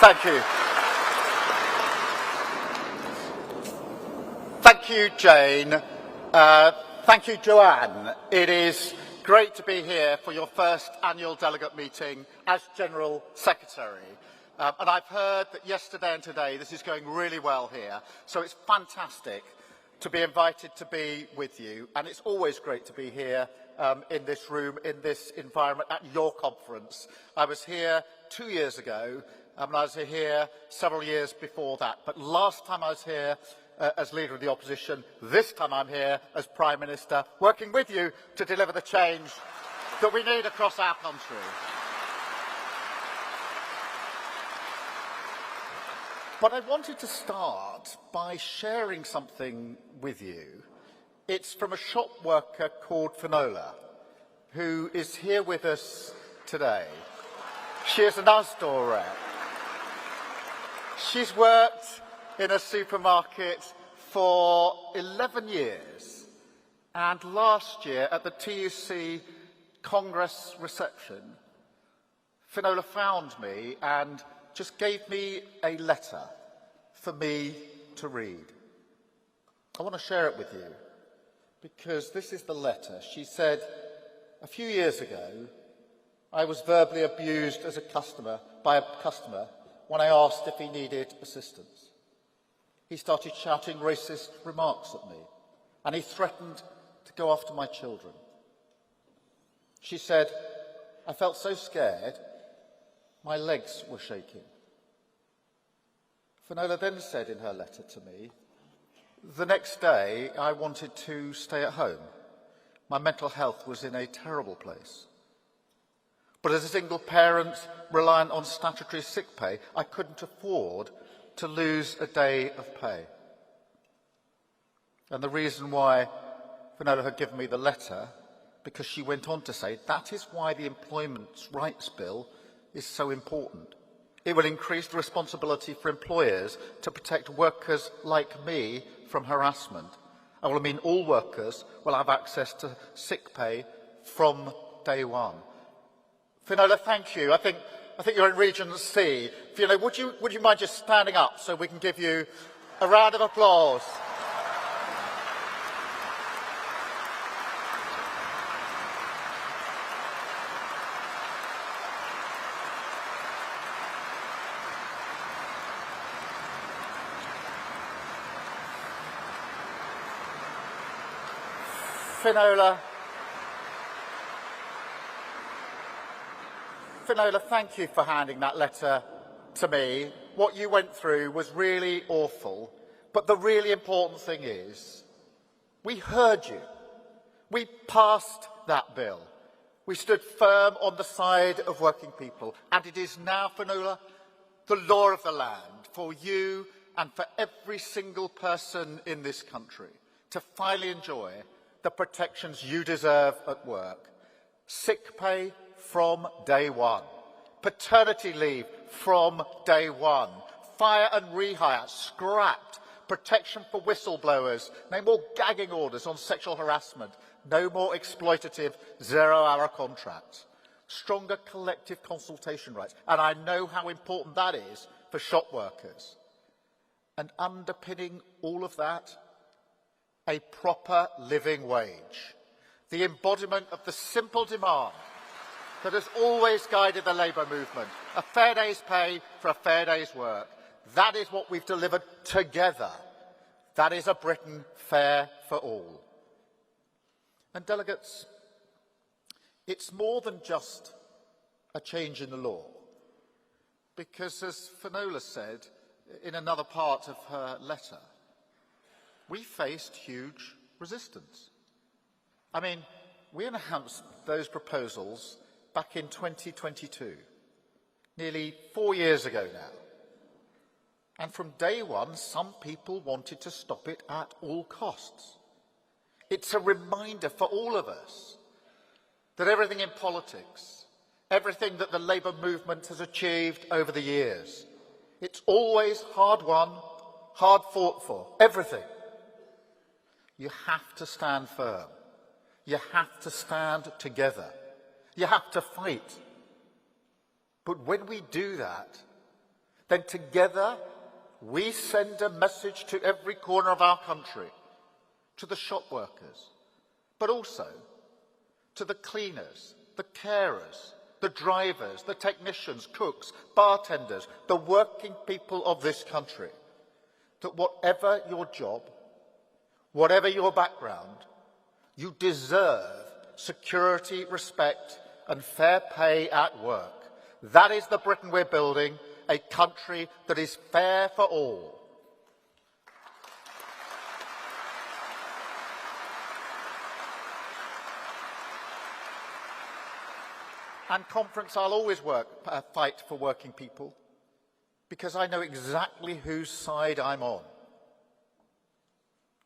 Thank you. Thank you, Jane. Thank you, Joanne. It is great to be here for your first annual delegate meeting as General Secretary. And I've heard that yesterday and today this is going really well here, so it's fantastic to be invited to be with you, and it's always great to be here in this room, in this environment, at your conference. I was here 2 years ago, and I was here several years before that, but last time I was here as Leader of the Opposition, this time I'm here as Prime Minister, working with you to deliver the change that we need across our country. But I wanted to start by sharing something with you. It's from a shop worker called Finola, who is here with us today. She is an Asda rep. She's worked in a supermarket for 11 years, and last year at the TUC Congress reception, Finola found me and just gave me a letter for me to read. I want to share it with you because this is the letter. She said, "A few years ago, I was verbally abused as a customer by a customer when I asked if he needed assistance. He started shouting racist remarks at me, and he threatened to go after my children." She said, "I felt so scared, my legs were shaking." Finola then said in her letter to me, "The next day I wanted to stay at home. My mental health was in a terrible place. But as a single parent reliant on statutory sick pay, I couldn't afford to lose a day of pay." And the reason why Finola had given me the letter, because she went on to say, that is why the Employment Rights Bill is so important. It will increase the responsibility for employers to protect workers like me from harassment, and will mean all workers will have access to sick pay from day one. Finola, thank you. I think you're in Region C. Fiona, would you mind just standing up so we can give you a round of applause? Finola, thank you for handing that letter to me. What you went through was really awful, but the really important thing is we heard you. We passed that bill. We stood firm on the side of working people, and it is now, Finola, the law of the land for you and for every single person in this country to finally enjoy the protections you deserve at work. Sick pay from day one. Paternity leave from day one. Fire and rehire scrapped. Protection for whistleblowers. No more gagging orders on sexual harassment. No more exploitative zero-hour contracts. Stronger collective consultation rights. And I know how important that is for shop workers. And underpinning all of that, a proper living wage. The embodiment of the simple demand that has always guided the labour movement. A fair day's pay for a fair day's work. That is what we've delivered together. That is a Britain fair for all. And delegates, it's more than just a change in the law. Because as Finola said in another part of her letter, we faced huge resistance. I mean, we announced those proposals back in 2022, nearly 4 years ago now. And from day one, some people wanted to stop it at all costs. It's a reminder for all of us that everything in politics, everything that the labour movement has achieved over the years, it's always hard won, hard fought for, everything. You have to stand firm. You have to stand together. You have to fight. But when we do that, then together we send a message to every corner of our country, to the shop workers, but also to the cleaners, the carers, the drivers, the technicians, cooks, bartenders, the working people of this country, that whatever your job, whatever your background, you deserve security, respect and fair pay at work. That is the Britain we're building, a country that is fair for all. And Conference, I'll always fight for working people, because I know exactly whose side I'm on.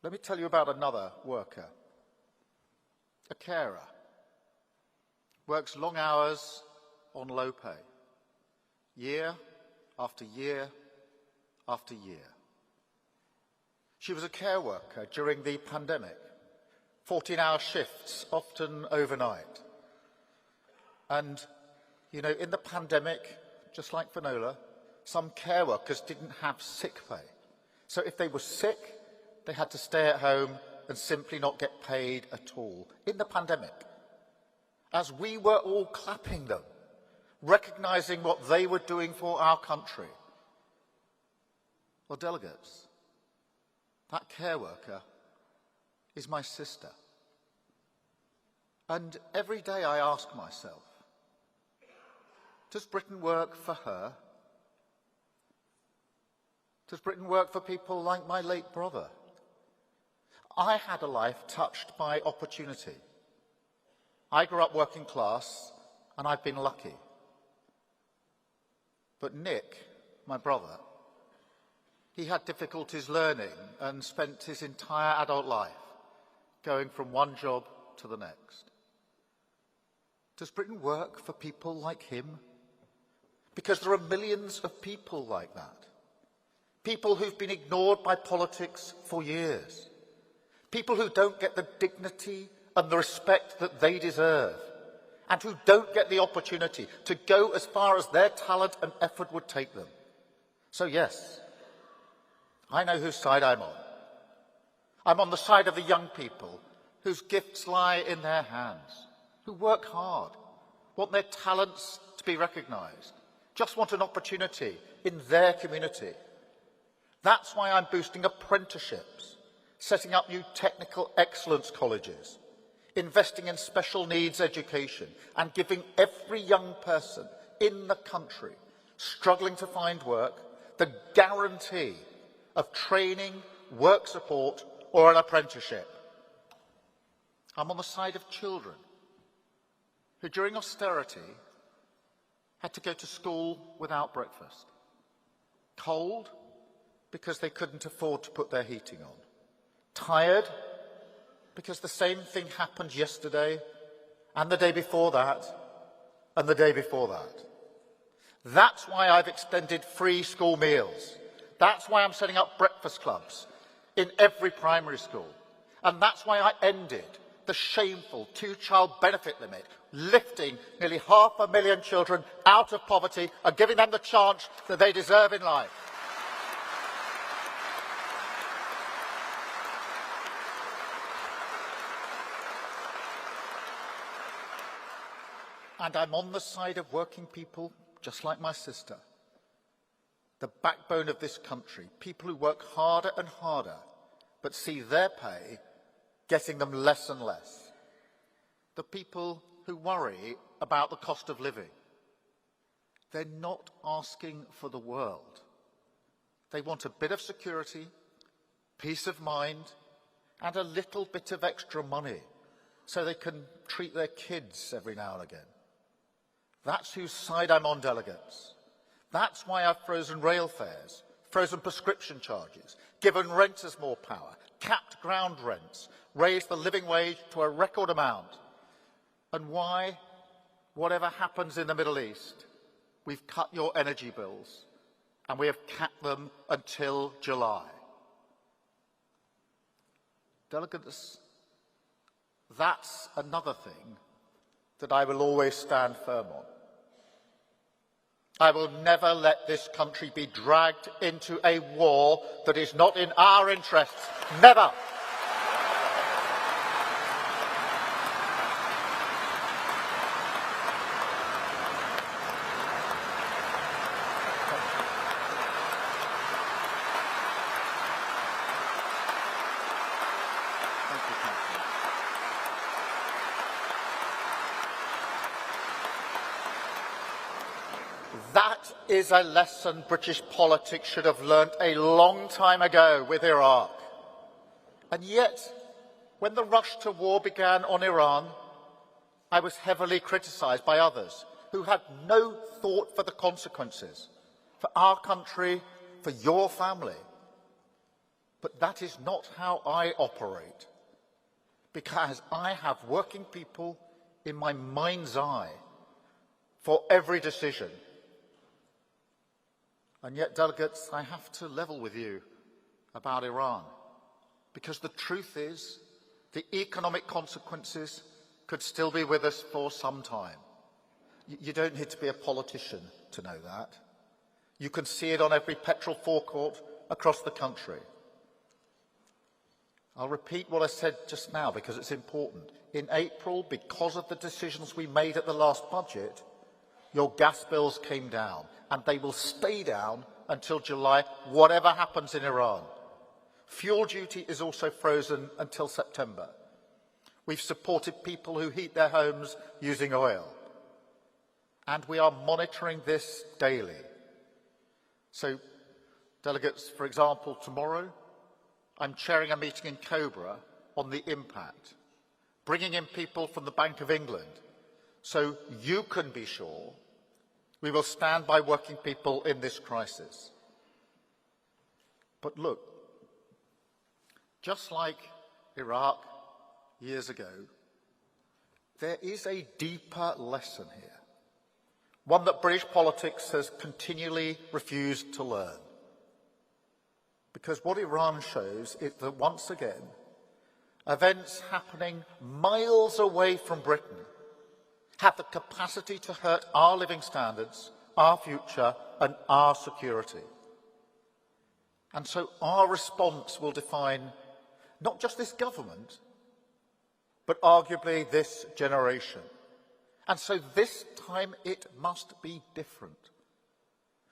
Let me tell you about another worker, a carer, works long hours on low pay, year after year after year. She was a care worker during the pandemic, 14-hour shifts, often overnight. And, you know, in the pandemic, just like Finola, some care workers didn't have sick pay. So if they were sick, they had to stay at home and simply not get paid at all. In the pandemic, as we were all clapping them, recognising what they were doing for our country. Well, delegates, that care worker is my sister. And every day I ask myself, does Britain work for her? Does Britain work for people like my late brother? I had a life touched by opportunity. I grew up working class, and I've been lucky. But Nick, my brother, he had difficulties learning and spent his entire adult life going from one job to the next. Does Britain work for people like him? Because there are millions of people like that. People who've been ignored by politics for years. People who don't get the dignity and the respect that they deserve, and who don't get the opportunity to go as far as their talent and effort would take them. So yes, I know whose side I'm on. I'm on the side of the young people whose gifts lie in their hands, who work hard, want their talents to be recognised, just want an opportunity in their community. That's why I'm boosting apprenticeships, setting up new technical excellence colleges, investing in special needs education, and giving every young person in the country struggling to find work the guarantee of training, work support, or an apprenticeship. I'm on the side of children who, during austerity, had to go to school without breakfast, cold because they couldn't afford to put their heating on, tired because the same thing happened yesterday and the day before that and the day before that. That's why I've extended free school meals. That's why I'm setting up breakfast clubs in every primary school. And that's why I ended the shameful two-child benefit limit, lifting nearly 500,000 children out of poverty and giving them the chance that they deserve in life. And I'm on the side of working people, just like my sister, the backbone of this country, people who work harder and harder, but see their pay getting them less and less. The people who worry about the cost of living. They're not asking for the world. They want a bit of security, peace of mind, and a little bit of extra money so they can treat their kids every now and again. That's whose side I'm on, delegates. That's why I've frozen rail fares, frozen prescription charges, given renters more power, capped ground rents, raised the living wage to a record amount. And why, whatever happens in the Middle East, we've cut your energy bills and we have capped them until July. Delegates, that's another thing that I will always stand firm on. I will never let this country be dragged into a war that is not in our interests. Never. That is a lesson British politics should have learnt a long time ago with Iraq. And yet, when the rush to war began on Iran, I was heavily criticised by others who had no thought for the consequences, for our country, for your family. But that is not how I operate, because I have working people in my mind's eye for every decision. And yet, delegates, I have to level with you about Iran, because the truth is the economic consequences could still be with us for some time. You don't need to be a politician to know that. You can see it on every petrol forecourt across the country. I'll repeat what I said just now because it's important. In April, because of the decisions we made at the last budget, your gas bills came down, and they will stay down until July, whatever happens in Iran. Fuel duty is also frozen until September. We've supported people who heat their homes using oil. And we are monitoring this daily. So, delegates, for example, tomorrow, I'm chairing a meeting in Cobra on the impact, bringing in people from the Bank of England, so you can be sure we will stand by working people in this crisis. But look, just like Iraq years ago, there is a deeper lesson here, one that British politics has continually refused to learn. Because what Iran shows is that once again, events happening miles away from Britain have the capacity to hurt our living standards, our future, and our security. And so our response will define not just this government, but arguably this generation. And so this time it must be different.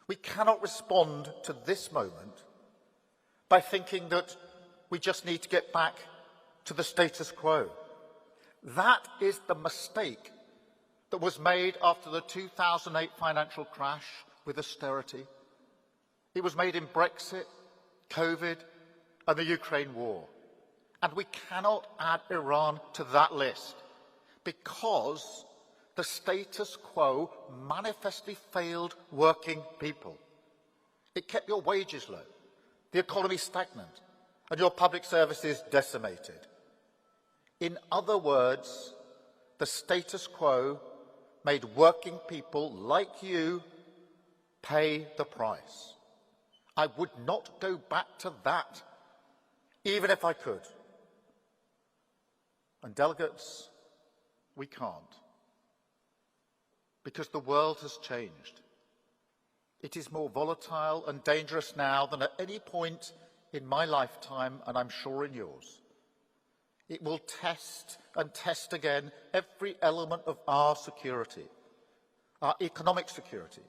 We cannot respond to this moment by thinking that we just need to get back to the status quo. That is the mistake that was made after the 2008 financial crash with austerity. It was made in Brexit, COVID, and the Ukraine war. And we cannot add Iran to that list because the status quo manifestly failed working people. It kept your wages low, the economy stagnant, and your public services decimated. In other words, the status quo made working people like you pay the price. I would not go back to that, even if I could. And delegates, we can't. Because the world has changed. It is more volatile and dangerous now than at any point in my lifetime, and I'm sure in yours. It will test and test again every element of our security, our economic security,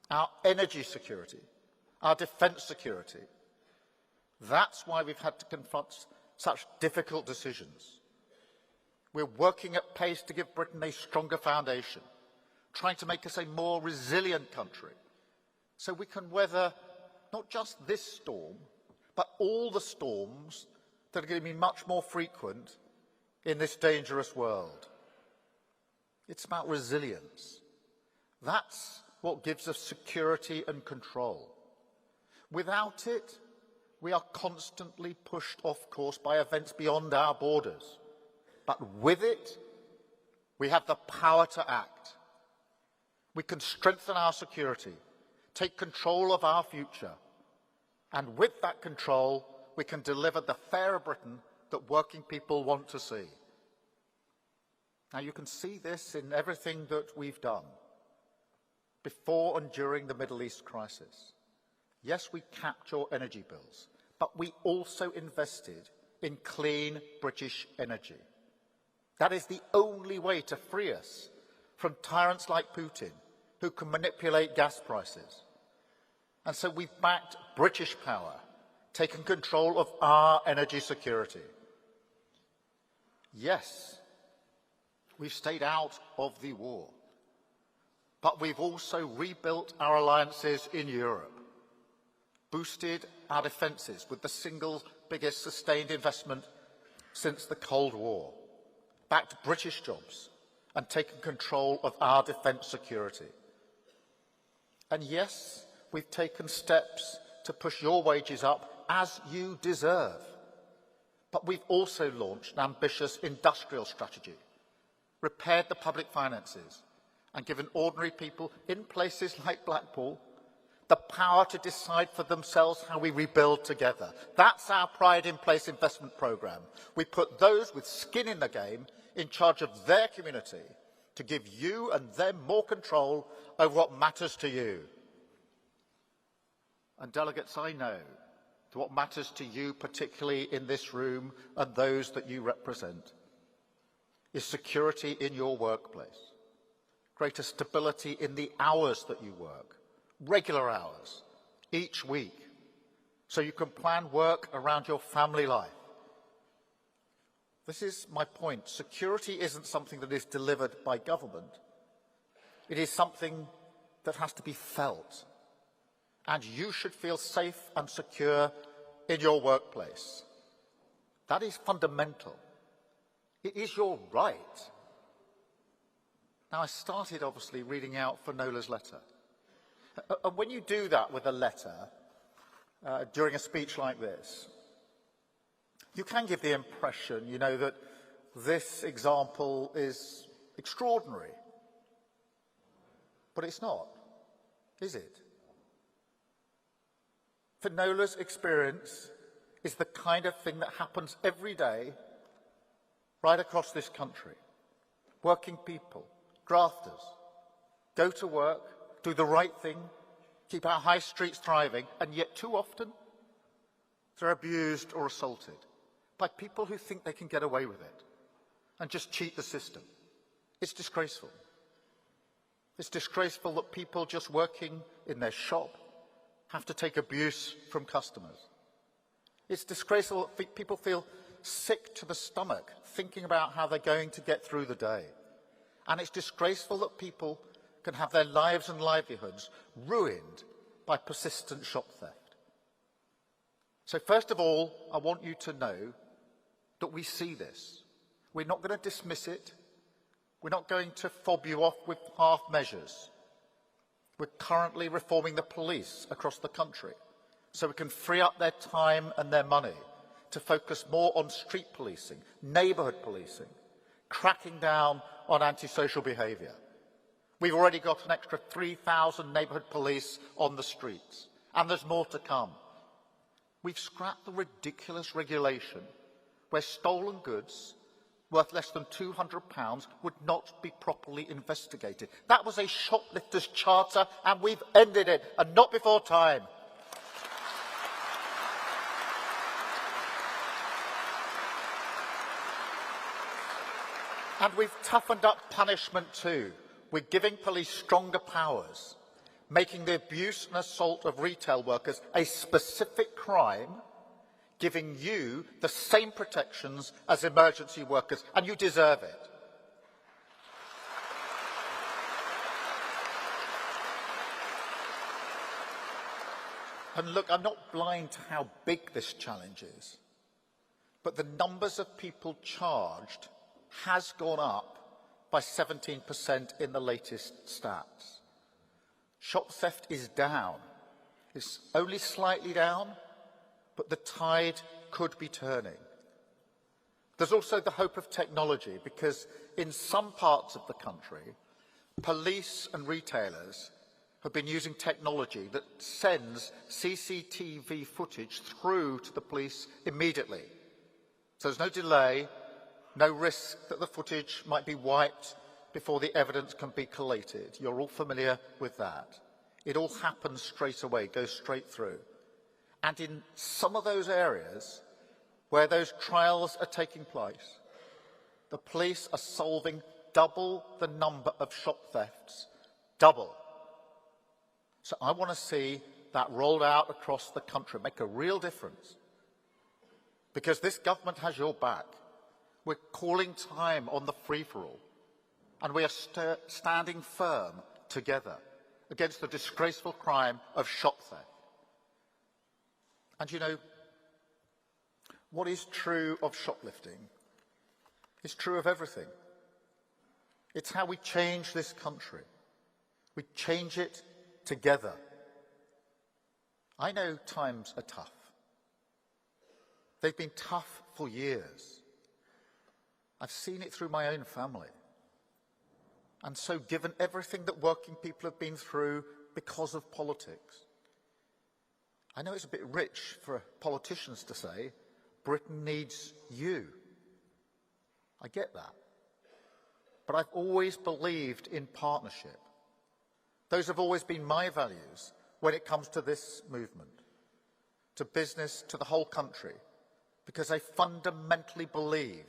our energy security, our defence security. That's why we've had to confront such difficult decisions. We're working at pace to give Britain a stronger foundation, trying to make us a more resilient country, so we can weather not just this storm, but all the storms that are going to be much more frequent in this dangerous world. It's about resilience. That's what gives us security and control. Without it, we are constantly pushed off course by events beyond our borders. But with it, we have the power to act. We can strengthen our security, take control of our future, and with that control, we can deliver the fairer Britain that working people want to see. Now, you can see this in everything that we've done. before and during the Middle East crisis. Yes, we capped your energy bills, but we also invested in clean British energy. That is the only way to free us from tyrants like Putin, who can manipulate gas prices. And so we've backed British power, taken control of our energy security. Yes, we've stayed out of the war, but we've also rebuilt our alliances in Europe, boosted our defences with the single biggest sustained investment since the Cold War, backed British jobs and taken control of our defence security. And yes, we've taken steps to push your wages up as you deserve. But we've also launched an ambitious industrial strategy, repaired the public finances, and given ordinary people in places like Blackpool the power to decide for themselves how we rebuild together. That's our Pride in Place investment programme. We put those with skin in the game in charge of their community to give you and them more control over what matters to you. And delegates, I know that what matters to you, particularly in this room and those that you represent, is security in your workplace, greater stability in the hours that you work, regular hours, each week, so you can plan work around your family life. This is my point. Security isn't something that is delivered by government. It is something that has to be felt. And you should feel safe and secure in your workplace. That is fundamental. It is your right. Now, I started, obviously, reading out Finola's letter. And when you do that with a letter, during a speech like this, you can give the impression, you know, that this example is extraordinary. But it's not, is it? Finola's experience is the kind of thing that happens every day right across this country. Working people, grafters, go to work, do the right thing, keep our high streets thriving, and yet too often they're abused or assaulted by people who think they can get away with it and just cheat the system. It's disgraceful. It's disgraceful that people just working in their shop have to take abuse from customers. It's disgraceful that people feel sick to the stomach thinking about how they're going to get through the day. And it's disgraceful that people can have their lives and livelihoods ruined by persistent shop theft. So first of all, I want you to know that we see this. We're not going to dismiss it. We're not going to fob you off with half measures. We're currently reforming the police across the country so we can free up their time and their money to focus more on street policing, neighbourhood policing, cracking down on antisocial behaviour. We've already got an extra 3,000 neighbourhood police on the streets, and there's more to come. We've scrapped the ridiculous regulation where stolen goods worth less than £200 would not be properly investigated. That was a shoplifter's charter, and we've ended it, and not before time. And we've toughened up punishment too. We're giving police stronger powers, making the abuse and assault of retail workers a specific crime, giving you the same protections as emergency workers, and you deserve it. And look, I'm not blind to how big this challenge is, but the numbers of people charged has gone up by 17% in the latest stats. Shop theft is down. It's only slightly down, but the tide could be turning. There's also the hope of technology, because in some parts of the country, police and retailers have been using technology that sends CCTV footage through to the police immediately. So there's no delay, no risk that the footage might be wiped before the evidence can be collated. You're all familiar with that. It all happens straight away, goes straight through. And in some of those areas where those trials are taking place, the police are solving double the number of shop thefts. Double. So I want to see that rolled out across the country, make a real difference. Because this government has your back. We're calling time on the free-for-all. And we are standing firm together against the disgraceful crime of shop theft. And you know, what is true of shoplifting is true of everything. It's how we change this country. We change it together. I know times are tough. They've been tough for years. I've seen it through my own family. And so, given everything that working people have been through because of politics, I know it's a bit rich for politicians to say, Britain needs you. I get that. But I've always believed in partnership. Those have always been my values when it comes to this movement, to business, to the whole country, because I fundamentally believe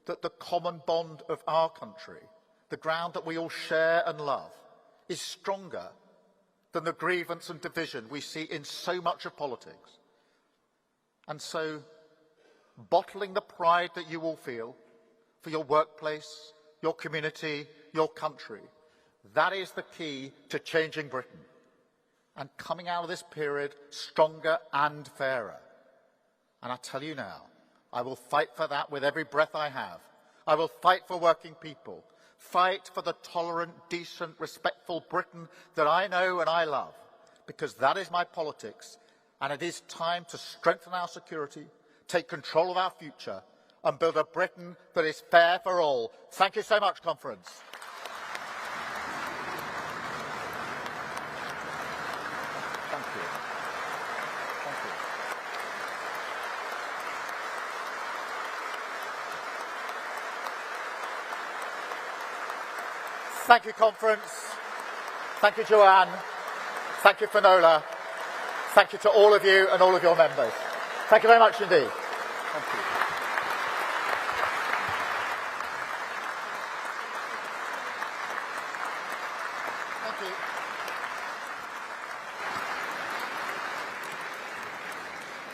that the common bond of our country, the ground that we all share and love, is stronger than the grievance and division we see in so much of politics. And so, bottling the pride that you all feel for your workplace, your community, your country, that is the key to changing Britain and coming out of this period stronger and fairer. And I tell you now, I will fight for that with every breath I have. I will fight for working people, fight for the tolerant, decent, respectful Britain that I know and I love, because that is my politics, and it is time to strengthen our security, take control of our future, and build a Britain that is fair for all. Thank you so much, Conference. Thank you. Thank you. Thank you, Conference. Thank you, Joanne. Thank you, Finola. Thank you to all of you and all of your members. Thank you very much indeed. Thank you. Thank you.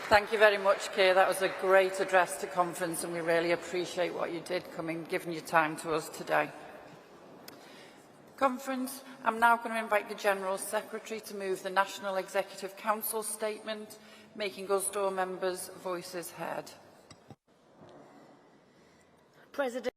Thank you very much, Keir. That was a great address to Conference, and we really appreciate what you did coming, giving your time to us today. Conference, I'm now going to invite the General Secretary to move the National Executive Council statement, making us door members' voices heard. President.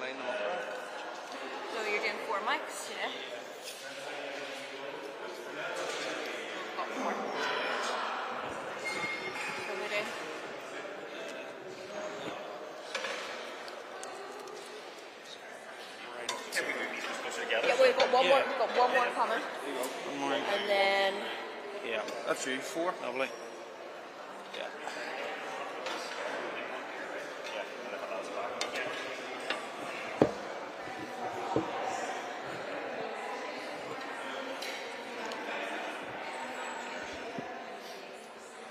line them up there. So you're doing 4 mics, yeah? Got 4. So we do. Yeah, we've got one more. We've got one more coming. One more. And then Yeah, that's you. 4. Lovely. Yeah.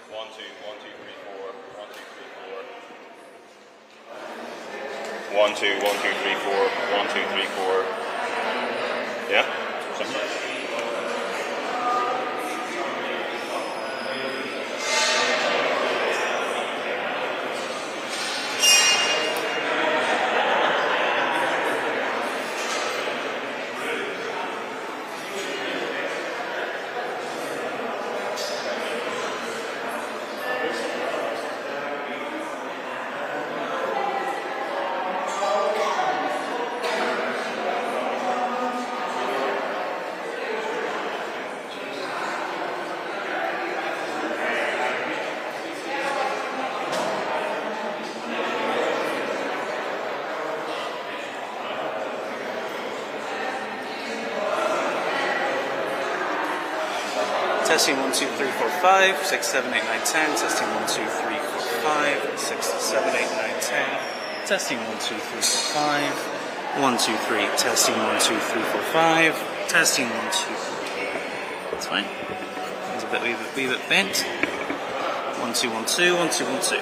1, 2, 1, 2, 3, 4. 1, 2, 3, 4. 1, 2, 1, 2, 3, 4. 1, 2, 3, 4. Yeah? Simple. Testing 1, 2, 3, 4, 5, 6, 7, 8, 9, 10. Testing 1, 2, 3, 4, 5, 6, 7, 8, 9, 10. Testing 1, 2, 3, 4, 5. 1, 2, 3. Testing 1, 2, 3, 4, 5. Testing 1, 2, 3. That's fine. It's a wee bit bent. 1, 2, 1, 2, 1, 2, 1, 2.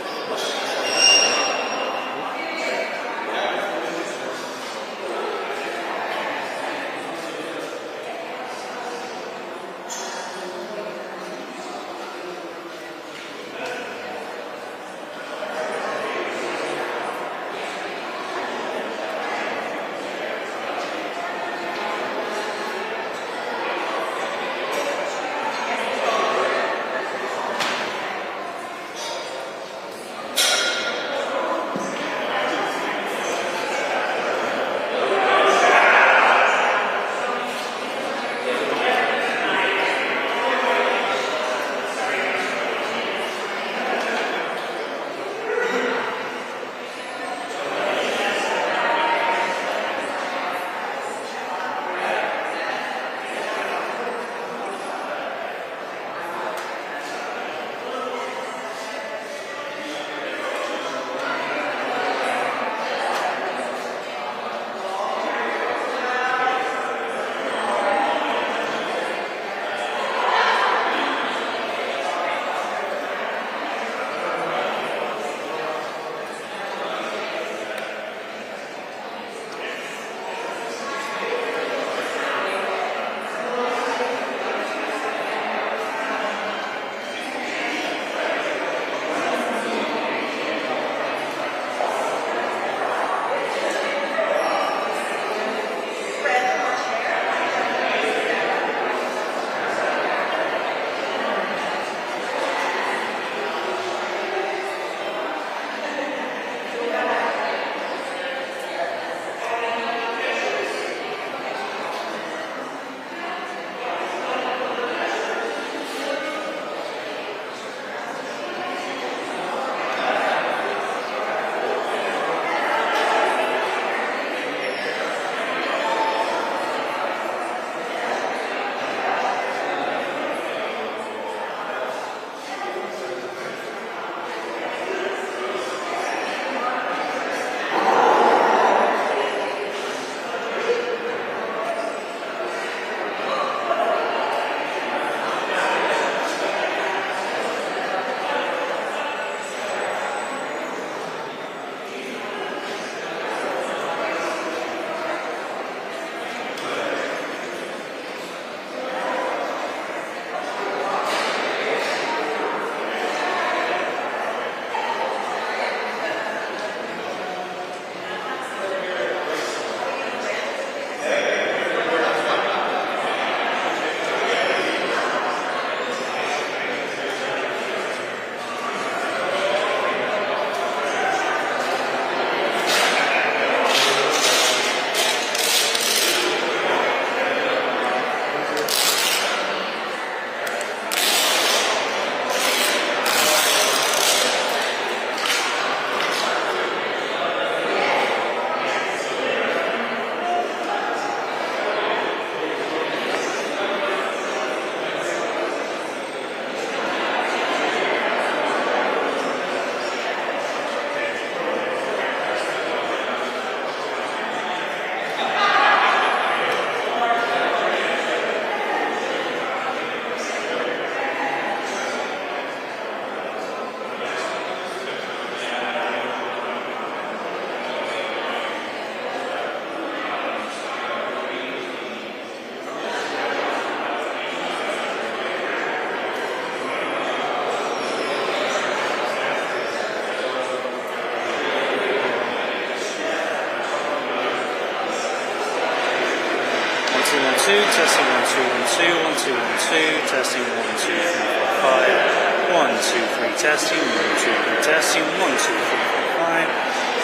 2, testing 1, 2, 1, 2, 1, 2, 1, 2, testing 1, 2, 3, 4, 5, 1, 2, 3, testing 1, 2, 3, testing 1, 2, 3, 4, 5,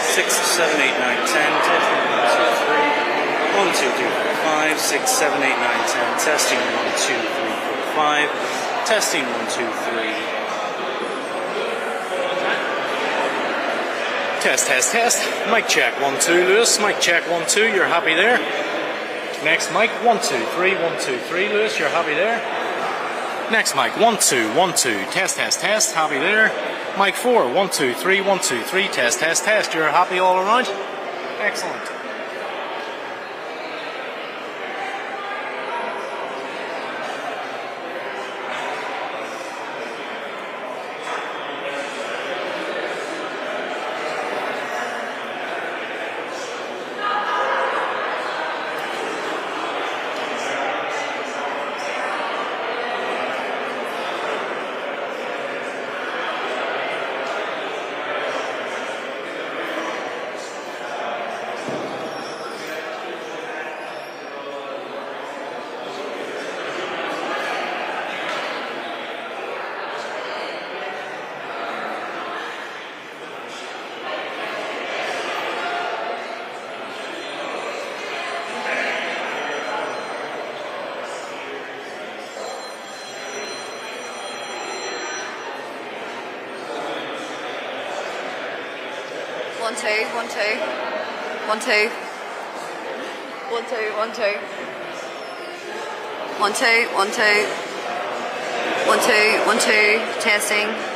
6, 7, 8, 9, 10, testing 1, 2, 3, 1, 2, 3, 4, 5, 6, 7, 8, 9, 10, testing 1, 2, 3, 4, 5, testing 1, 2, 3. Test, test, test. Mic check, 1, 2, Lewis. Mic check, 1, 2, you're happy there. Next mic, 1, 2, 3, 1, 2, 3, Lewis, you're happy there. Next mic, 1, 2, 1, 2, test, test, test, happy there. Mic 4, 1, 2, 3, 1, 2, 3, test, test, test, you're happy all around. Excellent. One, two, 1, 2. 1, 2. 1, 2, 1, 2. 1, 2, 1, 2. 1, 2, 1, 2. Testing.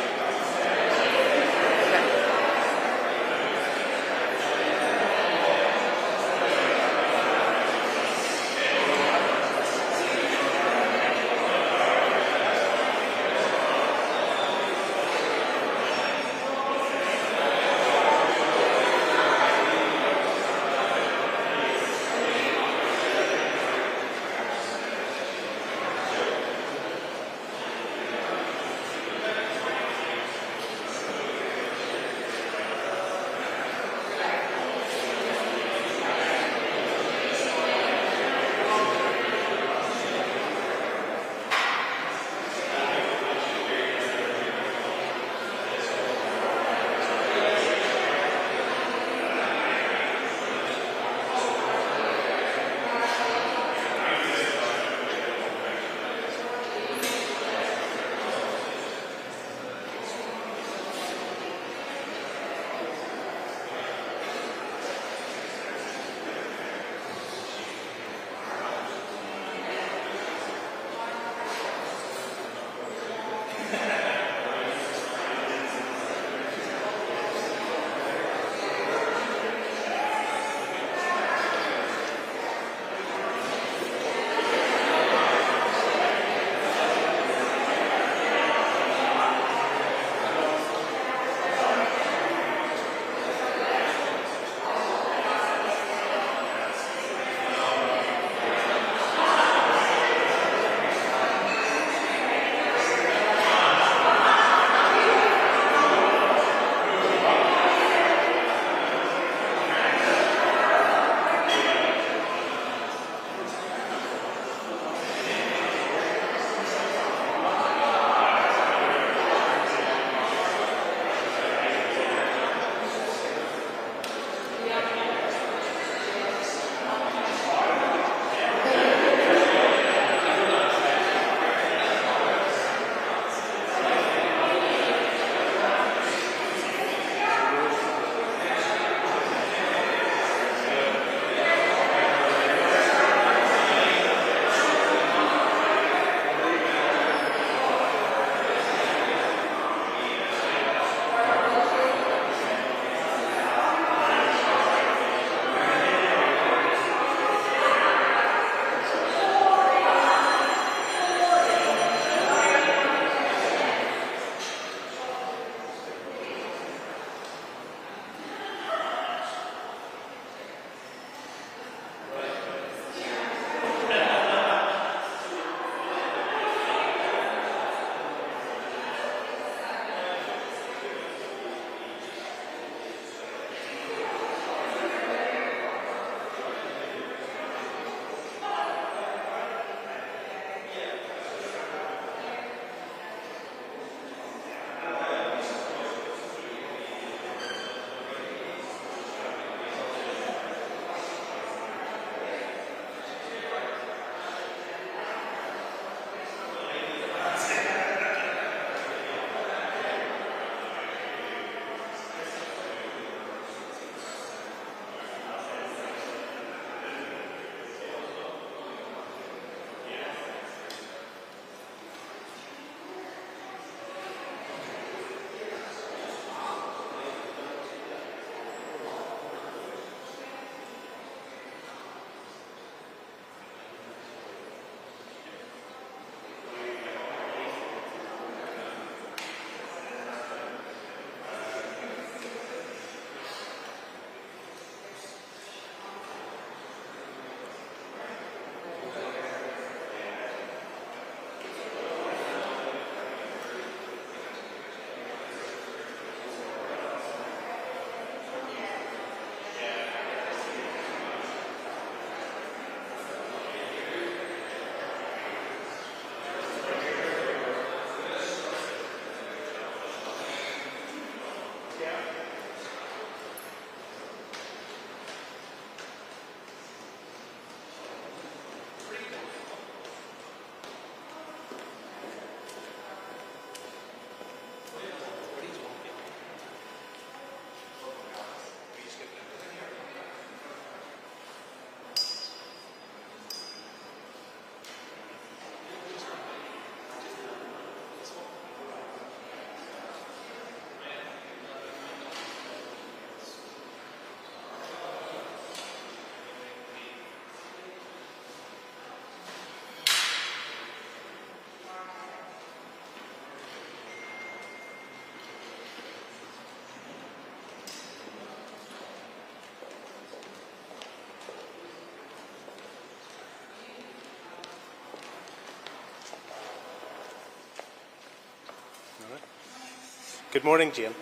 Good morning, Jane,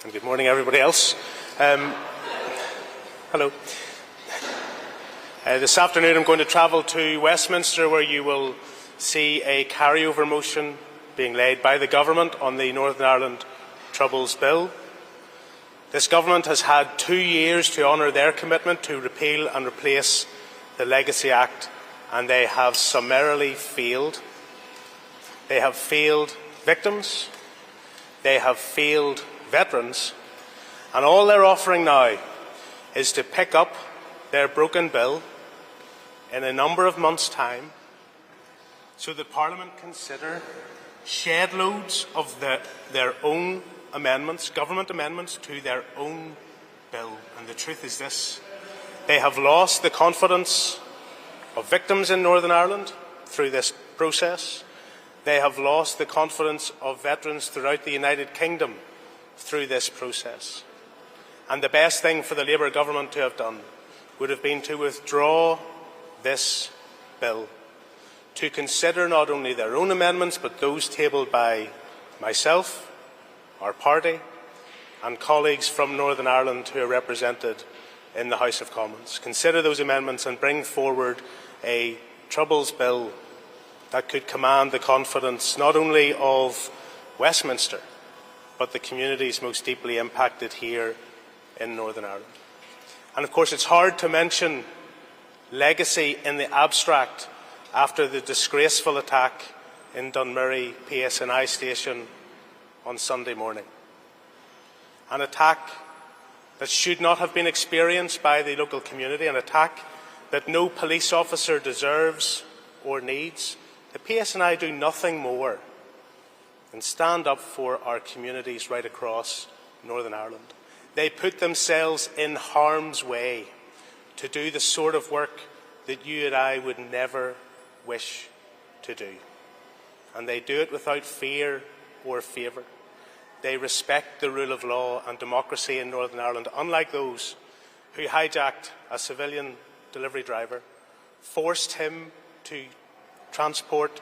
and good morning, everybody else. Hello. This afternoon I'm going to travel to Westminster, where you will see a carryover motion being laid by the Government on the Northern Ireland Troubles Bill. This Government has had 2 years to honour their commitment to repeal and replace the Legacy Act, and they have summarily failed. They have failed victims, they have failed veterans, and all they're offering now is to pick up their broken bill in a number of months' time so that Parliament consider shed loads of their own amendments, government amendments to their own bill. And the truth is this: they have lost the confidence of victims in Northern Ireland through this process. They have lost the confidence of veterans throughout the United Kingdom through this process. And the best thing for the Labour Government to have done would have been to withdraw this bill, to consider not only their own amendments but those tabled by myself, our party, and colleagues from Northern Ireland who are represented in the House of Commons. Consider those amendments and bring forward a Troubles Bill that could command the confidence not only of Westminster but the communities most deeply impacted here in Northern Ireland. And of course, it's hard to mention legacy in the abstract after the disgraceful attack in Dunmurry PSNI station on Sunday morning. An attack that should not have been experienced by the local community, an attack that no police officer deserves or needs. The PSNI do nothing more than stand up for our communities right across Northern Ireland. They put themselves in harm's way to do the sort of work that you and I would never wish to do. And they do it without fear or favour. They respect the rule of law and democracy in Northern Ireland, unlike those who hijacked a civilian delivery driver, forced him to transport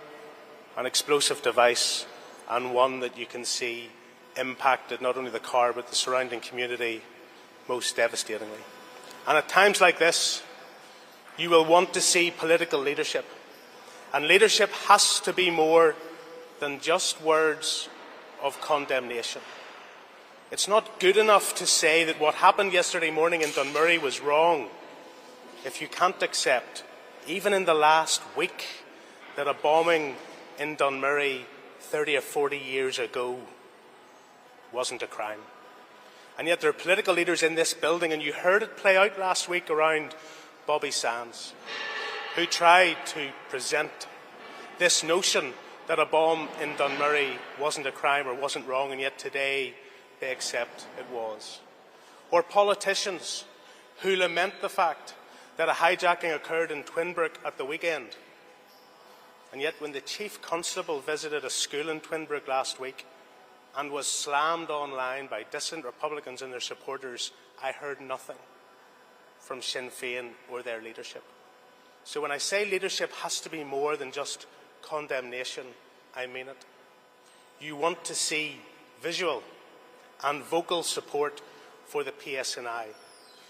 an explosive device, and one that you can see impacted not only the car but the surrounding community most devastatingly. And at times like this, you will want to see political leadership. And leadership has to be more than just words of condemnation. It's not good enough to say that what happened yesterday morning in Dunmurry was wrong if you can't accept, even in the last week, that a bombing in Dunmurry 30 or 40 years ago wasn't a crime. And yet there are political leaders in this building, and you heard it play out last week around Bobby Sands, who tried to present this notion that a bomb in Dunmurry wasn't a crime or wasn't wrong, and yet today they accept it was. Or politicians who lament the fact that a hijacking occurred in Twinbrook at the weekend, and yet when the Chief Constable visited a school in Twinbrook last week and was slammed online by dissident Republicans and their supporters, I heard nothing from Sinn Féin or their leadership. So when I say leadership has to be more than just condemnation, I mean it. You want to see visual and vocal support for the PSNI.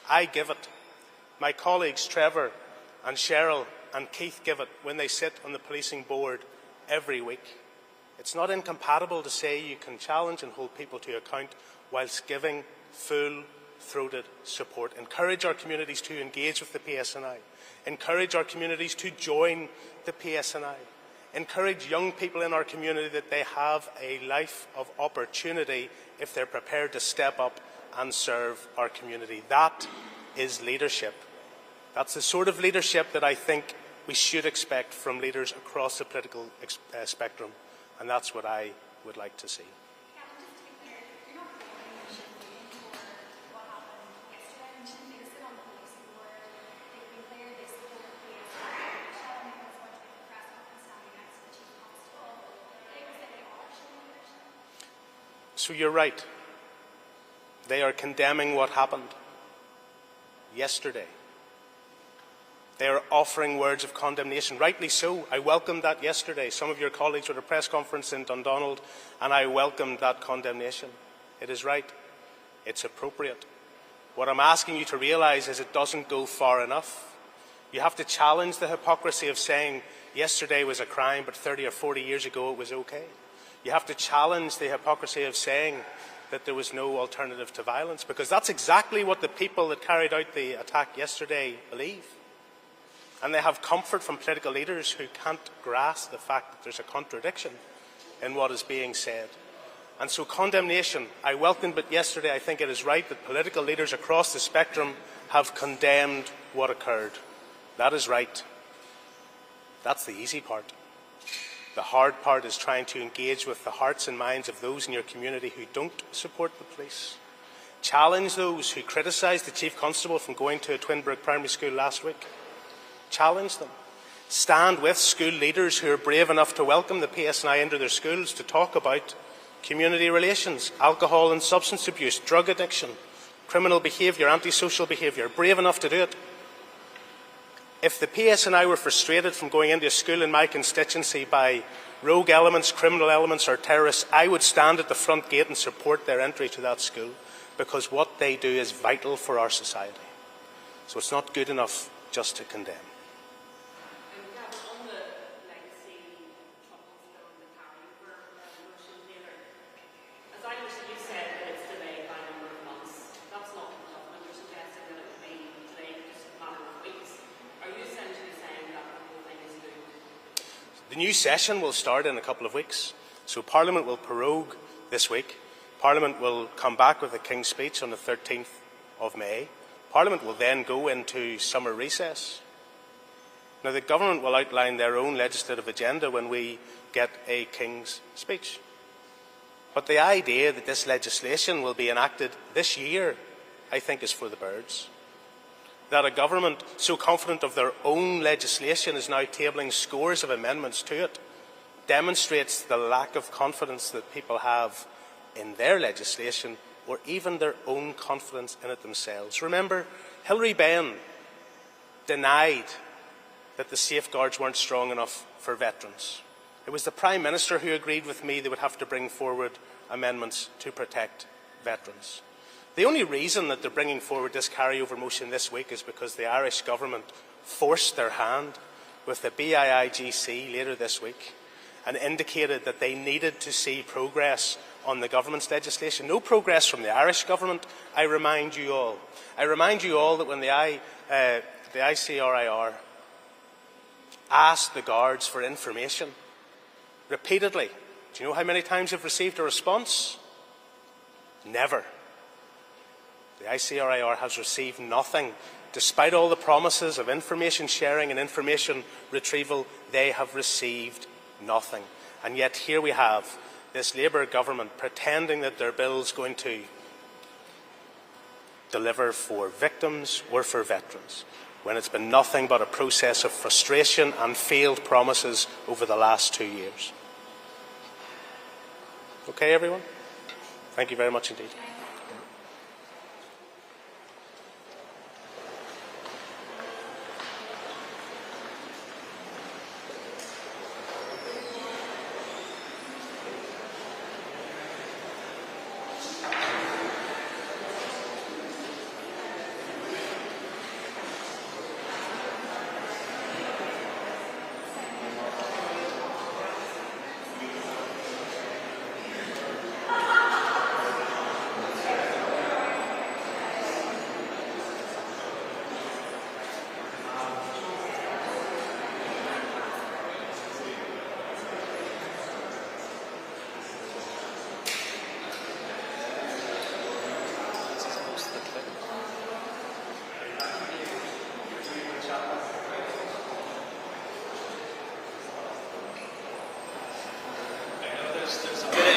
I give it. My colleagues Trevor and Cheryl and Keith give it when they sit on the policing board every week. It's not incompatible to say you can challenge and hold people to account whilst giving full-throated support. Encourage our communities to engage with the PSNI. Encourage our communities to join the PSNI. Encourage young people in our community that they have a life of opportunity if they're prepared to step up and serve our community. That is leadership. That's the sort of leadership that I think we should expect from leaders across the political spectrum, and that's what I would like to see. So you're right. They are condemning what happened yesterday. They are offering words of condemnation, rightly so. I welcomed that yesterday. Some of your colleagues were at a press conference in Dundonald, and I welcomed that condemnation. It is right. It's appropriate. What I'm asking you to realise is it doesn't go far enough. You have to challenge the hypocrisy of saying yesterday was a crime, but 30 or 40 years ago it was okay. You have to challenge the hypocrisy of saying that there was no alternative to violence, because that's exactly what the people that carried out the attack yesterday believe. And they have comfort from political leaders who can't grasp the fact that there's a contradiction in what is being said. And so condemnation, I welcomed it yesterday. I think it is right that political leaders across the spectrum have condemned what occurred. That is right. That's the easy part. The hard part is trying to engage with the hearts and minds of those in your community who don't support the police. Challenge those who criticised the Chief Constable from going to Twinbrook Primary School last week. Challenge them. Stand with school leaders who are brave enough to welcome the PSNI into their schools to talk about community relations, alcohol and substance abuse, drug addiction, criminal behaviour, antisocial behaviour. Brave enough to do it. If the PSNI were frustrated from going into a school in my constituency by rogue elements, criminal elements or terrorists, I would stand at the front gate and support their entry to that school, because what they do is vital for our society. So it's not good enough just to condemn. The new session will start in a couple of weeks, so Parliament will prorogue this week. Parliament will come back with a King's Speech on the 13th of May. Parliament will then go into summer recess. Now, the Government will outline their own legislative agenda when we get a King's Speech. But the idea that this legislation will be enacted this year, I think, is for the birds. That a government so confident of their own legislation is now tabling scores of amendments to it demonstrates the lack of confidence that people have in their legislation, or even their own confidence in it themselves. Remember, Hilary Benn denied that the safeguards weren't strong enough for veterans. It was the Prime Minister who agreed with me they would have to bring forward amendments to protect veterans. The only reason that they're bringing forward this carryover motion this week is because the Irish Government forced their hand with the BIIGC later this week and indicated that they needed to see progress on the Government's legislation. No progress from the Irish Government, I remind you all. I remind you all that when the ICRIR asked the Guards for information repeatedly, do you know how many times they've received a response? Never. The ICRIR has received nothing. Despite all the promises of information sharing and information retrieval, they have received nothing. And yet here we have this Labour government pretending that their bill is going to deliver for victims or for veterans, when it's been nothing but a process of frustration and failed promises over the last 2 years. Okay, everyone? Thank you very much indeed.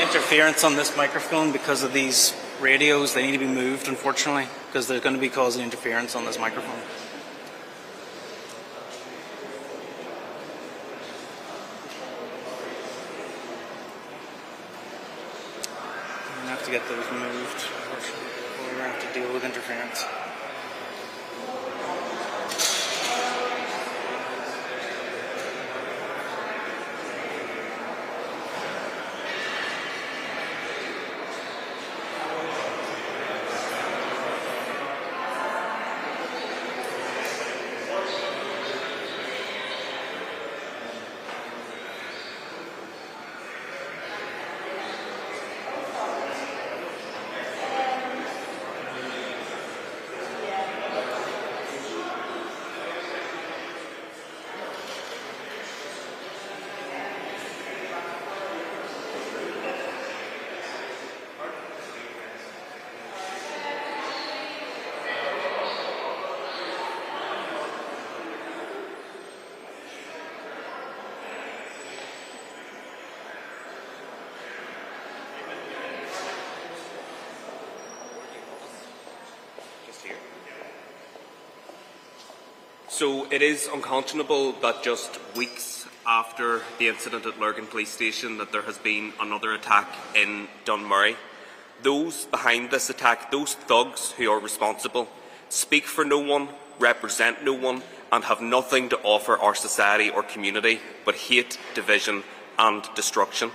Interference on this microphone because of these radios. They need to be moved, unfortunately, because they're going to be causing interference on this microphone. We're going to have to get those moved, unfortunately, or we're going to have to deal with interference. So it is unconscionable that just weeks after the incident at Lurgan Police Station that there has been another attack in Dunmurry. Those behind this attack, those thugs who are responsible, speak for no one, represent no one, and have nothing to offer our society or community but hate, division and destruction.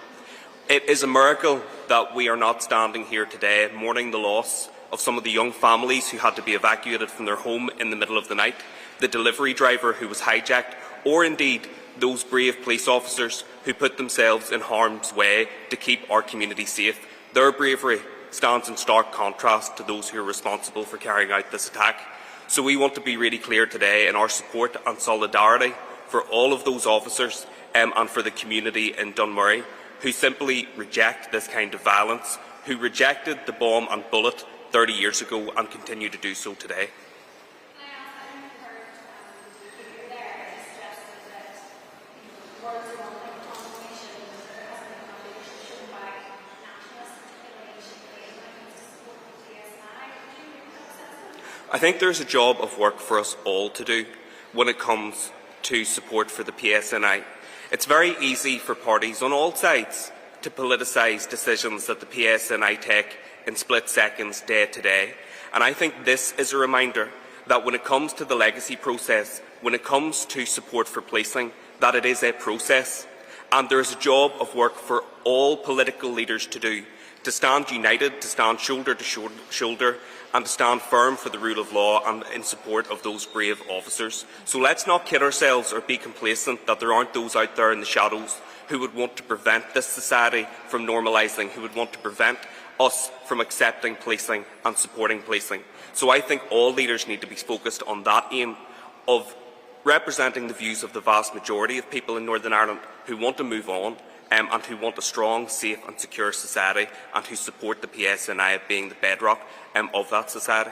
It is a miracle that we are not standing here today mourning the loss of some of the young families who had to be evacuated from their home in the middle of the night, the delivery driver who was hijacked, or indeed those brave police officers who put themselves in harm's way to keep our community safe. Their bravery stands in stark contrast to those who are responsible for carrying out this attack. So we want to be really clear today in our support and solidarity for all of those officers and for the community in Dunmurry who simply reject this kind of violence, who rejected the bomb and bullet 30 years ago and continue to do so today. I think there is a job of work for us all to do when it comes to support for the PSNI. It's very easy for parties on all sides to politicise decisions that the PSNI take in split seconds day to day. And I think this is a reminder that when it comes to the legacy process, when it comes to support for policing, that it is a process. And there is a job of work for all political leaders to do, to stand united, to stand shoulder to shoulder, and to stand firm for the rule of law and in support of those brave officers. So let's not kid ourselves or be complacent that there aren't those out there in the shadows who would want to prevent this society from normalising, who would want to prevent us from accepting policing and supporting policing. So I think all leaders need to be focused on that aim of representing the views of the vast majority of people in Northern Ireland who want to move on and who want a strong, safe and secure society and who support the PSNI being the bedrock of that society.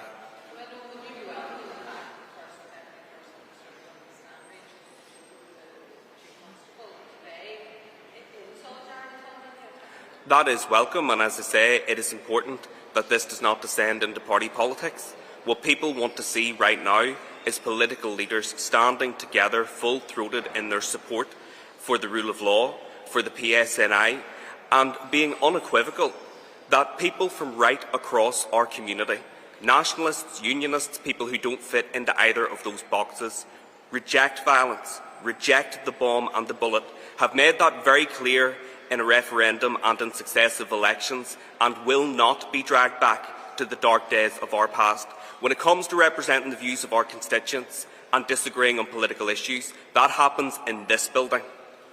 That is welcome, and as I say, it is important that this does not descend into party politics. What people want to see right now is political leaders standing together full-throated in their support for the rule of law, for the PSNI, and being unequivocal that people from right across our community, nationalists, unionists, people who don't fit into either of those boxes, reject violence, reject the bomb and the bullet, have made that very clear in a referendum and in successive elections, and will not be dragged back to the dark days of our past. When it comes to representing the views of our constituents and disagreeing on political issues, that happens in this building,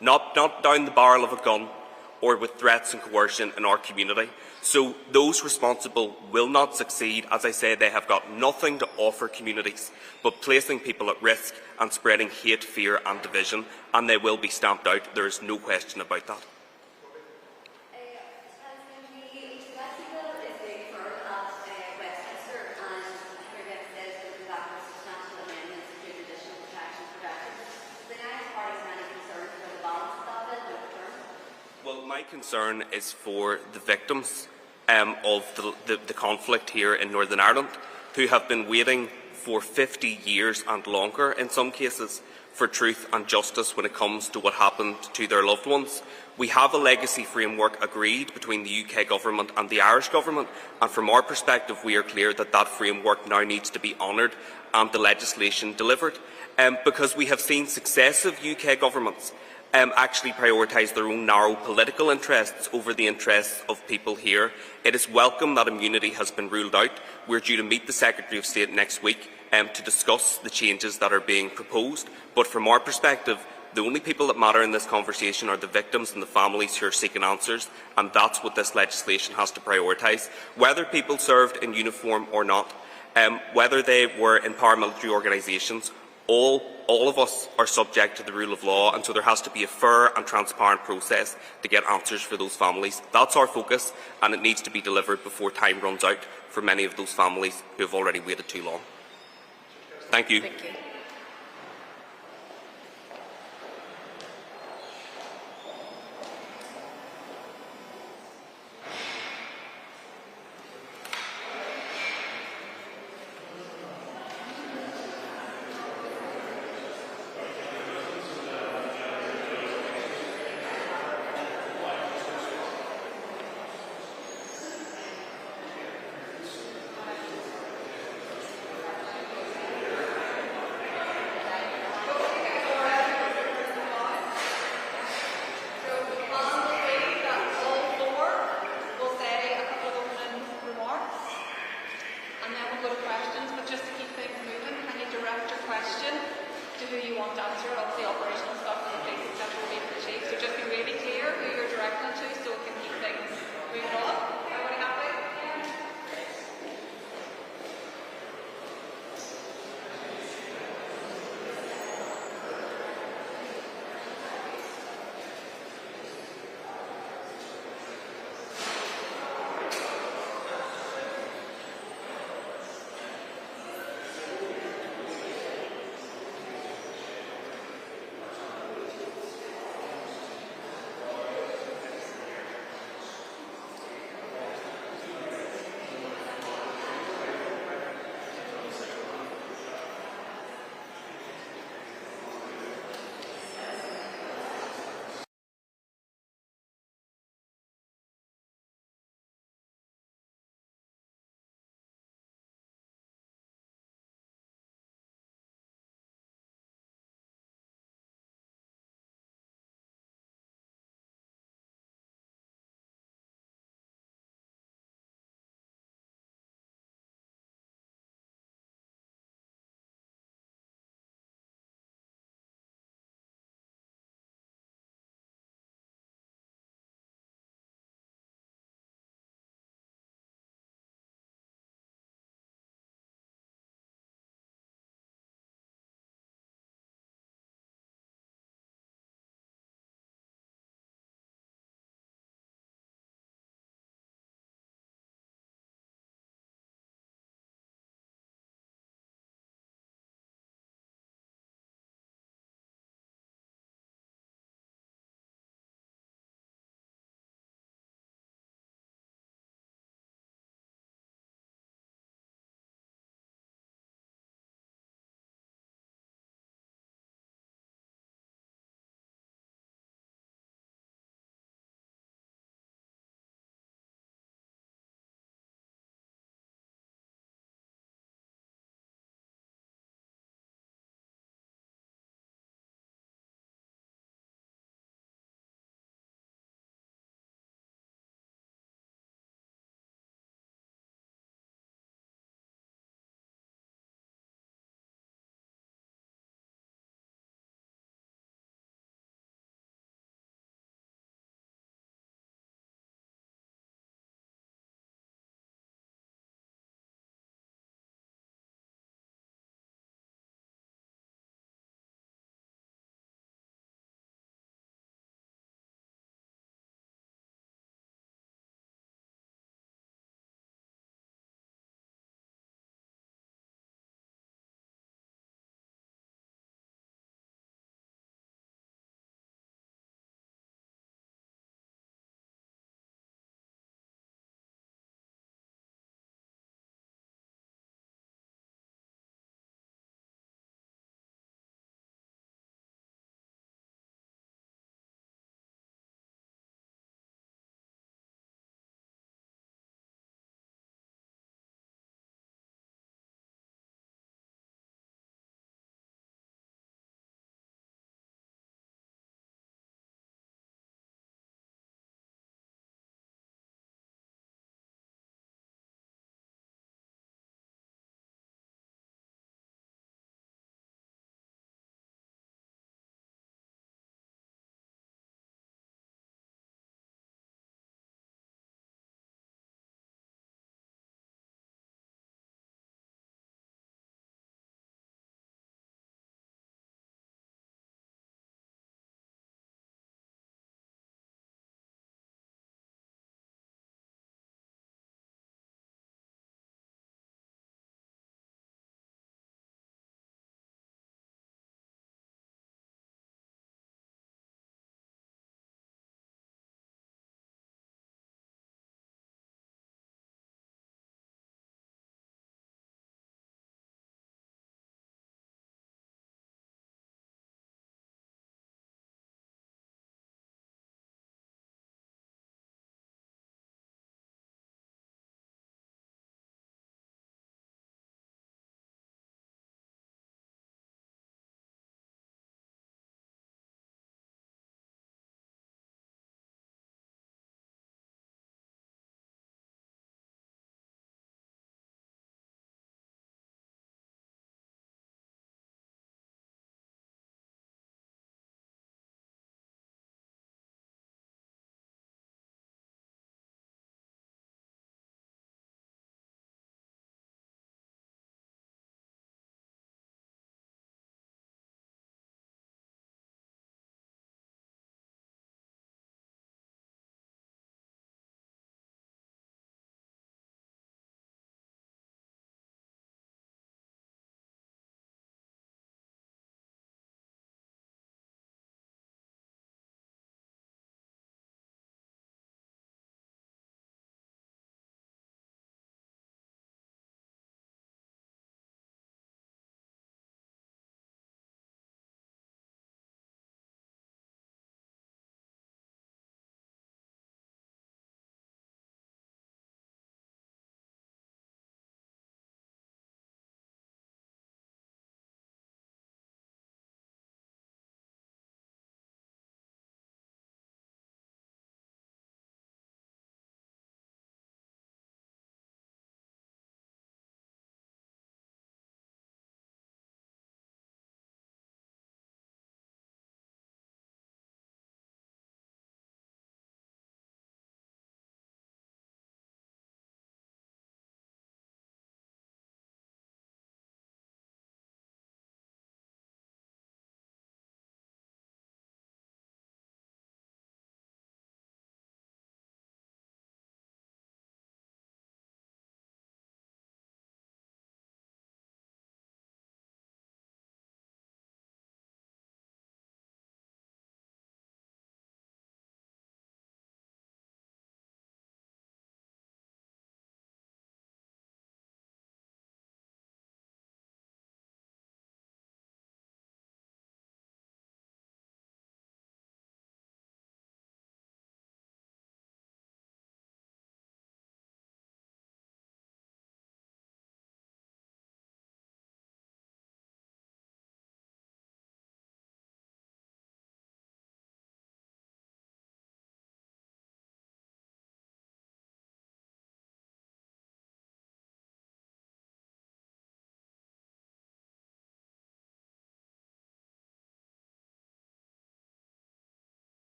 not down the barrel of a gun or with threats and coercion in our community. So those responsible will not succeed. As I say, they have got nothing to offer communities but placing people at risk and spreading hate, fear and division, and they will be stamped out. There is no question about that. My concern is for the victims of the conflict here in Northern Ireland, who have been waiting for 50 years and longer, in some cases, for truth and justice when it comes to what happened to their loved ones. We have a legacy framework agreed between the UK Government and the Irish Government, and from our perspective we are clear that that framework now needs to be honoured and the legislation delivered, because we have seen successive UK governments actually prioritise their own narrow political interests over the interests of people here. It is welcome that immunity has been ruled out. We are due to meet the Secretary of State next week to discuss the changes that are being proposed. But from our perspective, the only people that matter in this conversation are the victims and the families who are seeking answers, and that's what this legislation has to prioritise. Whether people served in uniform or not, whether they were in paramilitary organisations, all of us are subject to the rule of law, and so there has to be a fair and transparent process to get answers for those families. That's our focus, and it needs to be delivered before time runs out for many of those families who have already waited too long. Thank you. Thank you.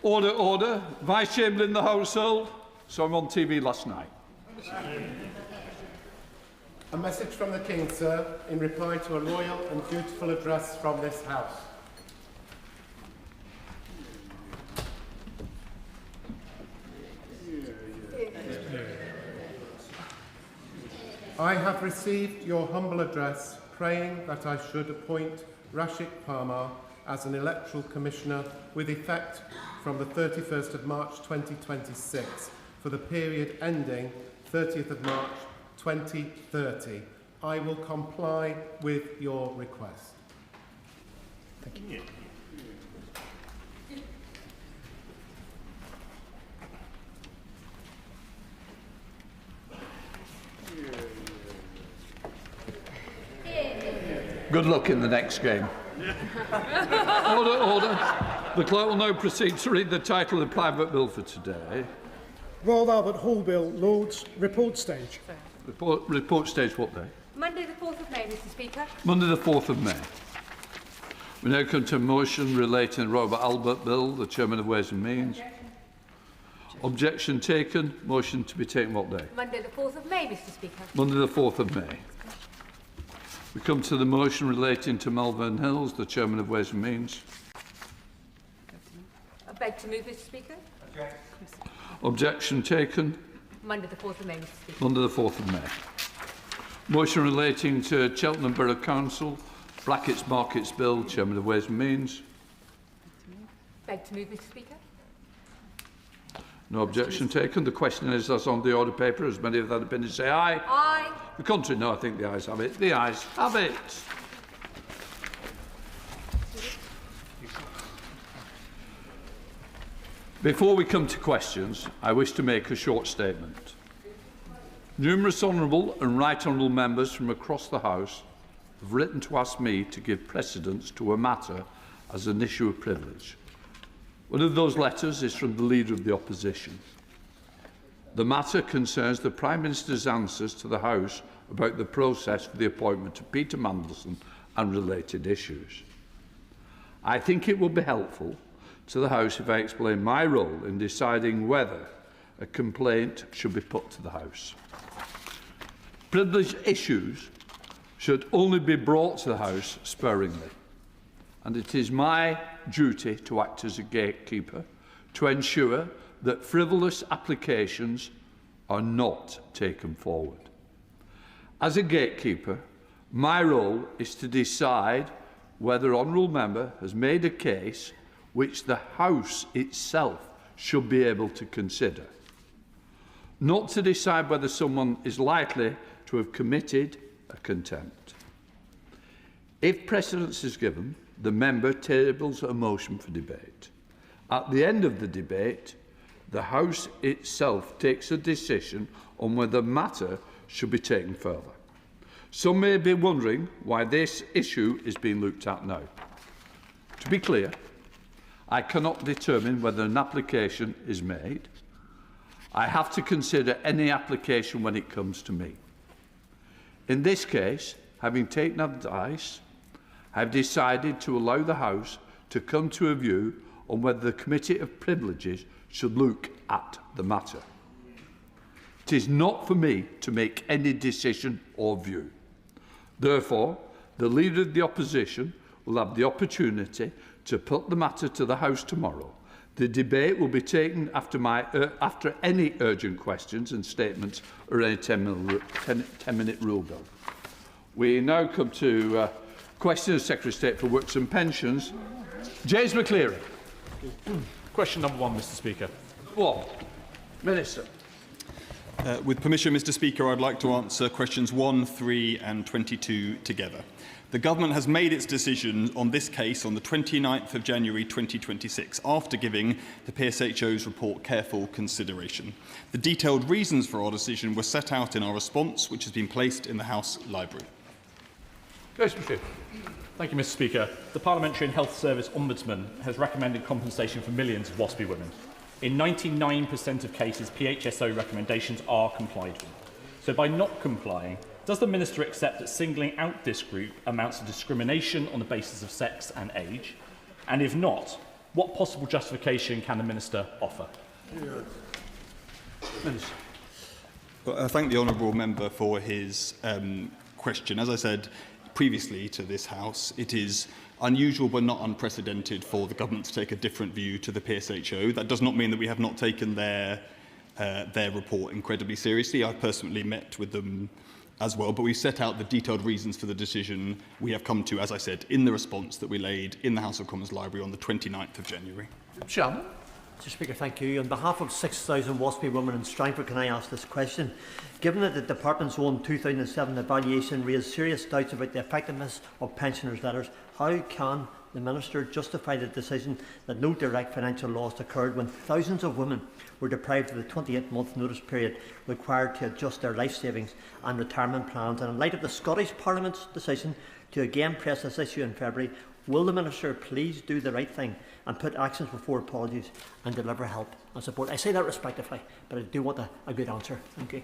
Order, order. Vice Chamberlain in the household. So I'm on TV last night. A message from the King, sir, in reply to a loyal and dutiful address from this House. I have received your humble address, praying that I should appoint Rashid Parmar as an electoral commissioner with effect from the 31st of March 2026 for the period ending 30th of March 2030. I will comply with your request. Thank you. Good luck in the next game. Order, order. The clerk will now proceed to read the title of the private bill for today. Royal Albert Hall Bill, Lords, report stage. Report stage what day? Monday the 4th of May, Mr Speaker. Monday the 4th of May. We now come to a motion relating to the Royal Albert Bill, the Chairman of Ways and Means. Objection taken. Motion to be taken what day? Monday the 4th of May, Mr Speaker. Monday the 4th of May. We come to the motion relating to Malvern Hills, the Chairman of Ways and Means. I beg to move, Mr Speaker. Objection taken. Monday the 4th of May, Mr Speaker. Monday the 4th of May. Motion relating to Cheltenham Borough Council, Brackets Markets Bill, Chairman of Ways and Means. Beg to move, Mr Speaker. No objection taken. The question is as on the order paper. As many of that have been to say aye. Aye. The contrary, no, I think the ayes have it. The ayes have it. Before we come to questions, I wish to make a short statement. Numerous honourable and right honourable members from across the House have written to ask me to give precedence to a matter as an issue of privilege. One of those letters is from the Leader of the Opposition. The matter concerns the Prime Minister's answers to the House about the process for the appointment of Peter Mandelson and related issues. I think it will be helpful to the House if I explain my role in deciding whether a complaint should be put to the House. Privileged issues should only be brought to the House sparingly, and it is my duty to act as a gatekeeper to ensure that frivolous applications are not taken forward. As a gatekeeper, my role is to decide whether an honourable member has made a case which the House itself should be able to consider, not to decide whether someone is likely to have committed a contempt. If precedence is given, the member tables a motion for debate. At the end of the debate, the House itself takes a decision on whether the matter should be taken further. Some may be wondering why this issue is being looked at now. To be clear, I cannot determine whether an application is made. I have to consider any application when it comes to me. In this case, having taken advice, I have decided to allow the House to come to a view on whether the Committee of Privileges should look at the matter. It is not for me to make any decision or view. Therefore, the Leader of the Opposition will have the opportunity to put the matter to the House tomorrow. The debate will be taken after any urgent questions and statements or any 10-minute rule bill. We now come to question of Secretary of State for Works and Pensions. James McCleary. Question number 1, Mr Speaker. What? Minister. With permission, Mr Speaker, I'd like to answer questions 1, 3 and 22 together. The Government has made its decision on this case on the 29th of January 2026, after giving the PSHO's report careful consideration. The detailed reasons for our decision were set out in our response, which has been placed in the House Library. Thank you, Mr Speaker. The Parliamentary and Health Service Ombudsman has recommended compensation for millions of WASPI women. In 99% of cases, PHSO recommendations are complied with. So by not complying, does the Minister accept that singling out this group amounts to discrimination on the basis of sex and age? And if not, What possible justification can the Minister offer? Minister. Well, I thank the honourable member for his question. As I said previously to this House, it is unusual but not unprecedented for the government to take a different view to the PSHO. That does not mean that we have not taken their report incredibly seriously. I've personally met with them as well, but we've set out the detailed reasons for the decision we have come to, as I said, in the response that we laid in the House of Commons Library on the 29th of January. Shannon. Mr Speaker, thank you. On behalf of 6,000 WASPy women in Strangford, can I ask this question? Given that the Department's own 2007 evaluation raised serious doubts about the effectiveness of pensioners' letters, how can the Minister justify the decision that no direct financial loss occurred when thousands of women were deprived of the 28-month notice period required to adjust their life savings and retirement plans? And in light of the Scottish Parliament's decision to again press this issue in February, will the Minister please do the right thing and put actions before apologies and deliver help and support? I say that respectively, but I do want a good answer. Thank you.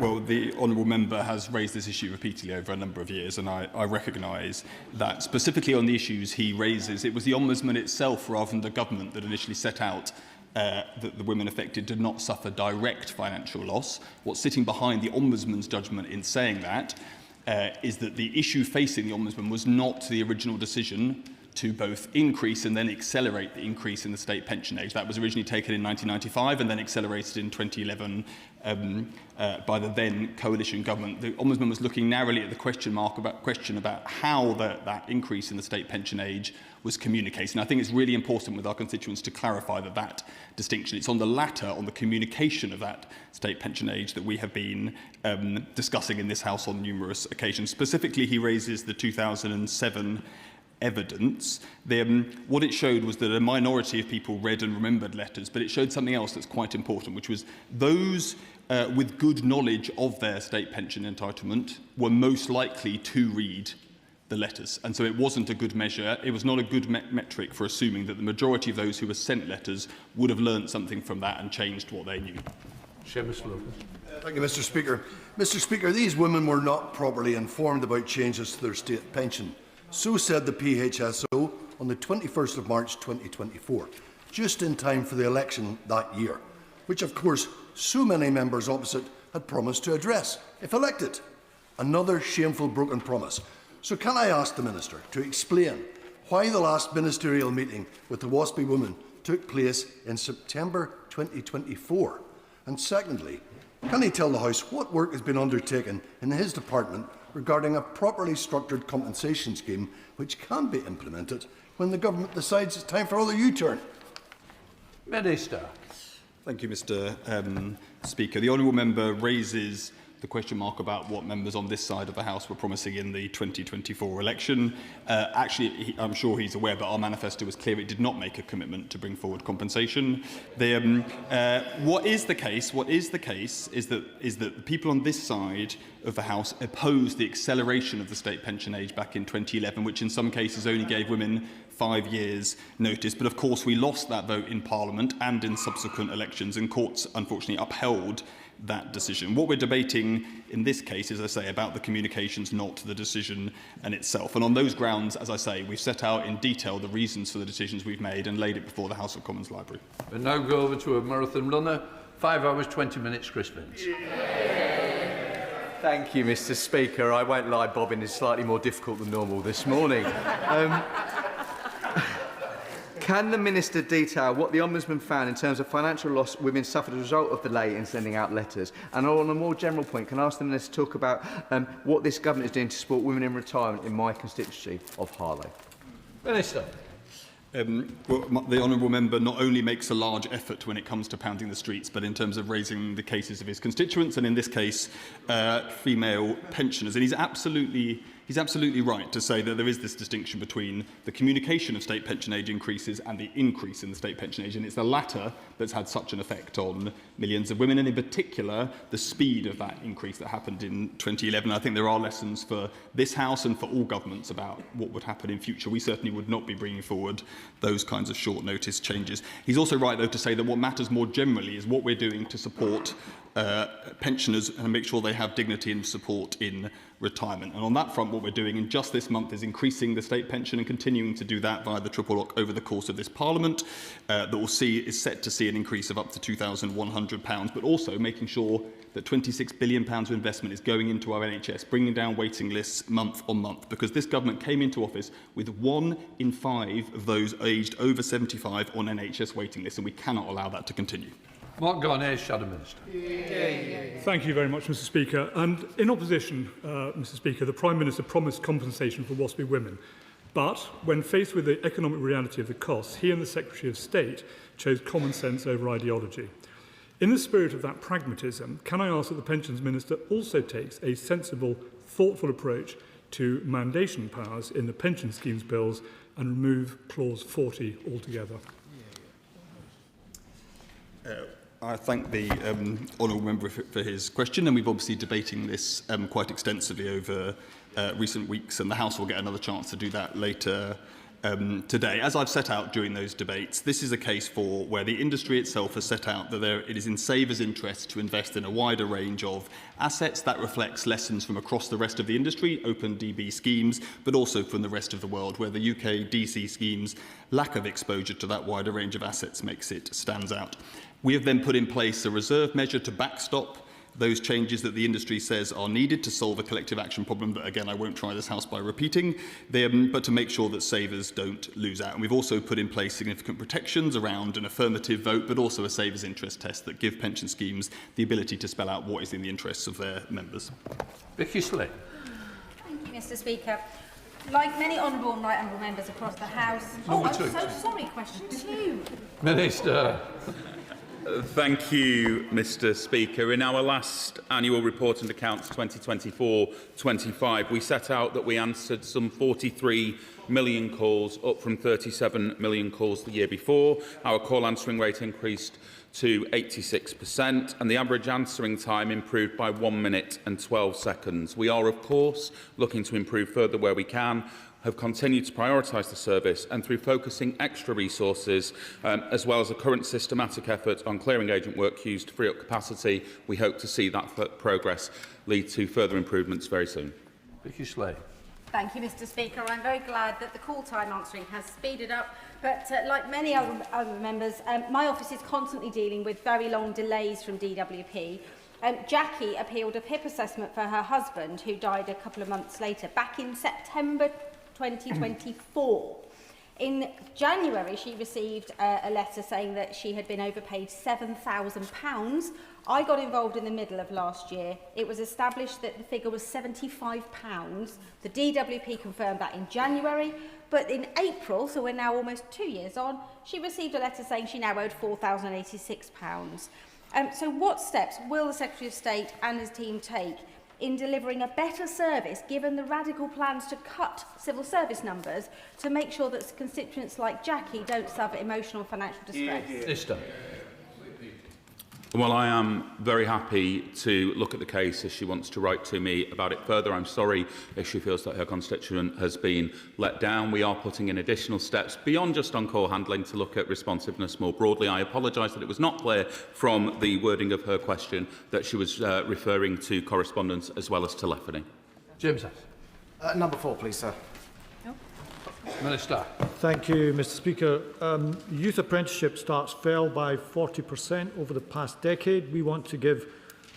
Well, the honourable member has raised this issue repeatedly over a number of years, and I recognise that specifically on the issues he raises, it was the Ombudsman itself rather than the government that initially set out that the women affected did not suffer direct financial loss. What's sitting behind the Ombudsman's judgment in saying that is that the issue facing the Ombudsman was not the original decision to both increase and then accelerate the increase in the state pension age. That was originally taken in 1995 and then accelerated in 2011 by the then coalition government. The Ombudsman was looking narrowly at the question about how that increase in the state pension age was communicated. And I think it's really important with our constituents to clarify that distinction. It's on the latter, on the communication of that state pension age, that we have been discussing in this House on numerous occasions. Specifically, he raises the 2007 evidence. What it showed was that a minority of people read and remembered letters, but it showed something else that's quite important, which was those with good knowledge of their state pension entitlement were most likely to read the letters. And so it wasn't a good measure. It was not a good metric for assuming that the majority of those who were sent letters would have learned something from that and changed what they knew. Thank you, Mr Speaker. Mr Speaker, these women were not properly informed about changes to their state pension. So said the PHSO on the 21st of March 2024, just in time for the election that year, which of course so many members opposite had promised to address if elected. Another shameful broken promise. So can I ask the Minister to explain why the last ministerial meeting with the WASPy women took place in September 2024? And secondly, can he tell the House what work has been undertaken in his department regarding a properly structured compensation scheme which can be implemented when the government decides it's time for another U-turn? Minister. Thank you, Mr Speaker. The honourable member raises the question mark about what members on this side of the House were promising in the 2024 election. Actually, I'm sure he's aware, but our manifesto was clear. It did not make a commitment to bring forward compensation. What is the case is that the people on this side of the House opposed the acceleration of the state pension age back in 2011, which in some cases only gave women 5 years' notice. But of course, we lost that vote in Parliament and in subsequent elections, and courts unfortunately upheld that decision. What we're debating in this case is, as I say, about the communications, not the decision in itself. And on those grounds, as I say, we've set out in detail the reasons for the decisions we've made and laid it before the House of Commons Library. We now go over to a marathon runner. 5 hours, 20 minutes, Chris Vince. Thank you, Mr Speaker. I won't lie, bobbing is slightly more difficult than normal this morning. Can the Minister detail what the Ombudsman found in terms of financial loss women suffered as a result of delay in sending out letters? And on a more general point, can I ask the Minister to talk about what this government is doing to support women in retirement in my constituency of Harlow? Minister. Well, the honourable member not only makes a large effort when it comes to pounding the streets, but in terms of raising the cases of his constituents, and in this case, female pensioners. And he's absolutely right to say that there is this distinction between the communication of state pension age increases and the increase in the state pension age, and it's the latter that's had such an effect on millions of women, and in particular, the speed of that increase that happened in 2011. I think there are lessons for this House and for all governments about what would happen in future. We certainly would not be bringing forward those kinds of short notice changes. He's also right, though, to say that what matters more generally is what we're doing to support pensioners and make sure they have dignity and support in retirement. And on that front, what we're doing in just this month is increasing the state pension and continuing to do that via the triple lock over the course of this Parliament. That is set to see an increase of up to £2,100, but also making sure that £26 billion of investment is going into our NHS, bringing down waiting lists month on month, because this government came into office with 1 in 5 of those aged over 75 on NHS waiting lists, and we cannot allow that to continue. Mark Garnier, Shadow Minister. Thank you very much, Mr Speaker. And in opposition, Mr Speaker, the Prime Minister promised compensation for WASPy women. But when faced with the economic reality of the costs, he and the Secretary of State chose common sense over ideology. In the spirit of that pragmatism, can I ask that the Pensions Minister also takes a sensible, thoughtful approach to mandation powers in the pension schemes bills and remove Clause 40 altogether? I thank the honourable member for his question, and we've obviously debating this quite extensively over recent weeks, and the House will get another chance to do that later today. As I've set out during those debates, this is a case for where the industry itself has set out that it is in savers' interest to invest in a wider range of assets. That reflects lessons from across the rest of the industry, open DB schemes, but also from the rest of the world, where the UK DC schemes' lack of exposure to that wider range of assets stands out. We have then put in place a reserve measure to backstop those changes that the industry says are needed to solve a collective action problem that, again, I won't try this House by repeating, but to make sure that savers don't lose out. And we've also put in place significant protections around an affirmative vote, but also a savers' interest test that give pension schemes the ability to spell out what is in the interests of their members. Vicky Slay. Thank you, Mr Speaker. Like many honourable and right honourable members across the House... Number I'm two. so sorry, question 2. Minister. Thank you, Mr Speaker. In our last annual report and accounts 2024-25, we set out that we answered some 43 million calls, up from 37 million calls the year before. Our call answering rate increased to 86%, and the average answering time improved by 1 minute and 12 seconds. We are, of course, looking to improve further where we can, have continued to prioritise the service, and through focusing extra resources, as well as a current systematic effort on clearing agent work queues to free up capacity, we hope to see that progress lead to further improvements very soon. Vicky Slay. Thank you, Mr Speaker. I'm very glad that the call time answering has speeded up, but like many other members, my office is constantly dealing with very long delays from DWP. Jackie appealed a PIP assessment for her husband, who died a couple of months later, back in September 2024. In January, she received a letter saying that she had been overpaid £7,000. I got involved in the middle of last year. It was established that the figure was £75. The DWP confirmed that in January, but in April, so we're now almost 2 years on, she received a letter saying she now owed £4,086. So what steps will the Secretary of State and his team take in delivering a better service, given the radical plans to cut civil service numbers, to make sure that constituents like Jackie don't suffer emotional and financial distress? Minister. Well, I am very happy to look at the case if she wants to write to me about it further. I'm sorry if she feels that her constituent has been let down. We are putting in additional steps beyond just on-call handling to look at responsiveness more broadly. I apologise that it was not clear from the wording of her question that she was referring to correspondence as well as telephony. James. Number 4, please, sir. Minister. Thank you, Mr Speaker. Youth apprenticeship starts fell by 40% over the past decade. We want to give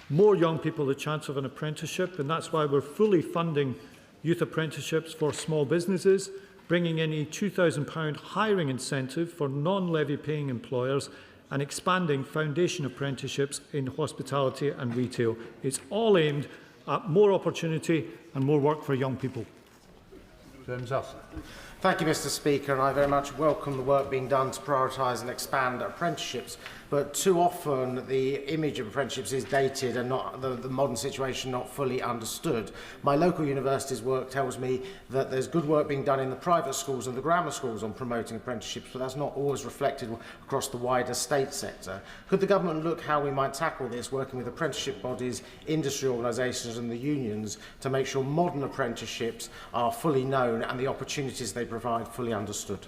more young people the chance of an apprenticeship, and that's why we're fully funding youth apprenticeships for small businesses, bringing in a £2,000 hiring incentive for non-levy paying employers, and expanding foundation apprenticeships in hospitality and retail. It's all aimed at more opportunity and more work for young people. James Elson. Thank you, Mr Speaker, and I very much welcome the work being done to prioritise and expand apprenticeships. But too often the image of apprenticeships is dated and not the modern situation not fully understood. My local university's work tells me that there's good work being done in the private schools and the grammar schools on promoting apprenticeships, but that's not always reflected across the wider state sector. Could the government look how we might tackle this, working with apprenticeship bodies, industry organisations and the unions, to make sure modern apprenticeships are fully known and the opportunities they provide fully understood?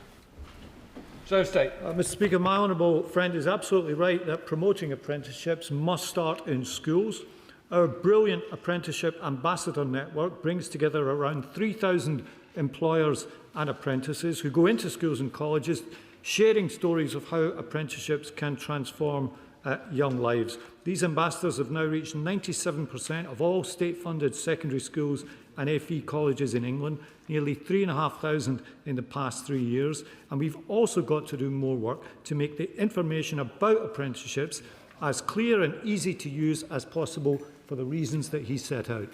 Mr Speaker, my honourable friend is absolutely right that promoting apprenticeships must start in schools. Our brilliant apprenticeship ambassador network brings together around 3,000 employers and apprentices who go into schools and colleges, sharing stories of how apprenticeships can transform young lives. These ambassadors have now reached 97% of all state-funded secondary schools and FE colleges in England, nearly 3,500 in the past 3 years. And we've also got to do more work to make the information about apprenticeships as clear and easy to use as possible for the reasons that he set out.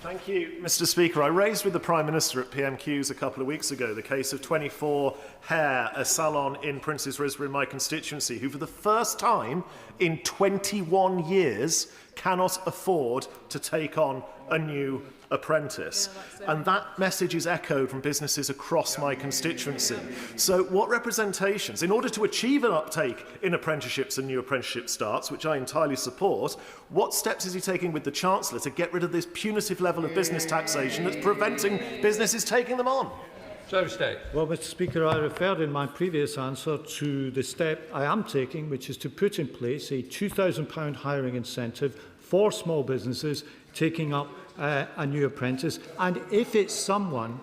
Thank you, Mr Speaker. I raised with the Prime Minister at PMQs a couple of weeks ago the case of 24 Hair, a salon in Princes Risborough in my constituency, who for the first time in 21 years cannot afford to take on a new apprentice. And that message is echoed from businesses across my constituency. So what representations, in order to achieve an uptake in apprenticeships and new apprenticeship starts, which I entirely support, what steps is he taking with the Chancellor to get rid of this punitive level of business taxation that's preventing businesses taking them on? Well, Mr Speaker, I referred in my previous answer to the step I am taking, which is to put in place a £2,000 hiring incentive for small businesses taking up a new apprentice. And if it is someone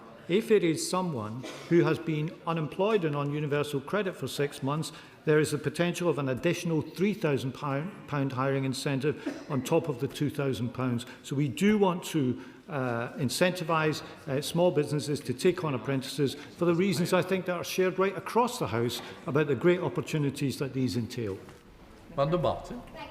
who has been unemployed and on universal credit for 6 months, there is the potential of an additional £3,000 hiring incentive on top of the £2,000. So we do want to incentivise small businesses to take on apprentices for the reasons I think that are shared right across the House about the great opportunities that these entail. Thank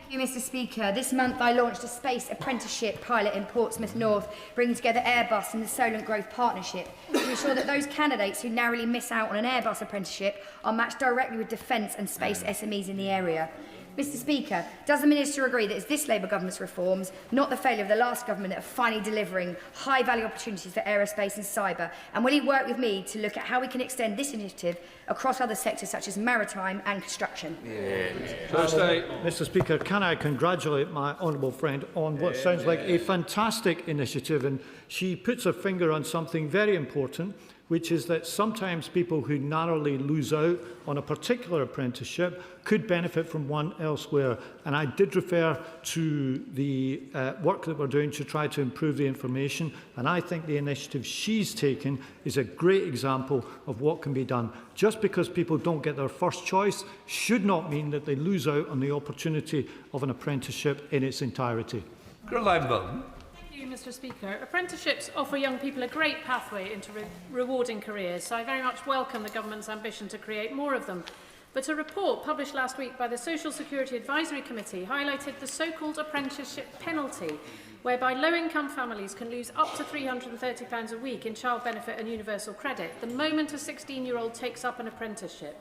you, Mr Speaker. This month I launched a space apprenticeship pilot in Portsmouth North, bringing together Airbus and the Solent Growth Partnership to ensure that those candidates who narrowly miss out on an Airbus apprenticeship are matched directly with defence and space SMEs in the area. Mr Speaker, does the Minister agree that it's this Labour government's reforms, not the failure of the last government, that are finally delivering high-value opportunities for aerospace and cyber? And will he work with me to look at how we can extend this initiative across other sectors such as maritime and construction? Mr Speaker, can I congratulate my honourable friend on what sounds like a fantastic initiative, and she puts her finger on something very important, which is that sometimes people who narrowly lose out on a particular apprenticeship could benefit from one elsewhere. And I did refer to the work that we're doing to try to improve the information, and I think the initiative she's taken is a great example of what can be done. Just because people don't get their first choice should not mean that they lose out on the opportunity of an apprenticeship in its entirety. Mr Speaker, apprenticeships offer young people a great pathway into rewarding careers, so I very much welcome the Government's ambition to create more of them. But a report published last week by the Social Security Advisory Committee highlighted the so-called apprenticeship penalty, whereby low-income families can lose up to £330 a week in child benefit and universal credit the moment a 16-year-old takes up an apprenticeship.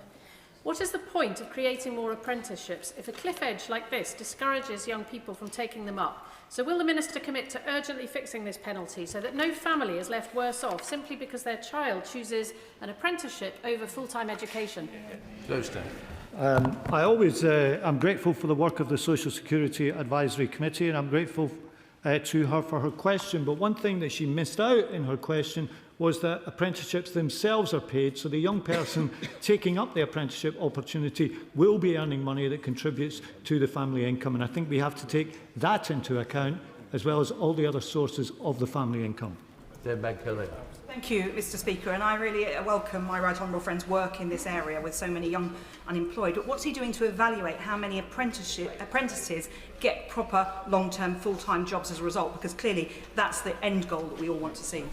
What is the point of creating more apprenticeships if a cliff edge like this discourages young people from taking them up? So will the Minister commit to urgently fixing this penalty so that no family is left worse off simply because their child chooses an apprenticeship over full-time education? I'm grateful for the work of the Social Security Advisory Committee, and I'm grateful to her for her question. But one thing that she missed out in her question was that apprenticeships themselves are paid, so the young person taking up the apprenticeship opportunity will be earning money that contributes to the family income, and I think we have to take that into account as well as all the other sources of the family income. Thank you, Mr Speaker, and I really welcome my right honourable friend's work in this area with so many young unemployed. But what's he doing to evaluate how many apprentices get proper long-term full-time jobs as a result? Because clearly that's the end goal that we all want to see.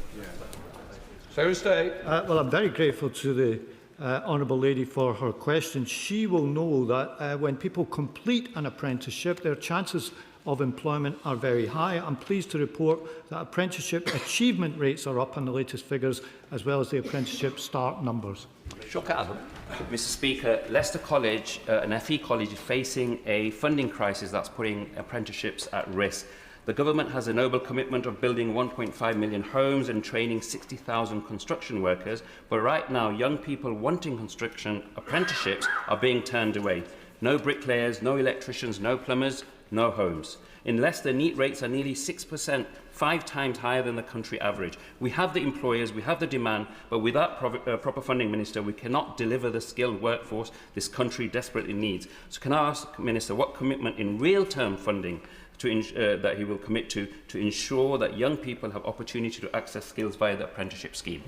Well, I'm very grateful to the honourable lady for her question. She will know that when people complete an apprenticeship, their chances of employment are very high. I'm pleased to report that apprenticeship achievement rates are up on the latest figures, as well as the apprenticeship start numbers. Mr Speaker, Leicester College, an FE college, is facing a funding crisis that's putting apprenticeships at risk. The government has a noble commitment of building 1.5 million homes and training 60,000 construction workers, but right now young people wanting construction apprenticeships are being turned away. No bricklayers, no electricians, no plumbers, no homes. In Leicester, NEET rates are nearly 6%, 5 times higher than the country average. We have the employers, we have the demand, but without proper funding, Minister, we cannot deliver the skilled workforce this country desperately needs. So can I ask, Minister, what commitment in real-term funding that he will commit to ensure that young people have opportunity to access skills via the apprenticeship scheme?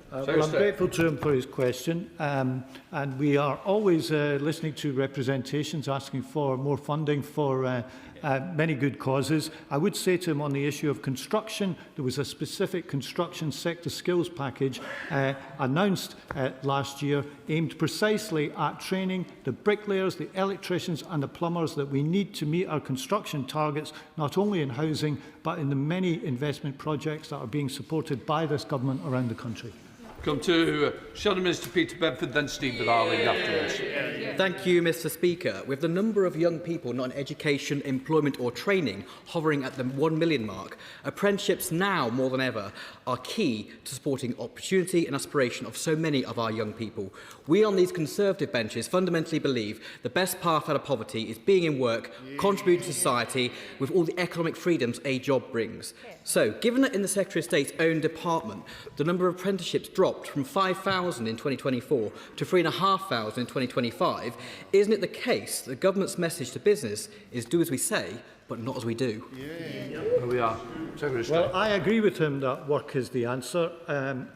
Well, I'm grateful to him for his question, and we are always listening to representations asking for more funding for many good causes. I would say to him on the issue of construction, there was a specific construction sector skills package announced last year aimed precisely at training the bricklayers, the electricians and the plumbers that we need to meet our construction targets, not only in housing but in the many investment projects that are being supported by this government around the country. Come to Shadow Minister Peter Bedford, then Steve Darling afterwards. Thank you, Mr. Speaker. With the number of young people not in education, employment or training hovering at the 1 million mark, apprenticeships now more than ever are key to supporting opportunity and aspiration of so many of our young people. We on these Conservative benches fundamentally believe the best path out of poverty is being in work, contributing to society with all the economic freedoms a job brings. So, given that in the Secretary of State's own department, the number of apprenticeships dropped from 5,000 in 2024 to 3,500 in 2025, isn't it the case that the government's message to business is do as we say, but not as we do? Here we are. Well, I agree with him that work is the answer.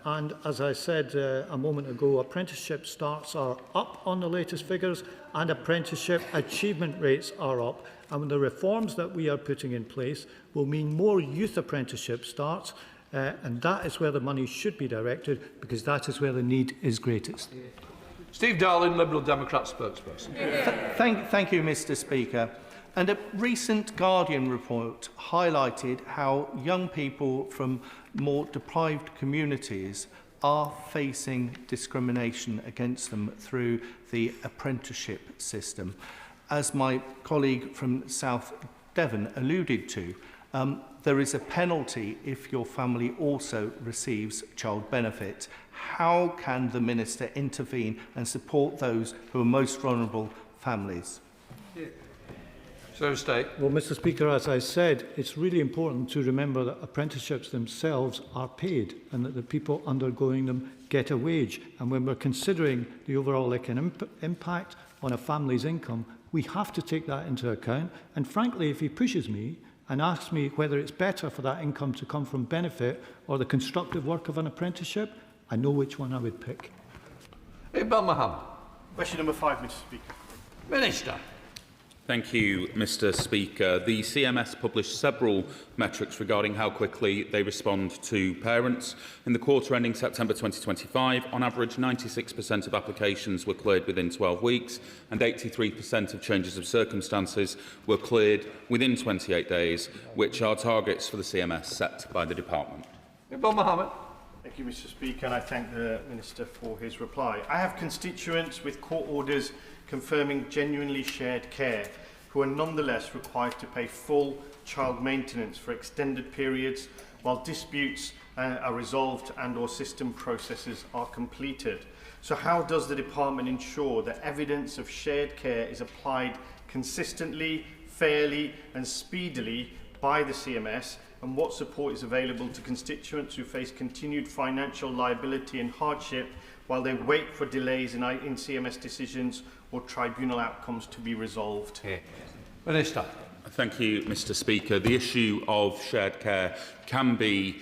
And as I said a moment ago, apprenticeship starts are up on the latest figures and apprenticeship achievement rates are up. And the reforms that we are putting in place will mean more youth apprenticeship starts. And that is where the money should be directed, because that is where the need is greatest. Steve Darling, Liberal Democrat spokesperson. Thank you, Mr. Speaker. And a recent Guardian report highlighted how young people from more deprived communities are facing discrimination against them through the apprenticeship system. As my colleague from South Devon alluded to, there is a penalty if your family also receives child benefit. How can the Minister intervene and support those who are most vulnerable families? Well, Mr. Speaker, as I said, it's really important to remember that apprenticeships themselves are paid and that the people undergoing them get a wage. And when we're considering the overall economic impact on a family's income, we have to take that into account. And frankly, if he pushes me and asks me whether it's better for that income to come from benefit or the constructive work of an apprenticeship, I know which one I would pick. Question number 5, Mr. Speaker. Minister. Thank you, Mr. Speaker. The CMS published several metrics regarding how quickly they respond to parents. In the quarter ending September 2025, on average, 96% of applications were cleared within 12 weeks and 83% of changes of circumstances were cleared within 28 days, which are targets for the CMS set by the department. Thank you, Mr. Speaker, and I thank the Minister for his reply. I have constituents with court orders confirming genuinely shared care who are nonetheless required to pay full child maintenance for extended periods while disputes are resolved and/or system processes are completed. So how does the department ensure that evidence of shared care is applied consistently, fairly and speedily by the CMS, and what support is available to constituents who face continued financial liability and hardship while they wait for delays in CMS decisions or tribunal outcomes to be resolved? Minister. Thank you, Mr. Speaker. The issue of shared care can be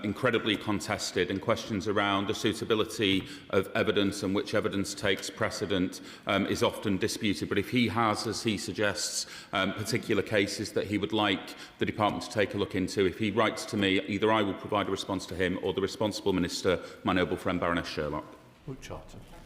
incredibly contested, and questions around the suitability of evidence and which evidence takes precedent is often disputed. But if he has, as he suggests, particular cases that he would like the department to take a look into, if he writes to me, either I will provide a response to him or the responsible minister, my noble friend Baroness Sherlock.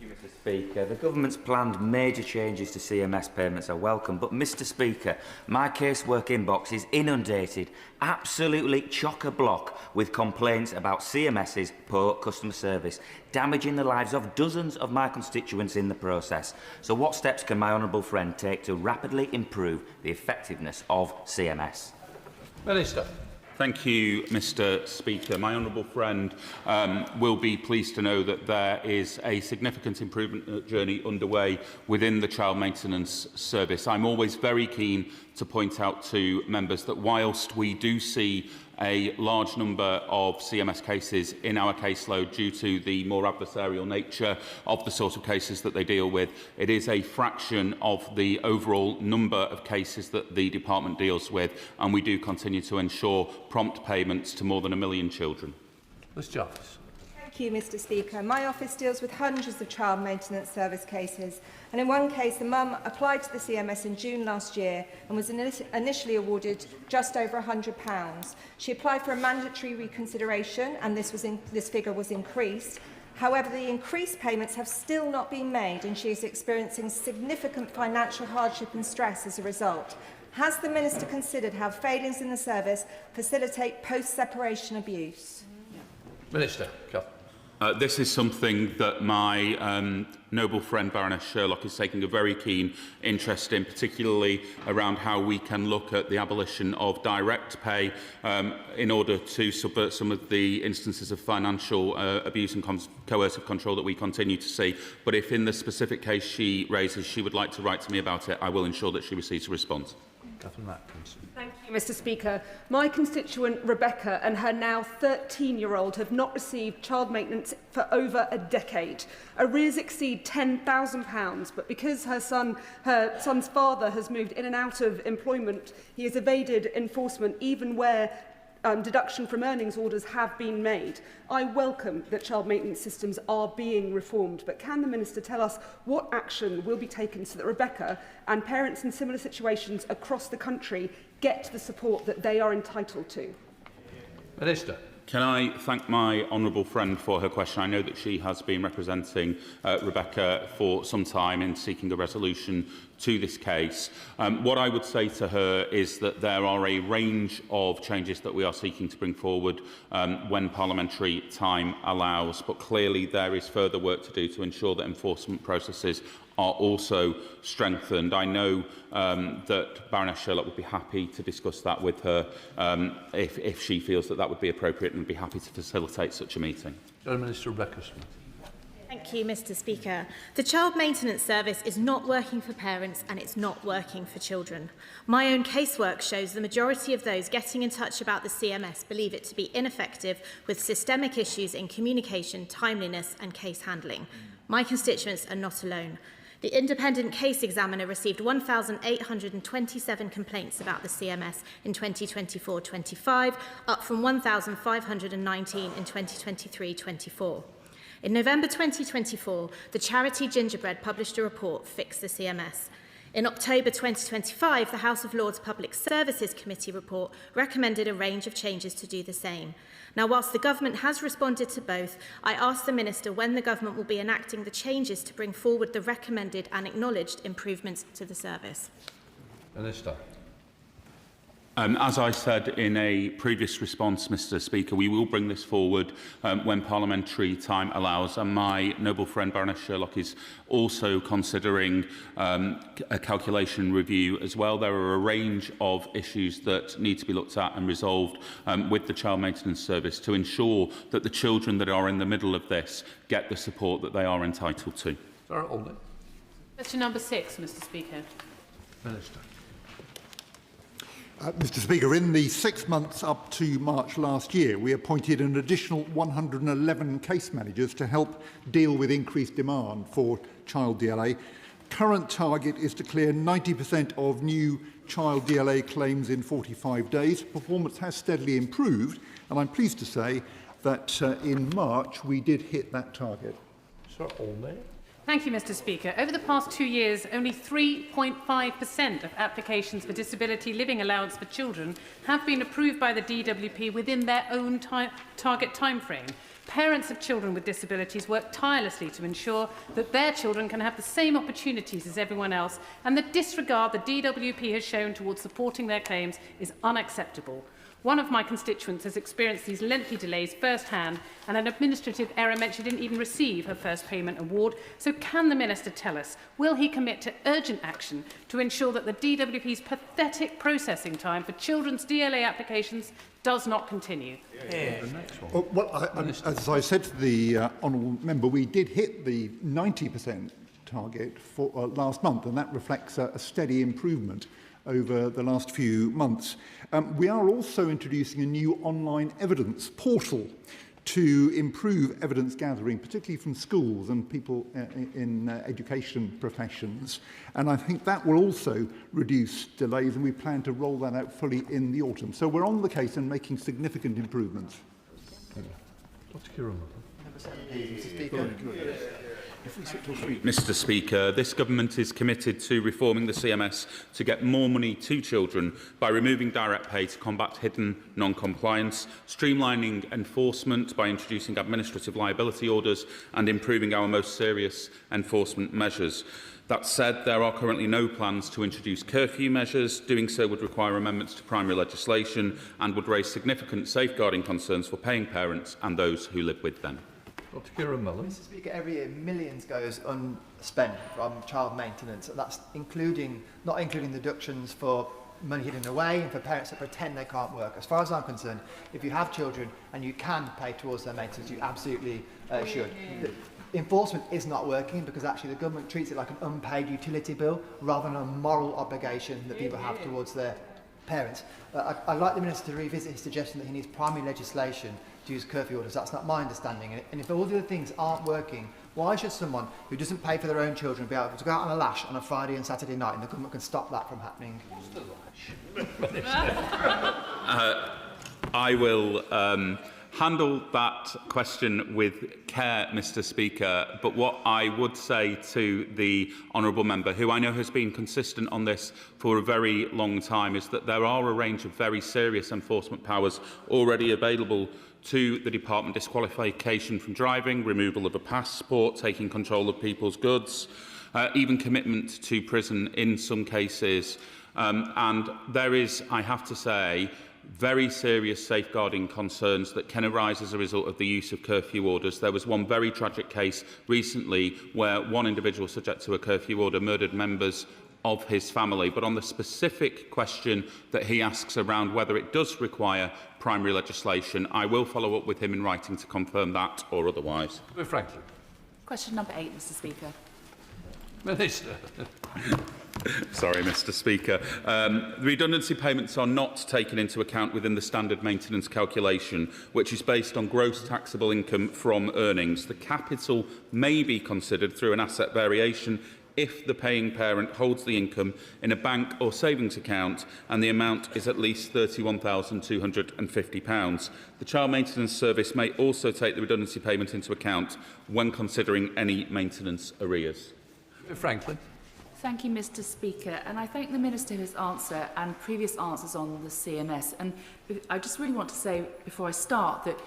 Mr. Speaker, the government's planned major changes to CMS payments are welcome, but Mr. Speaker, my casework inbox is inundated, absolutely chock-a-block with complaints about CMS's poor customer service, damaging the lives of dozens of my constituents in the process. So what steps can my honourable friend take to rapidly improve the effectiveness of CMS? Minister. Thank you, Mr Speaker. My honourable friend will be pleased to know that there is a significant improvement journey underway within the Child Maintenance Service. I'm always very keen to point out to members that whilst we do see a large number of CMS cases in our caseload due to the more adversarial nature of the sort of cases that they deal with, it is a fraction of the overall number of cases that the department deals with, and we do continue to ensure prompt payments to more than 1 million children. Ms Jarvis. Thank you, Mr Speaker. My office deals with hundreds of child maintenance service cases, and in one case the mum applied to the CMS in June last year and was initially awarded just over £100. She applied for a mandatory reconsideration and this figure was increased. However, the increased payments have still not been made and she is experiencing significant financial hardship and stress as a result. Has the Minister considered how failings in the service facilitate post-separation abuse? Minister. This is something that my noble friend Baroness Sherlock is taking a very keen interest in, particularly around how we can look at the abolition of direct pay in order to subvert some of the instances of financial abuse and coercive control that we continue to see. But if in the specific case she raises, she would like to write to me about it, I will ensure that she receives a response. Thank you, Mr Speaker. My constituent Rebecca and her now 13-year-old have not received child maintenance for over a decade. Arrears exceed £10,000, but because her son's father has moved in and out of employment, he has evaded enforcement even where deduction from earnings orders have been made. I welcome that child maintenance systems are being reformed, but can the Minister tell us what action will be taken so that Rebecca and parents in similar situations across the country get the support that they are entitled to? Minister. Can I thank my honourable friend for her question? I know that she has been representing Rebecca for some time in seeking a resolution to this case. What I would say to her is that there are a range of changes that we are seeking to bring forward when parliamentary time allows, but clearly there is further work to do to ensure that enforcement processes are also strengthened. I know that Baroness Sherlock would be happy to discuss that with her if she feels that that would be appropriate, and would be happy to facilitate such a meeting. Minister Rebecca Smith. Thank you, Mr Speaker. The Child Maintenance Service is not working for parents and it's not working for children. My own casework shows the majority of those getting in touch about the CMS believe it to be ineffective with systemic issues in communication, timeliness and case handling. My constituents are not alone. The Independent Case Examiner received 1,827 complaints about the CMS in 2024-25, up from 1,519 in 2023-24. In November 2024, the charity Gingerbread published a report, Fix the CMS. In October 2025, the House of Lords Public Services Committee report recommended a range of changes to do the same. Now, whilst the Government has responded to both, I asked the Minister when the Government will be enacting the changes to bring forward the recommended and acknowledged improvements to the service. Minister. As I said in a previous response, Mr Speaker, we will bring this forward when parliamentary time allows, and my noble friend Baroness Sherlock is also considering a calculation review as well. There are a range of issues that need to be looked at and resolved with the Child Maintenance Service to ensure that the children that are in the middle of this get the support that they are entitled to. Question number 6, Mr Speaker. Minister. Mr Speaker, in the 6 months up to March last year, we appointed an additional 111 case managers to help deal with increased demand for child DLA. Current target is to clear 90% of new child DLA claims in 45 days. Performance has steadily improved, and I'm pleased to say that in March we did hit that target. Sir Olney. Thank you, Mr Speaker. Over the past 2 years, only 3.5% of applications for disability living allowance for children have been approved by the DWP within their own target timeframe. Parents of children with disabilities work tirelessly to ensure that their children can have the same opportunities as everyone else, and the disregard the DWP has shown towards supporting their claims is unacceptable. One of my constituents has experienced these lengthy delays firsthand, and an administrative error meant she didn't even receive her first payment award. So can the Minister tell us, will he commit to urgent action to ensure that the DWP's pathetic processing time for children's DLA applications does not continue? As I said to the honourable member, we did hit the 90% target for last month, and that reflects a steady improvement over the last few months. We are also introducing a new online evidence portal to improve evidence gathering, particularly from schools and people in education professions. And I think that will also reduce delays, and we plan to roll that out fully in the autumn. So we're on the case and making significant improvements. Mr Speaker, this government is committed to reforming the CMS to get more money to children by removing direct pay to combat hidden non-compliance, streamlining enforcement by introducing administrative liability orders and improving our most serious enforcement measures. That said, there are currently no plans to introduce curfew measures. Doing so would require amendments to primary legislation and would raise significant safeguarding concerns for paying parents and those who live with them. Mr Speaker, every year millions goes unspent from child maintenance, and that's not including deductions for money hidden away and for parents that pretend they can't work. As far as I'm concerned, if you have children and you can pay towards their maintenance, you absolutely should. The enforcement is not working because actually the government treats it like an unpaid utility bill rather than a moral obligation that people have towards their parents. I'd like the Minister to revisit his suggestion that he needs primary legislation to use curfew orders. That's not my understanding. And if all the other things aren't working, why should someone who doesn't pay for their own children be able to go out on a lash on a Friday and Saturday night, and the government can stop that from happening? I will handle that question with care, Mr Speaker, but what I would say to the honourable member, who I know has been consistent on this for a very long time, is that there are a range of very serious enforcement powers already available to the Department: disqualification from driving, removal of a passport, taking control of people's goods, even commitment to prison in some cases. And there is, I have to say, very serious safeguarding concerns that can arise as a result of the use of curfew orders. There was one very tragic case recently where one individual subject to a curfew order murdered members of his family. But on the specific question that he asks around whether it does require primary legislation, I will follow up with him in writing to confirm that or otherwise. Franklin. Question number 8, Mr Speaker. Minister. Sorry, Mr Speaker. The redundancy payments are not taken into account within the standard maintenance calculation, which is based on gross taxable income from earnings. The capital may be considered through an asset variation if the paying parent holds the income in a bank or savings account and the amount is at least £31,250. The Child Maintenance Service may also take the redundancy payment into account when considering any maintenance arrears. Franklin. Thank you, Mr Speaker, and I thank the Minister for his answer and previous answers on the CMS. And I just really want to say, before I start, that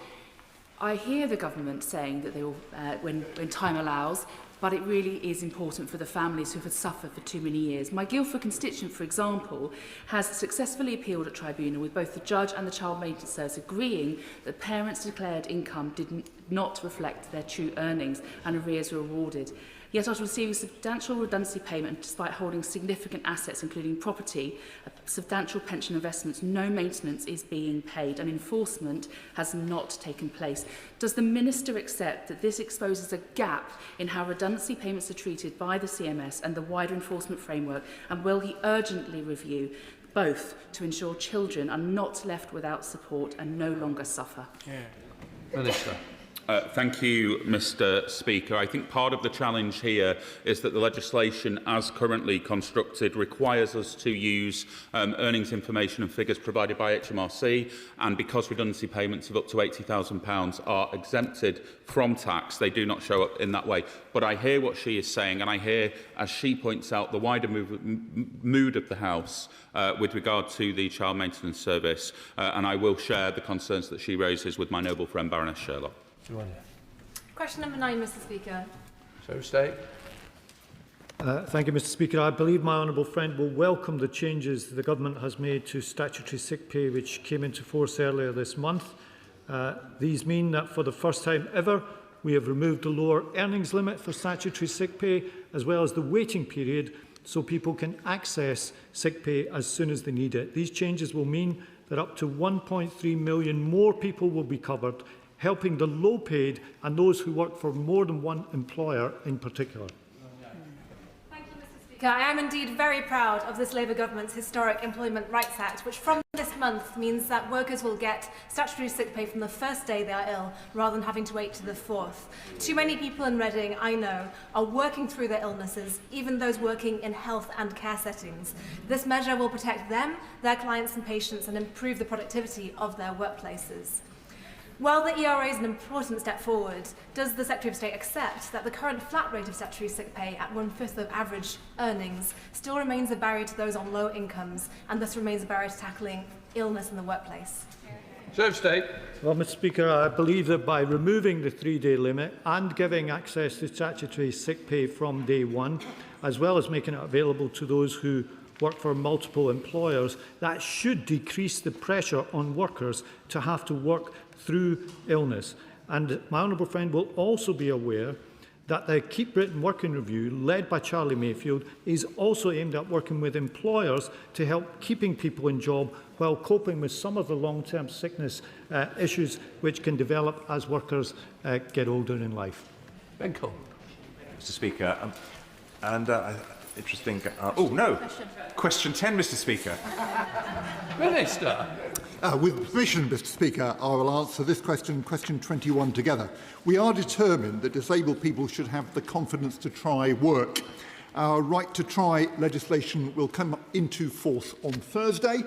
I hear the government saying that they will, when time allows, but it really is important for the families who have suffered for too many years. My Guildford constituent, for example, has successfully appealed at tribunal with both the judge and the Child Maintenance Service agreeing that parents' declared income did not reflect their true earnings and arrears were awarded. Yet after receiving substantial redundancy payment, despite holding significant assets, including property, substantial pension investments, no maintenance is being paid and enforcement has not taken place. Does the Minister accept that this exposes a gap in how redundancy payments are treated by the CMS and the wider enforcement framework, and will he urgently review both to ensure children are not left without support and no longer suffer? Minister. Thank you, Mr Speaker. I think part of the challenge here is that the legislation as currently constructed requires us to use earnings information and figures provided by HMRC, and because redundancy payments of up to £80,000 are exempted from tax, they do not show up in that way. But I hear what she is saying, and I hear, as she points out, the wider mood of the House with regard to the Child Maintenance Service, and I will share the concerns that she raises with my noble friend Baroness Sherlock. Question number 9, Mr Speaker. So state. Thank you, Mr Speaker. I believe my honourable friend will welcome the changes the Government has made to statutory sick pay, which came into force earlier this month. These mean that for the first time ever, we have removed the lower earnings limit for statutory sick pay, as well as the waiting period, so people can access sick pay as soon as they need it. These changes will mean that up to 1.3 million more people will be covered, helping the low-paid and those who work for more than one employer in particular. I am indeed very proud of this Labour Government's historic Employment Rights Act, which from this month means that workers will get statutory sick pay from the first day they are ill, rather than having to wait to the fourth. Too many people in Reading, I know, are working through their illnesses, even those working in health and care settings. This measure will protect them, their clients and patients, and improve the productivity of their workplaces. While the ERA is an important step forward, does the Secretary of State accept that the current flat rate of statutory sick pay at 1/5 of average earnings still remains a barrier to those on low incomes, and thus remains a barrier to tackling illness in the workplace? Secretary of State. Well, Mr Speaker, I believe that by removing the 3-day limit and giving access to statutory sick pay from day one, as well as making it available to those who work for multiple employers, that should decrease the pressure on workers to have to work through illness. And my honourable friend will also be aware that the Keep Britain Working Review, led by Charlie Mayfield, is also aimed at working with employers to help keeping people in job while coping with some of the long-term sickness issues which can develop as workers get older in life. Benko. Mr Speaker, interesting. Oh, no. Question 10, Mr Speaker. Minister. With permission, Mr Speaker, I will answer this question, question 21, together. We are determined that disabled people should have the confidence to try work. Our right to try legislation will come into force on Thursday.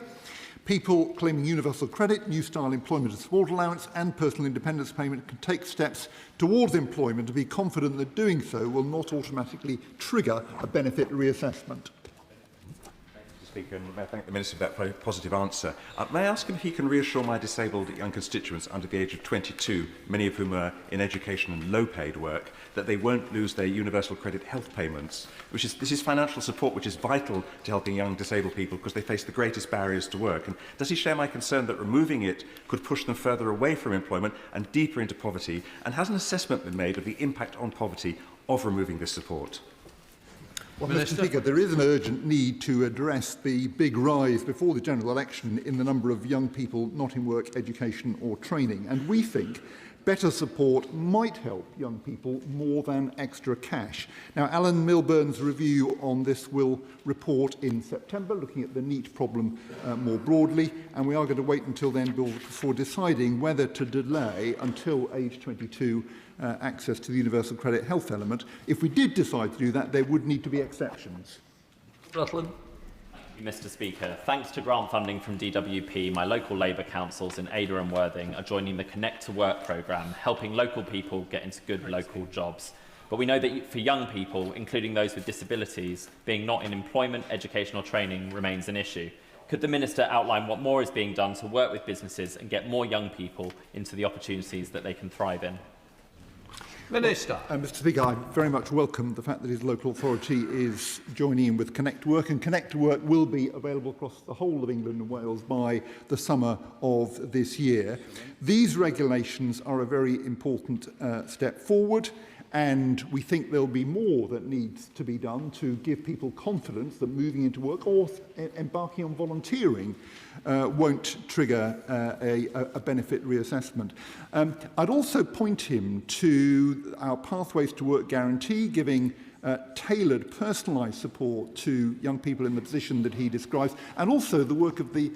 People claiming universal credit, new style employment and support allowance and personal independence payment can take steps towards employment and be confident that doing so will not automatically trigger a benefit reassessment. Speaker, and may I thank the Minister for that very positive answer. May I ask him if he can reassure my disabled young constituents under the age of 22, many of whom are in education and low-paid work, that they won't lose their universal credit health payments? This is financial support which is vital to helping young disabled people because they face the greatest barriers to work. And does he share my concern that removing it could push them further away from employment and deeper into poverty? And has an assessment been made of the impact on poverty of removing this support? Well, Mr Speaker, there is an urgent need to address the big rise before the general election in the number of young people not in work, education or training. And we think better support might help young people more than extra cash. Now, Alan Milburn's review on this will report in September, looking at the NEET problem more broadly, and we are going to wait until then before deciding whether to delay until age 22 access to the universal credit health element. If we did decide to do that, there would need to be exceptions. Rutland. Mr Speaker, thanks to grant funding from DWP, my local Labour councils in Ada and Worthing are joining the Connect to Work programme, helping local people get into good local jobs. But we know that for young people, including those with disabilities, being not in employment, education or training remains an issue. Could the Minister outline what more is being done to work with businesses and get more young people into the opportunities that they can thrive in? Minister. Mr Speaker, I very much welcome the fact that his local authority is joining in with Connect to Work, and Connect to Work will be available across the whole of England and Wales by the summer of this year. These regulations are a very important step forward, and we think there'll be more that needs to be done to give people confidence that moving into work or embarking on volunteering won't trigger a benefit reassessment. I'd also point him to our Pathways to Work guarantee, giving tailored, personalised support to young people in the position that he describes, and also the work of the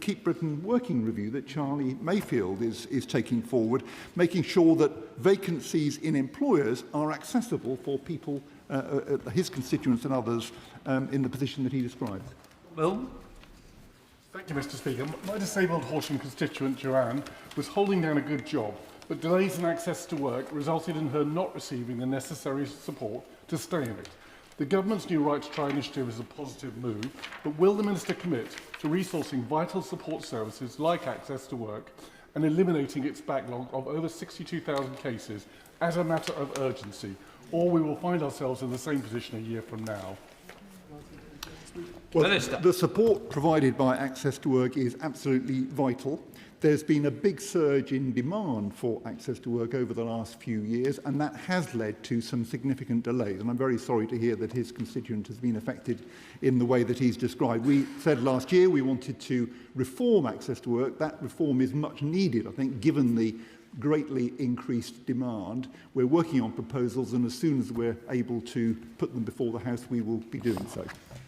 Keep Britain Working Review that Charlie Mayfield is taking forward, making sure that vacancies in employers are accessible for people, his constituents and others, in the position that he describes. Well. Thank you, Mr Speaker. My disabled Horsham constituent, Joanne, was holding down a good job, but delays in access to work resulted in her not receiving the necessary support to stay in it. The Government's new Right to Try initiative is a positive move, but will the Minister commit to resourcing vital support services like access to work and eliminating its backlog of over 62,000 cases as a matter of urgency? or we will find ourselves in the same position a year from now? Well, the support provided by Access to Work is absolutely vital. There's been a big surge in demand for access to work over the last few years, and that has led to some significant delays. And I'm very sorry to hear that his constituent has been affected in the way that he's described. We said last year we wanted to reform access to work. That reform is much needed, I think, given the greatly increased demand. We're working on proposals, and as soon as we're able to put them before the House, we will be doing so.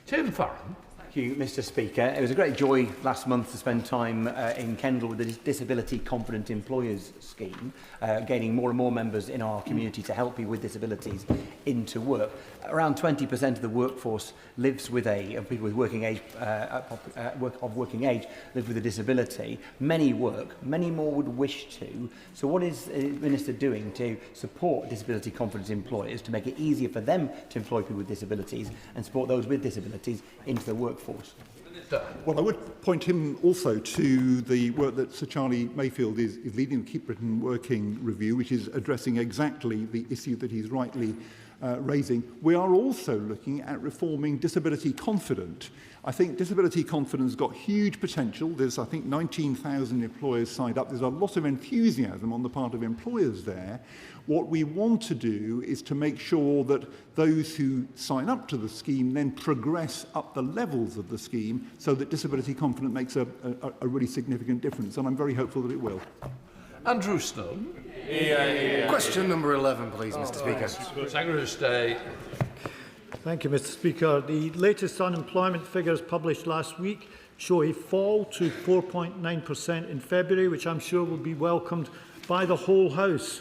Tim Farron. Thank you, Mr. Speaker. It was a great joy last month to spend time in Kendal with the Disability Confident Employers Scheme, gaining more and more members in our community to help people with disabilities into work. Around 20% of the workforce lives with people with working age, working age live with a disability. Many work, many more would wish to. So what is the Minister doing to support disability confident employers to make it easier for them to employ people with disabilities and support those with disabilities into the workforce? Well, I would point him also to the work that Sir Charlie Mayfield is leading, the Keep Britain Working review, which is addressing exactly the issue that he's rightly raising. We are also looking at reforming Disability Confident. I think Disability Confident has got huge potential. There's, I think, 19,000 employers signed up. There's a lot of enthusiasm on the part of employers there. What we want to do is to make sure that those who sign up to the scheme then progress up the levels of the scheme so that Disability Confident makes a really significant difference, and I'm very hopeful that it will. Andrew Snow. Question number 11, please, Mr. Speaker. Secretary of State. Thank you, Mr. Speaker. The latest unemployment figures published last week show a fall to 4.9% in February, which I'm sure will be welcomed by the whole House.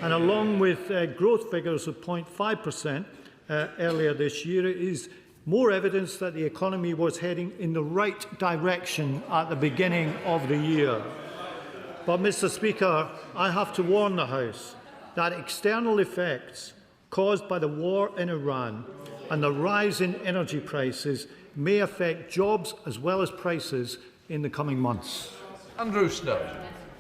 And along with growth figures of 0.5% earlier this year, it is more evidence that the economy was heading in the right direction at the beginning of the year. But, Mr. Speaker, I have to warn the House that external effects caused by the war in Iran and the rise in energy prices may affect jobs as well as prices in the coming months. Andrew Snow.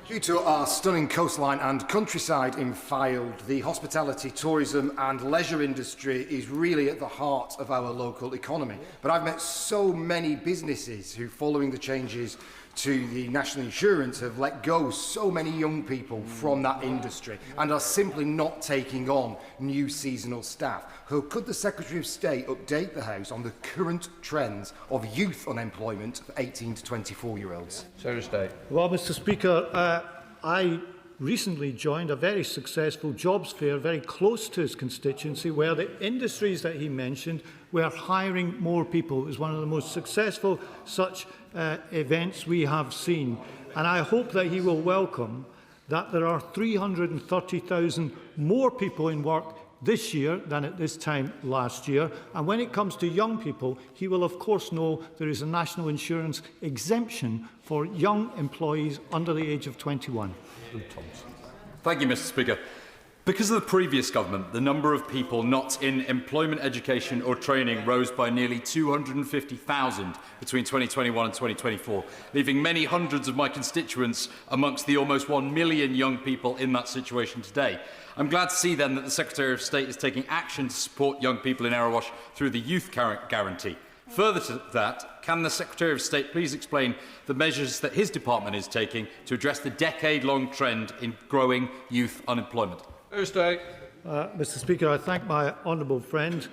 Due to our stunning coastline and countryside in Fylde, the hospitality, tourism and leisure industry is really at the heart of our local economy. But I've met so many businesses who, following the changes to the national insurance, have let go so many young people from that industry and are simply not taking on new seasonal staff. So could the Secretary of State update the House on the current trends of youth unemployment of 18 to 24-year-olds? Secretary of State. Well, Mr. Speaker, I recently joined a very successful jobs fair very close to his constituency where the industries that he mentioned were hiring more people. It was one of the most successful such events we have seen. And I hope that he will welcome that there are 330,000 more people in work this year than at this time last year. And when it comes to young people, he will of course know there is a national insurance exemption for young employees under the age of 21. Thank you, Mr. Speaker. Because of the previous government, the number of people not in employment, education or training rose by nearly 250,000 between 2021 and 2024, leaving many hundreds of my constituents amongst the almost 1 million young people in that situation today. I'm glad to see then that the Secretary of State is taking action to support young people in Erewash through the Youth Guarantee. Further to that, can the Secretary of State please explain the measures that his department is taking to address the decade-long trend in growing youth unemployment? Mr. Speaker, I thank my honourable friend.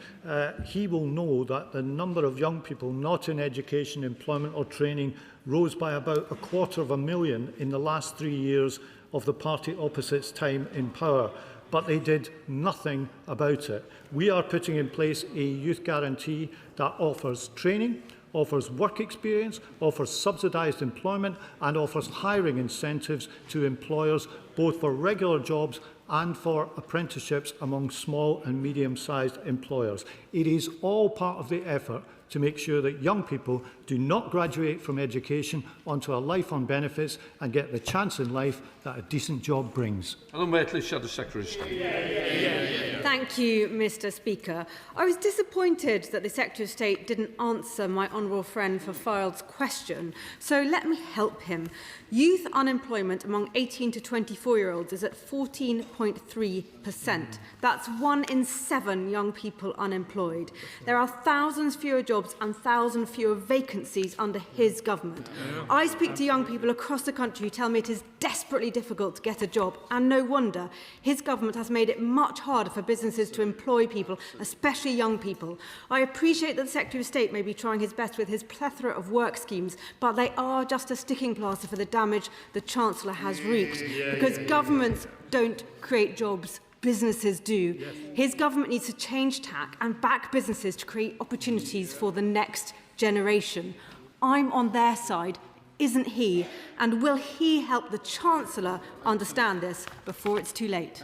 He will know that the number of young people not in education, employment or training rose by about 250,000 in the last 3 years of the party opposite's time in power. But they did nothing about it. We are putting in place a youth guarantee that offers training, offers work experience, offers subsidised employment and offers hiring incentives to employers both for regular jobs and for apprenticeships among small and medium-sized employers. It is all part of the effort to make sure that young people do not graduate from education onto a life on benefits and get the chance in life that a decent job brings. Alan Waitley, Shadow Secretary of State. Thank you, Mr. Speaker. I was disappointed that the Secretary of State didn't answer my honourable friend for Fylde's question, so let me help him. Youth unemployment among 18 to 24-year-olds is at 14.3%. That's 1 in 7 young people unemployed. There are thousands fewer jobs and thousands fewer vacancies under his government. I speak to young people across the country who tell me it is desperately difficult to get a job, and no wonder. His government has made it much harder for businesses to employ people, especially young people. I appreciate that the Secretary of State may be trying his best with his plethora of work schemes, but they are just a sticking plaster for the damage the Chancellor has wreaked. Because governments don't create jobs, businesses do. His government needs to change tack and back businesses to create opportunities for the next generation. I'm on their side, isn't he? And will he help the Chancellor understand this before it's too late?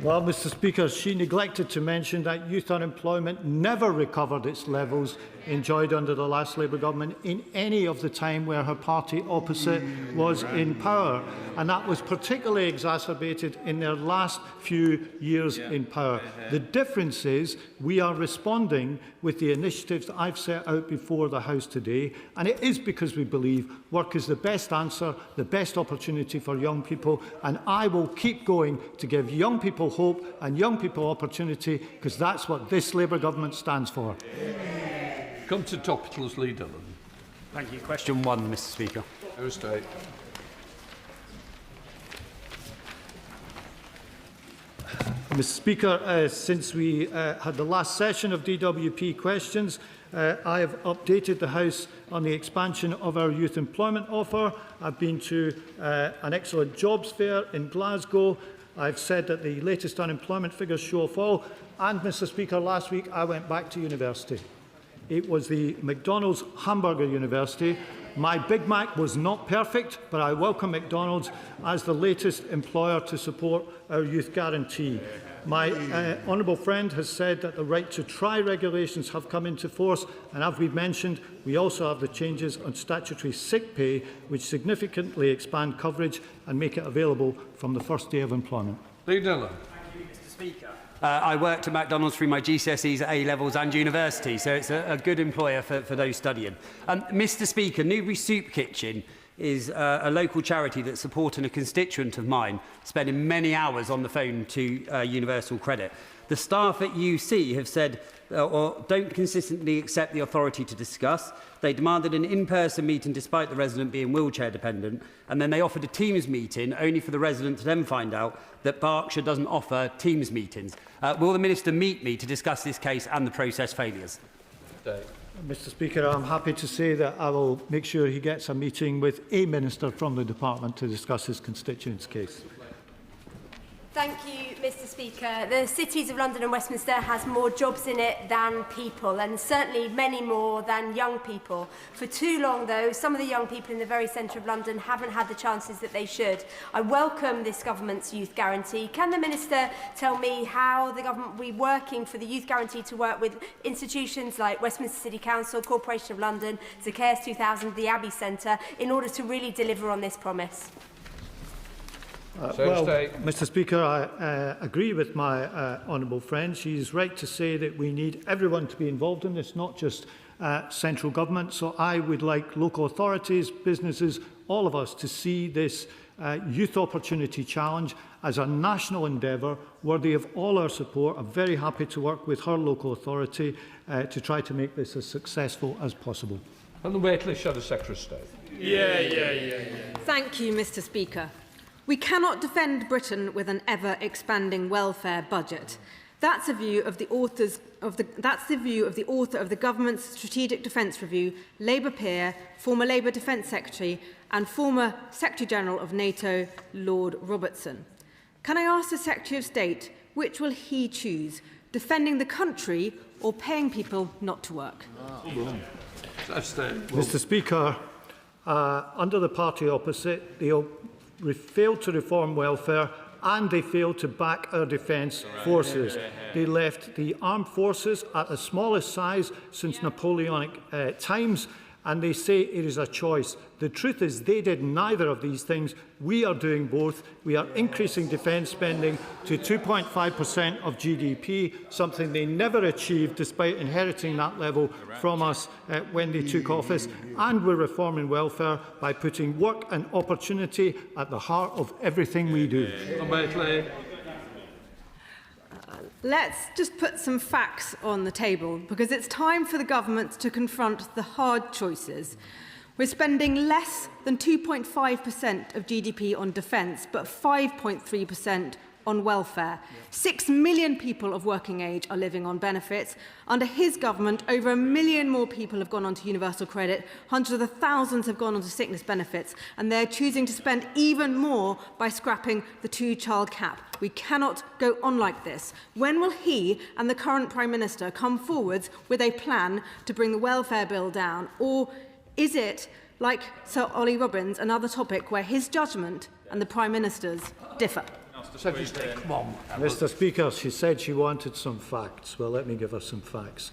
Well, Mr. Speaker, she neglected to mention that youth unemployment never recovered its levels enjoyed under the last Labour government in any of the time where her party opposite was in power. And that was particularly exacerbated in their last few years in power. The difference is we are responding with the initiatives that I've set out before the House today, and it is because we believe work is the best answer, the best opportunity for young people, and I will keep going to give young people hope and young people opportunity, because that's what this Labour government stands for. Come to topicals, Lee Dillon. Thank you. Question 1, Mr. Speaker. State. Mr. Speaker, since we had the last session of DWP questions, I have updated the House on the expansion of our youth employment offer. I've been to an excellent jobs fair in Glasgow. I've said that the latest unemployment figures show a fall. And, Mr. Speaker, last week I went back to university. It was the McDonald's Hamburger University. My Big Mac was not perfect, but I welcome McDonald's as the latest employer to support our youth guarantee. My honourable friend has said that the right to try regulations have come into force, and as we've mentioned, we also have the changes on statutory sick pay, which significantly expand coverage and make it available from the first day of employment. Lee Dillon. Thank you, Mr. Speaker. I worked at McDonald's through my GCSEs, A-levels and university, so it's a good employer for those studying. Mr. Speaker, Newbury Soup Kitchen is a local charity that's supporting a constituent of mine, spending many hours on the phone to Universal Credit. The staff at UC have said or don't consistently accept the authority to discuss. They demanded an in-person meeting despite the resident being wheelchair dependent, and then they offered a Teams meeting only for the resident to then find out that Berkshire doesn't offer Teams meetings. Will the Minister meet me to discuss this case and the process failures? Mr. Speaker, I'm happy to say that I will make sure he gets a meeting with a minister from the department to discuss his constituent's case. Thank you, Mr. Speaker. The cities of London and Westminster has more jobs in it than people, and certainly many more than young people. For too long, though, some of the young people in the very centre of London haven't had the chances that they should. I welcome this government's youth guarantee. Can the Minister tell me how the government will be working for the youth guarantee to work with institutions like Westminster City Council, Corporation of London, Zacchaeus 2000, the Abbey Centre, in order to really deliver on this promise? Well, Mr. Speaker, I agree with my honourable friend. She's right to say that we need everyone to be involved in this, not just central government. So I would like local authorities, businesses, all of us to see this Youth Opportunity Challenge as a national endeavour worthy of all our support. I'm very happy to work with her local authority to try to make this as successful as possible. And the Waitley Shadow Secretary of State. Thank you, Mr. Speaker. We cannot defend Britain with an ever-expanding welfare budget. That's the view of the author of the government's Strategic Defence Review, Labour peer, former Labour Defence Secretary, and former Secretary General of NATO, Lord Robertson. Can I ask the Secretary of State which will he choose, defending the country or paying people not to work? Mr. Speaker, under the party opposite, they failed to reform welfare and they failed to back our defence forces. They left the armed forces at the smallest size since Napoleonic times. And they say it is a choice. The truth is they did neither of these things. We are doing both. We are increasing defence spending to 2.5% of GDP, something they never achieved despite inheriting that level from us when they took office. And we're reforming welfare by putting work and opportunity at the heart of everything we do. Let's just put some facts on the table, because it's time for the government to confront the hard choices. We're spending less than 2.5% of GDP on defence, but 5.3% on welfare. 6 million people of working age are living on benefits. Under his government, over 1 million more people have gone on to universal credit, hundreds of thousands have gone on to sickness benefits, and they're choosing to spend even more by scrapping the two-child cap. We cannot go on like this. When will he and the current Prime Minister come forwards with a plan to bring the welfare bill down? Or is it, like Sir Ollie Robbins, another topic where his judgment and the Prime Minister's differ? Mr. Speaker, she said she wanted some facts. Well, let me give her some facts.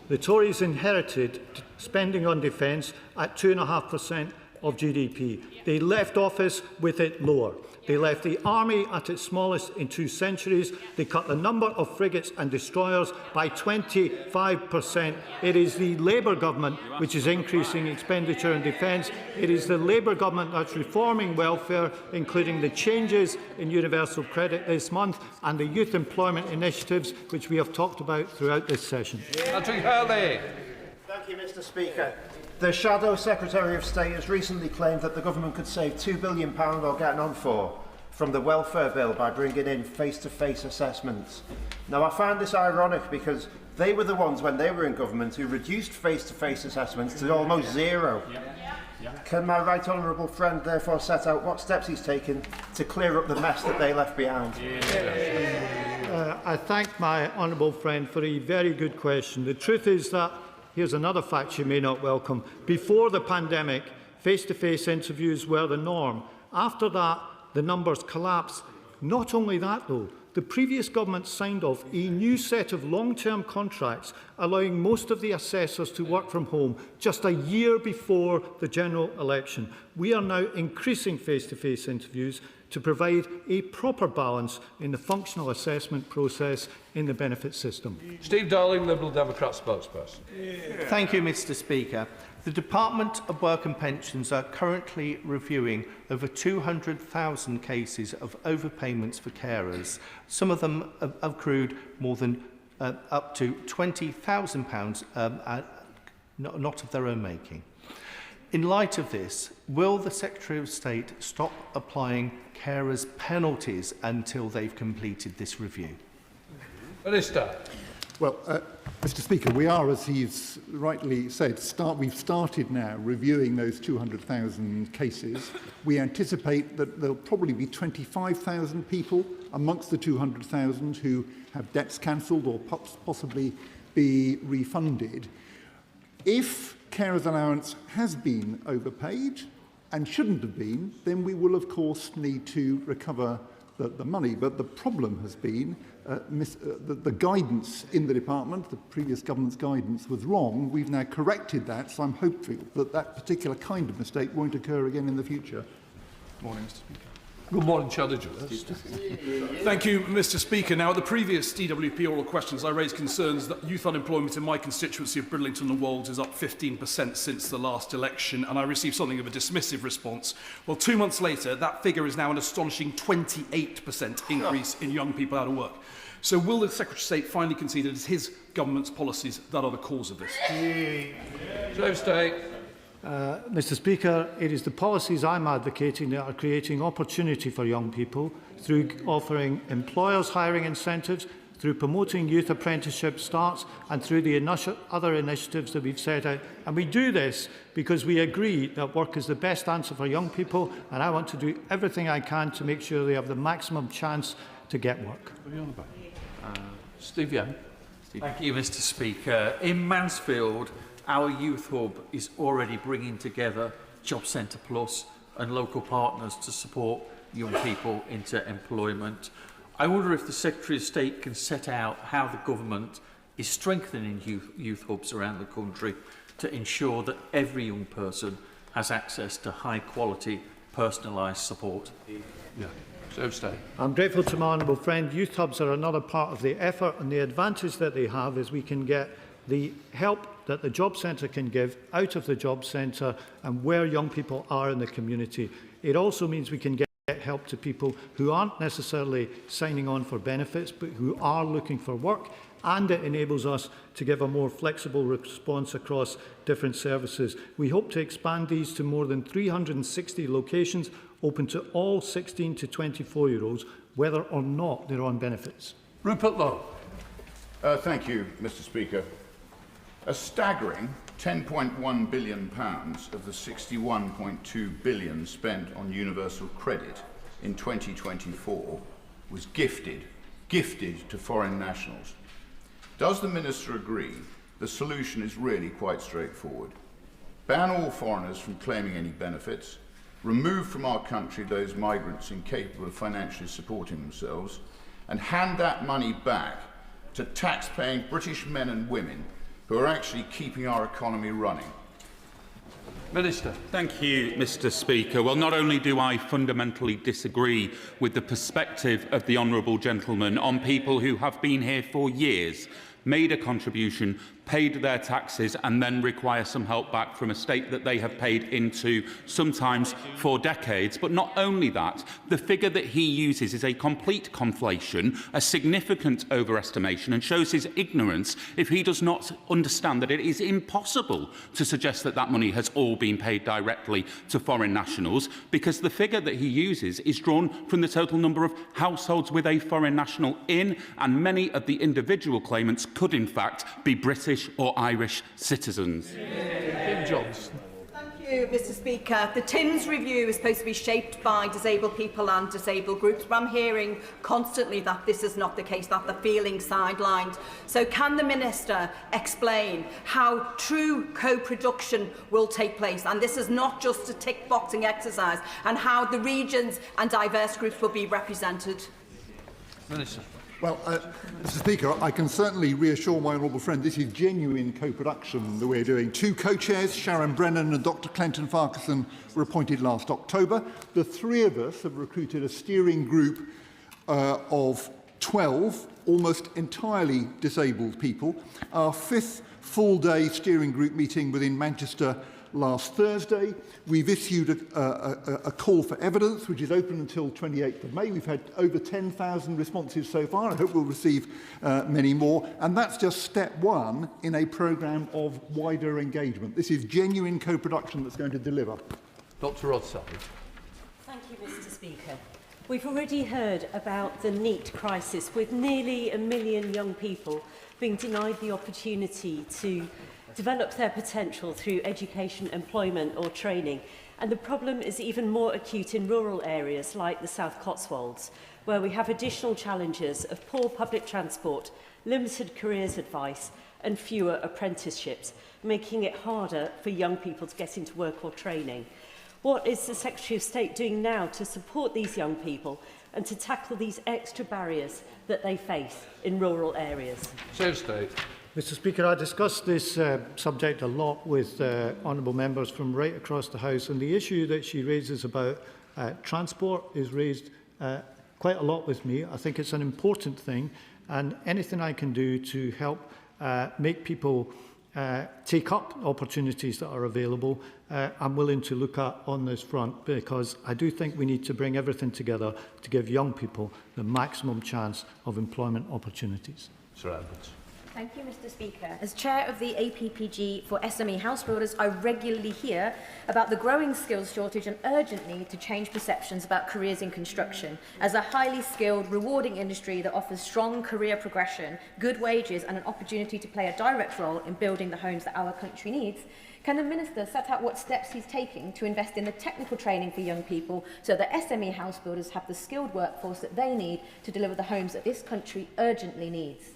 The Tories inherited spending on defence at 2.5% of GDP. They left office with it lower. They left the army at its smallest in 2 centuries. They cut the number of frigates and destroyers by 25%. It is the Labour government which is increasing expenditure in defence. It is the Labour government that's reforming welfare, including the changes in universal credit this month and the youth employment initiatives which we have talked about throughout this session. Thank you, Mr. Speaker. The Shadow Secretary of State has recently claimed that the government could save £2 billion or getting on for from the welfare bill by bringing in face-to-face assessments. Now, I find this ironic because they were the ones, when they were in government, who reduced face-to-face assessments to almost zero. Can my right honourable friend therefore set out what steps he's taken to clear up the mess that they left behind? I thank my honourable friend for a very good question. The truth is that here's another fact you may not welcome. Before the pandemic, face-to-face interviews were the norm. After that, the numbers collapsed. Not only that, though, the previous government signed off a new set of long-term contracts allowing most of the assessors to work from home just a year before the general election. We are now increasing face-to-face interviews to provide a proper balance in the functional assessment process in the benefit system. Steve Darling, Liberal Democrat spokesperson. Thank you, Mr. Speaker. The Department of Work and Pensions are currently reviewing over 200,000 cases of overpayments for carers. Some of them have accrued more than up to £20,000, not of their own making. In light of this, will the Secretary of State stop applying carers' penalties until they've completed this review? Minister. Well, Mr. Speaker, we are, as he's rightly said, we've started now reviewing those 200,000 cases. We anticipate that there'll probably be 25,000 people amongst the 200,000 who have debts cancelled or possibly be refunded. If carers' allowance has been overpaid and shouldn't have been, then we will, of course, need to recover the money. But the problem has been the guidance in the department, the previous government's guidance, was wrong. We've now corrected that, so I'm hopeful that that particular kind of mistake won't occur again in the future. Morning, Mr. Speaker. Good morning, Challenger. Thank you, Mr. Speaker. Now, at the previous DWP oral questions, I raised concerns that youth unemployment in my constituency of Bridlington and Wolds is up 15% since the last election, and I received something of a dismissive response. Well, 2 months later, that figure is now an astonishing 28% increase in young people out of work. So will the Secretary of State finally concede that it's his government's policies that are the cause of this? Mr. Speaker, it is the policies I'm advocating that are creating opportunity for young people through offering employers hiring incentives, through promoting youth apprenticeship starts and through the other initiatives that we've set out. And we do this because we agree that work is the best answer for young people, and I want to do everything I can to make sure they have the maximum chance to get work. Steve Young. Thank you, Mr. Speaker. In Mansfield, our youth hub is already bringing together Job Centre Plus and local partners to support young people into employment. I wonder if the Secretary of State can set out how the government is strengthening youth hubs around the country to ensure that every young person has access to high-quality, personalised support. Yeah. So stay. I'm grateful to my honourable friend. Youth hubs are another part of the effort, and the advantage that they have is we can get the help that the job centre can give out of the job centre and where young people are in the community. It also means we can get help to people who aren't necessarily signing on for benefits but who are looking for work, and it enables us to give a more flexible response across different services. We hope to expand these to more than 360 locations open to all 16 to 24-year-olds, whether or not they're on benefits. Rupert Lowe. Thank you, Mr. Speaker. A staggering £10.1 billion of the £61.2 billion spent on universal credit in 2024 was gifted to foreign nationals. Does the Minister agree the solution is really quite straightforward? Ban all foreigners from claiming any benefits, remove from our country those migrants incapable of financially supporting themselves, and hand that money back to tax-paying British men and women who are actually keeping our economy running. Minister. Thank you, Mr. Speaker. Well, not only do I fundamentally disagree with the perspective of the honourable gentleman on people who have been here for years, made a contribution, paid their taxes and then require some help back from a state that they have paid into sometimes for decades. But not only that, the figure that he uses is a complete conflation, a significant overestimation, and shows his ignorance if he does not understand that it is impossible to suggest that that money has all been paid directly to foreign nationals, because the figure that he uses is drawn from the total number of households with a foreign national in, and many of the individual claimants could in fact be British or Irish citizens. Kim Johnson. Thank you, Mr. Speaker. The TINS review is supposed to be shaped by disabled people and disabled groups, but I'm hearing constantly that this is not the case, that they're feeling sidelined. So can the Minister explain how true co-production will take place, and this is not just a tick-boxing exercise, and how the regions and diverse groups will be represented? Minister. Well, Mr. Speaker, I can certainly reassure my honourable friend this is genuine co-production that we're doing. Two co-chairs, Sharon Brennan and Dr Clinton Farquharson, were appointed last October. The three of us have recruited a steering group of 12, almost entirely disabled people. Our fifth full-day steering group meeting was in Manchester last Thursday. We've issued a call for evidence, which is open until 28th of May. We've had over 10,000 responses so far. I hope we'll receive many more. And that's just step one in a programme of wider engagement. This is genuine co-production that's going to deliver. Dr Rothsell. Thank you, Mr. Speaker. We've already heard about the NEET crisis, with nearly 1 million young people being denied the opportunity to develop their potential through education, employment or training. And the problem is even more acute in rural areas like the South Cotswolds, where we have additional challenges of poor public transport, limited careers advice and fewer apprenticeships, making it harder for young people to get into work or training. What is the Secretary of State doing now to support these young people and to tackle these extra barriers that they face in rural areas? Secretary of State. Mr. Speaker, I discussed this subject a lot with honourable members from right across the House, and the issue that she raises about transport is raised quite a lot with me. I think it's an important thing, and anything I can do to help make people take up opportunities that are available, I'm willing to look at on this front, because I do think we need to bring everything together to give young people the maximum chance of employment opportunities. Sir Edwards. Thank you, Mr. Speaker. As chair of the APPG for SME house builders, I regularly hear about the growing skills shortage and urgent need to change perceptions about careers in construction as a highly skilled, rewarding industry that offers strong career progression, good wages and an opportunity to play a direct role in building the homes that our country needs. Can the Minister set out what steps he's taking to invest in the technical training for young people so that SME house builders have the skilled workforce that they need to deliver the homes that this country urgently needs?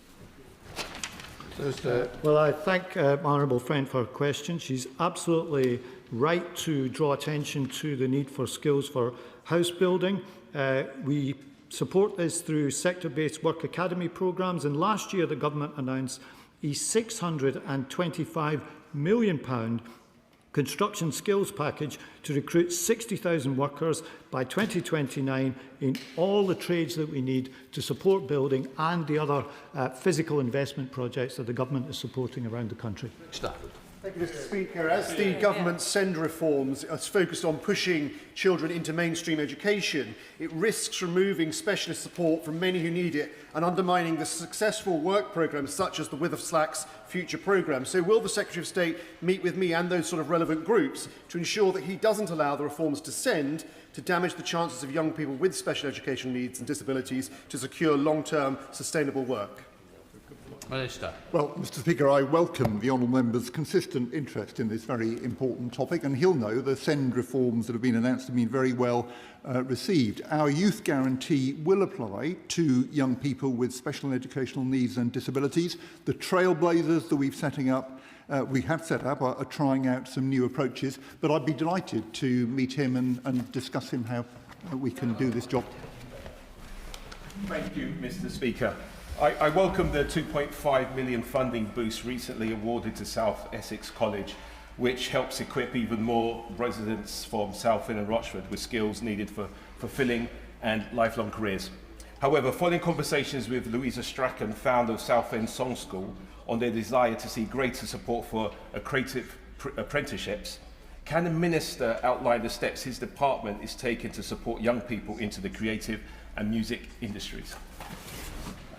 Well, I thank my honourable friend for her question. She's absolutely right to draw attention to the need for skills for house building. We support this through sector-based work academy programmes, and last year the government announced a £625 million construction skills package to recruit 60,000 workers by 2029 in all the trades that we need to support building and the other physical investment projects that the government is supporting around the country. Stafford. Thank you, Mr. Speaker. As the government's SEND reforms are focused on pushing children into mainstream education, it risks removing specialist support from many who need it and undermining the successful work programmes such as the With of Slack's future programme. So will the Secretary of State meet with me and those sort of relevant groups to ensure that he doesn't allow the reforms to SEND to damage the chances of young people with special educational needs and disabilities to secure long-term sustainable work? Minister. Well, Mr. Speaker, I welcome the honourable member's consistent interest in this very important topic, and he'll know the SEND reforms that have been announced have been very well received. Our youth guarantee will apply to young people with special educational needs and disabilities. The trailblazers that we have set up are trying out some new approaches, but I'd be delighted to meet him and discuss him how we can do this job. Thank you, Mr. Speaker. I welcome the £2.5 million funding boost recently awarded to South Essex College, which helps equip even more residents from Southend and Rochford with skills needed for fulfilling and lifelong careers. However, following conversations with Louisa Strachan, founder of Southend Song School, on their desire to see greater support for creative apprenticeships, can the Minister outline the steps his department is taking to support young people into the creative and music industries?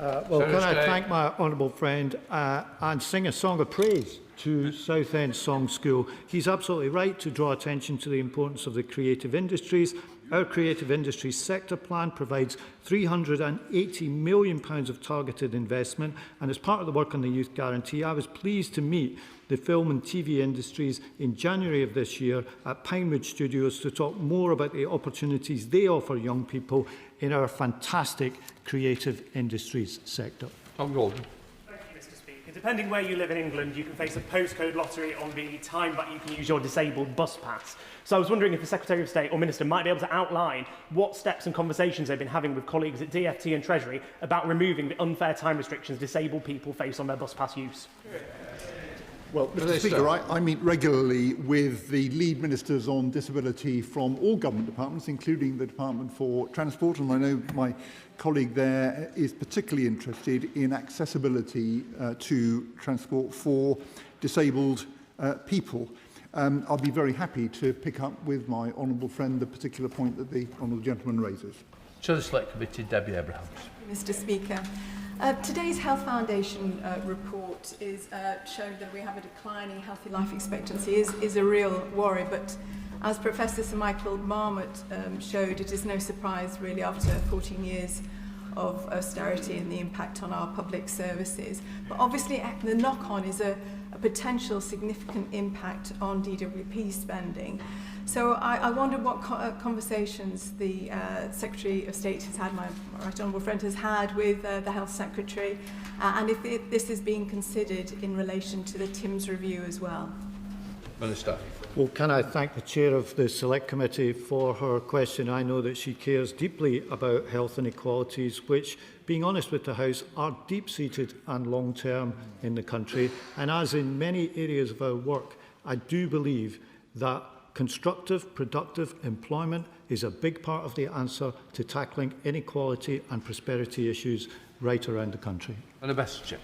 Well, can I thank my honourable friend and sing a song of praise to Southend Song School. He's absolutely right to draw attention to the importance of the creative industries. Our creative industries sector plan provides £380 million of targeted investment, and as part of the work on the Youth Guarantee, I was pleased to meet the film and TV industries in January of this year at Pinewood Studios to talk more about the opportunities they offer young people in our fantastic creative industries sector. Tom Gordon. Thank you, Mr. Speaker. Depending where you live in England, you can face a postcode lottery on the time that you can use your disabled bus pass. So I was wondering if the Secretary of State or Minister might be able to outline what steps and conversations they've been having with colleagues at DFT and Treasury about removing the unfair time restrictions disabled people face on their bus pass use. Well, Mr. Speaker, I meet regularly with the lead ministers on disability from all government departments, including the Department for Transport, and I know my colleague there is particularly interested in accessibility to transport for disabled people. I'll be very happy to pick up with my honourable friend the particular point that the honourable gentleman raises. Chair of the Select Committee, Debbie Abrahams. Mr. Speaker. Today's Health Foundation report is showing that we have a declining healthy life expectancy is a real worry, but as Professor Sir Michael Marmot showed, it is no surprise really after 14 years of austerity and the impact on our public services. But obviously the knock-on is a potential significant impact on DWP spending. So I wonder what conversations the Secretary of State has had, my right honourable friend has had with the Health Secretary, and if this is being considered in relation to the TIMS review as well. Minister. Well, can I thank the Chair of the Select Committee for her question. I know that she cares deeply about health inequalities, which, being honest with the House, are deep-seated and long-term in the country. And as in many areas of our work, I do believe that constructive, productive employment is a big part of the answer to tackling inequality and prosperity issues right around the country. And a best check.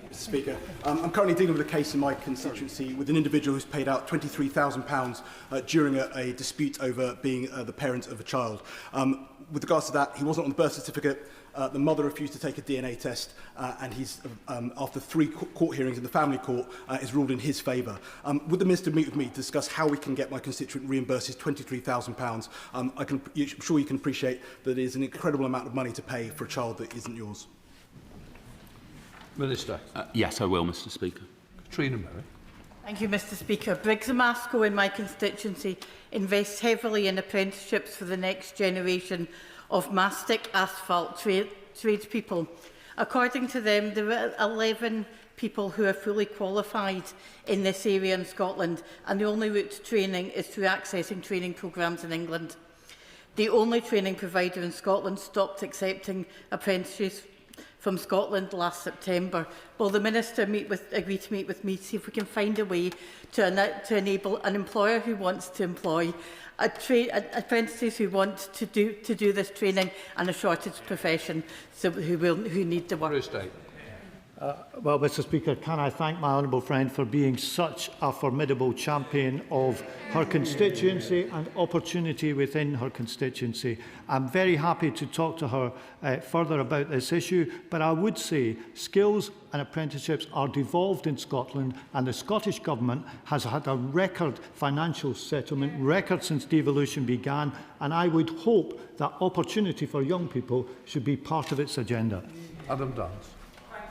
Mr. Speaker. I'm currently dealing with a case in my constituency with an individual who's paid out £23,000 during a dispute over being the parent of a child. With regards to that, he wasn't on the birth certificate. The mother refused to take a DNA test, and he's, after 3 court hearings in the family court, is ruled in his favour. Would the Minister meet with me to discuss how we can get my constituent reimbursed his £23,000? I'm sure you can appreciate that it is an incredible amount of money to pay for a child that isn't yours. Minister. Yes, I will, Mr. Speaker. Katrina Murray. Thank you, Mr. Speaker. Briggs and Masco in my constituency invests heavily in apprenticeships for the next generation of mastic asphalt tradespeople. According to them, there are 11 people who are fully qualified in this area in Scotland, and the only route to training is through accessing training programmes in England. The only training provider in Scotland stopped accepting apprentices from Scotland last September. Will the Minister agree to meet with me to see if we can find a way to enable an employer who wants to employ apprentices who want to do this training and a shortage profession, so who need the work? Well, Mr Speaker, can I thank my honourable friend for being such a formidable champion of her constituency and opportunity within her constituency. I'm very happy to talk to her further about this issue, but I would say skills and apprenticeships are devolved in Scotland, and the Scottish Government has had a record financial settlement, record since devolution began, and I would hope that opportunity for young people should be part of its agenda. Adam Dance.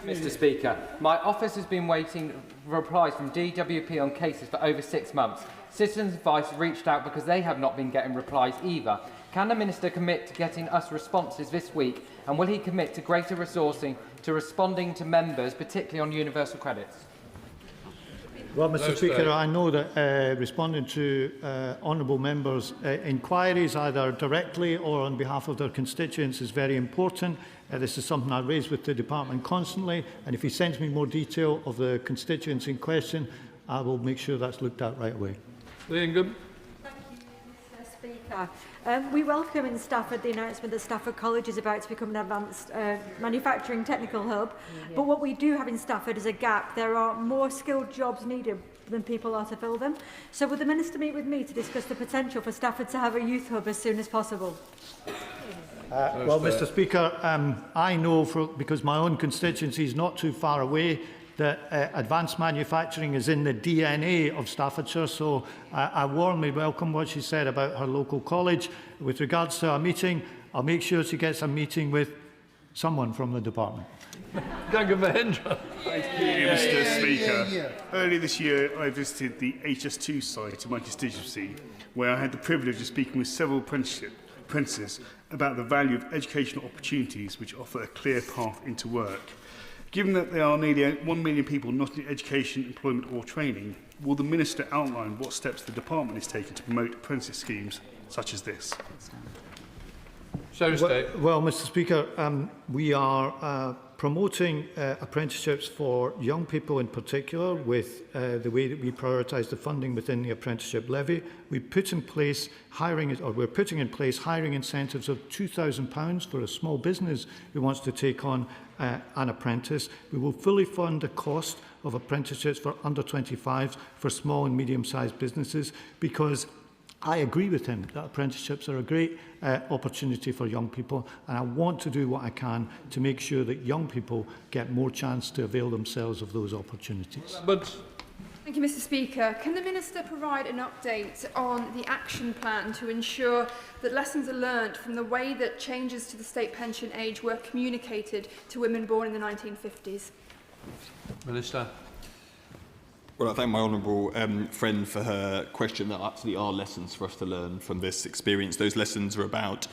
Mr Speaker, my office has been waiting for replies from DWP on cases for over 6 months. Citizens Advice reached out because they have not been getting replies either. Can the Minister commit to getting us responses this week, and will he commit to greater resourcing to responding to members, particularly on universal credits? Well, Mr Speaker, I know that responding to honourable members' inquiries, either directly or on behalf of their constituents, is very important. This is something I raise with the Department constantly, and if he sends me more detail of the constituents in question, I will make sure that's looked at right away. Ingham. Thank you, Mr Speaker. We welcome in Stafford the announcement that Stafford College is about to become an advanced manufacturing technical hub. But what we do have in Stafford is a gap. There are more skilled jobs needed than people are to fill them. So would the Minister meet with me to discuss the potential for Stafford to have a youth hub as soon as possible? Well, Mr Speaker, I know, because my own constituency is not too far away, that advanced manufacturing is in the DNA of Staffordshire, so I warmly welcome what she said about her local college. With regards to our meeting, I'll make sure she gets a meeting with someone from the department. Thank you, Mahendra. Thank you, Mr Speaker. Earlier this year, I visited the HS2 site in my constituency, where I had the privilege of speaking with several apprentices about the value of educational opportunities which offer a clear path into work. Given that there are nearly 1 million people not in education, employment or training, will the Minister outline what steps the Department is taking to promote apprentice schemes such as this? Well, Mr Speaker, we are promoting apprenticeships for young people in particular with the way that we prioritise the funding within the apprenticeship levy. We put in place we're putting in place hiring incentives of £2,000 for a small business who wants to take on an apprentice. We will fully fund the cost of apprenticeships for under 25s for small and medium-sized businesses, because I agree with him that apprenticeships are a great opportunity for young people, and I want to do what I can to make sure that young people get more chance to avail themselves of those opportunities. Thank you, Mr Speaker. Can the Minister provide an update on the action plan to ensure that lessons are learnt from the way that changes to the state pension age were communicated to women born in the 1950s? Minister. Well, I thank my honourable friend for her question. There absolutely are lessons for us to learn from this experience. Those lessons are about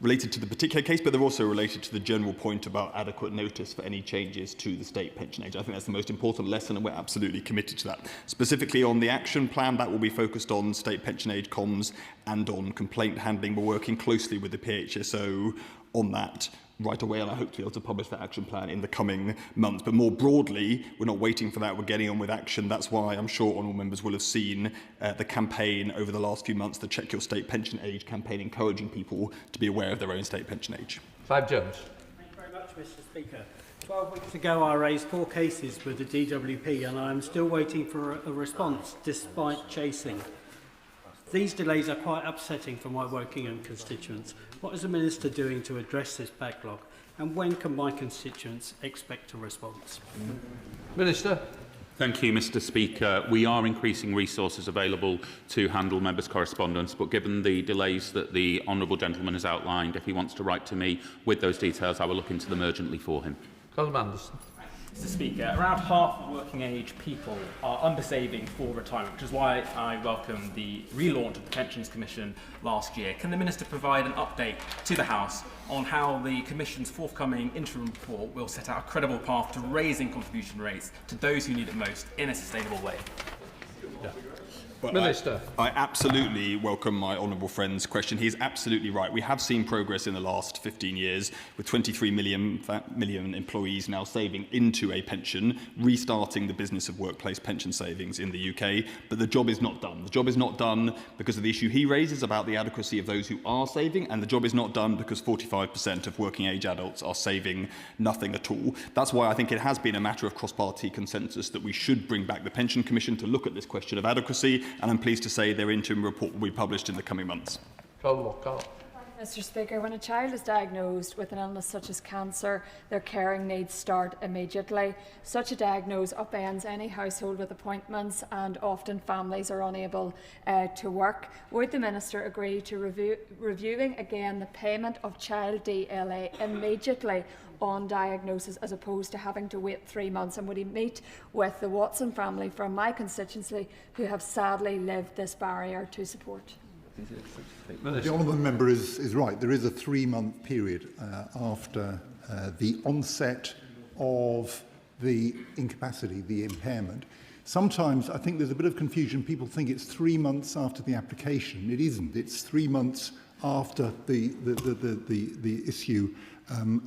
related to the particular case, but they're also related to the general point about adequate notice for any changes to the state pension age. I think that's the most important lesson, and we're absolutely committed to that. Specifically on the action plan, that will be focused on state pension age comms and on complaint handling. We're working closely with the PHSO on that right away, and I hope to be able to publish that action plan in the coming months. But more broadly, we're not waiting for that, we're getting on with action. That's why I'm sure honourable members will have seen the campaign over the last few months, the Check Your State Pension Age campaign, encouraging people to be aware of their own state pension age. Clive Jones. Thank you very much, Mr Speaker. 12 weeks ago, I raised 4 cases with the DWP, and I am still waiting for a response, despite chasing. These delays are quite upsetting for my working and constituents. What is the Minister doing to address this backlog, and when can my constituents expect a response? Minister. Thank you, Mr Speaker. We are increasing resources available to handle members' correspondence, but given the delays that the honourable gentleman has outlined, if he wants to write to me with those details, I will look into them urgently for him. Peter Mandelson. Mr Speaker, around half of working age people are undersaving for retirement, which is why I welcome the relaunch of the Pensions Commission last year. Can the Minister provide an update to the House on how the Commission's forthcoming interim report will set out a credible path to raising contribution rates to those who need it most in a sustainable way? Well, Minister. I absolutely welcome my honourable friend's question. He is absolutely right. We have seen progress in the last 15 years, with 23 million employees now saving into a pension, restarting the business of workplace pension savings in the UK. But the job is not done. The job is not done because of the issue he raises about the adequacy of those who are saving, and the job is not done because 45% of working age adults are saving nothing at all. That's why I think it has been a matter of cross-party consensus that we should bring back the Pension Commission to look at this question of adequacy, and I'm pleased to say their interim report will be published in the coming months. Mr. Speaker, when a child is diagnosed with an illness such as cancer, their caring needs start immediately. Such a diagnosis upends any household with appointments, and often families are unable to work. Would the Minister agree to reviewing again the payment of child DLA immediately on diagnosis, as opposed to having to wait 3 months? And would he meet with the Watson family from my constituency who have sadly lived this barrier to support? The honourable member is right. There is a 3-month period after the onset of the incapacity, the impairment. Sometimes I think there's a bit of confusion. People think it's 3 months after the application. It isn't. It's 3 months after the issue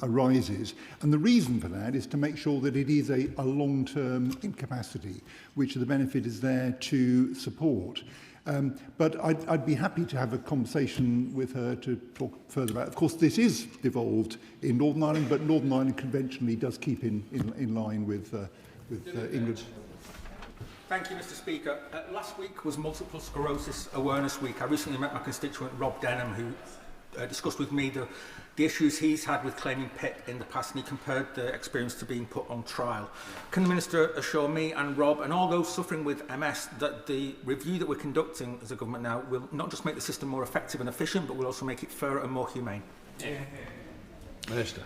arises. And the reason for that is to make sure that it is a long-term incapacity, which the benefit is there to support. But I'd be happy to have a conversation with her to talk further about it. Of course, this is devolved in Northern Ireland, but Northern Ireland conventionally does keep in line with England. Thank you, Mr. Speaker. Last week was Multiple Sclerosis Awareness Week. I recently met my constituent Rob Denham, who discussed with me the issues he's had with claiming PIP in the past, and he compared the experience to being put on trial. Can the Minister assure me and Rob and all those suffering with MS that the review that we're conducting as a government now will not just make the system more effective and efficient, but will also make it fairer and more humane? Minister.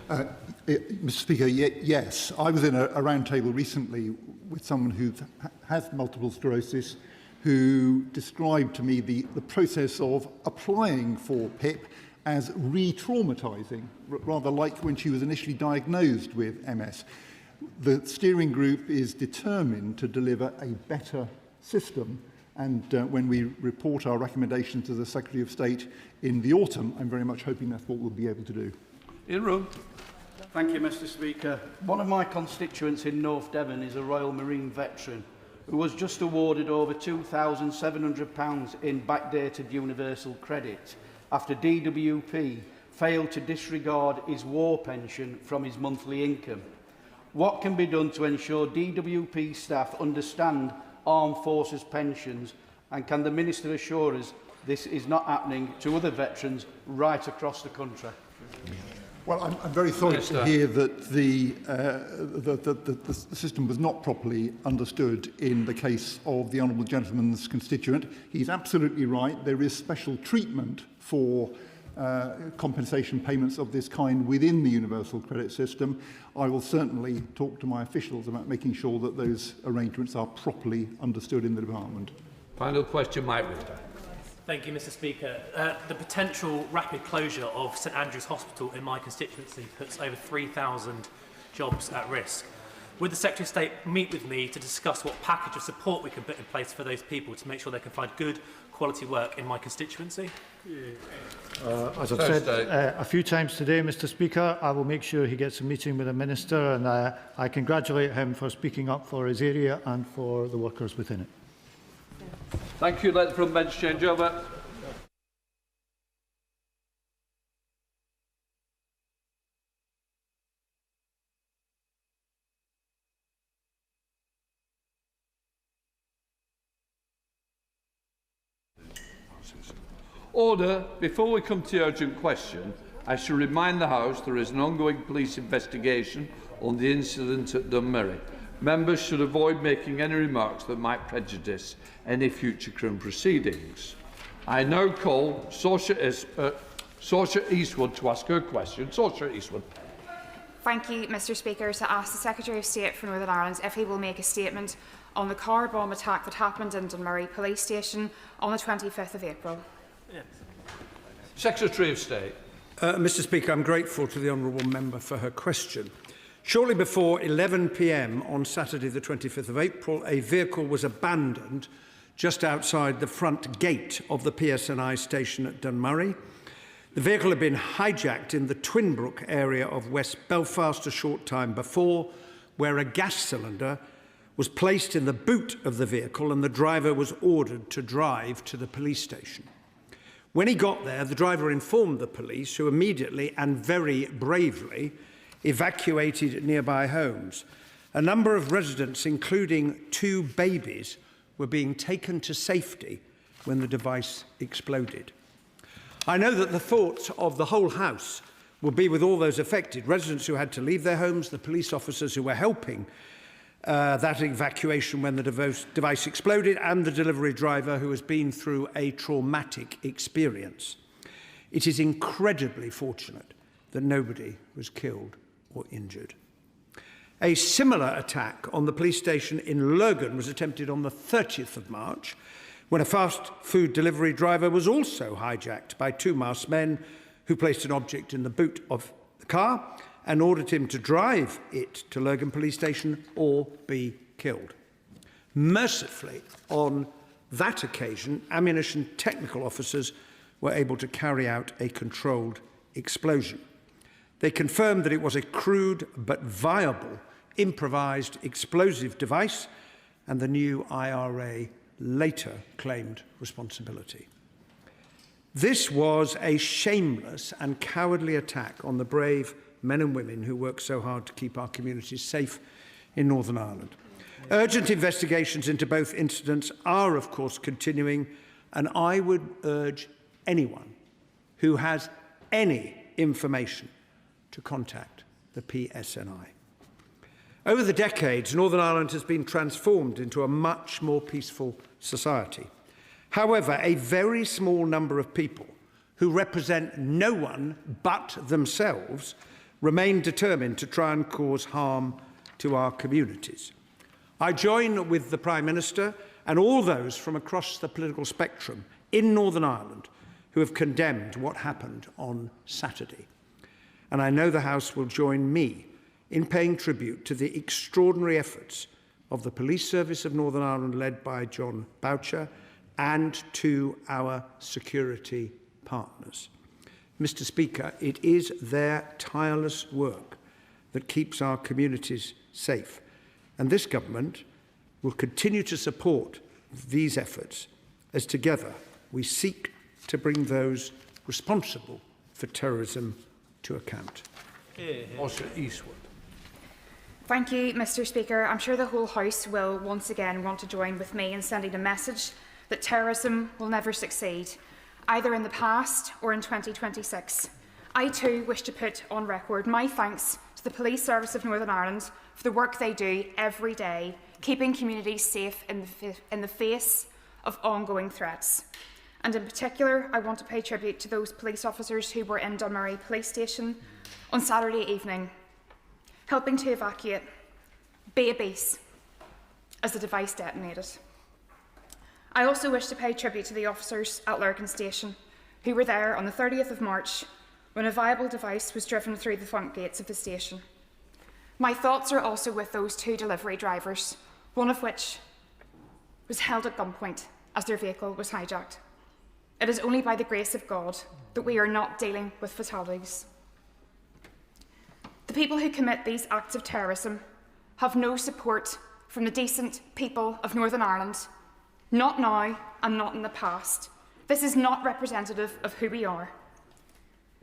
Mr. Speaker, yes. I was in a round table recently with someone who has multiple sclerosis, who described to me the process of applying for PIP as re-traumatising, rather like when she was initially diagnosed with MS. The steering group is determined to deliver a better system, and when we report our recommendation to the Secretary of State in the autumn, I'm very much hoping that's what we'll be able to do. In room. Thank you, Mr. Speaker. One of my constituents in North Devon is a Royal Marine veteran who was just awarded over £2,700 in backdated universal credit after DWP failed to disregard his war pension from his monthly income. What can be done to ensure DWP staff understand armed forces pensions, and can the Minister assure us this is not happening to other veterans right across the country? Well, I'm very sorry to hear that the system was not properly understood in the case of the honourable gentleman's constituent. He's absolutely right. There is special treatment for compensation payments of this kind within the universal credit system. I will certainly talk to my officials about making sure that those arrangements are properly understood in the department. Final question, Mike Richter. Thank you, Mr. Speaker. The potential rapid closure of St Andrew's Hospital in my constituency puts over 3,000 jobs at risk. Would the Secretary of State meet with me to discuss what package of support we can put in place for those people to make sure they can find good quality work in my constituency? As I've said a few times today, Mr. Speaker, I will make sure he gets a meeting with the Minister, and I congratulate him for speaking up for his area and for the workers within it. Thank you. Let the front bench change over. Order. Before we come to the urgent question, I shall remind the House there is an ongoing police investigation on the incident at Dunmurry. Members should avoid making any remarks that might prejudice any future criminal proceedings. I now call Saoirse Eastwood to ask her question. Saoirse Eastwood. Thank you, Mr. Speaker, to ask the Secretary of State for Northern Ireland if he will make a statement on the car bomb attack that happened in Dunmurry Police Station on the 25th of April. Yes. Secretary of State. Mr. Speaker, I'm grateful to the honourable member for her question. Shortly before 11 p.m. on Saturday the 25th of April, a vehicle was abandoned just outside the front gate of the PSNI station at Dunmurry. The vehicle had been hijacked in the Twinbrook area of West Belfast a short time before, where a gas cylinder was placed in the boot of the vehicle and the driver was ordered to drive to the police station. When he got there, the driver informed the police, who immediately and very bravely evacuated nearby homes. A number of residents, including 2 babies, were being taken to safety when the device exploded. I know that the thoughts of the whole House will be with all those affected, residents who had to leave their homes, the police officers who were helping that evacuation when the device exploded, and the delivery driver who has been through a traumatic experience. It is incredibly fortunate that nobody was killed or injured. A similar attack on the police station in Lurgan was attempted on the 30th of March, when a fast food delivery driver was also hijacked by 2 masked men who placed an object in the boot of the car and ordered him to drive it to Lurgan Police Station or be killed. Mercifully, on that occasion, ammunition technical officers were able to carry out a controlled explosion. They confirmed that it was a crude but viable improvised explosive device, and the new IRA later claimed responsibility. This was a shameless and cowardly attack on the brave men and women who work so hard to keep our communities safe in Northern Ireland. Urgent investigations into both incidents are, of course, continuing, and I would urge anyone who has any information to contact the PSNI. Over the decades, Northern Ireland has been transformed into a much more peaceful society. However, a very small number of people who represent no one but themselves remain determined to try and cause harm to our communities. I join with the Prime Minister and all those from across the political spectrum in Northern Ireland who have condemned what happened on Saturday. And I know the House will join me in paying tribute to the extraordinary efforts of the Police Service of Northern Ireland, led by John Boucher, and to our security partners. Mr. Speaker, it is their tireless work that keeps our communities safe, and this government will continue to support these efforts as together we seek to bring those responsible for terrorism to account. Eastwood. Thank you, Mr. Speaker. I'm sure the whole House will once again want to join with me in sending a message that terrorism will never succeed, either in the past or in 2026. I too wish to put on record my thanks to the Police Service of Northern Ireland for the work they do every day, keeping communities safe in the face of ongoing threats. And in particular, I want to pay tribute to those police officers who were in Dunmurry Police Station on Saturday evening, helping to evacuate babies as the device detonated. I also wish to pay tribute to the officers at Lurgan Station who were there on the 30th of March when a viable device was driven through the front gates of the station. My thoughts are also with those 2 delivery drivers, one of which was held at gunpoint as their vehicle was hijacked. It is only by the grace of God that we are not dealing with fatalities. The people who commit these acts of terrorism have no support from the decent people of Northern Ireland, not now and not in the past. This is not representative of who we are.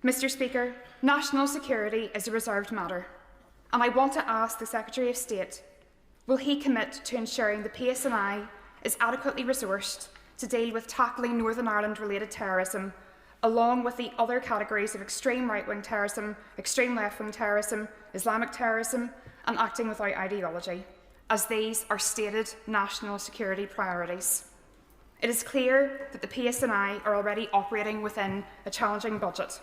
Mr. Speaker, national security is a reserved matter, and I want to ask the Secretary of State, will he commit to ensuring the PSNI is adequately resourced to deal with tackling Northern Ireland-related terrorism, along with the other categories of extreme right-wing terrorism, extreme left-wing terrorism, Islamic terrorism, and acting without ideology, as these are stated national security priorities. It is clear that the PSNI are already operating within a challenging budget,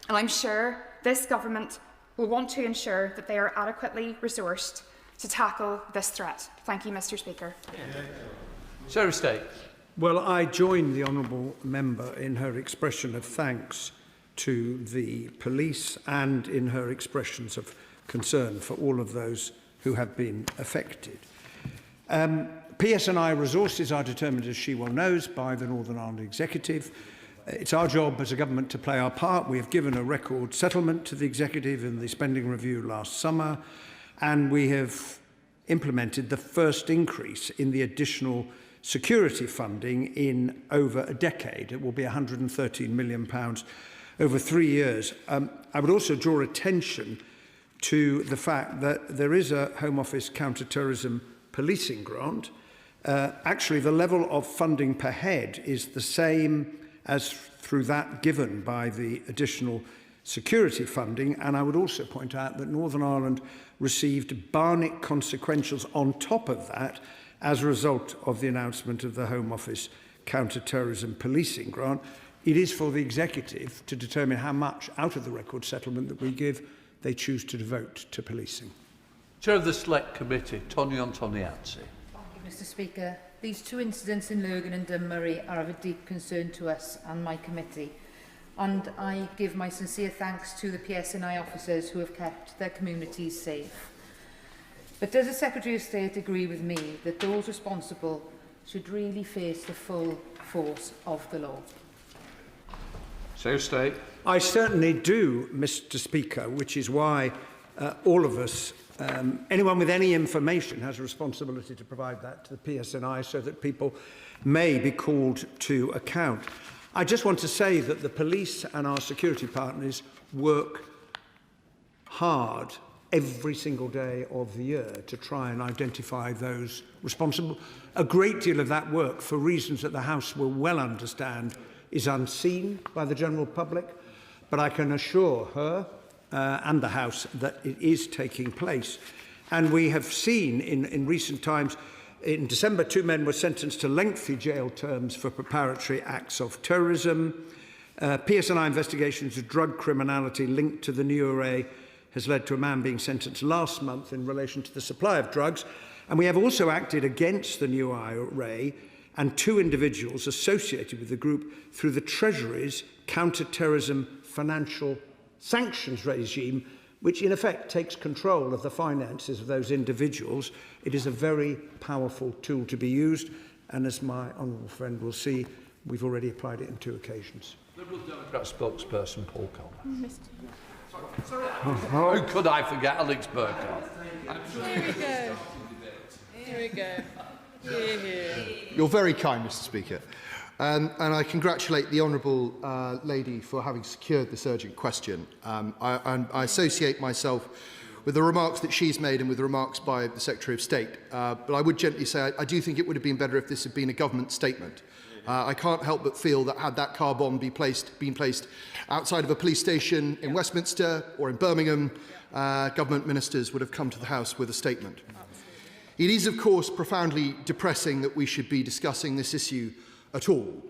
and I'm sure this government will want to ensure that they are adequately resourced to tackle this threat. Thank you, Mr. Speaker. Sir State. Well, I join the honourable member in her expression of thanks to the police and in her expressions of concern for all of those who have been affected. PSNI resources are determined, as she well knows, by the Northern Ireland Executive. It's our job as a government to play our part. We have given a record settlement to the Executive in the spending review last summer, and we have implemented the first increase in the additional security funding in over a decade. It will be £113 million over 3 years. I would also draw attention to the fact that there is a Home Office counter-terrorism policing grant. Actually, the level of funding per head is the same as through that given by the additional security funding. And I would also point out that Northern Ireland received Barnett consequentials on top of that as a result of the announcement of the Home Office counter-terrorism policing grant. It is for the Executive to determine how much out of the record settlement that we give they choose to devote to policing. Chair of the Select Committee, Tony Antoniazzi. Mr Speaker, these two incidents in Lurgan and Dunmurry are of a deep concern to us and my committee, and I give my sincere thanks to the PSNI officers who have kept their communities safe. But does the Secretary of State agree with me that those responsible should really face the full force of the law? Secretary of State. I certainly do, Mr Speaker, which is why all of us, anyone with any information has a responsibility to provide that to the PSNI so that people may be called to account. I just want to say that the police and our security partners work hard every single day of the year to try and identify those responsible. A great deal of that work, for reasons that the House will well understand, is unseen by the general public, but I can assure her and the House that it is taking place. And we have seen in recent times, in December, 2 men were sentenced to lengthy jail terms for preparatory acts of terrorism. PSNI investigations of drug criminality linked to the new array has led to a man being sentenced last month in relation to the supply of drugs. And we have also acted against the new array and 2 individuals associated with the group through the Treasury's counter-terrorism financial sanctions regime, which in effect takes control of the finances of those individuals. It is a very powerful tool to be used, and as my honourable friend will see, we've already applied it on 2 occasions. Liberal Democrat spokesperson Paul Coleman. How could I forget Alex Burkhardt? Here we go. Here we go. Here. You're very kind, Mr Speaker. And I congratulate the honourable lady for having secured this urgent question. I associate myself with the remarks that she's made and with the remarks by the Secretary of State. But I would gently say I do think it would have been better if this had been a government statement. I can't help but feel that had that car bomb been placed outside of a police station in Westminster or in Birmingham, government ministers would have come to the House with a statement. It is, of course, profoundly depressing that we should be discussing this issue at all,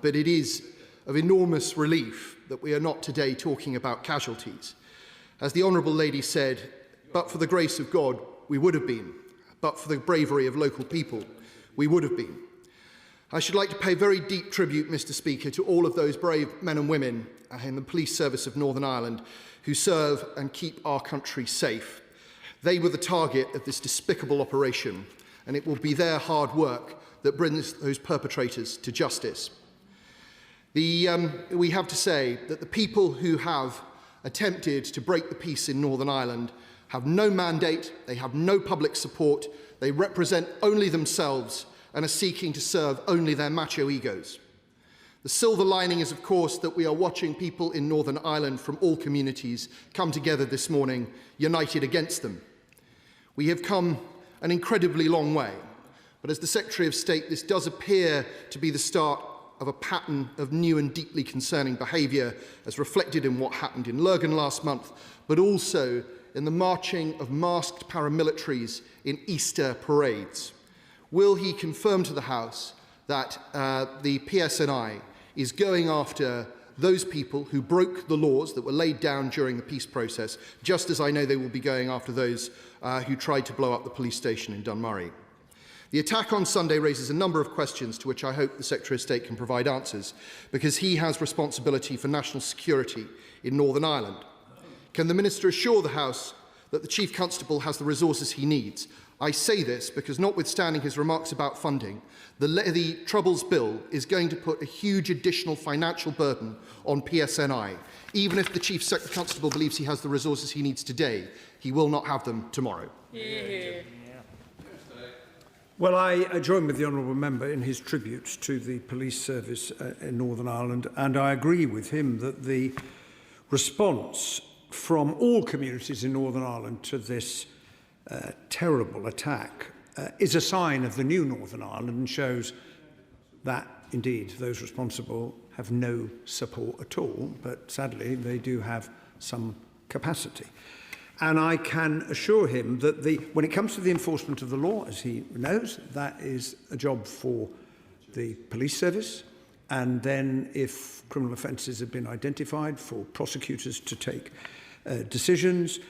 but it is of enormous relief that we are not today talking about casualties. As the honourable lady said, but for the grace of God, we would have been. But for the bravery of local people, we would have been. I should like to pay very deep tribute, Mr Speaker, to all of those brave men and women in the police service of Northern Ireland who serve and keep our country safe. They were the target of this despicable operation, and it will be their hard work that brings those perpetrators to justice. We have to say that the people who have attempted to break the peace in Northern Ireland have no mandate, they have no public support, they represent only themselves and are seeking to serve only their macho egos. The silver lining is, of course, that we are watching people in Northern Ireland from all communities come together this morning, united against them. We have come an incredibly long way. But as the Secretary of State, this does appear to be the start of a pattern of new and deeply concerning behaviour, as reflected in what happened in Lurgan last month, but also in the marching of masked paramilitaries in Easter parades. Will he confirm to the House that the PSNI is going after those people who broke the laws that were laid down during the peace process, just as I know they will be going after those who tried to blow up the police station in Dunmurry? The attack on Sunday raises a number of questions to which I hope the Secretary of State can provide answers, because he has responsibility for national security in Northern Ireland. Can the Minister assure the House that the Chief Constable has the resources he needs? I say this because, notwithstanding his remarks about funding, the Troubles Bill is going to put a huge additional financial burden on PSNI. Even if the Chief Constable believes he has the resources he needs today, he will not have them tomorrow. Yeah. Well, I join with the honourable member in his tribute to the police service in Northern Ireland, and I agree with him that the response from all communities in Northern Ireland to this terrible attack is a sign of the new Northern Ireland and shows that, indeed, those responsible have no support at all, but sadly they do have some capacity. And I can assure him that when it comes to the enforcement of the law, as he knows, that is a job for the police service. And then, if criminal offences have been identified, for prosecutors to take decisions.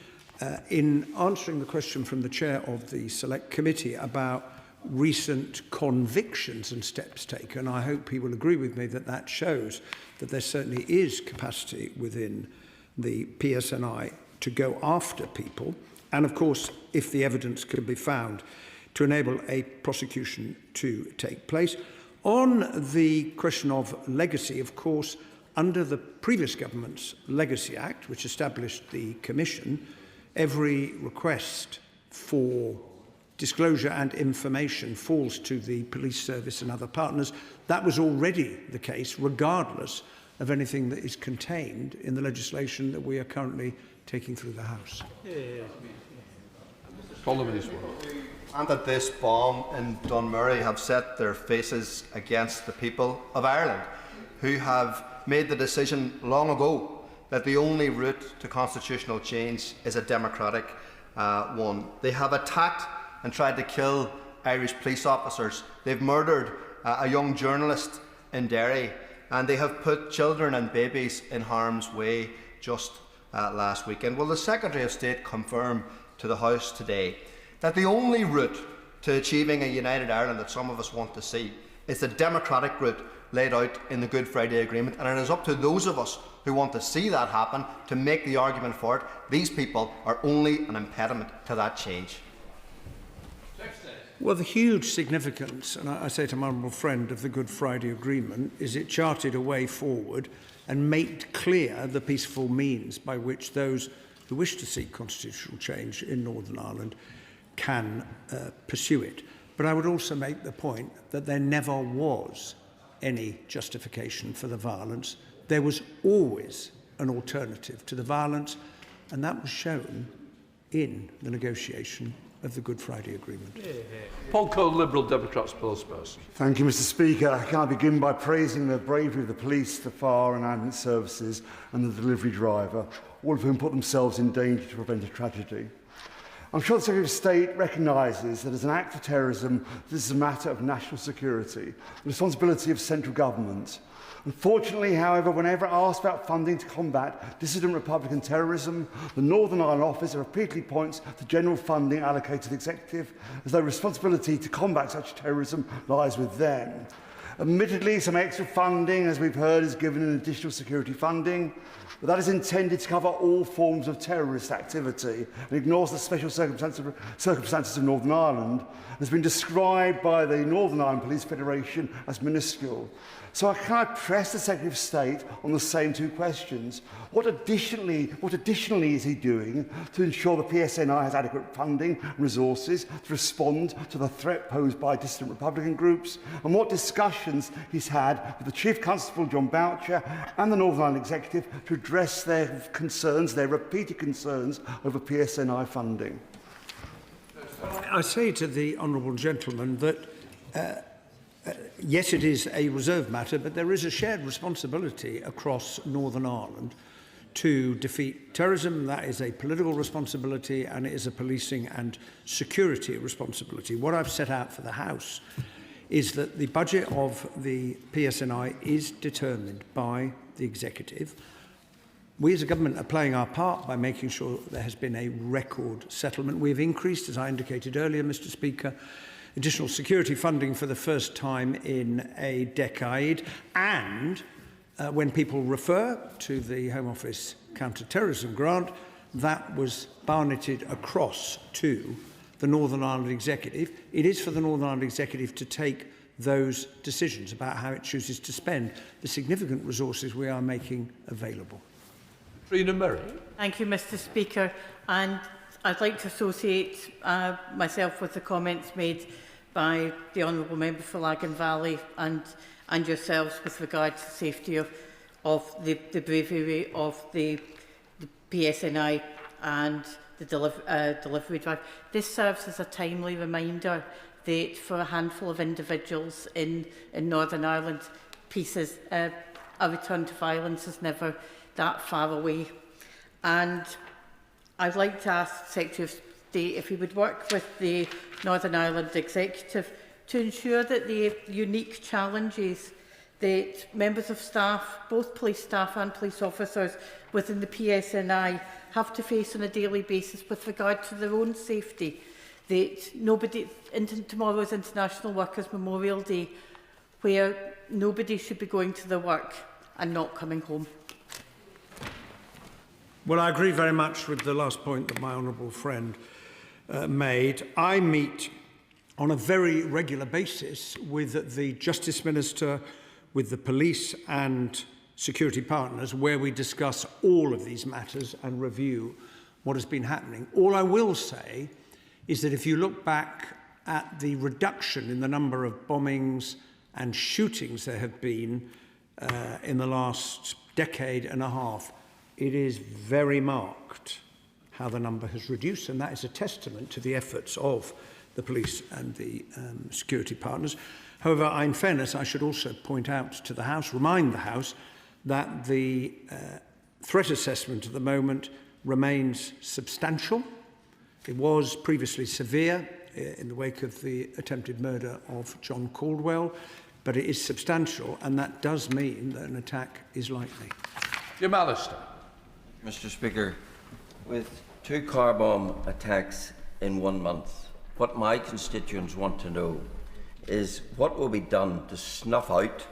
In answering the question from the chair of the Select Committee about recent convictions and steps taken, I hope he will agree with me that that shows that there certainly is capacity within the PSNI to go after people, and of course, if the evidence can be found, to enable a prosecution to take place. On the question of legacy, of course, under the previous government's Legacy Act, which established the Commission, every request for disclosure and information falls to the police service and other partners. That was already the case, regardless of anything that is contained in the legislation that we are currently taking through the House. And that this bomb in Dunmurry have set their faces against the people of Ireland, who have made the decision long ago that the only route to constitutional change is a democratic one. They have attacked and tried to kill Irish police officers. They've murdered a young journalist in Derry, and they have put children and babies in harm's way just last weekend. Will the Secretary of State confirm to the House today that the only route to achieving a united Ireland that some of us want to see is the democratic route laid out in the Good Friday Agreement, and it is up to those of us who want to see that happen to make the argument for it? These people are only an impediment to that change. Well, the huge significance, and I say to my honourable friend, of the Good Friday Agreement is it charted a way forward and made clear the peaceful means by which those who wish to seek constitutional change in Northern Ireland can pursue it. But I would also make the point that there never was any justification for the violence. There was always an alternative to the violence, and that was shown in the negotiation of the Good Friday Agreement. Paul Cole, Liberal Democrat spokesperson. Thank you, Mr. Speaker. Can I begin by praising the bravery of the police, the fire and ambulance services and the delivery driver, all of whom put themselves in danger to prevent a tragedy. I'm sure the Secretary of State recognises that as an act of terrorism, this is a matter of national security, the responsibility of central government. Unfortunately, however, whenever asked about funding to combat dissident Republican terrorism, the Northern Ireland Office repeatedly points to general funding allocated to the Executive, as though responsibility to combat such terrorism lies with them. Admittedly, some extra funding, as we've heard, is given in additional security funding, but that is intended to cover all forms of terrorist activity and ignores the special circumstances of Northern Ireland and has been described by the Northern Ireland Police Federation as minuscule. So can I press the Secretary of State on the same two questions? What additionally is he doing to ensure the PSNI has adequate funding and resources to respond to the threat posed by dissident Republican groups? And what discussions he's had with the Chief Constable, John Boucher, and the Northern Ireland Executive to address their concerns, their repeated concerns over PSNI funding? I say to the honourable gentleman that yes, it is a reserved matter, but there is a shared responsibility across Northern Ireland to defeat terrorism. That is a political responsibility, and it is a policing and security responsibility. What I've set out for the House is that the budget of the PSNI is determined by the Executive. We as a government are playing our part by making sure that there has been a record settlement. We have increased, as I indicated earlier, Mr. Speaker, additional security funding for the first time in a decade, and when people refer to the Home Office counter-terrorism grant, that was barnetted across to the Northern Ireland Executive. It is for the Northern Ireland Executive to take those decisions about how it chooses to spend the significant resources we are making available. Thank you, Mr. Speaker. And I'd like to associate myself with the comments made by the Honourable Member for Lagan Valley and yourselves with regard to the safety of the bravery of the PSNI and the delivery drive. This serves as a timely reminder that for a handful of individuals in Northern Ireland, a return to violence is never that far away. And I'd like to ask the Secretary of State if he would work with the Northern Ireland Executive to ensure that the unique challenges that members of staff, both police staff and police officers within the PSNI have to face on a daily basis with regard to their own safety, that tomorrow is International Workers' Memorial Day, where nobody should be going to their work and not coming home. Well, I agree very much with the last point that my honourable friend made. I meet on a very regular basis with the Justice Minister, with the police and security partners, where we discuss all of these matters and review what has been happening. All I will say is that if you look back at the reduction in the number of bombings and shootings there have been in the last decade and a half, it is very marked how the number has reduced, and that is a testament to the efforts of the police and the security partners. However, in fairness, I should also point out to the House, remind the House, that the threat assessment at the moment remains substantial. It was previously severe in the wake of the attempted murder of John Caldwell, but it is substantial, and that does mean that an attack is likely. Mr. Speaker, with 2 car bomb attacks in 1 month, what my constituents want to know is what will be done to snuff out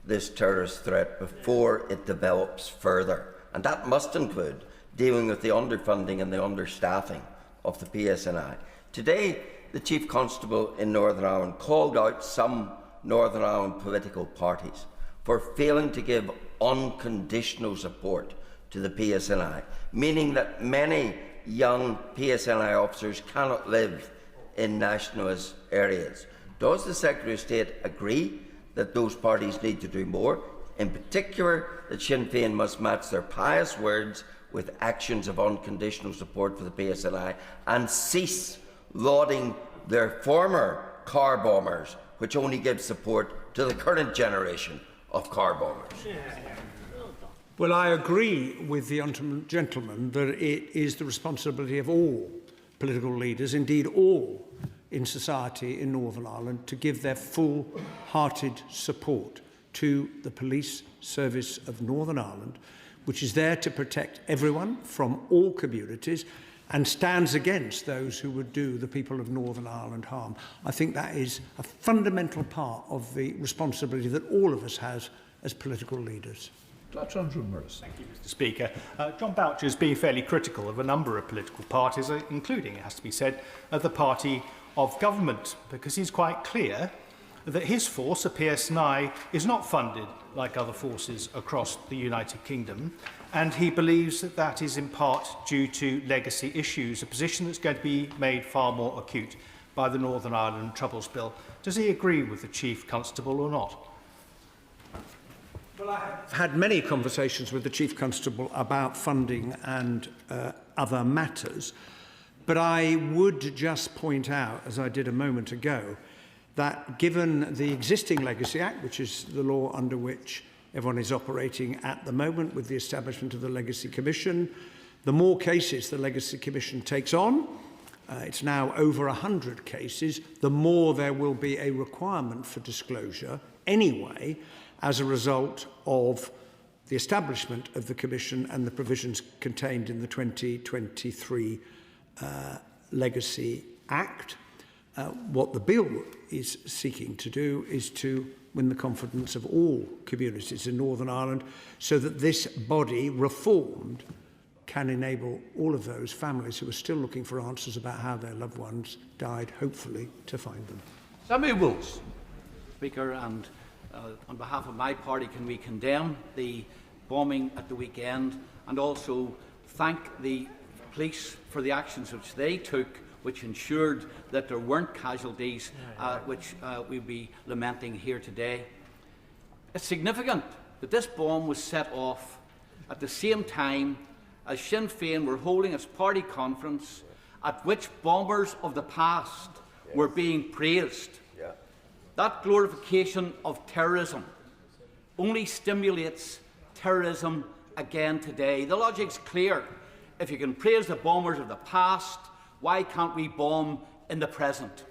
this terrorist threat before it develops further. And that must include dealing with the underfunding and the understaffing of the PSNI. Today, the Chief Constable in Northern Ireland called out some Northern Ireland political parties for failing to give unconditional support to the PSNI, meaning that many young PSNI officers cannot live in nationalist areas. Does the Secretary of State agree that those parties need to do more? In particular, that Sinn Féin must match their pious words with actions of unconditional support for the PSNI and cease lauding their former car bombers, which only give support to the current generation of car bombers. Well, I agree with the gentleman that it is the responsibility of all political leaders, indeed all in society in Northern Ireland, to give their full-hearted support to the police service of Northern Ireland, which is there to protect everyone from all communities and stands against those who would do the people of Northern Ireland harm. I think that is a fundamental part of the responsibility that all of us has as political leaders. Thank you, Mr. Speaker. John Boucher has been fairly critical of a number of political parties, including, it has to be said, the party of government, because he's quite clear that his force, the PSNI, is not funded like other forces across the United Kingdom, and he believes that that is in part due to legacy issues, a position that's going to be made far more acute by the Northern Ireland Troubles Bill. Does he agree with the Chief Constable or not? Well, I have had many conversations with the Chief Constable about funding and other matters, but I would just point out, as I did a moment ago, that given the existing Legacy Act, which is the law under which everyone is operating at the moment with the establishment of the Legacy Commission, the more cases the Legacy Commission takes on, it's now over 100 cases, the more there will be a requirement for disclosure anyway, as a result of the establishment of the Commission and the provisions contained in the 2023 Legacy Act. What the bill is seeking to do is to win the confidence of all communities in Northern Ireland so that this body, reformed, can enable all of those families who are still looking for answers about how their loved ones died, hopefully, to find them. Samuel Wills. Speaker, and on behalf of my party, can we condemn the bombing at the weekend and also thank the police for the actions which they took, which ensured that there weren't casualties, which we'll be lamenting here today. It's significant that this bomb was set off at the same time as Sinn Féin were holding its party conference, at which bombers of the past were being praised. That glorification of terrorism only stimulates terrorism again today. The logic's clear. If you can praise the bombers of the past, why can't we bomb in the present?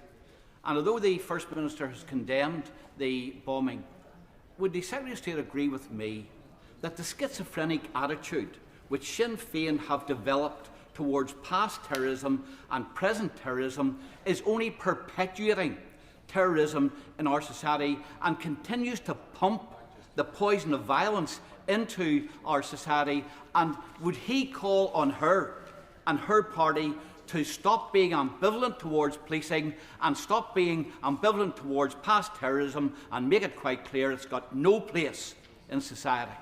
And although the First Minister has condemned the bombing, would the Secretary of State agree with me that the schizophrenic attitude which Sinn Féin have developed towards past terrorism and present terrorism is only perpetuating terrorism in our society and continues to pump the poison of violence into our society? And would he call on her and her party to stop being ambivalent towards policing and stop being ambivalent towards past terrorism and make it quite clear it's got no place in society?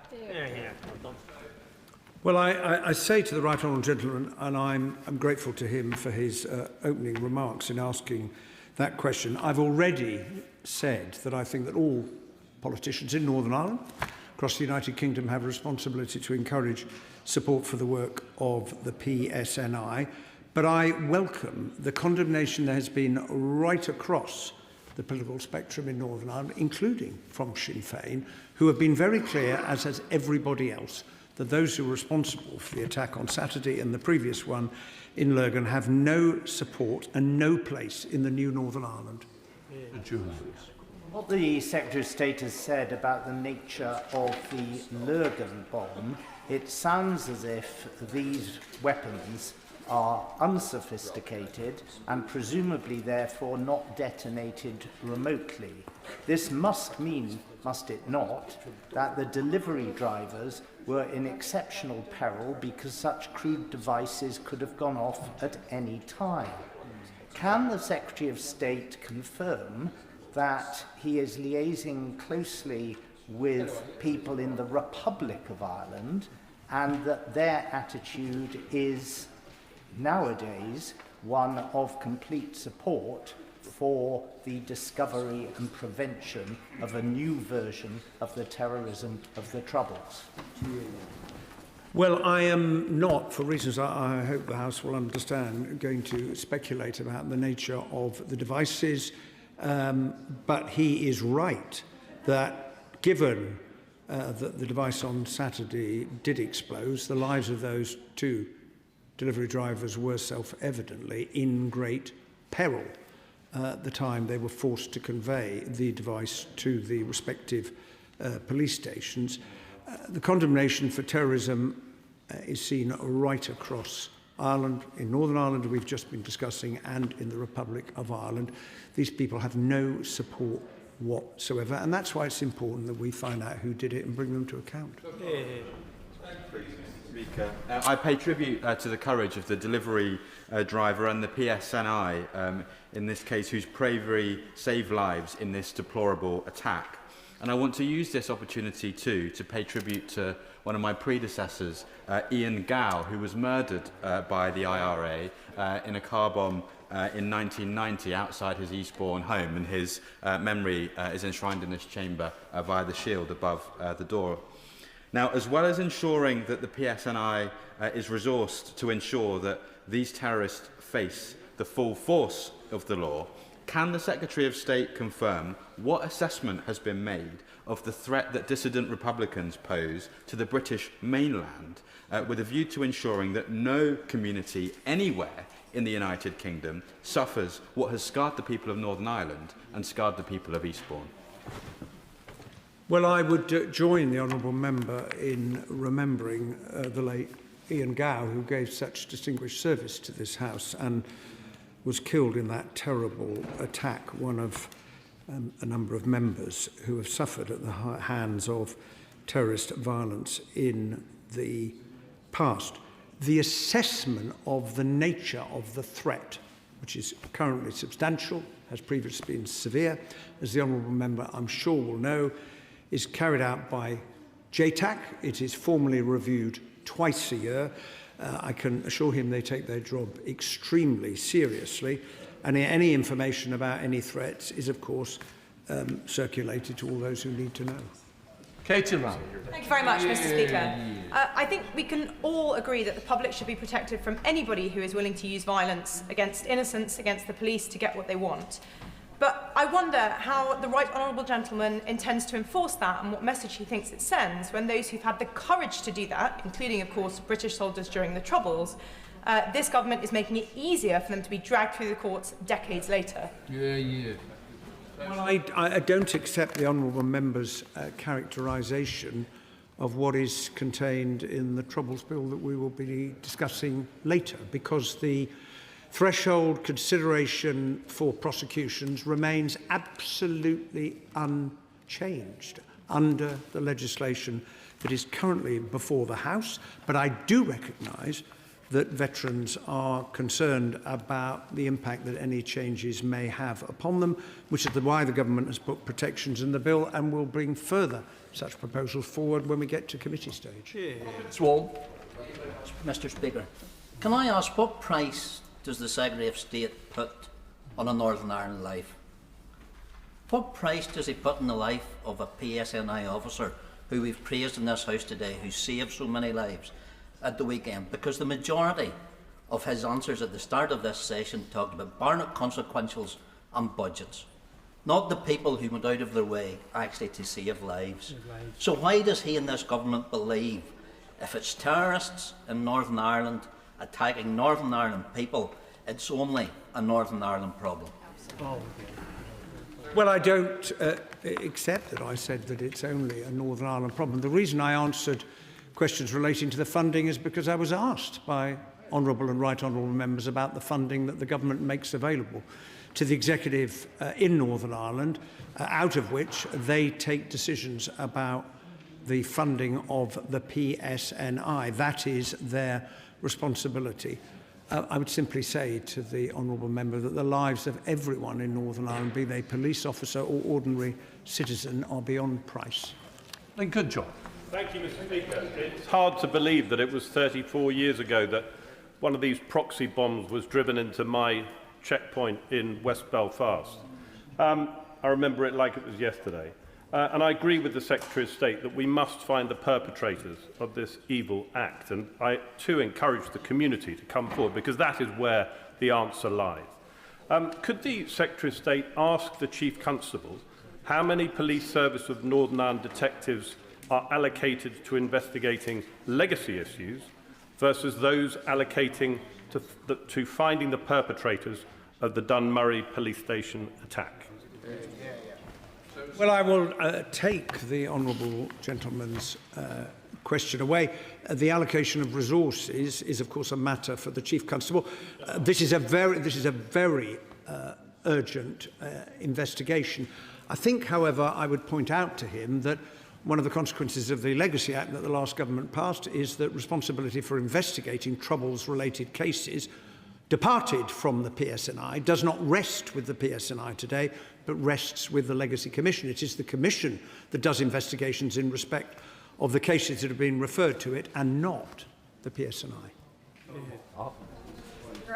Well, I say to the right honourable gentleman, and I'm grateful to him for his opening remarks in asking that question. I've already said that I think that all politicians in Northern Ireland, across the United Kingdom, have a responsibility to encourage support for the work of the PSNI. But I welcome the condemnation there has been right across the political spectrum in Northern Ireland, including from Sinn Féin, who have been very clear, as has everybody else, that those who were responsible for the attack on Saturday and the previous one in Lurgan have no support and no place in the new Northern Ireland. What the Secretary of State has said about the nature of the Lurgan bomb, it sounds as if these weapons are unsophisticated and presumably therefore not detonated remotely. This must mean, must it not, that the delivery drivers were in exceptional peril because such crude devices could have gone off at any time. Can the Secretary of State confirm that he is liaising closely with people in the Republic of Ireland and that their attitude is nowadays one of complete support for the discovery and prevention of a new version of the terrorism of the Troubles? Well, I am not, for reasons I hope the House will understand, going to speculate about the nature of the devices, but he is right that given that the device on Saturday did explode, the lives of those two delivery drivers were self-evidently in great peril at the time they were forced to convey the device to the respective police stations. The condemnation for terrorism is seen right across Ireland, in Northern Ireland we've just been discussing, and in the Republic of Ireland. These people have no support whatsoever, and that's why it's important that we find out who did it and bring them to account. Speaker, I pay tribute to the courage of the delivery driver and the PSNI, in this case, whose bravery saved lives in this deplorable attack. And I want to use this opportunity too to pay tribute to one of my predecessors, Ian Gow, who was murdered by the IRA in a car bomb in 1990 outside his Eastbourne home, and his memory is enshrined in this chamber via the shield above the door. Now, as well as ensuring that the PSNI is resourced to ensure that these terrorists face the full force of the law, can the Secretary of State confirm what assessment has been made of the threat that dissident Republicans pose to the British mainland, with a view to ensuring that no community anywhere in the United Kingdom suffers what has scarred the people of Northern Ireland and scarred the people of Eastbourne? Well, I would join the honourable member in remembering the late Ian Gow, who gave such distinguished service to this House and was killed in that terrible attack, one of a number of members who have suffered at the hands of terrorist violence in the past. the assessment of the nature of the threat, which is currently substantial, has previously been severe, as the honourable member I'm sure will know, is carried out by JTAC. It is formally reviewed twice a year. I can assure him they take their job extremely seriously, and any information about any threats is, of course, circulated to all those who need to know. Katie Rowell. Thank you very much, Mr. Speaker. I think we can all agree that the public should be protected from anybody who is willing to use violence against innocents, against the police, to get what they want. But I wonder how the Right Honourable Gentleman intends to enforce that and what message he thinks it sends when those who've had the courage to do that, including, of course, British soldiers during the Troubles, this government is making it easier for them to be dragged through the courts decades later. Well, I don't accept the honourable member's characterisation of what is contained in the Troubles Bill that we will be discussing later, because the threshold consideration for prosecutions remains absolutely unchanged under the legislation that is currently before the House. But I do recognise that veterans are concerned about the impact that any changes may have upon them, which is why the government has put protections in the bill and will bring further such proposals forward when we get to committee stage. Mr. Speaker, can I ask, what price does the Secretary of State put on a Northern Ireland life? What price does he put on the life of a PSNI officer who we've praised in this House today, who saved so many lives at the weekend? Because the majority of his answers at the start of this session talked about Barnett consequentials and budgets, not the people who went out of their way actually to save lives. So why does he and this government believe if it's terrorists in Northern Ireland attacking Northern Ireland people, it's only a Northern Ireland problem? Well, I don't accept that I said that it's only a Northern Ireland problem. The reason I answered questions relating to the funding is because I was asked by honourable and right honourable members about the funding that the government makes available to the executive in Northern Ireland, out of which they take decisions about the funding of the PSNI. That is their responsibility. I would simply say to the honourable member that the lives of everyone in Northern Ireland, be they police officer or ordinary citizen, are beyond price. Good job. Thank you, Mr. Speaker. It's hard to believe that it was 34 years ago that one of these proxy bombs was driven into my checkpoint in West Belfast. I remember it like it was yesterday. And I agree with the Secretary of State that we must find the perpetrators of this evil act. And I, too, encourage the community to come forward, because that is where the answer lies. Could the Secretary of State ask the Chief Constable how many Police Service of Northern Ireland detectives are allocated to investigating legacy issues versus those allocating to finding the perpetrators of the Dunmurry police station attack? Well, I will take the honourable gentleman's question away. The allocation of resources is, of course, a matter for the Chief Constable. This is a very urgent investigation. I think, however, I would point out to him that one of the consequences of the Legacy Act that the last government passed is that responsibility for investigating Troubles-related cases departed from the PSNI, does not rest with the PSNI today, but rests with the Legacy Commission. It is the Commission that does investigations in respect of the cases that have been referred to it, and not the PSNI.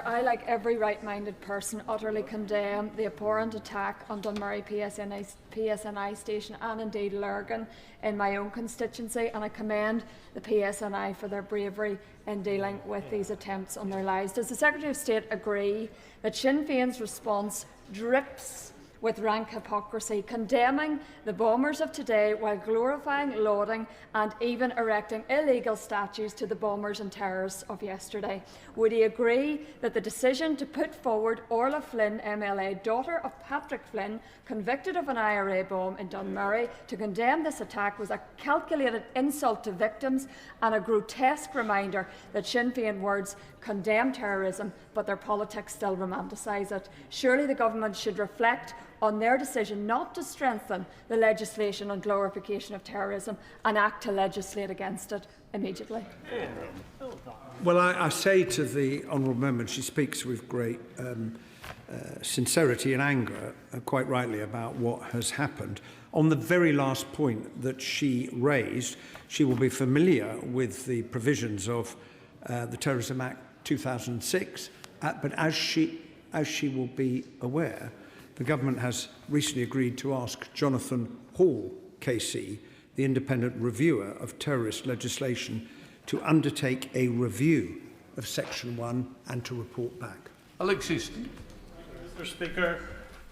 I, like every right-minded person, utterly condemn the abhorrent attack on Dunmurry PSNI station and indeed Lurgan in my own constituency, and I commend the PSNI for their bravery in dealing with these attempts on their lives. Does the Secretary of State agree that Sinn Féin's response drips with rank hypocrisy, condemning the bombers of today while glorifying, lauding and even erecting illegal statues to the bombers and terrorists of yesterday? Would he agree that the decision to put forward Orla Flynn, MLA, daughter of Patrick Flynn, convicted of an IRA bomb in Dunmurray, to condemn this attack was a calculated insult to victims and a grotesque reminder that Sinn Féin words condemn terrorism, but their politics still romanticise it. Surely the government should reflect on their decision not to strengthen the legislation on glorification of terrorism and act to legislate against it immediately. Well, I say to the honourable member, she speaks with great sincerity and anger, quite rightly, about what has happened. On the very last point that she raised, she will be familiar with the provisions of the Terrorism Act 2006, but as she will be aware, the government has recently agreed to ask Jonathan Hall, KC, the independent reviewer of terrorist legislation, to undertake a review of Section 1 and to report back. Alexis. Mr. Speaker,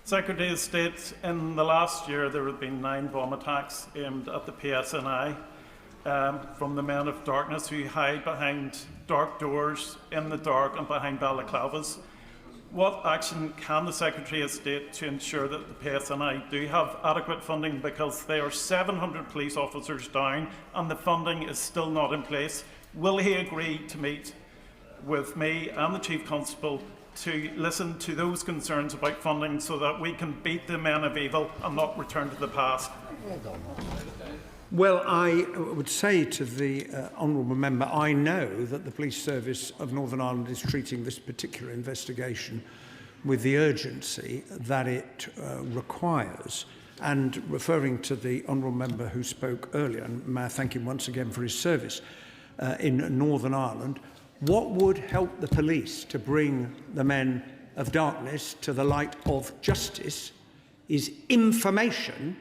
Secretary of State, in the last year there have been 9 bomb attacks aimed at the PSNI from the men of darkness who hide behind dark doors, in the dark and behind balaclavas. What action can the Secretary of State to ensure that the PSNI do have adequate funding, because there are 700 police officers down and the funding is still not in place? Will he agree to meet with me and the Chief Constable to listen to those concerns about funding so that we can beat the men of evil and not return to the past? Well, I would say to the honourable member, I know that the Police Service of Northern Ireland is treating this particular investigation with the urgency that it requires. And referring to the honourable member who spoke earlier, and may I thank him once again for his service in Northern Ireland, what would help the police to bring the men of darkness to the light of justice is information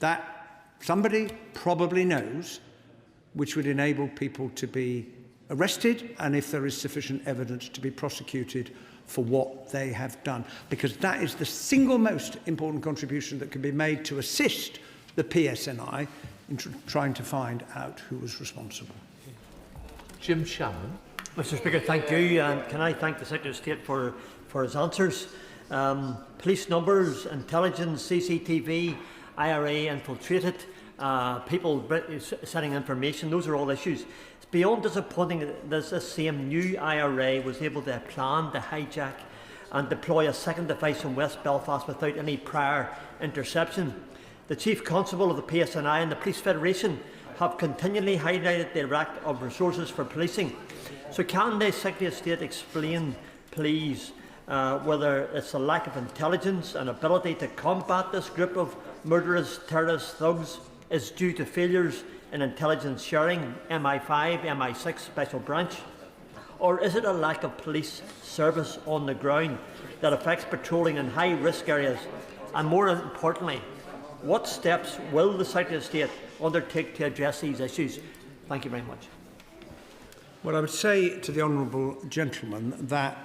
that somebody probably knows, which would enable people to be arrested and, if there is sufficient evidence, to be prosecuted for what they have done. Because that is the single most important contribution that can be made to assist the PSNI in trying to find out who was responsible. Jim Shannon. Mr. Speaker, thank you, and can I thank the Secretary of State for his answers. Police numbers, intelligence, CCTV, IRA infiltrated, people sending information, those are all issues. It's beyond disappointing that this same new IRA was able to plan to hijack and deploy a second device in West Belfast without any prior interception. The Chief Constable of the PSNI and the Police Federation have continually highlighted the lack of resources for policing. So can the Secretary of State explain, please, whether it's a lack of intelligence and ability to combat this group of murderous terrorist thugs is due to failures in intelligence sharing, MI5, MI6 Special Branch? Or is it a lack of police service on the ground that affects patrolling in high-risk areas? And more importantly, what steps will the Secretary of State undertake to address these issues? Thank you very much. Well, I would say to the honourable gentleman that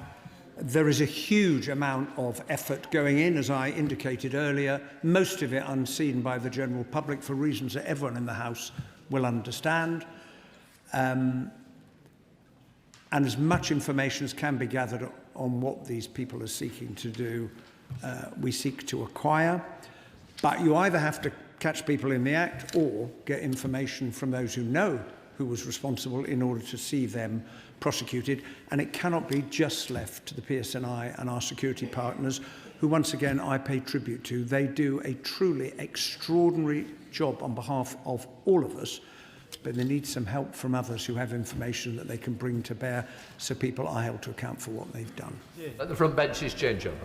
there is a huge amount of effort going in, as I indicated earlier, most of it unseen by the general public for reasons that everyone in the House will understand. And as much information as can be gathered on what these people are seeking to do, we seek to acquire. But you either have to catch people in the act or get information from those who know who was responsible in order to see them prosecuted, and it cannot be just left to the PSNI and our security partners, who once again I pay tribute to. They do a truly extraordinary job on behalf of all of us, but they need some help from others who have information that they can bring to bear, so people are held to account for what they've done. Let the front benches change over.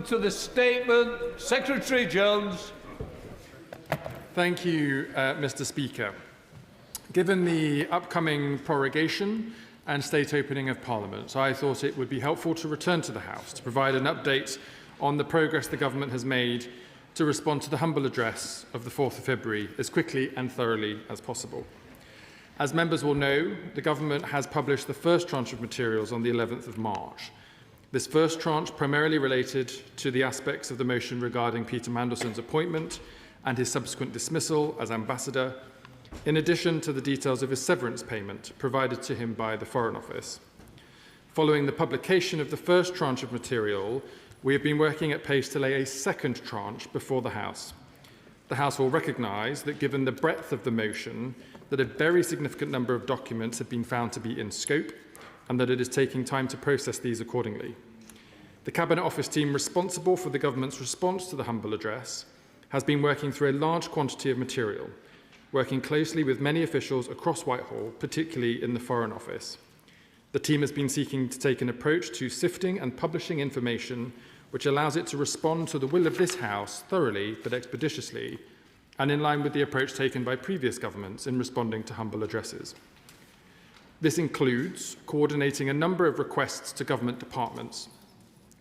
To the statement, Secretary Jones. Thank you, Mr. Speaker. Given the upcoming prorogation and state opening of Parliament, I thought it would be helpful to return to the House to provide an update on the progress the government has made to respond to the humble address of the 4th of February as quickly and thoroughly as possible. As members will know, the government has published the first tranche of materials on the 11th of March. This first tranche primarily related to the aspects of the motion regarding Peter Mandelson's appointment and his subsequent dismissal as ambassador, in addition to the details of his severance payment provided to him by the Foreign Office. Following the publication of the first tranche of material, we have been working at pace to lay a second tranche before the House. The House will recognise that given the breadth of the motion, that a very significant number of documents have been found to be in scope and that it is taking time to process these accordingly. The Cabinet Office team responsible for the Government's response to the humble address has been working through a large quantity of material, working closely with many officials across Whitehall, particularly in the Foreign Office. The team has been seeking to take an approach to sifting and publishing information which allows it to respond to the will of this House thoroughly but expeditiously, and in line with the approach taken by previous governments in responding to humble addresses. This includes coordinating a number of requests to government departments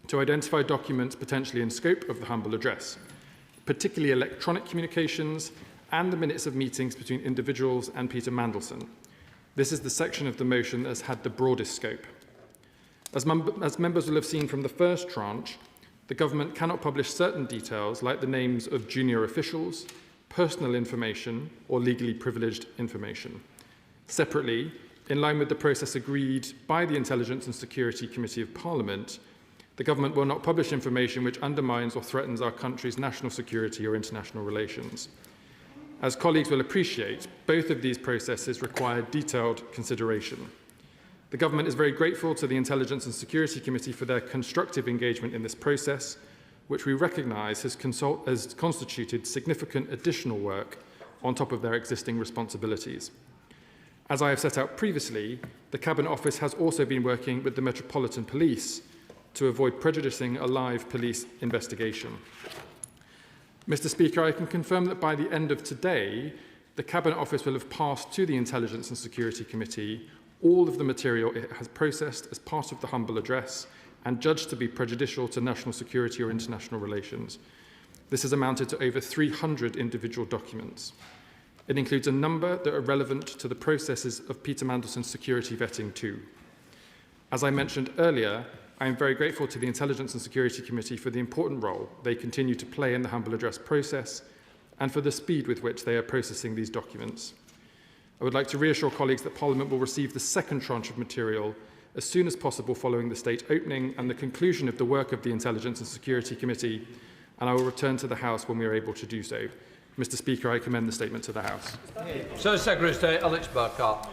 to identify documents potentially in scope of the humble address, particularly electronic communications and the minutes of meetings between individuals and Peter Mandelson. This is the section of the motion that has had the broadest scope. As members will have seen from the first tranche, the Government cannot publish certain details like the names of junior officials, personal information or legally privileged information. Separately, in line with the process agreed by the Intelligence and Security Committee of Parliament, the Government will not publish information which undermines or threatens our country's national security or international relations. As colleagues will appreciate, both of these processes require detailed consideration. The Government is very grateful to the Intelligence and Security Committee for their constructive engagement in this process, which we recognise has constituted significant additional work on top of their existing responsibilities. As I have set out previously, the Cabinet Office has also been working with the Metropolitan Police to avoid prejudicing a live police investigation. Mr. Speaker, I can confirm that by the end of today, the Cabinet Office will have passed to the Intelligence and Security Committee all of the material it has processed as part of the humble address and judged to be prejudicial to national security or international relations. This has amounted to over 300 individual documents. It includes a number that are relevant to the processes of Peter Mandelson's security vetting too. As I mentioned earlier, I am very grateful to the Intelligence and Security Committee for the important role they continue to play in the humble address process and for the speed with which they are processing these documents. I would like to reassure colleagues that Parliament will receive the second tranche of material as soon as possible following the state opening and the conclusion of the work of the Intelligence and Security Committee, and I will return to the House when we are able to do so. Mr. Speaker, I commend the statement to the House. Sir Secretary of State Alex Burkhardt.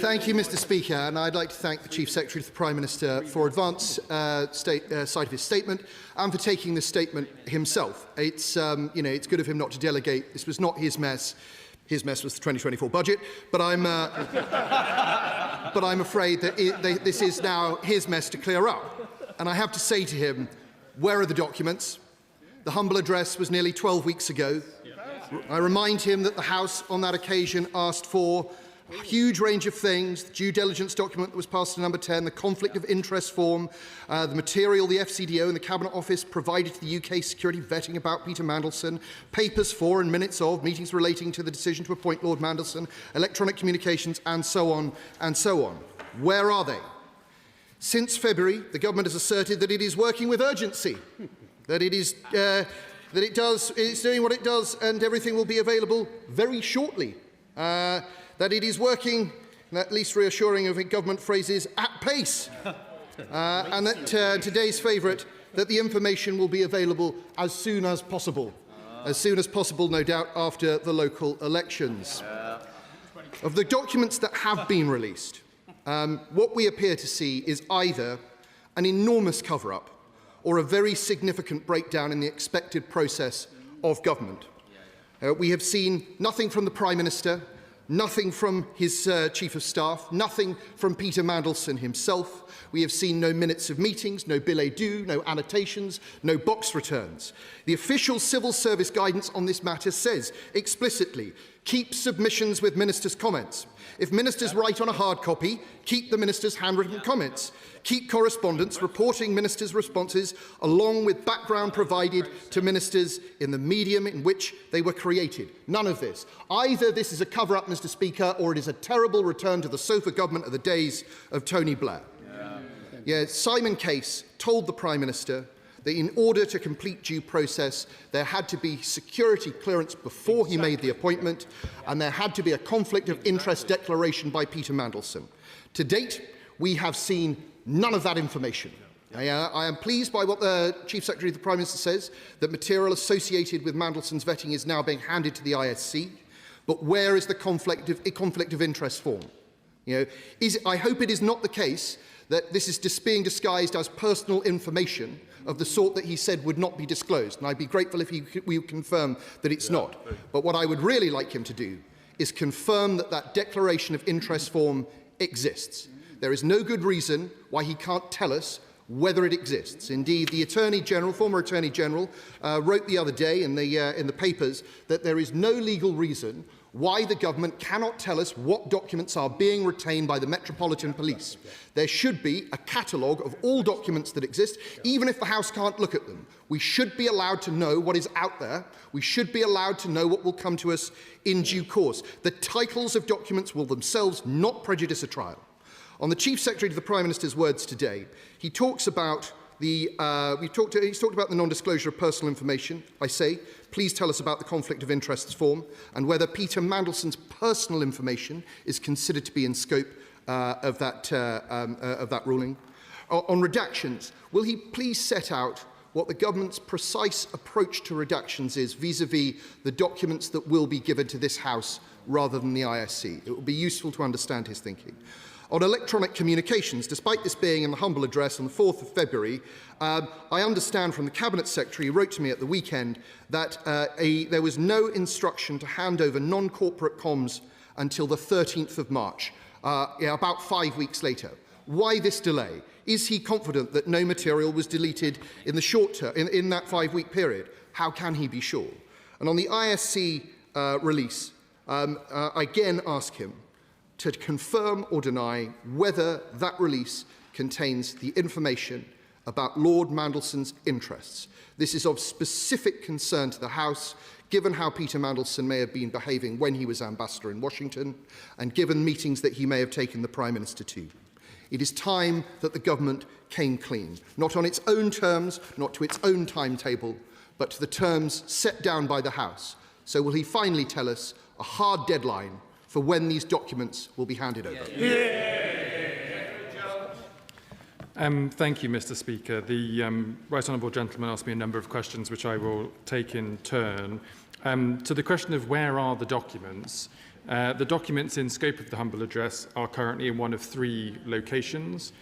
Thank you, Mr. Speaker, and I'd like to thank the Chief Secretary to the Prime Minister for advance side of his statement and for taking the statement himself. It's it's good of him not to delegate. This was not his mess. His mess was the 2024 budget, but I'm afraid that this is now his mess to clear up. And I have to say to him, where are the documents? The humble address was nearly 12 weeks ago. I remind him that the House on that occasion asked for a huge range of things: the due diligence document that was passed to number 10, the conflict of interest form, the material the FCDO and the Cabinet Office provided to the UK security vetting about Peter Mandelson, papers for and minutes of meetings relating to the decision to appoint Lord Mandelson, electronic communications, and so on and so on. Where are they? Since February, the Government has asserted that it is working with urgency, that it's doing what it does and everything will be available very shortly. That it is working, at least reassuring of government phrases, at pace. And that today's favourite, that the information will be available as soon as possible. As soon as possible, no doubt, after the local elections. Of the documents that have been released, what we appear to see is either an enormous cover-up or a very significant breakdown in the expected process of government. We have seen nothing from the Prime Minister, nothing from his Chief of Staff, nothing from Peter Mandelson himself. We have seen no minutes of meetings, no billets doux, no annotations, no box returns. The official civil service guidance on this matter says explicitly, keep submissions with ministers' comments. If ministers write on a hard copy, keep the ministers' handwritten comments. Keep correspondence reporting ministers' responses along with background provided to ministers in the medium in which they were created. None of this. Either this is a cover-up, Mr. Speaker, or it is a terrible return to the sofa government of the days of Tony Blair. Simon Case told the Prime Minister that in order to complete due process, there had to be security clearance before he made the appointment, and there had to be a conflict of interest declaration by Peter Mandelson. To date, we have seen none of that information. I am pleased by what the Chief Secretary of the Prime Minister says, that material associated with Mandelson's vetting is now being handed to the ISC. But where is the conflict of interest form? I hope it is not the case that this is being disguised as personal information of the sort that he said would not be disclosed. And I'd be grateful if we would confirm that it's not. But what I would really like him to do is confirm that that declaration of interest form exists. There is no good reason why he can't tell us whether it exists. Indeed, the former Attorney General, wrote the other day in the papers that there is no legal reason why the government cannot tell us what documents are being retained by the Metropolitan Police. There should be a catalogue of all documents that exist, even if the House can't look at them. We should be allowed to know what is out there. We should be allowed to know what will come to us in due course. The titles of documents will themselves not prejudice a trial. On the Chief Secretary of the Prime Minister's words today, he talks about he's talked about the non-disclosure of personal information. I say, please tell us about the conflict of interests form and whether Peter Mandelson's personal information is considered to be in scope of that ruling. On redactions, will he please set out what the government's precise approach to redactions is vis-à-vis the documents that will be given to this House rather than the ISC? It would be useful to understand his thinking. On electronic communications, despite this being in the humble address on the 4th of February, I understand from the Cabinet Secretary who wrote to me at the weekend that there was no instruction to hand over non-corporate comms until the 13th of March, about 5 weeks later. Why this delay? Is he confident that no material was deleted in the short term, in that 5-week period? How can he be sure? And on the ISC release, I again ask him to confirm or deny whether that release contains the information about Lord Mandelson's interests. This is of specific concern to the House, given how Peter Mandelson may have been behaving when he was ambassador in Washington, and given meetings that he may have taken the Prime Minister to. It is time that the government came clean, not on its own terms, not to its own timetable, but to the terms set down by the House. So will he finally tell us a hard deadline for when these documents will be handed over? Thank you, Mr. Speaker. The Right Honourable Gentleman asked me a number of questions which I will take in turn. To the question of where are the documents in scope of the humble address are currently in one of 3 locations.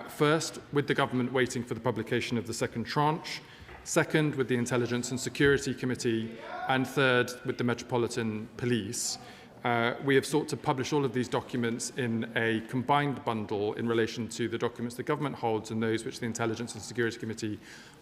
First, with the government waiting for the publication of the second tranche. Second, with the Intelligence and Security Committee. And third, with the Metropolitan Police. We have sought to publish all of these documents in a combined bundle in relation to the documents the government holds and those which the Intelligence and Security Committee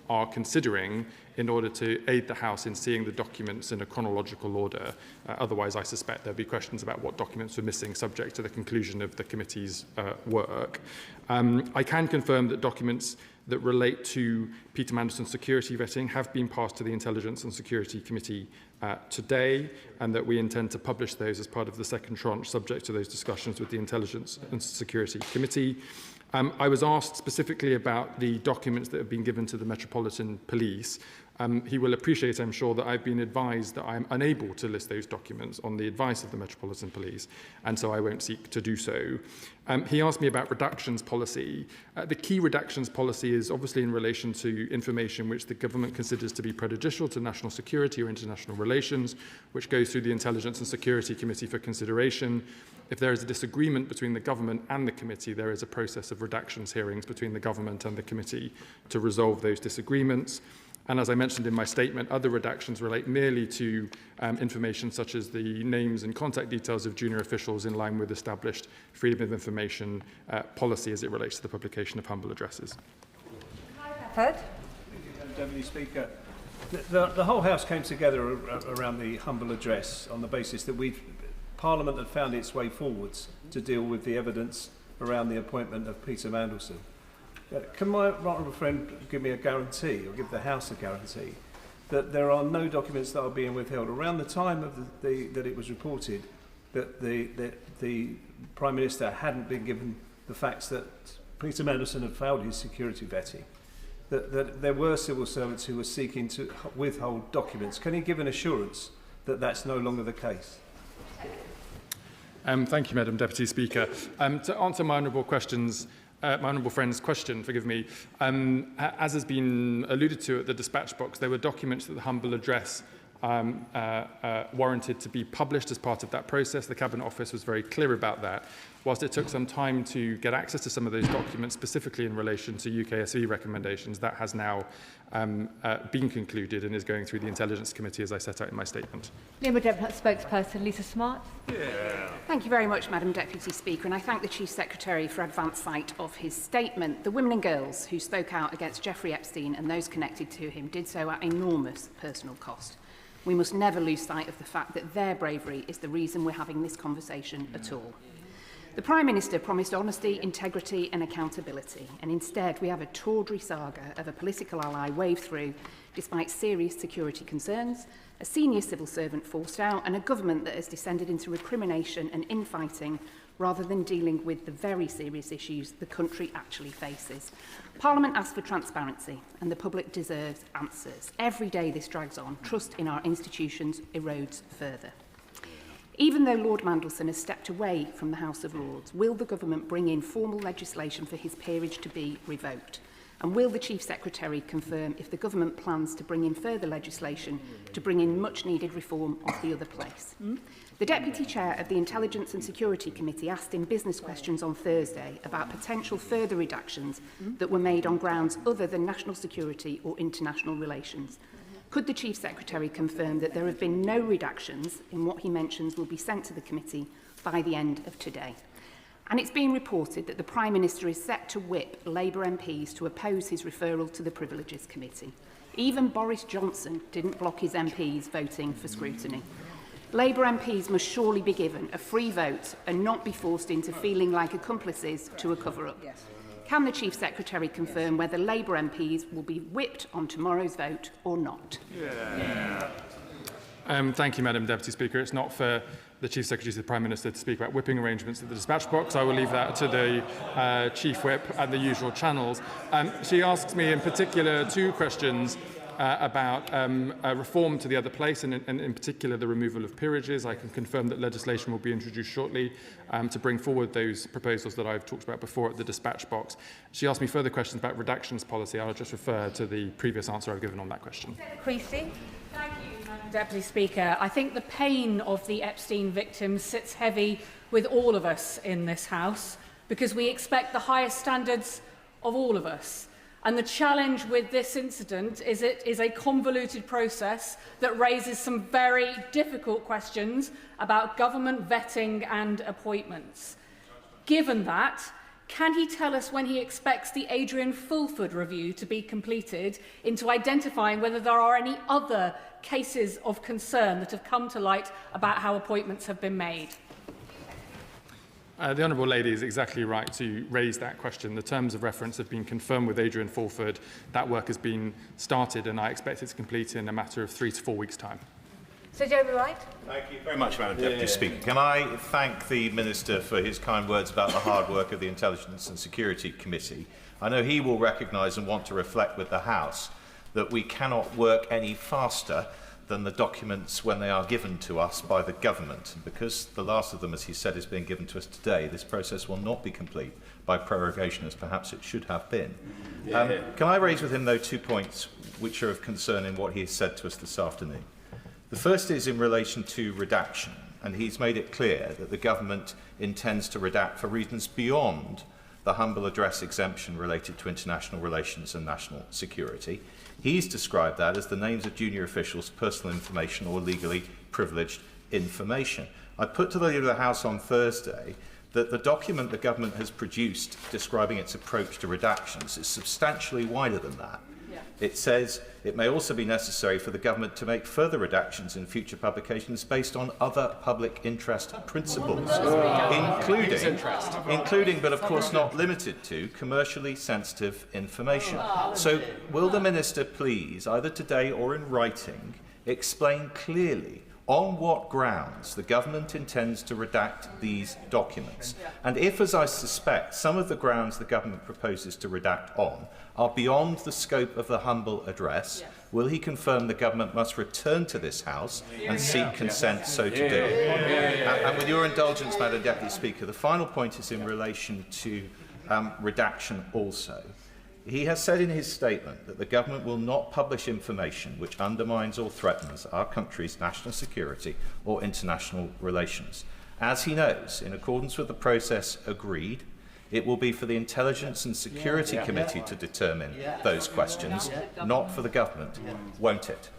are considering in order to aid the House in seeing the documents in a chronological order. Otherwise, I suspect there'll be questions about what documents were missing subject to the conclusion of the committee's work. I can confirm that documents that relate to Peter Mandelson's security vetting have been passed to the Intelligence and Security Committee today, and that we intend to publish those as part of the second tranche, subject to those discussions with the Intelligence and Security Committee. I was asked specifically about the documents that have been given to the Metropolitan Police. He will appreciate, I'm sure, that I've been advised that I am unable to list those documents on the advice of the Metropolitan Police, and so I won't seek to do so. He asked me about redactions policy. The key redactions policy is obviously in relation to information which the government considers to be prejudicial to national security or international relations, which goes through the Intelligence and Security Committee for consideration. If there is a disagreement between the government and the committee, there is a process of redactions hearings between the government and the committee to resolve those disagreements. And as I mentioned in my statement, other redactions relate merely to information such as the names and contact details of junior officials in line with established freedom of information policy as it relates to the publication of humble addresses. Deputy Speaker, the whole House came together around the humble address on the basis that Parliament had found its way forwards to deal with the evidence around the appointment of Peter Mandelson. Can my honourable friend give me a guarantee, or give the House a guarantee, that there are no documents that are being withheld? Around the time of that it was reported that the Prime Minister hadn't been given the facts that Peter Mandelson had failed his security vetting, that there were civil servants who were seeking to withhold documents. Can he give an assurance that that's no longer the case? Thank you, Madam Deputy Speaker. To answer my honourable questions, my honourable friend's question, forgive me. As has been alluded to at the dispatch box, there were documents that the humble address warranted to be published as part of that process. The Cabinet Office was very clear about that. Whilst it took some time to get access to some of those documents, specifically in relation to UKSV recommendations, that has now been concluded and is going through the Intelligence Committee, as I set out in my statement. Labour Deputy Spokesperson Lisa Smart. Yeah. Thank you very much, Madam Deputy Speaker, and I thank the Chief Secretary for advance sight of his statement. The women and girls who spoke out against Jeffrey Epstein and those connected to him did so at enormous personal cost. We must never lose sight of the fact that their bravery is the reason we're having this conversation at all. The Prime Minister promised honesty, integrity and accountability, and instead we have a tawdry saga of a political ally waved through despite serious security concerns, a senior civil servant forced out, and a government that has descended into recrimination and infighting rather than dealing with the very serious issues the country actually faces. Parliament asks for transparency, and the public deserves answers. Every day this drags on, trust in our institutions erodes further. Even though Lord Mandelson has stepped away from the House of Lords, will the government bring in formal legislation for his peerage to be revoked? And will the Chief Secretary confirm if the government plans to bring in further legislation to bring in much-needed reform of the other place? The Deputy Chair of the Intelligence and Security Committee asked in business questions on Thursday about potential further redactions that were made on grounds other than national security or international relations. Could the Chief Secretary confirm that there have been no redactions in what he mentions will be sent to the committee by the end of today? And it's been reported that the Prime Minister is set to whip Labour MPs to oppose his referral to the Privileges Committee. Even Boris Johnson didn't block his MPs voting for scrutiny. Labour MPs must surely be given a free vote and not be forced into feeling like accomplices to a cover-up. Can the Chief Secretary confirm whether Labour MPs will be whipped on tomorrow's vote or not? Thank you, Madam Deputy Speaker. It's not for the Chief Secretary to the Prime Minister to speak about whipping arrangements at the dispatch box. I will leave that to the Chief Whip and the usual channels. She asks me in particular two questions about reform to the other place, and in particular the removal of peerages. I can confirm that legislation will be introduced shortly to bring forward those proposals that I've talked about before at the dispatch box. She asked me further questions about redactions policy. I'll just refer to the previous answer I've given on that question. Creasy. Thank you, Madam Deputy Speaker. I think the pain of the Epstein victims sits heavy with all of us in this House, because we expect the highest standards of all of us. And the challenge with this incident is it is a convoluted process that raises some very difficult questions about government vetting and appointments. Given that, can he tell us when he expects the Adrian Fulford review to be completed into identifying whether there are any other cases of concern that have come to light about how appointments have been made? The Honourable Lady is exactly right to raise that question. The terms of reference have been confirmed with Adrian Fulford. That work has been started, and I expect it to complete in a matter of 3 to 4 weeks' time. Sir Joby Wright. Thank you very much, Madam Deputy Speaker. Can I thank the Minister for his kind words about the hard work of the Intelligence and Security Committee. I know he will recognise and want to reflect with the House that we cannot work any faster than the documents when they are given to us by the government. And because the last of them, as he said, is being given to us today, this process will not be complete by prorogation as perhaps it should have been. Can I raise with him, though, 2 points which are of concern in what he has said to us this afternoon? The first is in relation to redaction, and he's made it clear that the government intends to redact for reasons beyond the humble address exemption related to international relations and national security. He's described that as the names of junior officials, personal information or legally privileged information. I put to the Leader of the House on Thursday that the document the government has produced describing its approach to redactions is substantially wider than that. It says it may also be necessary for the government to make further redactions in future publications based on other public interest principles, including but of course not limited to, commercially sensitive information. So will the Minister please, either today or in writing, explain clearly on what grounds the government intends to redact these documents? And if, as I suspect, some of the grounds the government proposes to redact on are beyond the scope of the humble address, will he confirm the government must return to this House and seek consent so to do? And with your indulgence, Madam Deputy Speaker, the final point is in relation to redaction also. He has said in his statement that the government will not publish information which undermines or threatens our country's national security or international relations. As he knows, in accordance with the process agreed, it will be for the Intelligence and Security Committee to determine those questions, not for the government, won't it?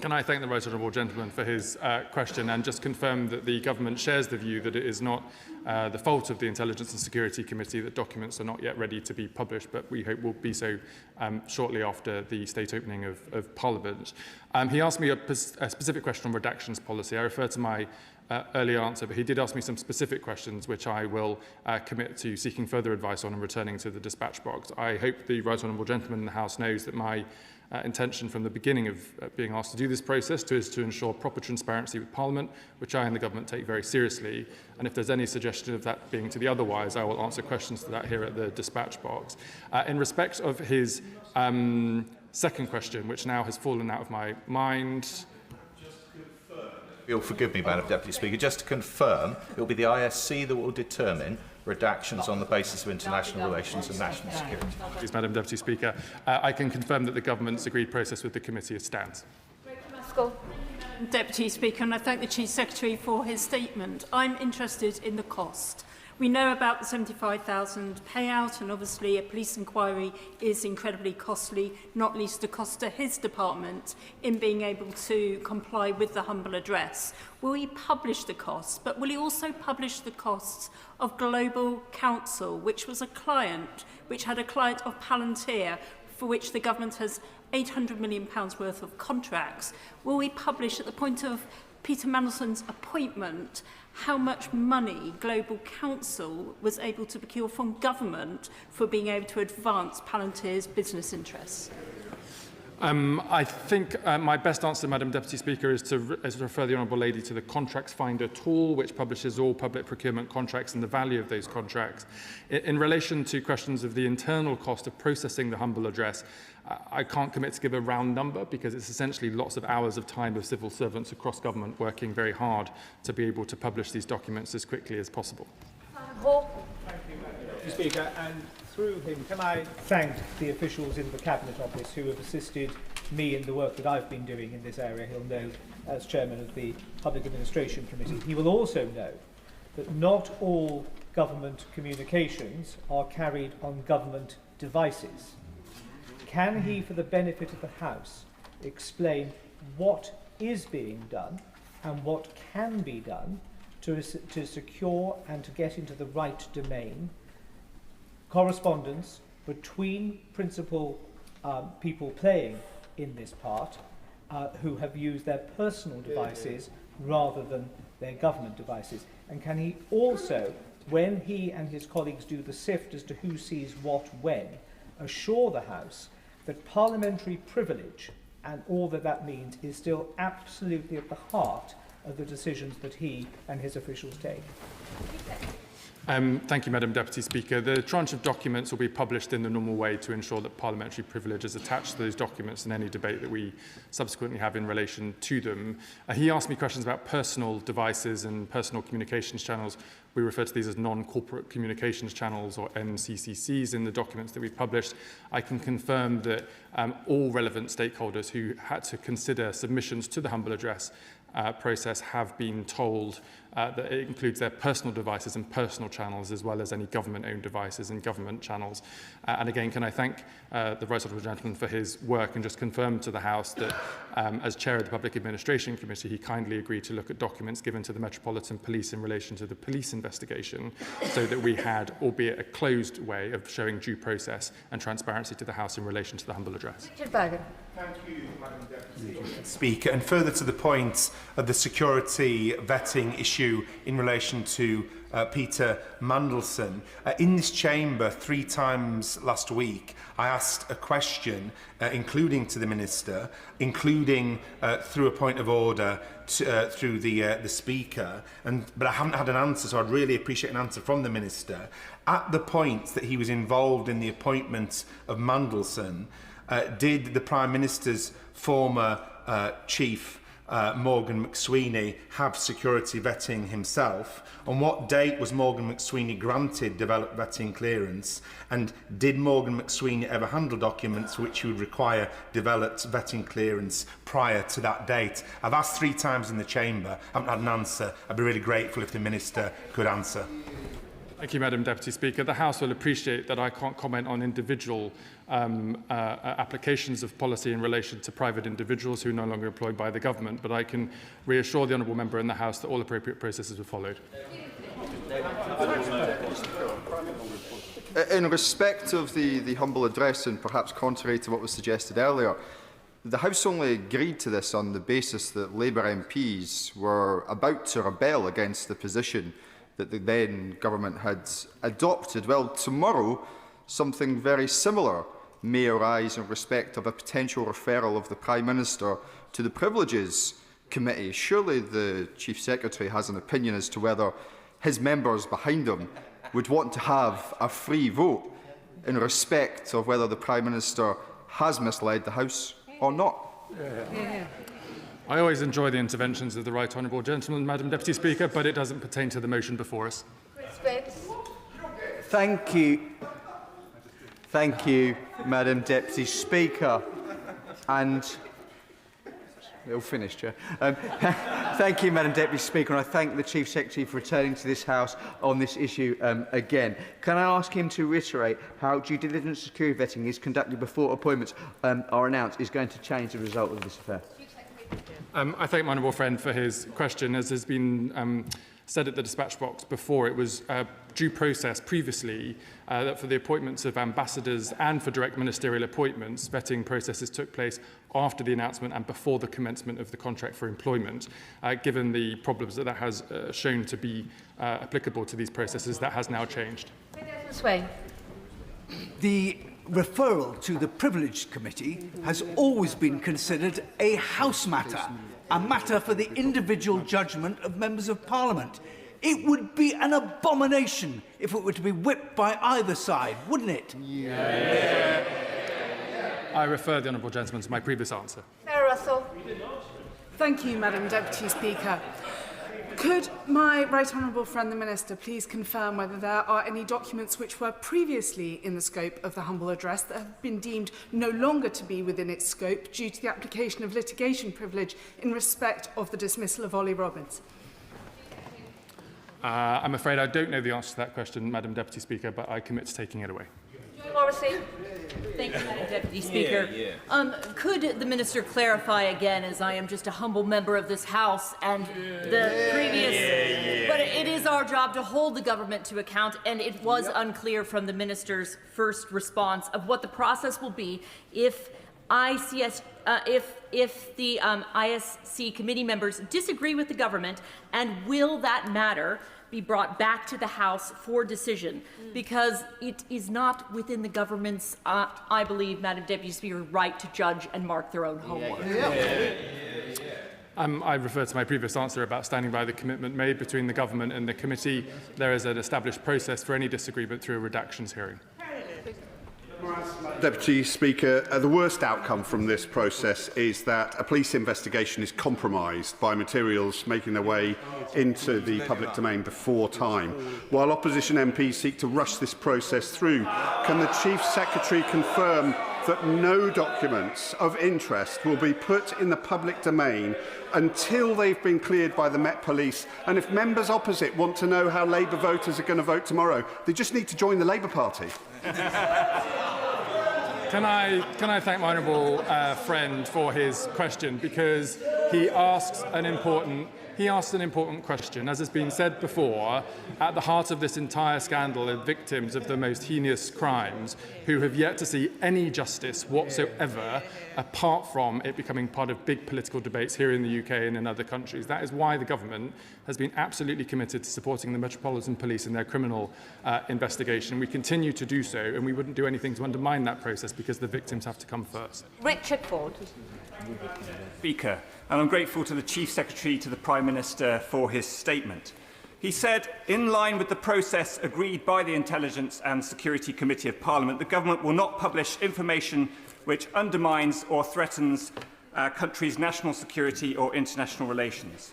Can I thank the Right Honourable Gentleman for his question and just confirm that the government shares the view that it is not the fault of the Intelligence and Security Committee that documents are not yet ready to be published, but we hope will be so shortly after the state opening of Parliament. He asked me a specific question on redactions policy. I refer to my earlier answer, but he did ask me some specific questions which I will commit to seeking further advice on and returning to the dispatch box. I hope the Right Honourable Gentleman in the House knows that my intention from the beginning of being asked to do this process is to ensure proper transparency with Parliament, which I and the government take very seriously. And if there's any suggestion of that being to the otherwise, I will answer questions to that here at the dispatch box. In respect of his second question, which now has fallen out of my mind. You'll forgive me, Madam Deputy Speaker. Just to confirm, it will be the ISC that will determine redactions on the basis of international relations and national security. Please, Madam Deputy Speaker. I can confirm that the government's agreed process with the committee stands. Deputy Speaker, and I thank the Chief Secretary for his statement. I'm interested in the cost. We know about the £75,000 payout, and obviously a police inquiry is incredibly costly, not least the cost to his department in being able to comply with the humble address. Will he publish the costs, but will he also publish the costs of Global Counsel, which was a client, which had a client of Palantir, for which the government has £800 million worth of contracts? Will we publish at the point of Peter Mandelson's appointment how much money Global Counsel was able to procure from government for being able to advance Palantir's business interests? I think my best answer, Madam Deputy Speaker, is to refer the Honourable Lady to the Contracts Finder tool, which publishes all public procurement contracts and the value of those contracts. In relation to questions of the internal cost of processing the humble address, I can't commit to give a round number because it's essentially lots of hours of time of civil servants across government working very hard to be able to publish these documents as quickly as possible. Thank you, Madam Deputy Speaker. And through him, can I thank the officials in the Cabinet Office who have assisted me in the work that I've been doing in this area. He'll know as Chairman of the Public Administration Committee. He will also know that not all government communications are carried on government devices. Can he, for the benefit of the House, explain what is being done and what can be done to secure and to get into the right domain correspondence between principal people playing in this part who have used their personal devices rather than their government devices? And can he also, when he and his colleagues do the sift as to who sees what when, assure the House that parliamentary privilege and all that that means is still absolutely at the heart of the decisions that he and his officials take? Thank you, Madam Deputy Speaker. The tranche of documents will be published in the normal way to ensure that parliamentary privilege is attached to those documents in any debate that we subsequently have in relation to them. He asked me questions about personal devices and personal communications channels. We refer to these as non-corporate communications channels, or NCCCs, in the documents that we've published. I can confirm that all relevant stakeholders who had to consider submissions to the humble address process have been told that it includes their personal devices and personal channels, as well as any government-owned devices and government channels. And again, can I thank the Right Honourable Gentleman for his work and just confirm to the House that as Chair of the Public Administration Committee, he kindly agreed to look at documents given to the Metropolitan Police in relation to the police investigation, so that we had, albeit a closed way, of showing due process and transparency to the House in relation to the humble address. Thank you, Madam Deputy Speaker. And further to the point of the security vetting issue in relation to Peter Mandelson, in this chamber 3 times last week, I asked a question, including to the Minister, including through a point of order through the Speaker, but I haven't had an answer, so I'd really appreciate an answer from the Minister. At the point that he was involved in the appointment of Mandelson, did the Prime Minister's former chief Morgan McSweeney have security vetting himself? On what date was Morgan McSweeney granted developed vetting clearance? And did Morgan McSweeney ever handle documents which would require developed vetting clearance prior to that date? I've asked 3 times in the chamber. I haven't had an answer. I'd be really grateful if the Minister could answer. Thank you, Madam Deputy Speaker. The House will appreciate that I can't comment on individual applications of policy in relation to private individuals who are no longer employed by the government, but I can reassure the honourable member in the House that all appropriate processes were followed. In respect of the humble address, and perhaps contrary to what was suggested earlier, the House only agreed to this on the basis that Labour MPs were about to rebel against the position that the then government had adopted. Well, tomorrow, something very similar may arise in respect of a potential referral of the Prime Minister to the Privileges Committee. Surely the Chief Secretary has an opinion as to whether his members behind him would want to have a free vote in respect of whether the Prime Minister has misled the House or not. I always enjoy the interventions of the right honourable gentleman, Madam Deputy Speaker, but it doesn't pertain to the motion before us. Thank you, Madam Deputy Speaker. And we'll finish, Chair. Thank you, Madam Deputy Speaker, and I thank the Chief Secretary for returning to this House on this issue again. Can I ask him to reiterate how due diligence security vetting is conducted before appointments are announced is going to change the result of this affair? I thank my honourable friend for his question. As has been said at the dispatch box before, it was due process previously that for the appointments of ambassadors and for direct ministerial appointments, vetting processes took place after the announcement and before the commencement of the contract for employment. Given the problems that has shown to be applicable to these processes, that has now changed. The referral to the Privileged Committee has always been considered a House matter, a matter for the individual judgment of members of Parliament. It would be an abomination if it were to be whipped by either side, wouldn't it? Yeah. I refer the honourable gentleman to my previous answer. Sarah Russell. Thank you, Madam Deputy Speaker. Could my right honourable friend the Minister please confirm whether there are any documents which were previously in the scope of the humble address that have been deemed no longer to be within its scope due to the application of litigation privilege in respect of the dismissal of Ollie Robbins? I'm afraid I don't know the answer to that question, Madam Deputy Speaker, but I commit to taking it away. Morrissey. Thank you, Madam Deputy Speaker. Could the Minister clarify again, as I am just a humble member of this House and the previous... But it is our job to hold the government to account, and it was unclear from the Minister's first response of what the process will be if if the ISC committee members disagree with the government, and will that matter be brought back to the House for decision, because it is not within the government's, I believe, Madam Deputy Speaker, right to judge and mark their own homework. I refer to my previous answer about standing by the commitment made between the government and the committee. There is an established process for any disagreement through a redactions hearing. Deputy Speaker, the worst outcome from this process is that a police investigation is compromised by materials making their way into the public domain before time. While opposition MPs seek to rush this process through, can the Chief Secretary confirm that no documents of interest will be put in the public domain until they've been cleared by the Met Police? And if members opposite want to know how Labour voters are going to vote tomorrow, they just need to join the Labour Party. Can I thank my honourable friend for his question, because he asks an important question. As has been said before, at the heart of this entire scandal are victims of the most heinous crimes who have yet to see any justice whatsoever, apart from it becoming part of big political debates here in the UK and in other countries. That is why the government has been absolutely committed to supporting the Metropolitan Police in their criminal investigation. We continue to do so, and we wouldn't do anything to undermine that process, because the victims have to come first. Richard Ford. Speaker, and I'm grateful to the Chief Secretary to the Prime Minister for his statement. He said, in line with the process agreed by the Intelligence and Security Committee of Parliament, the Government will not publish information which undermines or threatens our country's national security or international relations.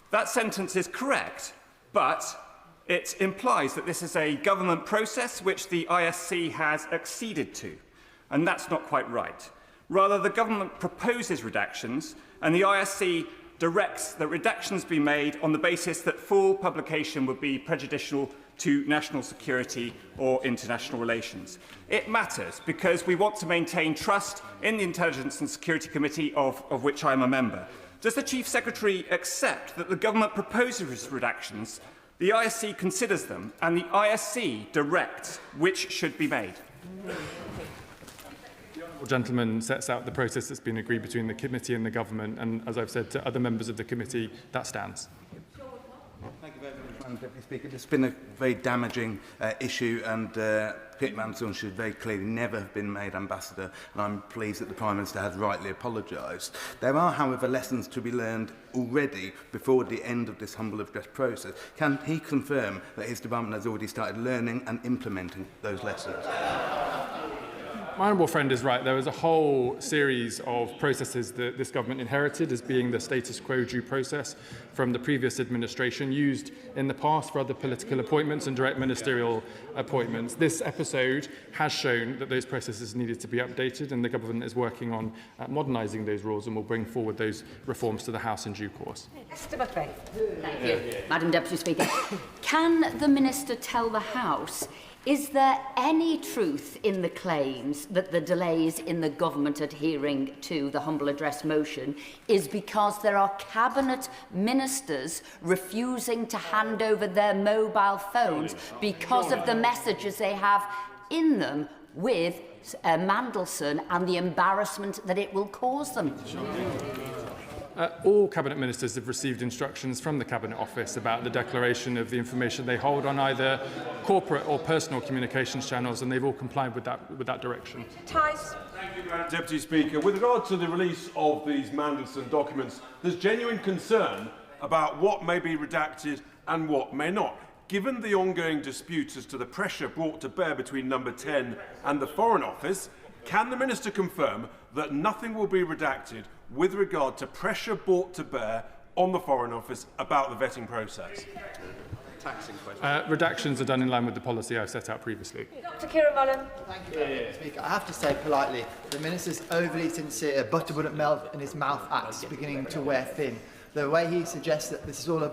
That sentence is correct, but it implies that this is a government process which the ISC has acceded to, and that's not quite right. Rather, the government proposes redactions, and the ISC directs that redactions be made on the basis that full publication would be prejudicial to national security or international relations. It matters because we want to maintain trust in the Intelligence and Security Committee, of which I am a member. Does the Chief Secretary accept that the government proposes redactions, the ISC considers them, and the ISC directs which should be made? The honourable gentleman sets out the process that's been agreed between the committee and the government, and as I've said to other members of the committee, that stands. Thank you very much, Madam Deputy Speaker. It's been a very damaging issue, and Peter Mandelson should very clearly never have been made ambassador, and I'm pleased that the Prime Minister has rightly apologised. There are, however, lessons to be learned already before the end of this humble address process. Can he confirm that his department has already started learning and implementing those lessons? My honourable friend is right. There was a whole series of processes that this government inherited as being the status quo due process from the previous administration, used in the past for other political appointments and direct ministerial appointments. This episode has shown that those processes needed to be updated, and the government is working on modernising those rules and will bring forward those reforms to the House in due course. Thank you. Madam Deputy Speaker, can the Minister tell the House, is there any truth in the claims that the delays in the government adhering to the humble address motion is because there are cabinet ministers refusing to hand over their mobile phones because of the messages they have in them with Mandelson and the embarrassment that it will cause them? All Cabinet Ministers have received instructions from the Cabinet Office about the declaration of the information they hold on either corporate or personal communications channels, and they've all complied with that direction. Ties. Thank you, Madam Deputy Speaker. With regard to the release of these Mandelson documents, there's genuine concern about what may be redacted and what may not. Given the ongoing dispute as to the pressure brought to bear between Number 10 and the Foreign Office, can the Minister confirm that nothing will be redacted with regard to pressure brought to bear on the Foreign Office about the vetting process? Redactions are done in line with the policy I've set out previously. Dr. Keir Starmer. Thank you, Madam Speaker. I have to say politely, the Minister's overly sincere, butter wouldn't melt in his mouth acts beginning to wear thin. The way he suggests that this is all a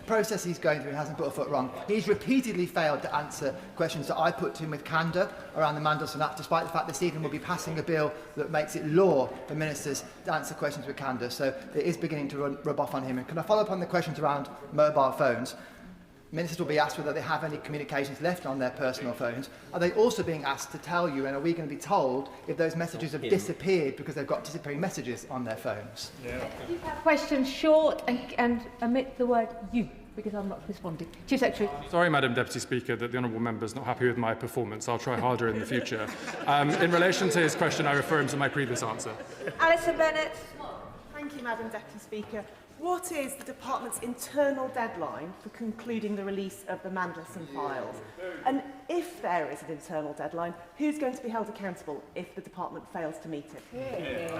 process he's going through, he hasn't put a foot wrong. He's repeatedly failed to answer questions that I put to him with candour around the Mandelson Act, despite the fact this evening we'll be passing a bill that makes it law for ministers to answer questions with candour. So it is beginning to rub off on him. And can I follow up on the questions around mobile phones? Ministers will be asked whether they have any communications left on their personal phones. Are they also being asked to tell you, and are we going to be told, if those messages have disappeared because they've got disappearing messages on their phones? Question short and omit the word you, because I'm not responding. Chief Secretary. Sorry, Madam Deputy Speaker, that the honourable member is not happy with my performance. I'll try harder in the future. In relation to his question, I refer him to my previous answer. Alison Bennett. Thank you, Madam Deputy Speaker. What is the Department's internal deadline for concluding the release of the Mandelson files? And if there is an internal deadline, who's going to be held accountable if the Department fails to meet it?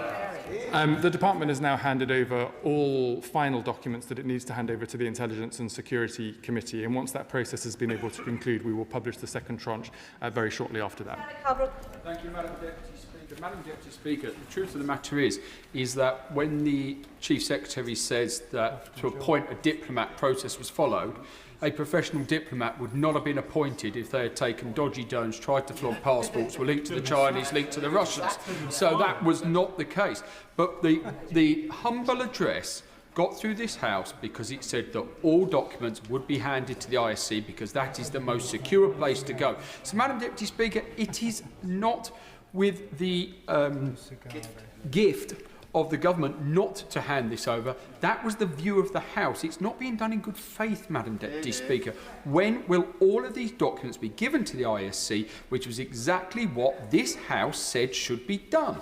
The Department has now handed over all final documents that it needs to hand over to the Intelligence and Security Committee, and once that process has been able to conclude, we will publish the second tranche very shortly after that. Thank you, Madam Deputy Speaker. Madam Deputy Speaker, the truth of the matter is that when the Chief Secretary says that to appoint a diplomat process was followed, a professional diplomat would not have been appointed if they had taken dodgy donors, tried to flog passports, were linked to the Chinese, linked to the Russians. So that was not the case. But the humble address got through this House because it said that all documents would be handed to the ISC because that is the most secure place to go. So, Madam Deputy Speaker, it is not with the gift of the government not to hand this over. That was the view of the House. It's not being done in good faith, Madam Deputy Speaker. When will all of these documents be given to the ISC, which was exactly what this House said should be done?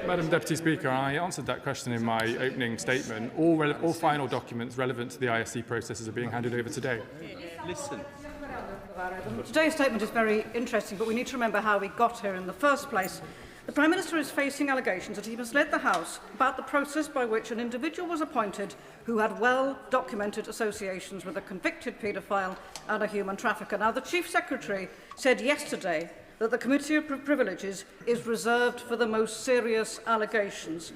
Madam Deputy Speaker, I answered that question in my opening statement. All final documents relevant to the ISC processes are being handed over today. Listen. Today's statement is very interesting, but we need to remember how we got here in the first place. The Prime Minister is facing allegations that he misled the House about the process by which an individual was appointed who had well-documented associations with a convicted paedophile and a human trafficker. Now, the Chief Secretary said yesterday that the Committee of Privileges is reserved for the most serious allegations.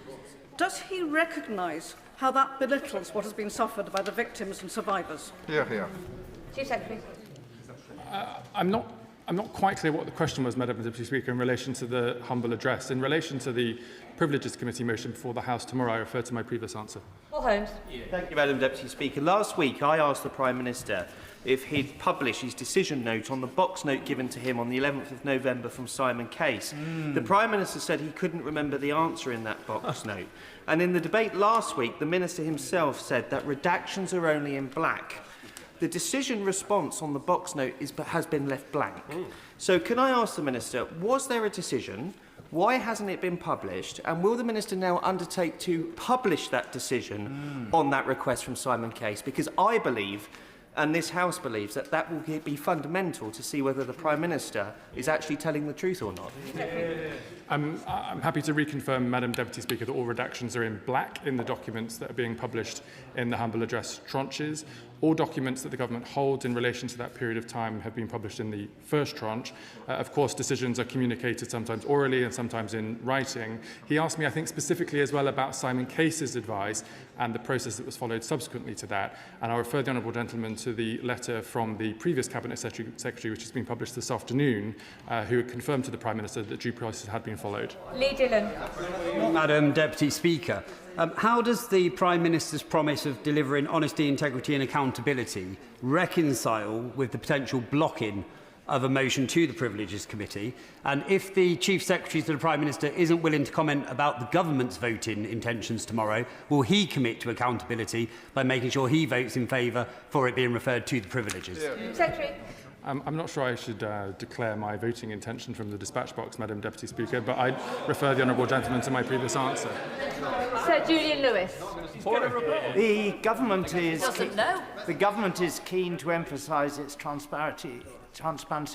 Does he recognise how that belittles what has been suffered by the victims and survivors? Hear, hear. Chief Secretary. I'm not quite clear what the question was, Madam Deputy Speaker, in relation to the humble address. In relation to the Privileges Committee motion before the House tomorrow, I refer to my previous answer. Paul Holmes. Thank you, Madam Deputy Speaker. Last week, I asked the Prime Minister if he'd publish his decision note on the box note given to him on the 11th of November from Simon Case. The Prime Minister said he couldn't remember the answer in that box note. And in the debate last week, the Minister himself said that redactions are only in black. The decision response on the box note has been left blank. So can I ask the Minister, was there a decision? Why hasn't it been published? And will the Minister now undertake to publish that decision on that request from Simon Case? Because I believe, and this House believes, that that will be fundamental to see whether the Prime Minister is actually telling the truth or not. I'm happy to reconfirm, Madam Deputy Speaker, that all redactions are in black in the documents that are being published in the humble address tranches. All documents that the government holds in relation to that period of time have been published in the first tranche. Of course, decisions are communicated sometimes orally and sometimes in writing. He asked me, I think, specifically as well about Simon Case's advice and the process that was followed subsequently to that. And I'll refer the honourable gentleman to the letter from the previous Cabinet Secretary, which has been published this afternoon, who had confirmed to the Prime Minister that due process had been followed. Lee Dillon. Madam Deputy Speaker, how does the Prime Minister's promise of delivering honesty, integrity and accountability reconcile with the potential blocking of a motion to the Privileges Committee? And if the Chief Secretary to the Prime Minister isn't willing to comment about the government's voting intentions tomorrow, will he commit to accountability by making sure he votes in favour for it being referred to the Privileges? Secretary. I'm not sure I should declare my voting intention from the dispatch box, Madam Deputy Speaker, but I refer the honourable gentleman to my previous answer. Sir Julian Lewis. The government is know. keen to emphasise its transparency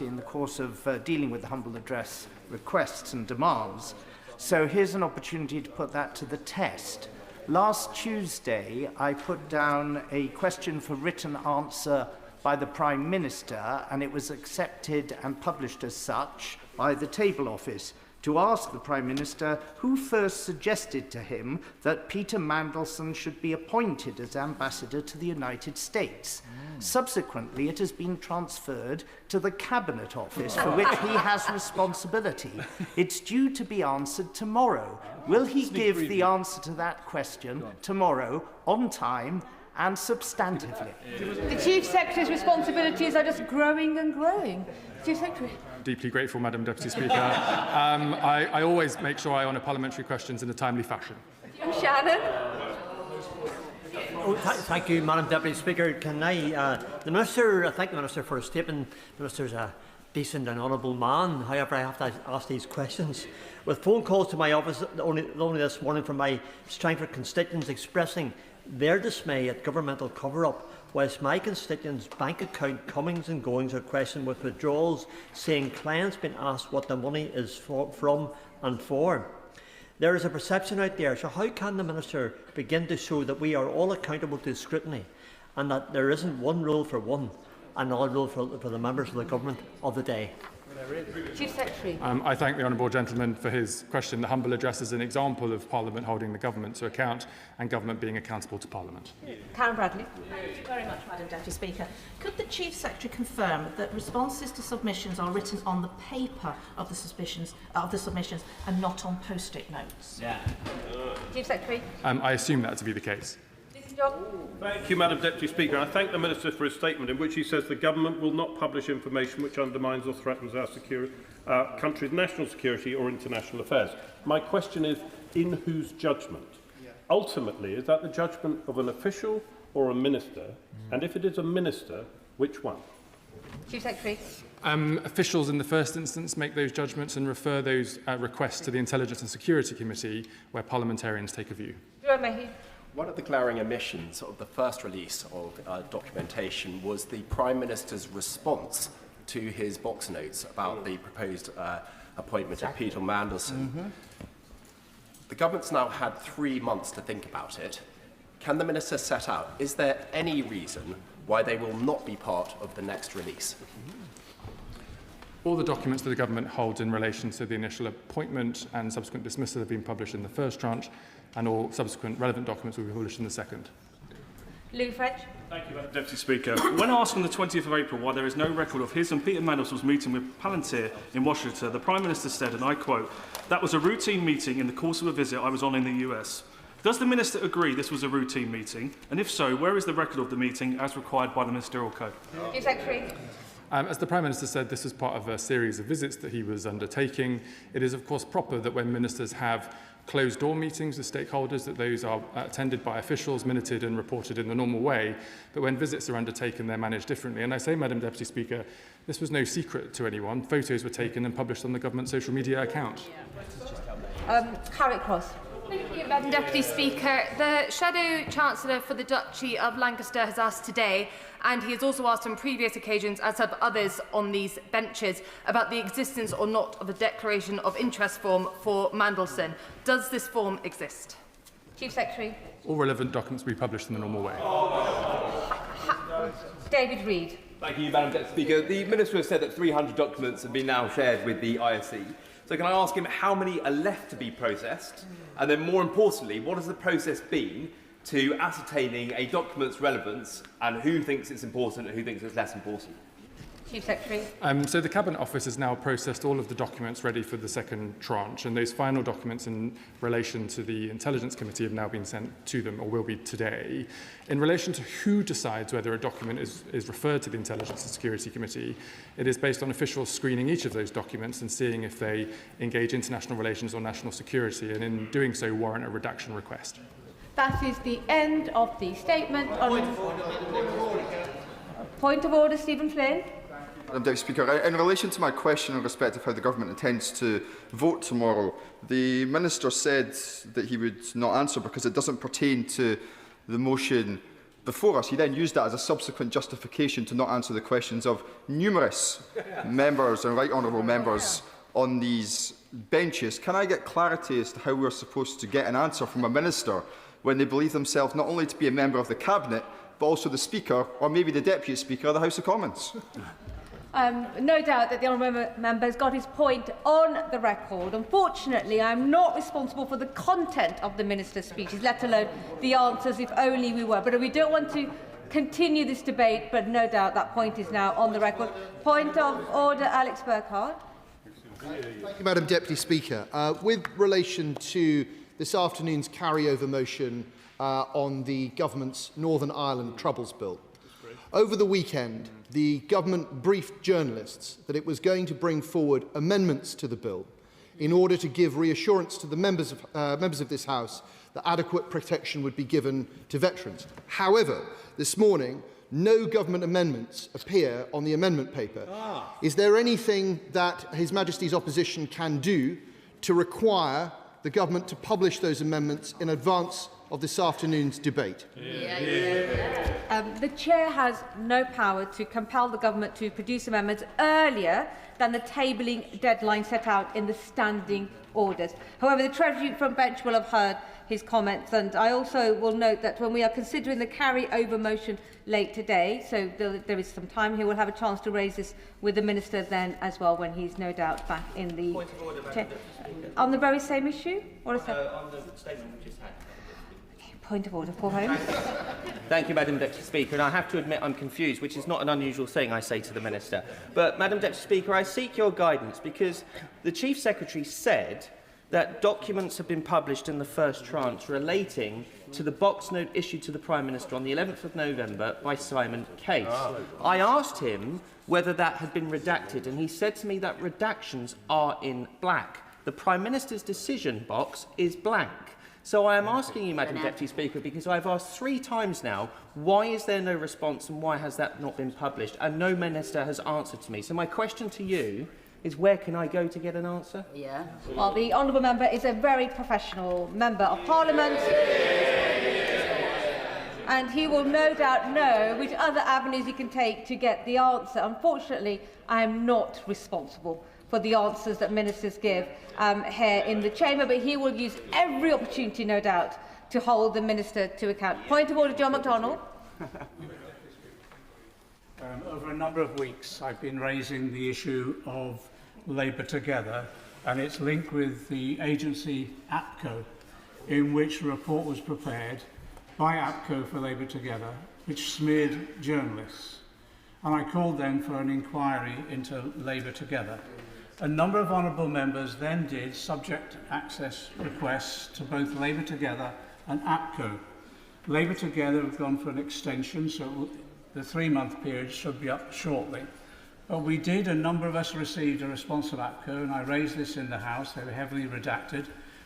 in the course of dealing with the humble address requests and demands. So here's an opportunity to put that to the test. Last Tuesday, I put down a question for written answer by the Prime Minister, and it was accepted and published as such by the Table Office, to ask the Prime Minister who first suggested to him that Peter Mandelson should be appointed as Ambassador to the United States. Subsequently, it has been transferred to the Cabinet Office, for which he has responsibility. It's due to be answered tomorrow. Will he give the answer to that question tomorrow, on time and substantively? The Chief Secretary's responsibilities are just growing and growing. Chief Secretary. Deeply grateful, Madam Deputy Speaker. I always make sure I honour parliamentary questions in a timely fashion. Shannon. Thank you, Madam Deputy Speaker. Can I, the Minister, I thank the Minister for his statement. The Minister's a decent and honourable man. However, I have to ask these questions. With phone calls to my office only this morning from my Strangford constituents expressing their dismay at governmental cover-up, whilst my constituents' bank account comings and goings are questioned with withdrawals, saying clients been asked what the money is from and for. There is a perception out there, so how can the Minister begin to show that we are all accountable to scrutiny and that there isn't one rule for one and another rule for the members of the government of the day? Chief Secretary. I thank the honourable gentleman for his question. The humble address is an example of Parliament holding the government to account and government being accountable to Parliament. Karen Bradley. Thank you very much, Madam Deputy Speaker. Could the Chief Secretary confirm that responses to submissions are written on the paper of the submissions and not on post-it notes? Yeah. Chief Secretary. I assume that to be the case. Thank you, Madam Deputy Speaker. I thank the Minister for his statement in which he says the government will not publish information which undermines or threatens our country's national security or international affairs. My question is, in whose judgment? Ultimately, is that the judgment of an official or a minister? And if it is a minister, which one? Chief Secretary. Officials in the first instance make those judgments and refer those requests to the Intelligence and Security Committee, where parliamentarians take a view. One of the glaring omissions of the first release of documentation was the Prime Minister's response to his box notes about the proposed appointment of Peter Mandelson. The government's now had 3 months to think about it. Can the Minister set out, is there any reason why they will not be part of the next release? All the documents that the government holds in relation to the initial appointment and subsequent dismissal have been published in the first tranche, and all subsequent relevant documents will be published in the second. Lou French. Thank you, Madam Deputy Speaker. When asked on the 20th of April why there is no record of his and Peter Mandelson's meeting with Palantir in Washington, the Prime Minister said, and I quote, "That was a routine meeting in the course of a visit I was on in the US." Does the Minister agree this was a routine meeting? And if so, where is the record of the meeting as required by the Ministerial Code? Chief Secretary. As the Prime Minister said, this was part of a series of visits that he was undertaking. It is, of course, proper that when ministers have closed-door meetings with stakeholders, that those are attended by officials, minuted and reported in the normal way. But when visits are undertaken, they're managed differently. And I say, Madam Deputy Speaker, this was no secret to anyone. Photos were taken and published on the government social media account. Carrick Cross. Thank you, Madam Deputy Speaker. The Shadow Chancellor for the Duchy of Lancaster has asked today, and he has also asked on previous occasions, as have others on these benches, about the existence or not of a declaration of interest form for Mandelson. Does this form exist? Chief Secretary. All relevant documents will be published in the normal way. David Reid. Thank you, Madam Deputy Speaker. The Minister has said that 300 documents have been now shared with the ISC. So can I ask him how many are left to be processed? And then more importantly, what has the process been to ascertaining a document's relevance and who thinks it's important and who thinks it's less important? Chief Secretary. So the Cabinet Office has now processed all of the documents ready for the second tranche, and those final documents in relation to the Intelligence Committee have now been sent to them, or will be today. In relation to who decides whether a document is referred to the Intelligence and Security Committee, it is based on officials screening each of those documents and seeing if they engage international relations or national security, and in doing so warrant a redaction request. That is the end of the statement. Point of order, Stephen Flynn. Madam Deputy Speaker, in relation to my question in respect of how the government intends to vote tomorrow, the Minister said that he would not answer because it doesn't pertain to the motion before us. He then used that as a subsequent justification to not answer the questions of numerous members and right honourable members on these benches. Can I get clarity as to how we're supposed to get an answer from a Minister when they believe themselves not only to be a member of the Cabinet, but also the Speaker, or maybe the Deputy Speaker of the House of Commons? No doubt that the honourable member has got his point on the record. Unfortunately, I am not responsible for the content of the Minister's speeches, let alone the answers, if only we were. But we don't want to continue this debate, but no doubt that point is now on the record. Point of order, Alex Burkhardt. Thank you, Madam Deputy Speaker. With relation to this afternoon's carryover motion on the government's Northern Ireland Troubles Bill, over the weekend, the government briefed journalists that it was going to bring forward amendments to the bill in order to give reassurance to the members of this House that adequate protection would be given to veterans. However, this morning, no government amendments appear on the amendment paper. Is there anything that His Majesty's opposition can do to require the government to publish those amendments in advance of this afternoon's debate? The Chair has no power to compel the government to produce amendments earlier than the tabling deadline set out in the standing orders. However, the Treasury front bench will have heard his comments, and I also will note that when we are considering the carry-over motion late today, so there is some time, he will have a chance to raise this with the Minister then as well, when he's no doubt back in the... Point of order, Chair. On the very same issue? Or is that... on the statement we just had. Point of order, Paul Holmes. Thank you, Madam Deputy Speaker, and I have to admit I'm confused, which is not an unusual thing I say to the Minister. But, Madam Deputy Speaker, I seek your guidance because the Chief Secretary said that documents have been published in the first tranche relating to the box note issued to the Prime Minister on the 11th of November by Simon Case. I asked him whether that had been redacted, and he said to me that redactions are in black. The Prime Minister's decision box is blank. So I am asking you, Madam Deputy Speaker, because I've asked 3 times now, why is there no response and why has that not been published? And no Minister has answered to me. So my question to you is, where can I go to get an answer? Well, the honourable member is a very professional member of Parliament. And he will no doubt know which other avenues he can take to get the answer. Unfortunately, I am not responsible for the answers that ministers give here in the chamber, but he will use every opportunity, no doubt, to hold the minister to account. Point of order, John McDonnell. Over a number of weeks, I've been raising the issue of Labour Together and its link with the agency APCO, in which a report was prepared by APCO for Labour Together, which smeared journalists. And I called then for an inquiry into Labour Together. A number of honourable members then did subject access requests to both Labour Together and APCO. Labour Together have gone for an extension, so the 3-month period should be up shortly. But we did, a number of us received a response from APCO, and I raised this in the House. They were heavily redacted,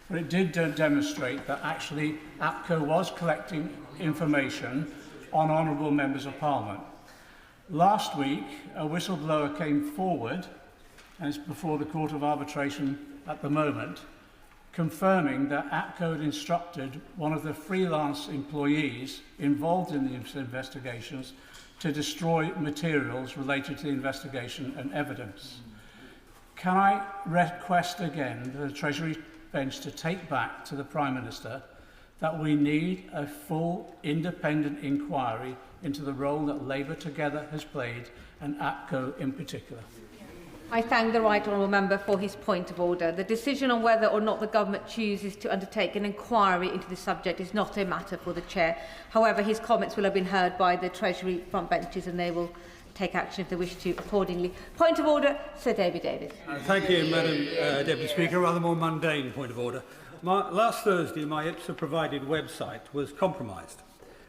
but it did demonstrate that actually APCO was collecting information on honourable members of Parliament. Last week, a whistleblower came forward, and it's before the Court of Arbitration at the moment, confirming that APCO had instructed one of the freelance employees involved in the investigations to destroy materials related to the investigation and evidence. Can I request again the Treasury bench to take back to the Prime Minister that we need a full independent inquiry into the role that Labour Together has played, and APCO in particular? I thank the right honourable member for his point of order. The decision on whether or not the government chooses to undertake an inquiry into the subject is not a matter for the Chair. However, his comments will have been heard by the Treasury front benches and they will take action if they wish to accordingly. Point of order, Sir David Davis. Thank you, Madam Deputy Speaker. A rather more mundane point of order. Last Thursday, my IPSA-provided website was compromised.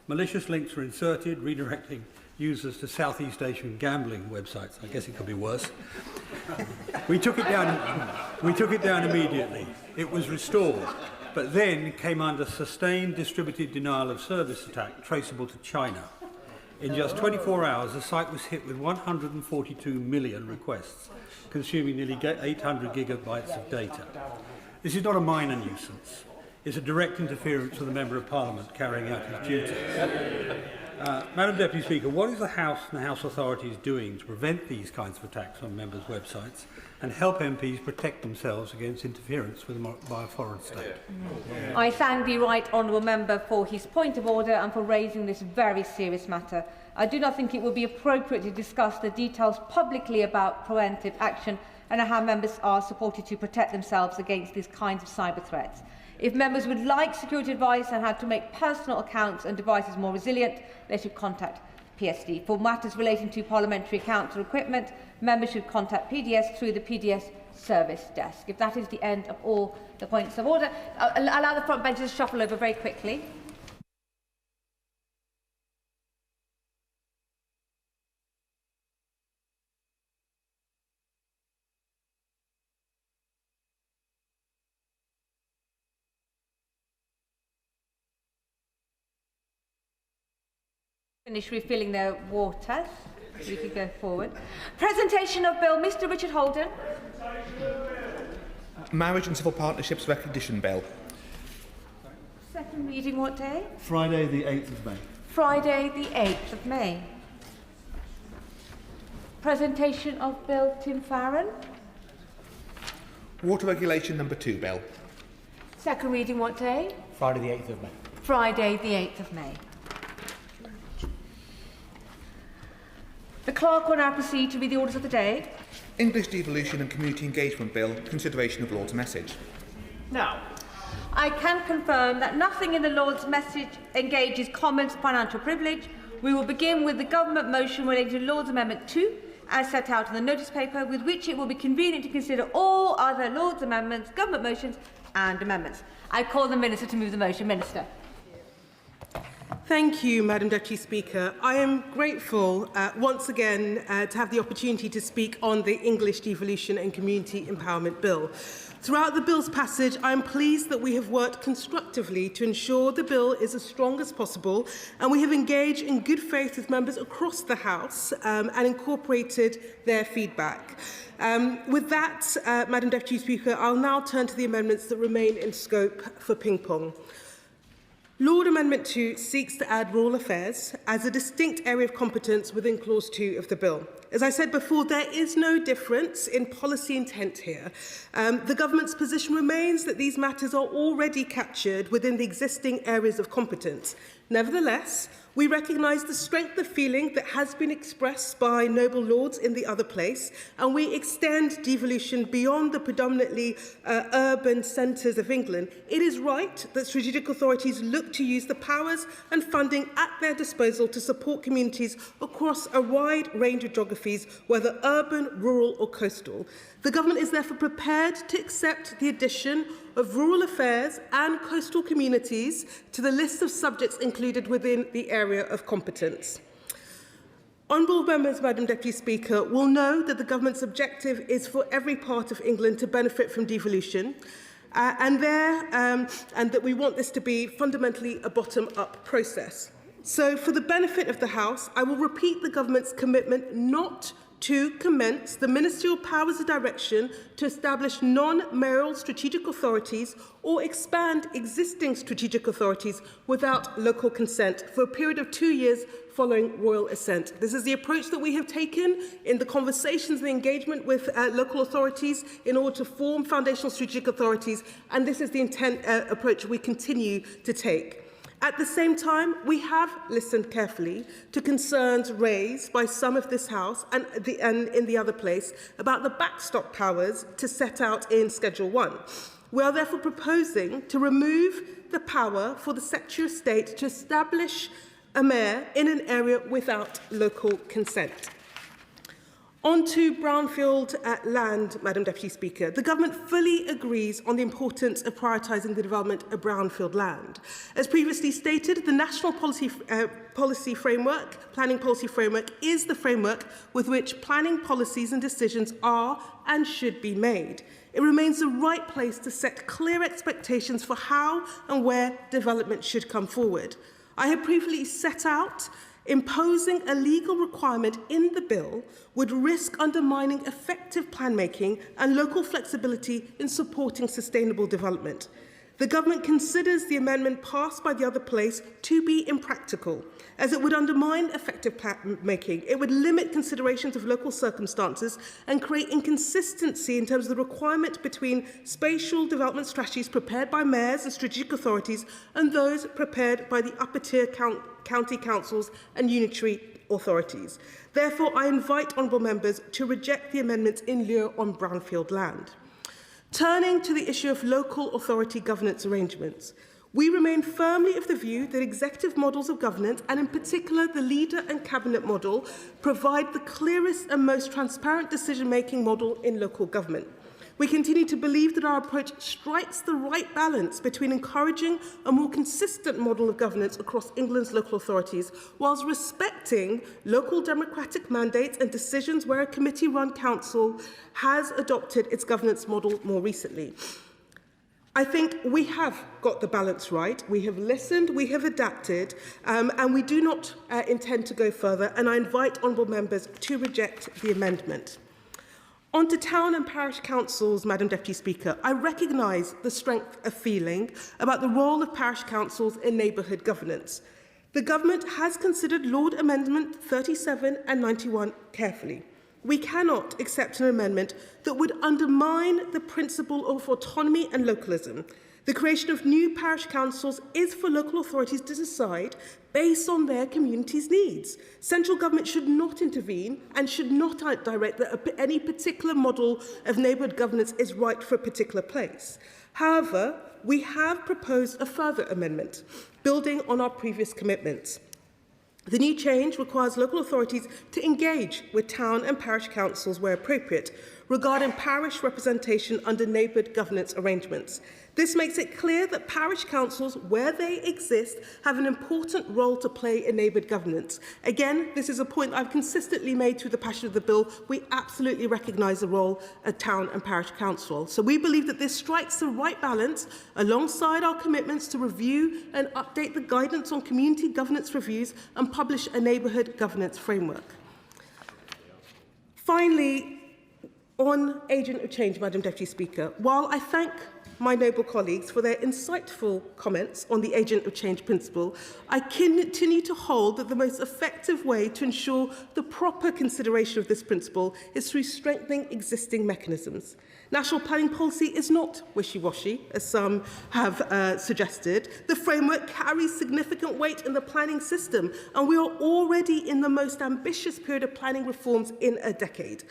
Malicious links were inserted, redirecting users to Southeast Asian gambling websites. I guess it could be worse. We took it down immediately. It was restored, but then came under sustained distributed denial of service attack traceable to China. In just 24 hours, the site was hit with 142 million requests, consuming nearly 800 gigabytes of data. This is not a minor nuisance. It's a direct interference with the Member of Parliament carrying out his duties. Madam Deputy Speaker, what is the House and the House authorities doing to prevent these kinds of attacks on members' websites and help MPs protect themselves against interference by a foreign state? I thank the right honourable member for his point of order and for raising this very serious matter. I do not think it would be appropriate to discuss the details publicly about preventive action and how members are supported to protect themselves against these kinds of cyber threats. If members would like security advice on how to make personal accounts and devices more resilient, they should contact PSD. For matters relating to parliamentary accounts or equipment, members should contact PDS through the PDS service desk. If that is the end of all the points of order, allow the front benches to shuffle over very quickly. Finish refilling their water. We could go forward. Presentation of Bill, Mr. Richard Holden. Marriage and Civil Partnerships Recognition Bill. Second reading what day? Friday the 8th of May. Friday the 8th of May. Presentation of Bill, Tim Farron. Water Regulation Number 2 Bill. Second reading what day? Friday the 8th of May. Friday the 8th of May. The clerk will now proceed to read the orders of the day. English Devolution and Community Engagement Bill, consideration of Lord's message. Now, I can confirm that nothing in the Lord's message engages comments financial privilege. We will begin with the government motion relating to Lord's Amendment 2, as set out in the notice paper, with which it will be convenient to consider all other Lord's amendments, government motions and amendments. I call the Minister to move the motion. Minister. Thank you, Madam Deputy Speaker. I am grateful once again to have the opportunity to speak on the English Devolution and Community Empowerment Bill. Throughout the bill's passage, I am pleased that we have worked constructively to ensure the bill is as strong as possible, and we have engaged in good faith with members across the House and incorporated their feedback. With that, Madam Deputy Speaker, I'll now turn to the amendments that remain in scope for ping-pong. Lord Amendment 2 seeks to add rural affairs as a distinct area of competence within Clause 2 of the bill. As I said before, there is no difference in policy intent here. The government's position remains that these matters are already captured within the existing areas of competence. Nevertheless, we recognise the strength of feeling that has been expressed by noble lords in the other place, and we extend devolution beyond the predominantly urban centres of England. It is right that strategic authorities look to use the powers and funding at their disposal to support communities across a wide range of geographies, whether urban, rural or coastal. The government is therefore prepared to accept the addition of rural affairs and coastal communities to the list of subjects included within the area of competence. Honourable members, Madam Deputy Speaker, will know that the government's objective is for every part of England to benefit from devolution, and that we want this to be fundamentally a bottom-up process. So, for the benefit of the House, I will repeat the government's commitment not to commence the ministerial powers of direction to establish non-mayoral strategic authorities or expand existing strategic authorities without local consent for a period of 2 years following royal assent. This is the approach that we have taken in the conversations and engagement with local authorities in order to form foundational strategic authorities, and this is the approach we continue to take. At the same time, we have listened carefully to concerns raised by some of this House and in the other place about the backstop powers to set out in Schedule 1. We are therefore proposing to remove the power for the Secretary of State to establish a mayor in an area without local consent. On to brownfield land, Madam Deputy Speaker. The government fully agrees on the importance of prioritising the development of brownfield land. As previously stated, the National Planning Policy Framework is the framework with which planning policies and decisions are and should be made. It remains the right place to set clear expectations for how and where development should come forward. I have previously set out imposing a legal requirement in the bill would risk undermining effective plan making and local flexibility in supporting sustainable development. The government considers the amendment passed by the other place to be impractical, as it would undermine effective plan making. It would limit considerations of local circumstances and create inconsistency in terms of the requirement between spatial development strategies prepared by mayors and strategic authorities and those prepared by the upper tier county councils and unitary authorities. Therefore, I invite honourable members to reject the amendments in lieu on brownfield land. Turning to the issue of local authority governance arrangements, we remain firmly of the view that executive models of governance, and in particular the leader and cabinet model, provide the clearest and most transparent decision-making model in local government. We continue to believe that our approach strikes the right balance between encouraging a more consistent model of governance across England's local authorities, whilst respecting local democratic mandates and decisions where a committee-run council has adopted its governance model more recently. I think we have got the balance right. We have listened, we have adapted, and we do not intend to go further, and I invite honourable members to reject the amendment. On to town and parish councils, Madam Deputy Speaker. I recognise the strength of feeling about the role of parish councils in neighbourhood governance. The government has considered Lord Amendment 37 and 91 carefully. We cannot accept an amendment that would undermine the principle of autonomy and localism. The creation of new parish councils is for local authorities to decide based on their community's needs. Central government should not intervene and should not direct that any particular model of neighbourhood governance is right for a particular place. However, we have proposed a further amendment, building on our previous commitments. The new change requires local authorities to engage with town and parish councils where appropriate regarding parish representation under neighbourhood governance arrangements. This makes it clear that parish councils, where they exist, have an important role to play in neighbourhood governance. Again, this is a point I've consistently made through the passage of the bill. We absolutely recognise the role of town and parish council. So we believe that this strikes the right balance alongside our commitments to review and update the guidance on community governance reviews and publish a neighbourhood governance framework. Finally, on agent of change, Madam Deputy Speaker, while I thank my noble colleagues for their insightful comments on the agent of change principle, I continue to hold that the most effective way to ensure the proper consideration of this principle is through strengthening existing mechanisms. National planning policy is not wishy-washy, as some have suggested. The framework carries significant weight in the planning system, and we are already in the most ambitious period of planning reforms in a decade.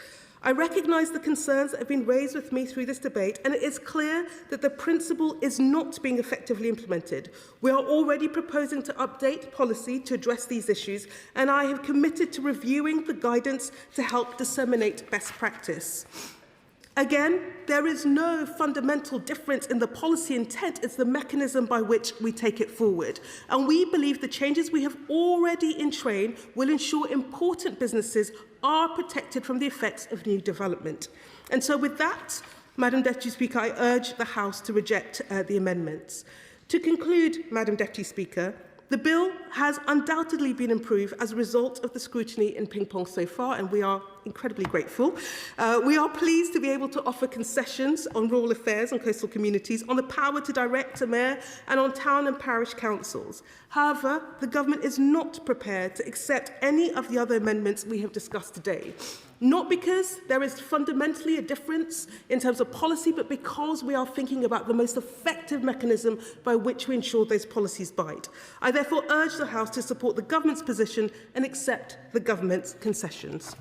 I recognise the concerns that have been raised with me through this debate, and it is clear that the principle is not being effectively implemented. We are already proposing to update policy to address these issues, and I have committed to reviewing the guidance to help disseminate best practice. Again, there is no fundamental difference in the policy intent. It's the mechanism by which we take it forward. And we believe the changes we have already in train will ensure important businesses are protected from the effects of new development. And so with that, Madam Deputy Speaker, I urge the House to reject the amendments. To conclude, Madam Deputy Speaker, the bill has undoubtedly been improved as a result of the scrutiny in ping pong so far, and we are incredibly grateful. We are pleased to be able to offer concessions on rural affairs and coastal communities, on the power to direct a mayor, and on town and parish councils. However, the government is not prepared to accept any of the other amendments we have discussed today. Not because there is fundamentally a difference in terms of policy, but because we are thinking about the most effective mechanism by which we ensure those policies bite. I therefore urge the House to support the government's position and accept the government's concessions.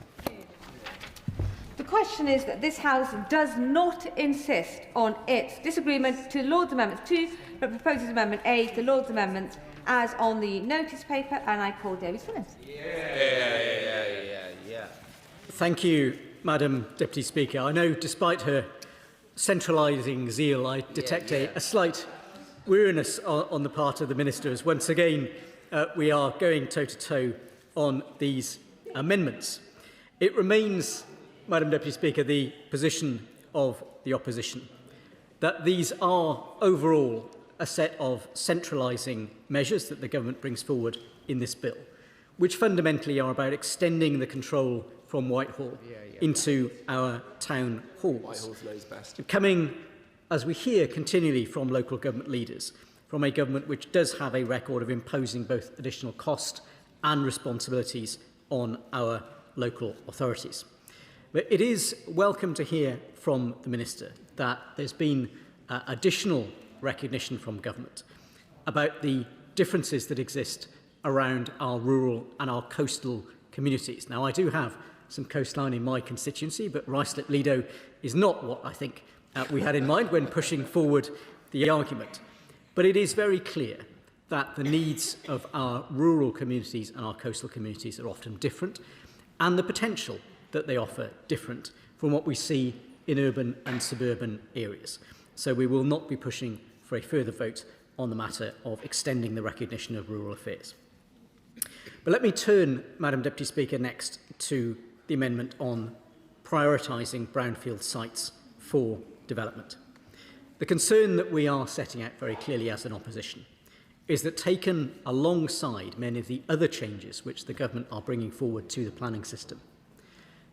The question is that this House does not insist on its disagreement to Lord's Amendment 2, but proposes Amendment A to Lord's Amendment as on the notice paper, and I call David Phillips. Thank you, Madam Deputy Speaker. I know, despite her centralising zeal, I detect a slight weariness on the part of the Minister, as once again we are going toe-to-toe on these amendments. It remains, Madam Deputy Speaker, the position of the opposition that these are overall a set of centralising measures that the government brings forward in this bill, which fundamentally are about extending the control from Whitehall into our town halls. Whitehall's knows best. Coming, as we hear continually from local government leaders, from a government which does have a record of imposing both additional cost and responsibilities on our local authorities. But it is welcome to hear from the Minister that there's been additional recognition from government about the differences that exist around our rural and our coastal communities. Now, I do have some coastline in my constituency, but Ruislip-Lido is not what I think we had in mind when pushing forward the argument. But it is very clear that the needs of our rural communities and our coastal communities are often different, and the potential that they offer different from what we see in urban and suburban areas. So we will not be pushing for a further vote on the matter of extending the recognition of rural affairs. But let me turn, Madam Deputy Speaker, next to the amendment on prioritising brownfield sites for development. The concern that we are setting out very clearly as an opposition is that, taken alongside many of the other changes which the government are bringing forward to the planning system,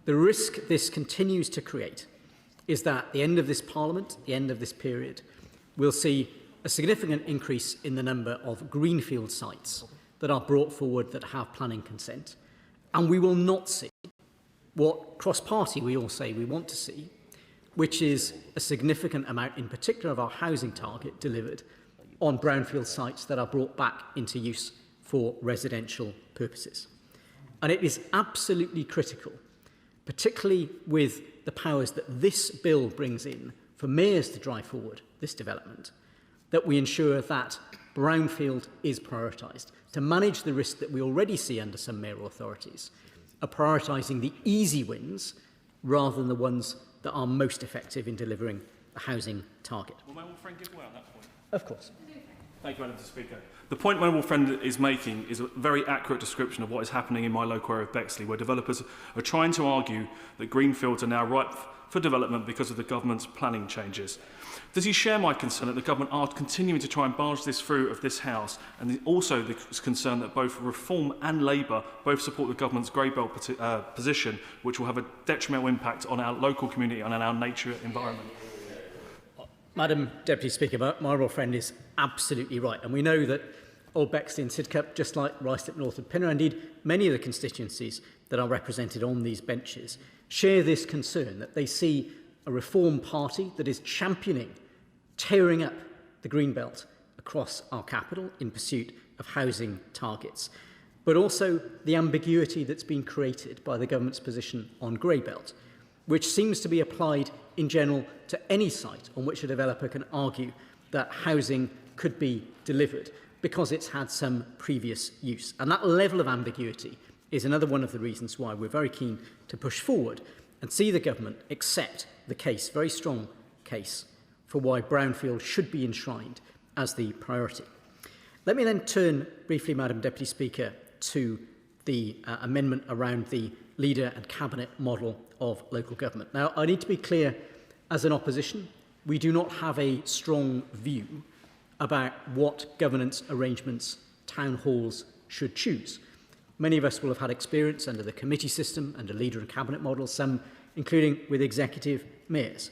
the risk this continues to create is that at the end of this Parliament, the end of this period, we'll see a significant increase in the number of greenfield sites that are brought forward that have planning consent, and we will not see what cross-party we all say we want to see, which is a significant amount, in particular of our housing target, delivered on brownfield sites that are brought back into use for residential purposes. And it is absolutely critical, particularly with the powers that this bill brings in for mayors to drive forward this development, that we ensure that brownfield is prioritised to manage the risk that we already see under some mayoral authorities, are prioritising the easy wins rather than the ones that are most effective in delivering a housing target. Will my old friend give way on that point? Of course. Thank you, Madam Speaker. The point my old friend is making is a very accurate description of what is happening in my local area of Bexley, where developers are trying to argue that greenfields are now ripe for development because of the government's planning changes. Does he share my concern that the government are continuing to try and barge this through of this House, and also the concern that both Reform and Labour both support the government's grey belt position, which will have a detrimental impact on our local community and on our nature environment? Madam Deputy Speaker, my honourable friend is absolutely right. And we know that Old Bexley and Sidcup, just like Ruislip, North and Pinner, indeed many of the constituencies that are represented on these benches, share this concern that they see a Reform Party that is championing tearing up the green belt across our capital in pursuit of housing targets, but also the ambiguity that's been created by the government's position on grey belt, which seems to be applied in general to any site on which a developer can argue that housing could be delivered because it's had some previous use. And that level of ambiguity is another one of the reasons why we're very keen to push forward and see the government accept the case, very strong case, for why brownfield should be enshrined as the priority. Let me then turn briefly, Madam Deputy Speaker, to the amendment around the leader and cabinet model of local government. Now, I need to be clear, as an opposition, we do not have a strong view about what governance arrangements town halls should choose. Many of us will have had experience under the committee system and a leader and cabinet model, some including with executive mayors.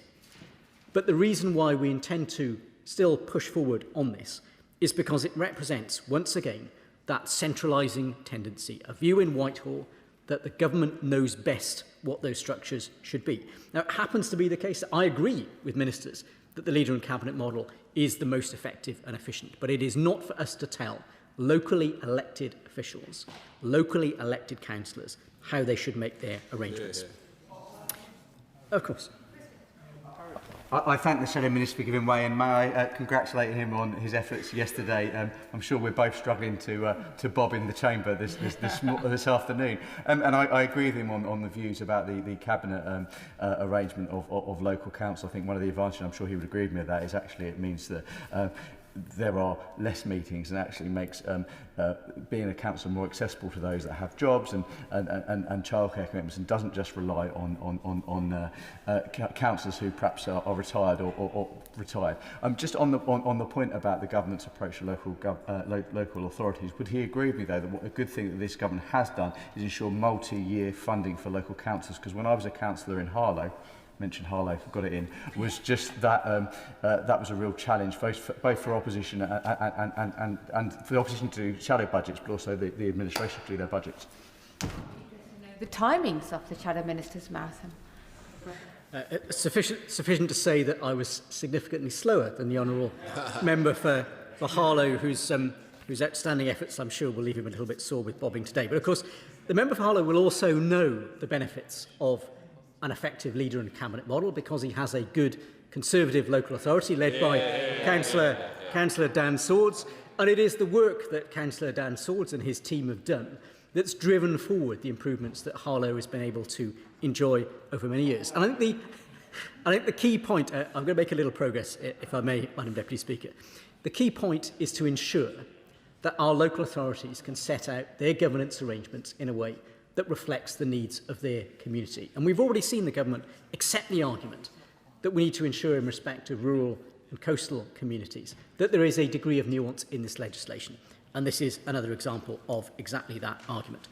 But the reason why we intend to still push forward on this is because it represents, once again, that centralising tendency, a view in Whitehall that the government knows best what those structures should be. Now, it happens to be the case that I agree with ministers that the leader and cabinet model is the most effective and efficient, but it is not for us to tell locally elected officials, locally elected councillors, how they should make their arrangements. Of course. I thank the Shadow Minister for giving way, and may I congratulate him on his efforts yesterday. I'm sure we're both struggling to bob in the chamber this afternoon. And I agree with him on the views about the cabinet arrangement of local council. I think one of the advantages, I'm sure he would agree with me with that, is actually it means that there are less meetings and actually makes being a council more accessible to those that have jobs and childcare commitments, and doesn't just rely on councillors who perhaps are retired or retired. Just on the point about the government's approach to local authorities, would he agree with me though that what a good thing that this government has done is ensure multi-year funding for local councils? Because when I was a councillor in Harlow, mentioned Harlow, got it in, was just that that was a real challenge, both for opposition and for the opposition to do shadow budgets, but also the administration to do their budgets. The timings of the Shadow Minister's marathon. Sufficient to say that I was significantly slower than the honourable member for Harlow, whose outstanding efforts I'm sure will leave him a little bit sore with bobbing today. But of course, the member for Harlow will also know the benefits of an effective leader and cabinet model because he has a good Conservative local authority led by Councillor Dan Swords, and it is the work that Councillor Dan Swords and his team have done that's driven forward the improvements that Harlow has been able to enjoy over many years. And I think the key point, I'm going to make a little progress, if I may, Madam Deputy Speaker. The key point is to ensure that our local authorities can set out their governance arrangements in a way that reflects the needs of their community. And we've already seen the government accept the argument that we need to ensure in respect to rural and coastal communities that there is a degree of nuance in this legislation. And this is another example of exactly that argument.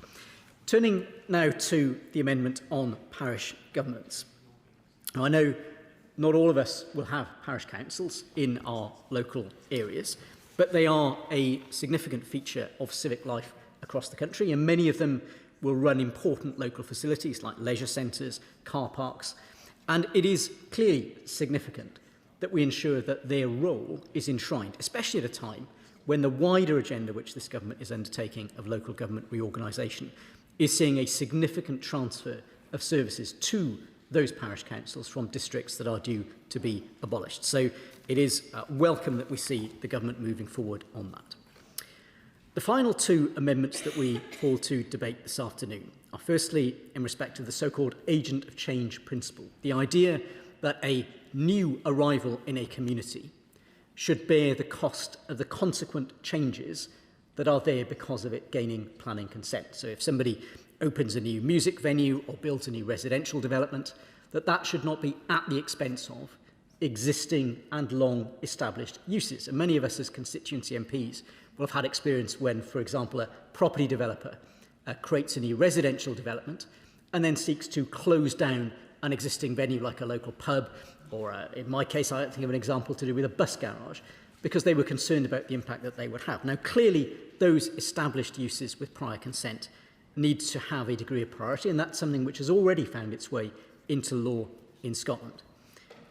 Turning now to the amendment on parish governments. Now, I know not all of us will have parish councils in our local areas, but they are a significant feature of civic life across the country, and many of them will run important local facilities like leisure centres, car parks, and it is clearly significant that we ensure that their role is enshrined, especially at a time when the wider agenda which this government is undertaking of local government reorganisation is seeing a significant transfer of services to those parish councils from districts that are due to be abolished. So it is welcome that we see the government moving forward on that. The final two amendments that we call to debate this afternoon are firstly in respect of the so-called agent of change principle, the idea that a new arrival in a community should bear the cost of the consequent changes that are there because of it gaining planning consent. So if somebody opens a new music venue or builds a new residential development, that should not be at the expense of existing and long established uses. And many of us as constituency MPs will have had experience when, for example, a property developer creates a new residential development and then seeks to close down an existing venue like a local pub or in my case, I think of an example to do with a bus garage, because they were concerned about the impact that they would have. Now, clearly, those established uses with prior consent need to have a degree of priority, and that's something which has already found its way into law in Scotland.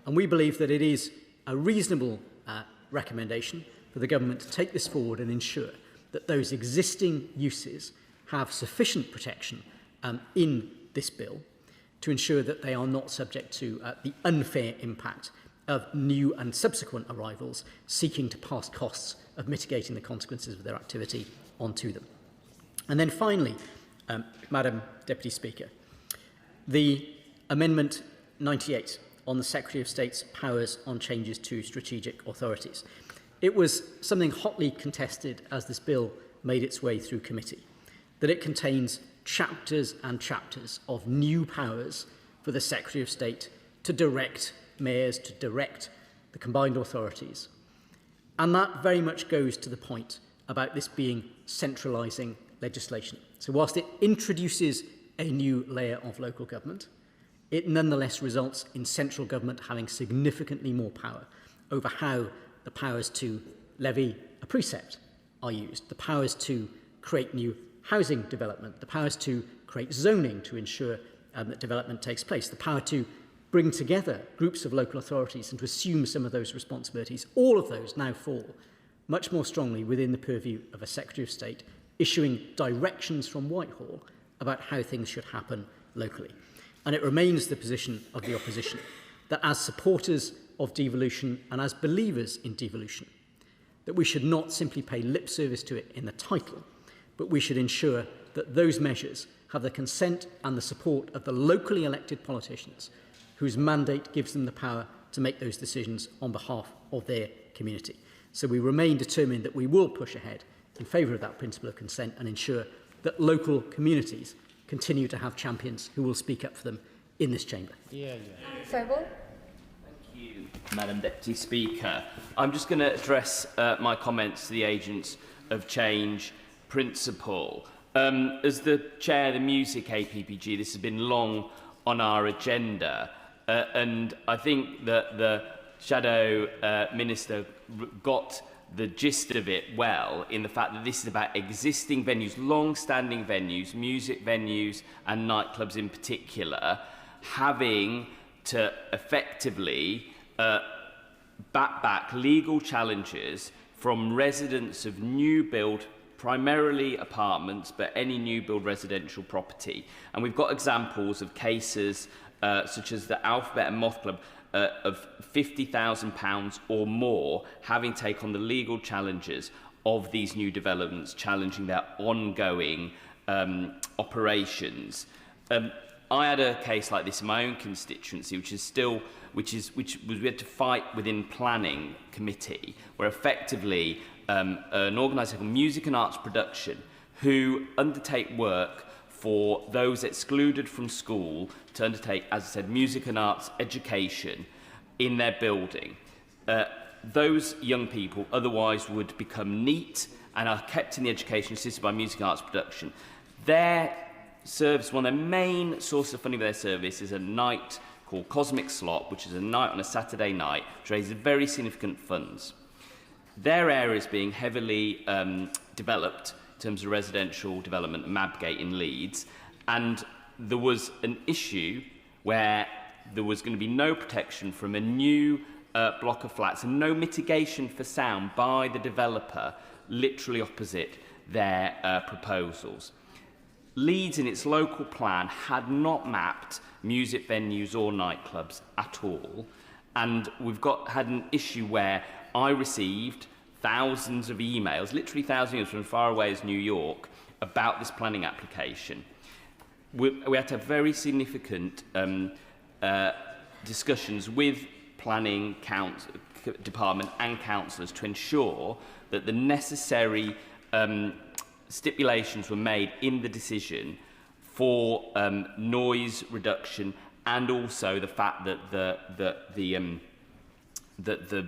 And we believe that it is a reasonable recommendation for the government to take this forward and ensure that those existing uses have sufficient protection in this bill to ensure that they are not subject to the unfair impact of new and subsequent arrivals seeking to pass costs of mitigating the consequences of their activity onto them. And then finally, Madam Deputy Speaker, the Amendment 98 on the Secretary of State's powers on changes to strategic authorities. It was something hotly contested as this bill made its way through committee, that it contains chapters and chapters of new powers for the Secretary of State to direct mayors, to direct the combined authorities. And that very much goes to the point about this being centralising legislation. So whilst it introduces a new layer of local government, it nonetheless results in central government having significantly more power over how the powers to levy a precept are used, the powers to create new housing development, the powers to create zoning to ensure that development takes place, the power to bring together groups of local authorities and to assume some of those responsibilities. All of those now fall much more strongly within the purview of a Secretary of State issuing directions from Whitehall about how things should happen locally. And it remains the position of the opposition that as supporters of devolution and as believers in devolution, that we should not simply pay lip service to it in the title, but we should ensure that those measures have the consent and the support of the locally elected politicians whose mandate gives them the power to make those decisions on behalf of their community. So we remain determined that we will push ahead in favour of that principle of consent and ensure that local communities continue to have champions who will speak up for them in this chamber. Sobel. Thank you, Madam Deputy Speaker. I'm just going to address my comments to the Agents of Change principle. As the Chair of the Music APPG, this has been long on our agenda, and I think that the Shadow Minister got the gist of it well, in the fact that this is about existing venues, long-standing venues, music venues and nightclubs in particular, having to effectively back legal challenges from residents of new build, primarily apartments, but any new build residential property. And we've got examples of cases such as the Alphabet and Moth Club of £50,000 or more having taken on the legal challenges of these new developments, challenging their ongoing operations. I had a case like this in my own constituency, which we had to fight within planning committee, where effectively an organisation called Music and Arts Production, who undertake work for those excluded from school to undertake, as I said, music and arts education in their building. Those young people otherwise would become neat and are kept in the education system by Music and Arts Production. Their service, one of their main sources of funding for their service is a night called Cosmic Slot, which is a night on a Saturday night, which raises very significant funds. Their area is being heavily developed in terms of residential development, Mabgate in Leeds, and there was an issue where there was going to be no protection from a new block of flats and no mitigation for sound by the developer literally opposite their proposals. Leeds in its local plan had not mapped music venues or nightclubs at all, and we've had an issue where I received thousands of emails, literally thousands of emails from as far away as New York, about this planning application. We had to have very significant discussions with planning department and councillors to ensure that the necessary stipulations were made in the decision for noise reduction, and also the fact that the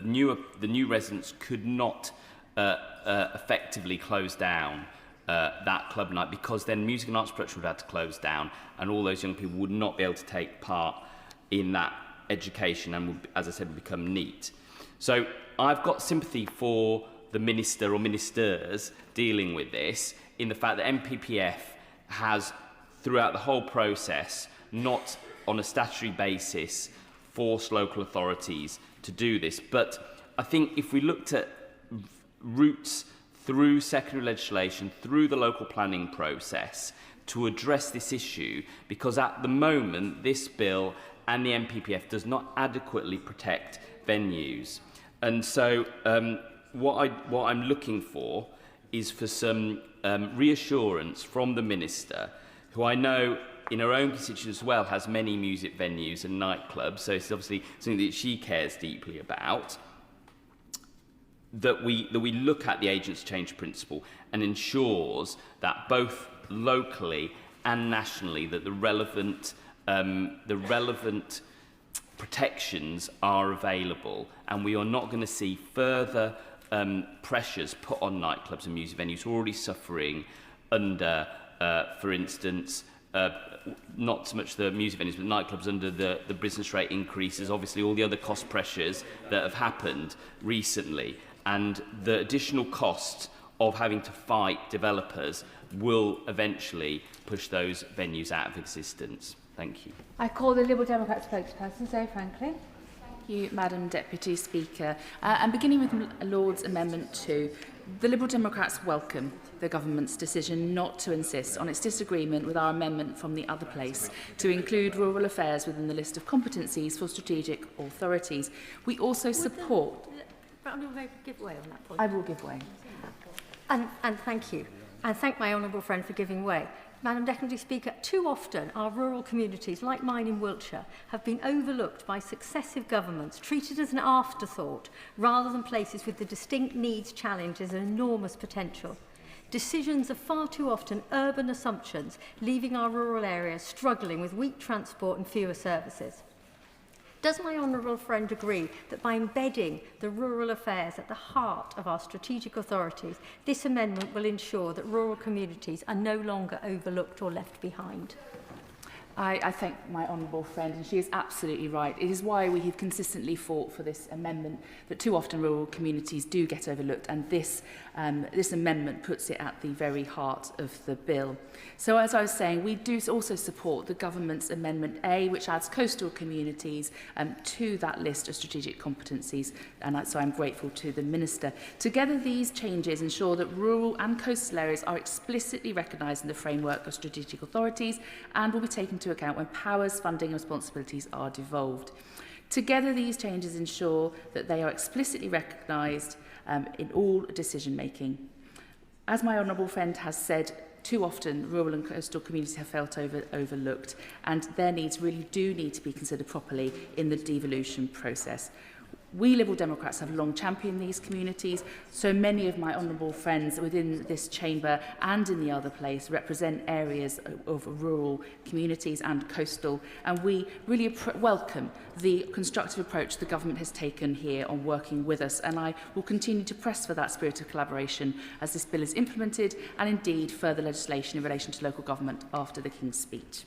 new residents could not effectively close down that club night, because then Music and Arts Production would have to close down and all those young people would not be able to take part in that education and, will, as I said, will become neat. So I've got sympathy for the minister or ministers dealing with this in the fact that MPPF has, throughout the whole process, not on a statutory basis forced local authorities to do this. But I think if we looked at routes through secondary legislation, through the local planning process, to address this issue, because at the moment this bill and the MPPF does not adequately protect venues. And so what I'm looking for is for some reassurance from the Minister, who I know in her own constituency as well has many music venues and nightclubs, so it's obviously something that she cares deeply about, that we look at the agents change principle and ensures that both locally and nationally that the relevant protections are available, and we are not going to see further pressures put on nightclubs and music venues who are already suffering under, for instance, not so much the music venues, but nightclubs under the business rate increases, obviously all the other cost pressures that have happened recently, and the additional cost of having to fight developers will eventually push those venues out of existence. Thank you. I call the Liberal Democrat spokesperson, Zoe Franklin. Thank you, Madam Deputy Speaker. And beginning with Lord's Amendment 2, the Liberal Democrats welcome the Government's decision not to insist on its disagreement with our amendment from the other place to include rural affairs within the list of competencies for strategic authorities. We also support... Give way on that point. I will give way. And thank you. And thank my honourable friend for giving way. Madam Deputy Speaker, too often our rural communities, like mine in Wiltshire, have been overlooked by successive governments, treated as an afterthought, rather than places with the distinct needs, challenges and enormous potential. Decisions are far too often urban assumptions, leaving our rural areas struggling with weak transport and fewer services. Does my honourable friend agree that by embedding the rural affairs at the heart of our strategic authorities, this amendment will ensure that rural communities are no longer overlooked or left behind? I thank my honourable friend, and she is absolutely right. It is why we have consistently fought for this amendment, that too often rural communities do get overlooked, and this amendment puts it at the very heart of the bill. So as I was saying, we do also support the Government's Amendment A, which adds coastal communities to that list of strategic competencies, and so I'm grateful to the Minister. Together, these changes ensure that rural and coastal areas are explicitly recognised in the framework of strategic authorities and will be taken into account when powers, funding and responsibilities are devolved. Together, these changes ensure that they are explicitly recognised in all decision-making. As my honourable friend has said, too often rural and coastal communities have felt overlooked, and their needs really do need to be considered properly in the devolution process. We Liberal Democrats have long championed these communities, so many of my honourable friends within this chamber and in the other place represent areas of rural communities and coastal, and we really welcome the constructive approach the Government has taken here on working with us, and I will continue to press for that spirit of collaboration as this bill is implemented and indeed further legislation in relation to local government after the King's speech.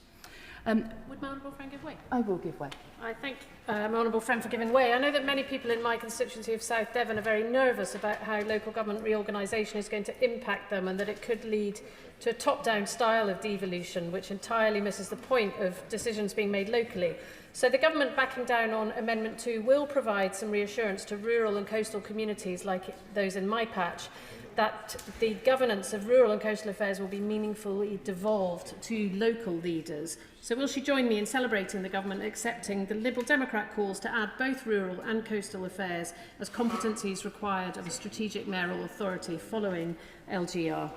Would my honourable friend give way? I will give way. I thank my honourable friend for giving way. I know that many people in my constituency of South Devon are very nervous about how local government reorganisation is going to impact them, and that it could lead to a top-down style of devolution, which entirely misses the point of decisions being made locally. So the Government backing down on Amendment 2 will provide some reassurance to rural and coastal communities like those in my patch, that the governance of rural and coastal affairs will be meaningfully devolved to local leaders. So will she join me in celebrating the Government accepting the Liberal Democrat calls to add both rural and coastal affairs as competencies required of a strategic mayoral authority following LGR?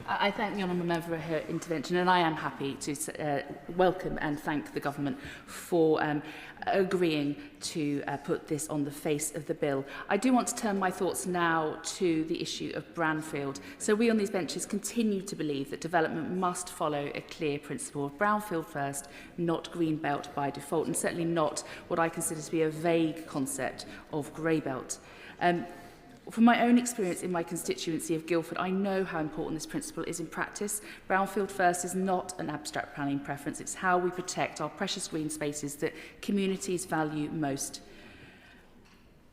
I thank the honourable member for her intervention, and I am happy to welcome and thank the Government for agreeing to put this on the face of the bill. I do want to turn my thoughts now to the issue of brownfield. So we on these benches continue to believe that development must follow a clear principle of brownfield first, not green belt by default, and certainly not what I consider to be a vague concept of grey belt. From my own experience in my constituency of Guildford, I know how important this principle is in practice. Brownfield First is not an abstract planning preference. It's how we protect our precious green spaces that communities value most.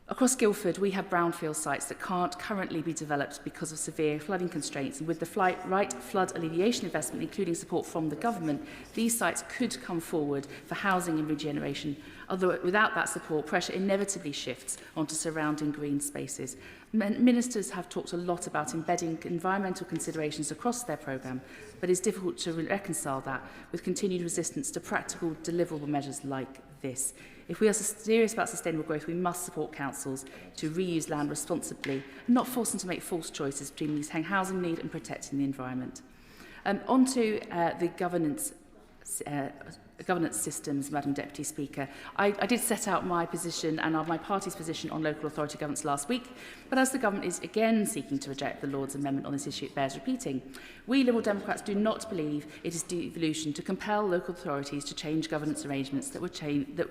Across Guildford, we have brownfield sites that can't currently be developed because of severe flooding constraints. And with the right flood alleviation investment, including support from the government, these sites could come forward for housing and regeneration. Although without that support, pressure inevitably shifts onto surrounding green spaces. Ministers have talked a lot about embedding environmental considerations across their programme, but it's difficult to reconcile that with continued resistance to practical, deliverable measures like this. If we are serious about sustainable growth, we must support councils to reuse land responsibly and not force them to make false choices between meeting housing need and protecting the environment. On to the governance systems, Madam Deputy Speaker. I did set out my position and my party's position on local authority governance last week, but as the government is again seeking to reject the Lord's amendment on this issue, it bears repeating. We Liberal Democrats do not believe it is devolution to compel local authorities to change governance arrangements that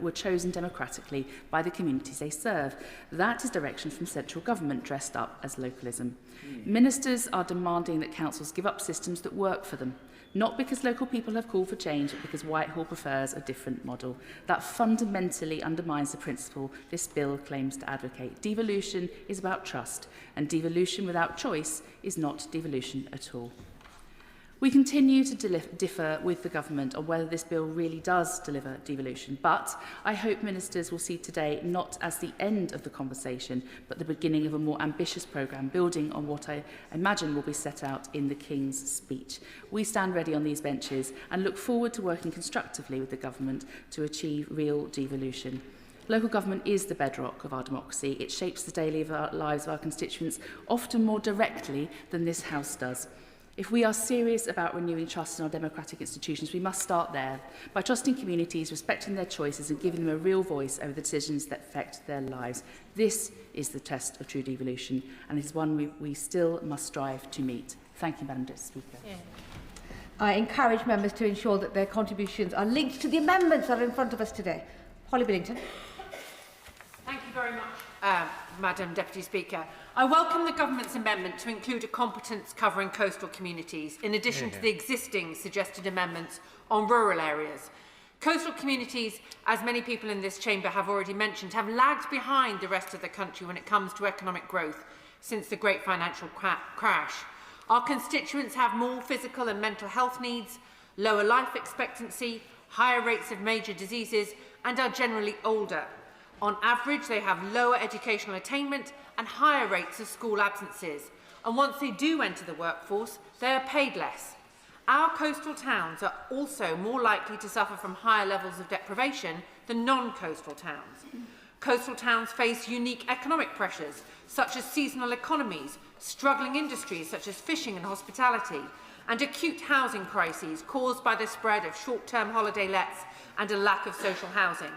were chosen democratically by the communities they serve. That is direction from central government dressed up as localism. Ministers are demanding that councils give up systems that work for them. Not because local people have called for change, but because Whitehall prefers a different model. That fundamentally undermines the principle this bill claims to advocate. Devolution is about trust, and devolution without choice is not devolution at all. We continue to differ with the government on whether this bill really does deliver devolution, but I hope ministers will see today not as the end of the conversation, but the beginning of a more ambitious programme, building on what I imagine will be set out in the King's speech. We stand ready on these benches and look forward to working constructively with the government to achieve real devolution. Local government is the bedrock of our democracy. It shapes the daily lives of our constituents, often more directly than this House does. If we are serious about renewing trust in our democratic institutions, we must start there, by trusting communities, respecting their choices and giving them a real voice over the decisions that affect their lives. This is the test of true devolution, and it is one we still must strive to meet. Thank you, Madam Deputy Speaker. Yeah. I encourage members to ensure that their contributions are linked to the amendments that are in front of us today. Holly Billington. Thank you very much, Madam Deputy Speaker. I welcome the Government's amendment to include a competence covering coastal communities, in addition to the existing suggested amendments on rural areas. Coastal communities, as many people in this chamber have already mentioned, have lagged behind the rest of the country when it comes to economic growth since the great financial crash. Our constituents have more physical and mental health needs, lower life expectancy, higher rates of major diseases, and are generally older. On average, they have lower educational attainment and higher rates of school absences. And once they do enter the workforce, they are paid less. Our coastal towns are also more likely to suffer from higher levels of deprivation than non-coastal towns. Coastal towns face unique economic pressures, such as seasonal economies, struggling industries such as fishing and hospitality, and acute housing crises caused by the spread of short-term holiday lets and a lack of social housing.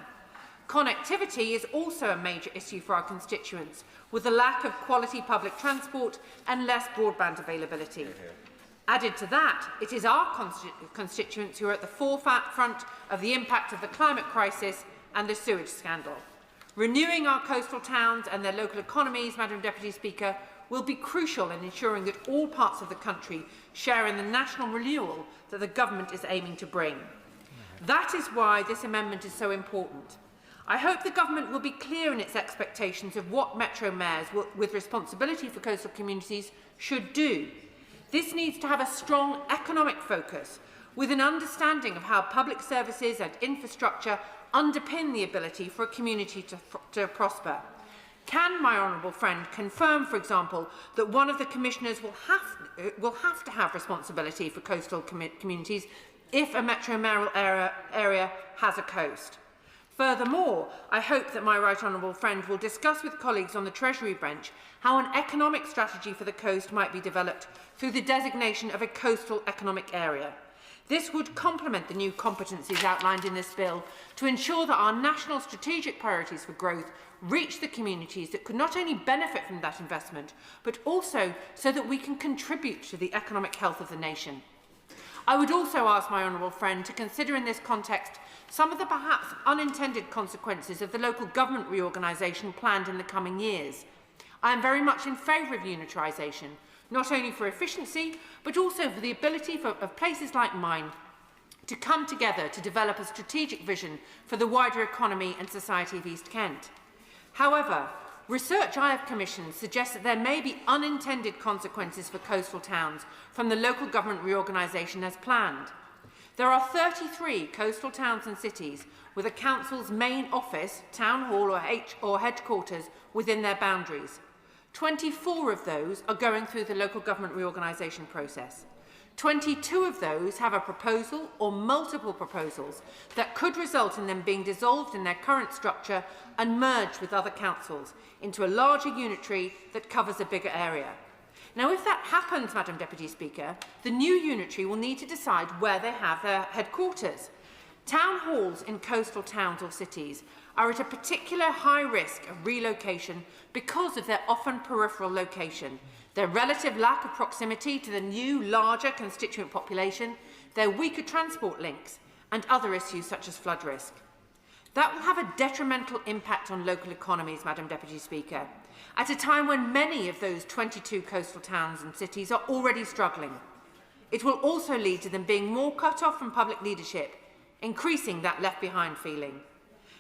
Connectivity is also a major issue for our constituents, with a lack of quality public transport and less broadband availability. Added to that, it is our constituents who are at the forefront of the impact of the climate crisis and the sewage scandal. Renewing our coastal towns and their local economies, Madam Deputy Speaker, will be crucial in ensuring that all parts of the country share in the national renewal that the government is aiming to bring. That is why this amendment is so important. I hope the government will be clear in its expectations of what Metro mayors with responsibility for coastal communities should do. This needs to have a strong economic focus, with an understanding of how public services and infrastructure underpin the ability for a community to prosper. Can my honourable friend confirm, for example, that one of the commissioners will have to have responsibility for coastal communities if a metro mayoral area has a coast? Furthermore, I hope that my right honourable friend will discuss with colleagues on the Treasury bench how an economic strategy for the coast might be developed through the designation of a coastal economic area. This would complement the new competencies outlined in this bill to ensure that our national strategic priorities for growth reach the communities that could not only benefit from that investment, but also so that we can contribute to the economic health of the nation. I would also ask my honourable friend to consider in this context some of the perhaps unintended consequences of the local government reorganisation planned in the coming years. I am very much in favour of unitarisation, not only for efficiency, but also for the ability of places like mine to come together to develop a strategic vision for the wider economy and society of East Kent. However, research I have commissioned suggests that there may be unintended consequences for coastal towns from the local government reorganisation as planned. There are 33 coastal towns and cities with a council's main office, town hall or headquarters within their boundaries. 24 of those are going through the local government reorganisation process. 22 of those have a proposal or multiple proposals that could result in them being dissolved in their current structure and merged with other councils into a larger unitary that covers a bigger area. Now, if that happens, Madam Deputy Speaker, the new unitary will need to decide where they have their headquarters. Town halls in coastal towns or cities are at a particular high risk of relocation because of their often peripheral location, their relative lack of proximity to the new, larger constituent population, their weaker transport links, and other issues such as flood risk. That will have a detrimental impact on local economies, Madam Deputy Speaker, at a time when many of those 22 coastal towns and cities are already struggling. It will also lead to them being more cut off from public leadership, increasing that left-behind feeling.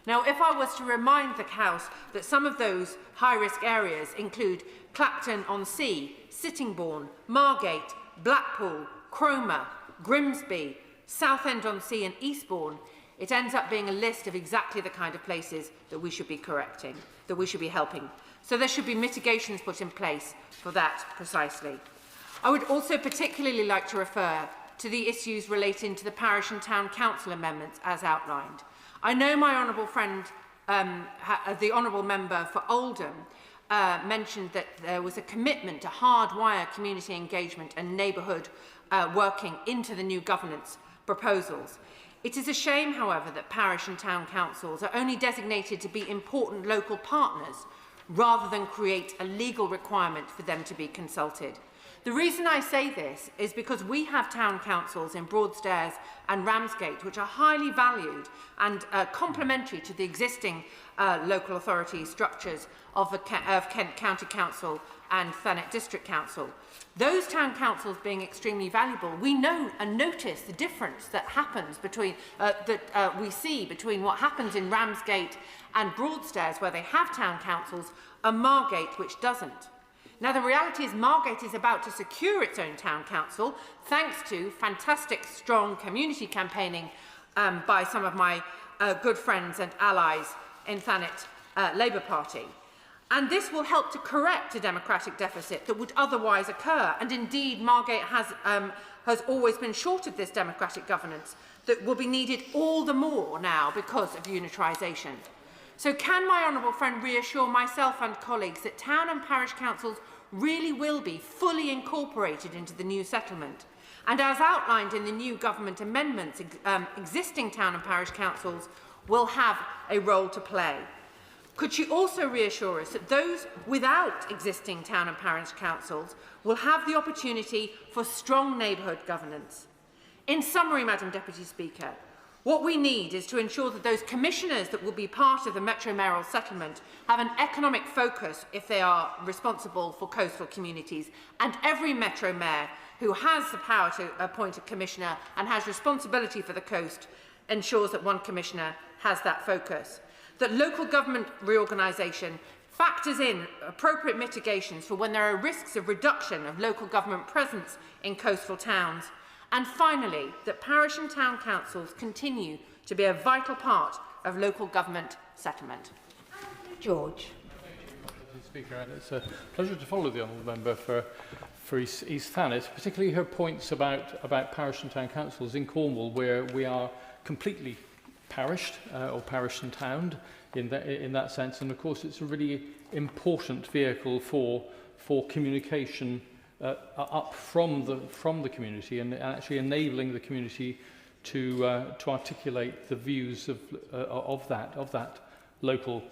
Now, if I was to remind the House that some of those high-risk areas include Clacton-on-Sea, Sittingbourne, Margate, Blackpool, Cromer, Grimsby, Southend-on-Sea and Eastbourne, it ends up being a list of exactly the kind of places that we should be correcting, that we should be helping. So there should be mitigations put in place for that precisely. I would also particularly like to refer to the issues relating to the parish and town council amendments as outlined. I know my honourable friend, the honourable member for Oldham, mentioned that there was a commitment to hardwire community engagement and neighbourhood working into the new governance proposals. It is a shame, however, that parish and town councils are only designated to be important local partners rather than create a legal requirement for them to be consulted. The reason I say this is because we have town councils in Broadstairs and Ramsgate which are highly valued and complementary to the existing local authority structures of Kent County Council and Thanet District Council. Those town councils being extremely valuable, we know and notice the difference that happens between we see between what happens in Ramsgate and Broadstairs, where they have town councils, and Margate, which doesn't. Now, the reality is Margate is about to secure its own town council, thanks to fantastic, strong community campaigning by some of my good friends and allies in Thanet Labour Party. And this will help to correct a democratic deficit that would otherwise occur. And indeed, Margate has always been short of this democratic governance that will be needed all the more now because of unitarisation. So can my honourable friend reassure myself and colleagues that town and parish councils really will be fully incorporated into the new settlement? And as outlined in the new government amendments, existing town and parish councils will have a role to play. Could she also reassure us that those without existing town and parish councils will have the opportunity for strong neighbourhood governance? In summary, Madam Deputy Speaker, what we need is to ensure that those commissioners that will be part of the Metro Mayoral settlement have an economic focus if they are responsible for coastal communities, and every Metro Mayor who has the power to appoint a commissioner and has responsibility for the coast ensures that one commissioner has that focus. That local government reorganisation factors in appropriate mitigations for when there are risks of reduction of local government presence in coastal towns. And finally, that parish and town councils continue to be a vital part of local government settlement. George. Speaker, and it's a pleasure to follow the honourable member for East Thanet, particularly her points about parish and town councils in Cornwall, where we are completely parished or parish and towned in that sense, and of course it's a really important vehicle for communication up from the community and actually enabling the community to articulate the views of that local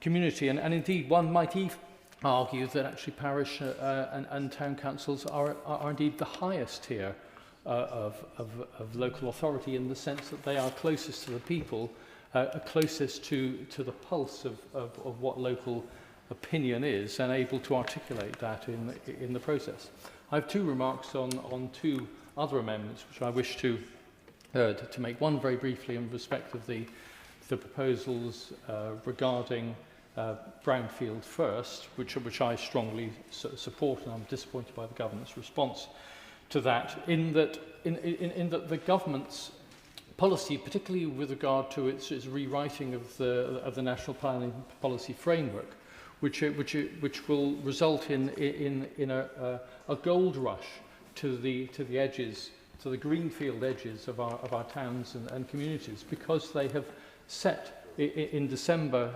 community, and indeed one might even argue that actually parish and town councils are indeed the highest tier of local authority, in the sense that they are closest to the people, closest to the pulse of what local opinion is and able to articulate that in the process. I have two remarks on two other amendments which I wish to make. One very briefly in respect of the proposals regarding brownfield first, which I strongly support, and I'm disappointed by the government's response to that, in that the government's policy, particularly with regard to its rewriting of the national planning policy framework, which will result in a gold rush to the edges, to the greenfield edges of our towns and communities, because they have set in December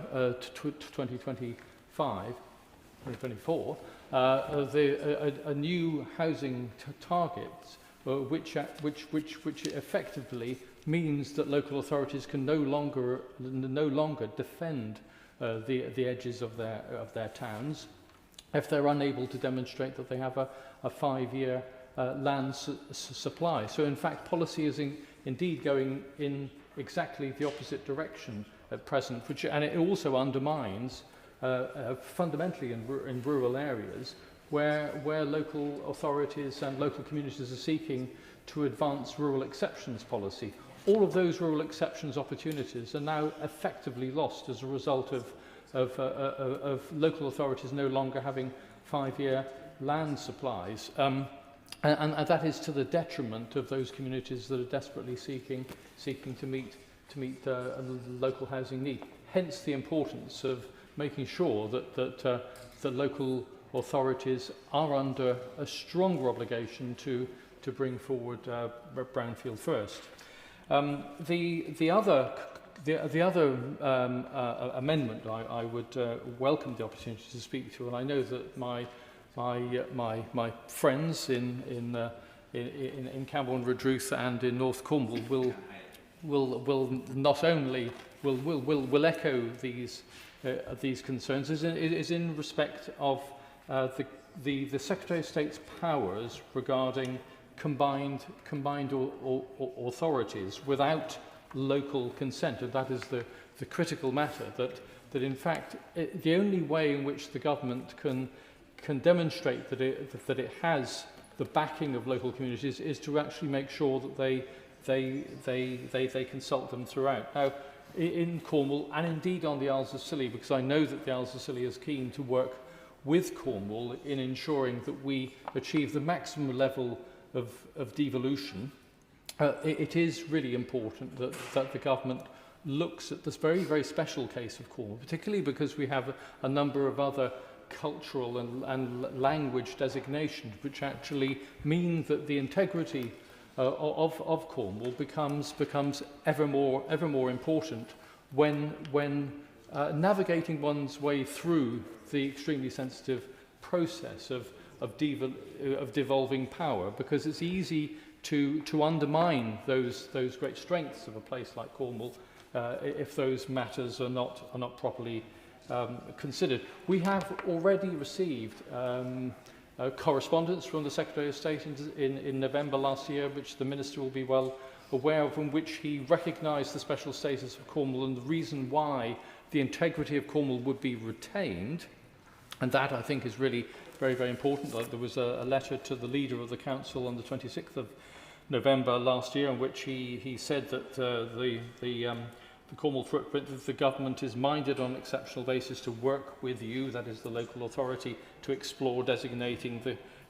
2024 a new housing target, which effectively means that local authorities can no longer defend the edges of their towns if they're unable to demonstrate that they have a 5-year land supply. So in fact policy is indeed going in exactly the opposite direction at present, and it also undermines fundamentally in rural areas where local authorities and local communities are seeking to advance rural exceptions policy. All of those rural exceptions opportunities are now effectively lost as a result of local authorities no longer having 5-year land supplies. And that is to the detriment of those communities that are desperately seeking to meet local housing need. Hence the importance of making sure that local authorities are under a stronger obligation to bring forward brownfield first. The other amendment I would welcome the opportunity to speak to, and I know that my friends in Campbell and Redruth and in North Cornwall will not only will echo these concerns, is in respect of the Secretary of State's powers regarding combined authorities without local consent, and that is the critical matter. That in fact the only way in which the government can demonstrate that it has the backing of local communities is to actually make sure that they consult them throughout. Now, in Cornwall and indeed on the Isles of Scilly, because I know that the Isles of Scilly is keen to work with Cornwall in ensuring that we achieve the maximum level of devolution, it is really important that the government looks at this very, very special case of Cornwall, particularly because we have a number of other cultural and language designations which actually mean that the integrity of Cornwall becomes ever more important when navigating one's way through the extremely sensitive process of devolving power, because it's easy to undermine those great strengths of a place like Cornwall if those matters are not properly considered. We have already received correspondence from the Secretary of State in November last year, which the Minister will be well aware of, in which he recognised the special status of Cornwall and the reason why the integrity of Cornwall would be retained. And that, I think, is really very, very important. There was a letter to the Leader of the Council on the 26th of November last year in which he said that the Cornwall footprint, that the government is minded on an exceptional basis to work with you, that is the local authority, to explore designating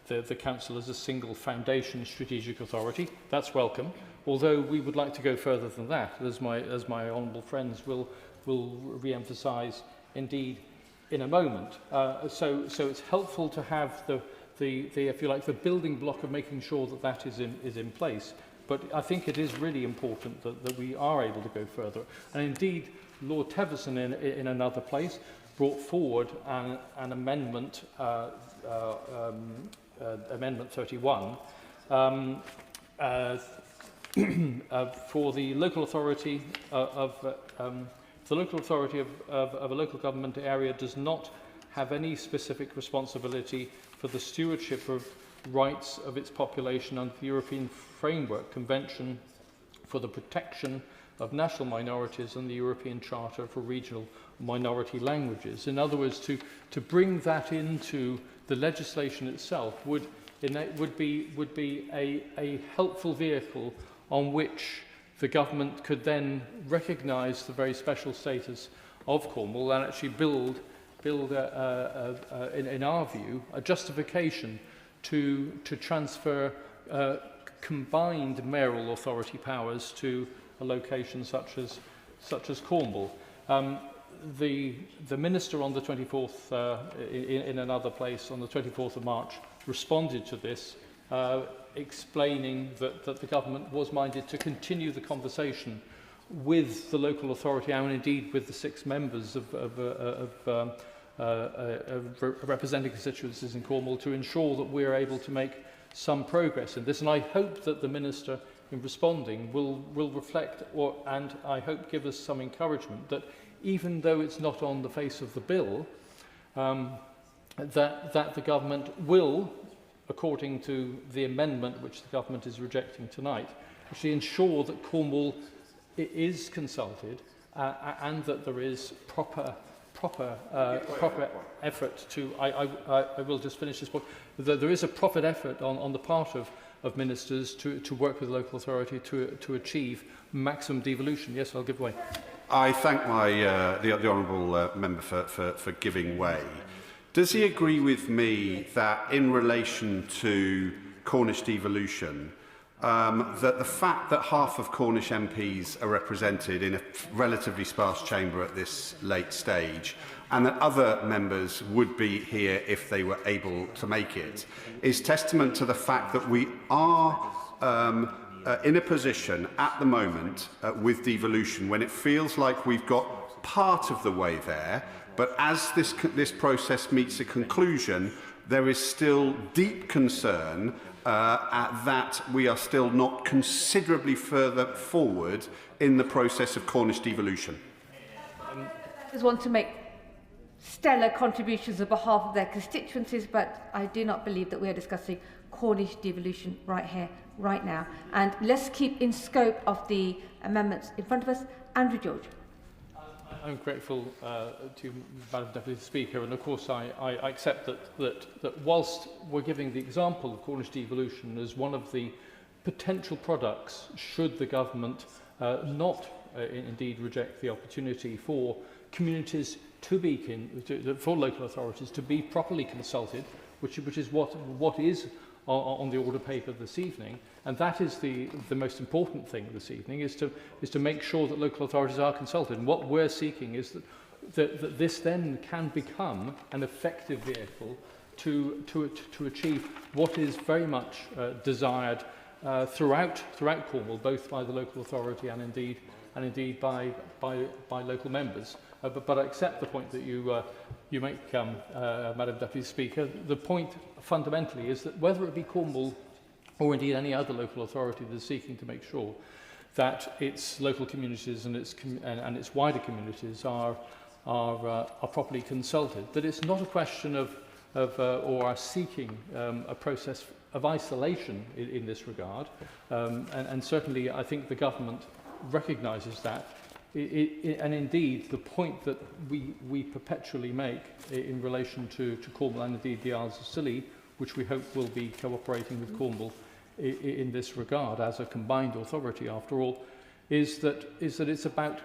the council as a single foundation strategic authority. That's welcome, although we would like to go further than that, as my honourable friends will re-emphasise indeed in a moment. So it's helpful to have the if you like, the building block of making sure that is in place. But I think it is really important that we are able to go further. And indeed, Lord Teverson in another place brought forward an amendment, Amendment 31, for the local authority of a local government area does not have any specific responsibility for the stewardship of rights of its population under the European Framework Convention for the Protection of National Minorities and the European Charter for Regional minority languages. In other words, to bring that into the legislation itself would be a helpful vehicle on which the government could then recognise the very special status of Cornwall and actually build in our view, a justification to transfer combined mayoral authority powers to a location such as Cornwall. The Minister on the 24th, in another place, on the 24th of March, responded to this, explaining that the government was minded to continue the conversation with the local authority and indeed with the 6 members representing constituencies in Cornwall to ensure that we're able to make some progress in this. And I hope that the Minister, in responding, will reflect and I hope give us some encouragement that even though it's not on the face of the bill, that the government will, according to the amendment which the government is rejecting tonight, actually ensure that Cornwall is consulted and that there is proper effort to. I will just finish this point. There is a proper effort on the part of ministers to work with the local authority to achieve maximum devolution. Yes, I'll give way. I thank the honourable member for giving way. Does he agree with me that in relation to Cornish devolution, that the fact that half of Cornish MPs are represented in a relatively sparse chamber at this late stage, and that other members would be here if they were able to make it, is testament to the fact that we are in a position at the moment with devolution when it feels like we've got part of the way there, but as this process meets a conclusion, there is still deep concern that we are still not considerably further forward in the process of Cornish devolution. I just want to make stellar contributions on behalf of their constituencies, but I do not believe that we are discussing Cornish devolution right here, right now. And let's keep in scope of the amendments in front of us. Andrew George. I'm grateful to Madam Deputy Speaker, and of course I accept that whilst we're giving the example of Cornish devolution as one of the potential products, should the government not indeed reject the opportunity for communities to be for local authorities to be properly consulted, which is what is on the order paper this evening, and that is the most important thing this evening, is to make sure that local authorities are consulted. And what we're seeking is that this then can become an effective vehicle to achieve what is very much desired throughout Cornwall, both by the local authority and indeed by local members. But I accept the point that you make, Madam Deputy Speaker. The point fundamentally is that whether it be Cornwall or indeed any other local authority that is seeking to make sure that its local communities and its wider communities are properly consulted, that it's not a question of or are seeking a process of isolation in this regard, and certainly I think the government recognises that. And indeed, the point that we perpetually make in relation to Cornwall and indeed the Isles of Scilly, which we hope will be cooperating with Cornwall in this regard as a combined authority after all, is that it's about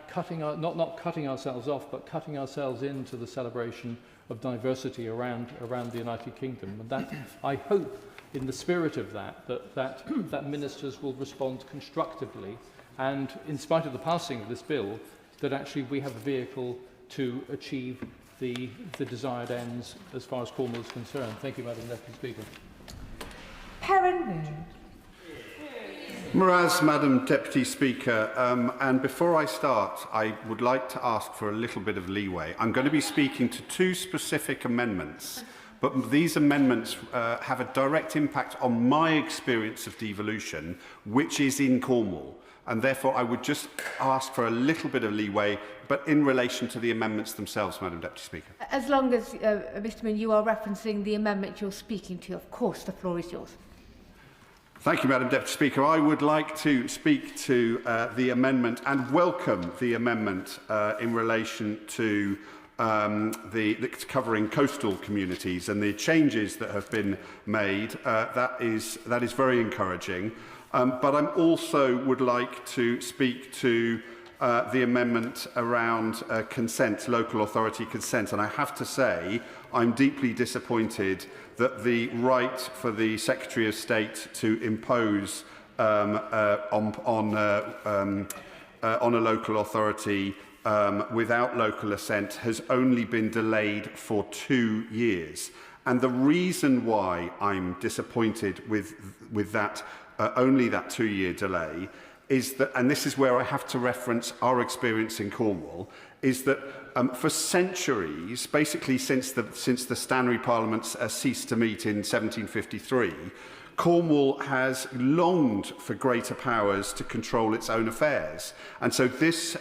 not cutting ourselves off, but cutting ourselves into the celebration of diversity around the United Kingdom. And that, I hope, in the spirit of that ministers will respond constructively, and in spite of the passing of this bill, that actually we have a vehicle to achieve the desired ends as far as Cornwall is concerned. Thank you, Madam Deputy Speaker. Perrin. Whereas, Madam Deputy Speaker, and before I start, I would like to ask for a little bit of leeway. I'm going to be speaking to 2 specific amendments, but these amendments have a direct impact on my experience of devolution, which is in Cornwall. And therefore, I would just ask for a little bit of leeway, but in relation to the amendments themselves, Madam Deputy Speaker. As long as, Mr. Min, you are referencing the amendment you're speaking to, of course, the floor is yours. Thank you, Madam Deputy Speaker. I would like to speak to the amendment and welcome the amendment in relation to the covering coastal communities and the changes that have been made. That is very encouraging. But I also would like to speak to the amendment around consent, local authority consent. And I have to say, I'm deeply disappointed that the right for the Secretary of State to impose on a local authority without local assent has only been delayed for 2 years. And the reason why I'm disappointed with that, only that 2-year delay, is that, and this is where I have to reference our experience in Cornwall, is that for centuries, basically since the Stanley Parliaments ceased to meet in 1753, Cornwall has longed for greater powers to control its own affairs. And so this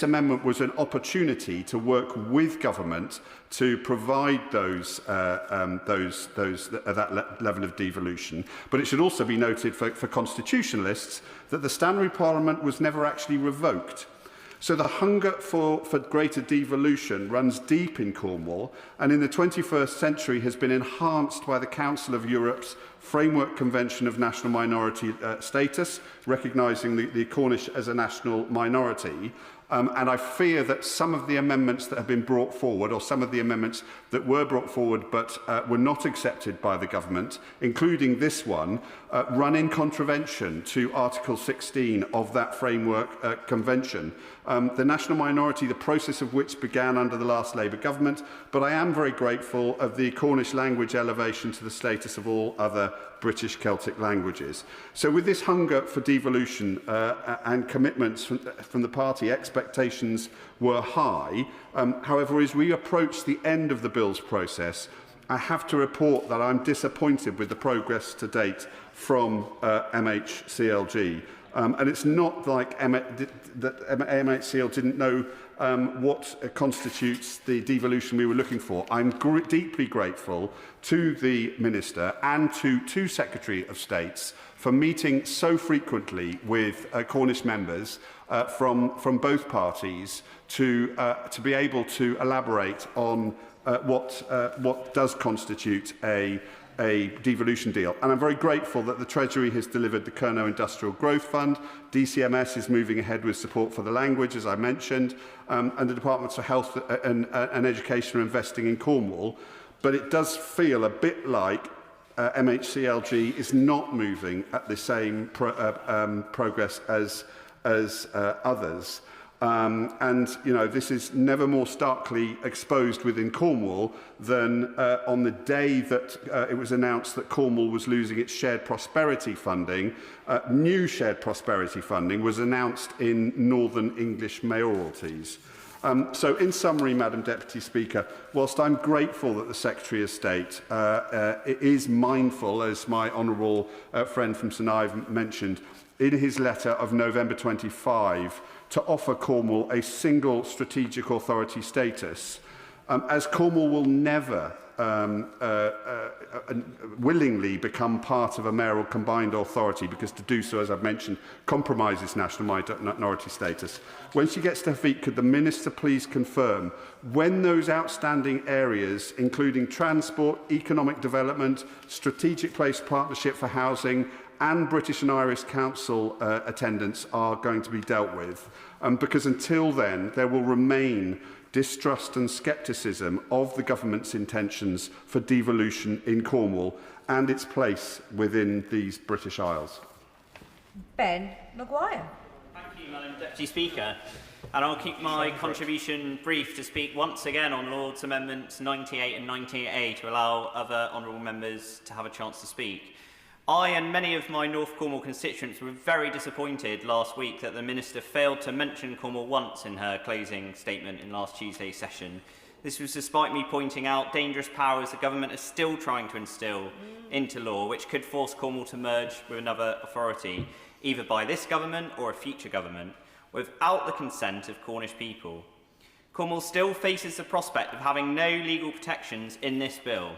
amendment was an opportunity to work with government to provide that level of devolution. But it should also be noted for constitutionalists that the Stanley Parliament was never actually revoked. So the hunger for greater devolution runs deep in Cornwall, and in the 21st century has been enhanced by the Council of Europe's Framework Convention of National Minority Status, recognising the Cornish as a national minority. And I fear that some of the amendments that have been brought forward, or some of the amendments that were brought forward but were not accepted by the government, including this one, run in contravention to Article 16 of that Framework Convention. The national minority, the process of which began under the last Labour government, but I am very grateful of the Cornish language elevation to the status of all other British Celtic languages. So with this hunger for devolution and commitments from the party, expectations were high. However, as we approach the end of the bill's process, I have to report that I'm disappointed with the progress to date from MHCLG. And it's not like that MHCL didn't know what constitutes the devolution we were looking for. I'm deeply grateful to the Minister and to two Secretary of States for meeting so frequently with Cornish members from both parties to be able to elaborate on what does constitute a devolution deal. And I'm very grateful that the Treasury has delivered the Kernow Industrial Growth Fund. DCMS is moving ahead with support for the language, as I mentioned, and the Departments for Health and Education are investing in Cornwall. But it does feel a bit like MHCLG is not moving at the same progress as others. And, you know, this is never more starkly exposed within Cornwall than on the day that it was announced that Cornwall was losing its shared prosperity funding. New shared prosperity funding was announced in Northern English mayoralties. So in summary, Madam Deputy Speaker, whilst I'm grateful that the Secretary of State is mindful, as my honourable friend from St Ives mentioned, in his letter of November 25, to offer Cornwall a single strategic authority status, as Cornwall will never willingly become part of a mayoral combined authority, because to do so, as I've mentioned, compromises national minority status. When she gets to her feet, could the Minister please confirm when those outstanding areas, including transport, economic development, strategic place partnership for housing, and British and Irish Council attendance are going to be dealt with? Because until then, there will remain distrust and scepticism of the government's intentions for devolution in Cornwall and its place within these British Isles. Ben Maguire. Thank you, Madam Deputy Speaker. And I'll keep my contribution brief to speak once again on Lord's Amendments 98 and 98A to allow other honourable members to have a chance to speak. I and many of my North Cornwall constituents were very disappointed last week that the Minister failed to mention Cornwall once in her closing statement in last Tuesday's session. This was despite me pointing out dangerous powers the government is still trying to instil into law, which could force Cornwall to merge with another authority, either by this government or a future government, without the consent of Cornish people. Cornwall still faces the prospect of having no legal protections in this bill.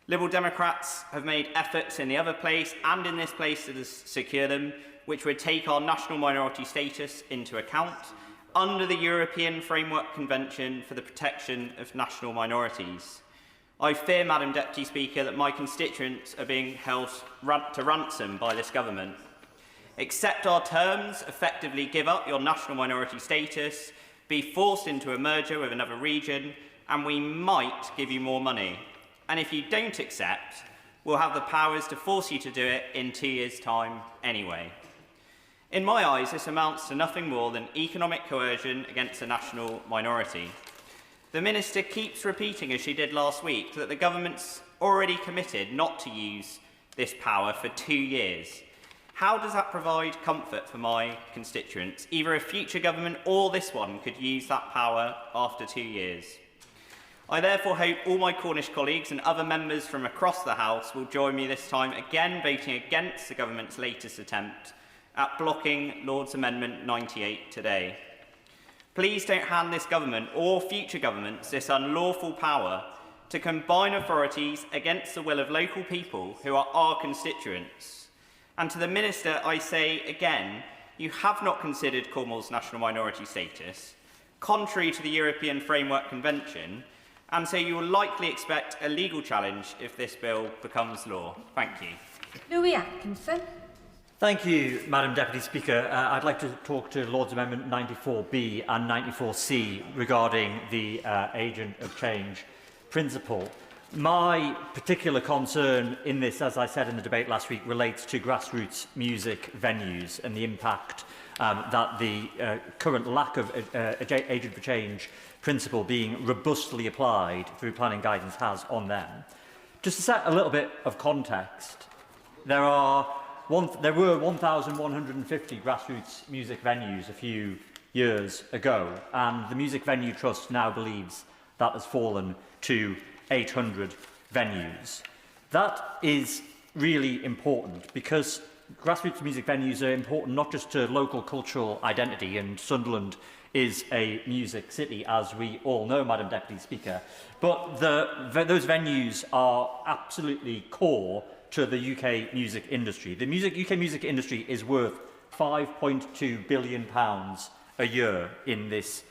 Liberal Democrats have made efforts in the other place and in this place to secure them, which would take our national minority status into account under the European Framework Convention for the Protection of National Minorities. I fear, Madam Deputy Speaker, that my constituents are being held to ransom by this government. Accept our terms, effectively give up your national minority status, be forced into a merger with another region, and we might give you more money. And if you don't accept, we'll have the powers to force you to do it in 2 years' time anyway. In my eyes, this amounts to nothing more than economic coercion against a national minority. The Minister keeps repeating, as she did last week, that the government's already committed not to use this power for 2 years. How does that provide comfort for my constituents? Either a future government or this one could use that power after 2 years. I therefore hope all my Cornish colleagues and other members from across the House will join me this time again voting against the government's latest attempt at blocking Lord's Amendment 98 today. Please don't hand this government or future governments this unlawful power to combine authorities against the will of local people who are our constituents. And to the Minister, I say again, you have not considered Cornwall's national minority status, contrary to the European Framework Convention, and so you will likely expect a legal challenge if this bill becomes law. Thank you. Louis Atkinson. Thank you, Madam Deputy Speaker. I'd like to talk to Lord's Amendment 94B and 94C regarding the agent of change principle. My particular concern in this, as I said in the debate last week, relates to grassroots music venues and the impact that the current lack of agent for change principle being robustly applied through planning guidance has on them. Just to set a little bit of context, there were 1,150 grassroots music venues a few years ago, and the Music Venue Trust now believes that has fallen to 800 venues. That is really important because grassroots music venues are important not just to local cultural identity, and Sunderland is a music city, as we all know, Madam Deputy Speaker, but those venues are absolutely core to the UK music industry. The UK music industry is worth £5.2 billion a year in this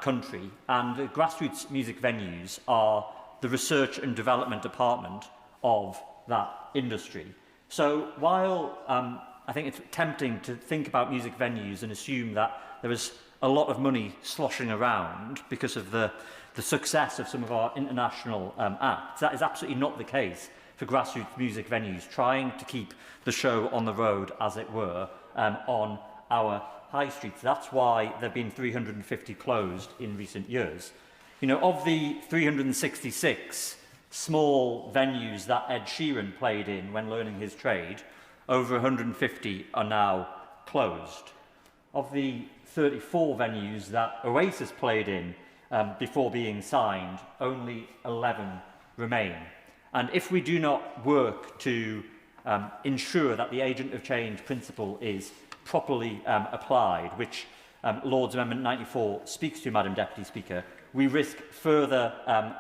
country, and the grassroots music venues are the research and development department of that industry. So while I think it's tempting to think about music venues and assume that there is a lot of money sloshing around because of the success of some of our international acts, that is absolutely not the case for grassroots music venues trying to keep the show on the road, as it were, on our high streets. That's why there have been 350 closed in recent years. You know, of the 366 small venues that Ed Sheeran played in when learning his trade, over 150 are now closed. Of the 34 venues that Oasis played in before being signed, only 11 remain. And if we do not work to ensure that the agent of change principle is properly applied, which Lord's Amendment 94 speaks to, Madam Deputy Speaker, we risk further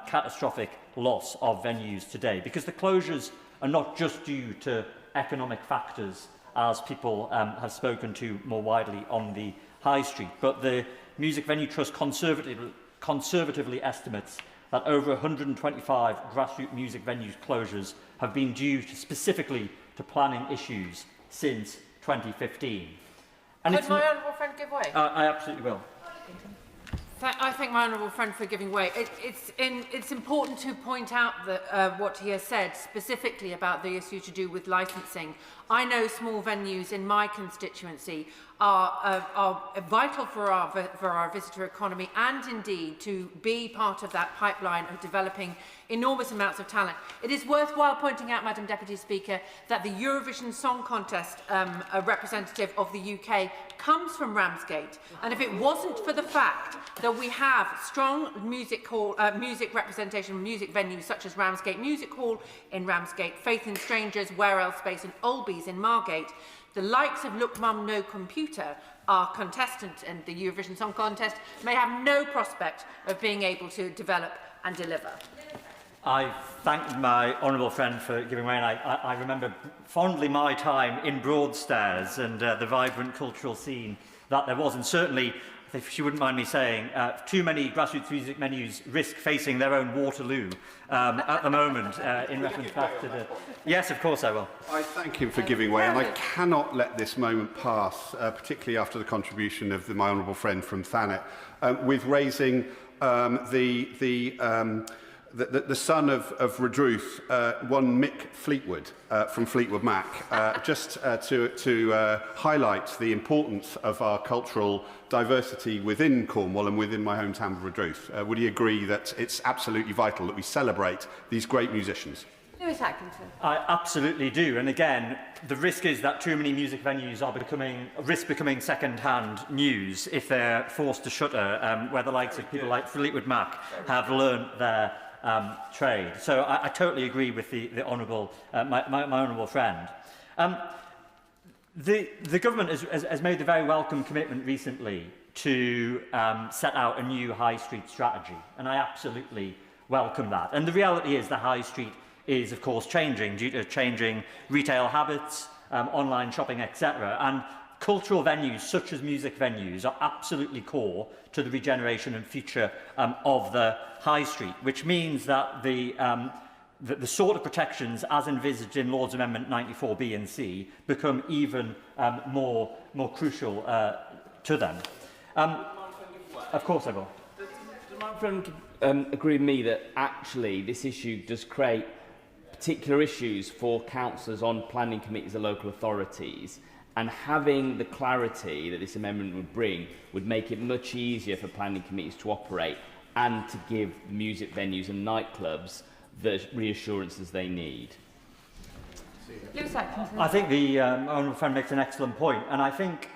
catastrophic loss of venues today, because the closures are not just due to economic factors, as people have spoken to more widely on the high street, but the Music Venue Trust conservatively estimates that over 125 grassroots music venues closures have been due specifically to planning issues since 2015. And Could my honourable friend give way? I absolutely will. I thank my honourable friend for giving way. It's important to point out that what he has said specifically about the issue to do with licensing. I know small venues in my constituency are vital for our visitor economy, and indeed to be part of that pipeline of developing enormous amounts of talent. It is worthwhile pointing out, Madam Deputy Speaker, that the Eurovision Song Contest representative of the UK comes from Ramsgate, and if it wasn't for the fact that we have strong music representation, music venues such as Ramsgate Music Hall in Ramsgate, Faith in Strangers, Where Else Space and Olbies in Margate, the likes of Look Mum No Computer, our contestant in the Eurovision Song Contest, may have no prospect of being able to develop and deliver. I thank my honourable friend for giving way, and I remember fondly my time in Broadstairs and the vibrant cultural scene that there was, and certainly, if she wouldn't mind me saying, too many grassroots music venues risk facing their own Waterloo at the moment in reference back to the... Yes, of course I will. I thank him for giving way, and I cannot let this moment pass, particularly after the contribution of my honourable friend from Thanet, with raising the son of Redruth, one Mick Fleetwood from Fleetwood Mac, just to highlight the importance of our cultural diversity within Cornwall and within my hometown of Redruth. Would he agree that it's absolutely vital that we celebrate these great musicians? Lewis Atkinson. I absolutely do, and again, the risk is that too many music venues are becoming second-hand news if they're forced to shutter, where the likes of people like Fleetwood Mac have learnt their trade. So I totally agree with the honourable, my honourable friend. The government has made the very welcome commitment recently to set out a new high street strategy, and I absolutely welcome that. And the reality is the high street is, of course, changing due to changing retail habits, online shopping, etc. And cultural venues, such as music venues, are absolutely core to the regeneration and future of the high street, which means that the sort of protections as envisaged in Lord's Amendment 94B and C become even more crucial to them. Of course I will. Does my friend agree with me that actually this issue does create particular issues for councillors on planning committees and local authorities, and having the clarity that this amendment would bring would make it much easier for planning committees to operate and to give music venues and nightclubs the reassurances they need? Lewis Atkinson. I think the honourable friend makes an excellent point, and I think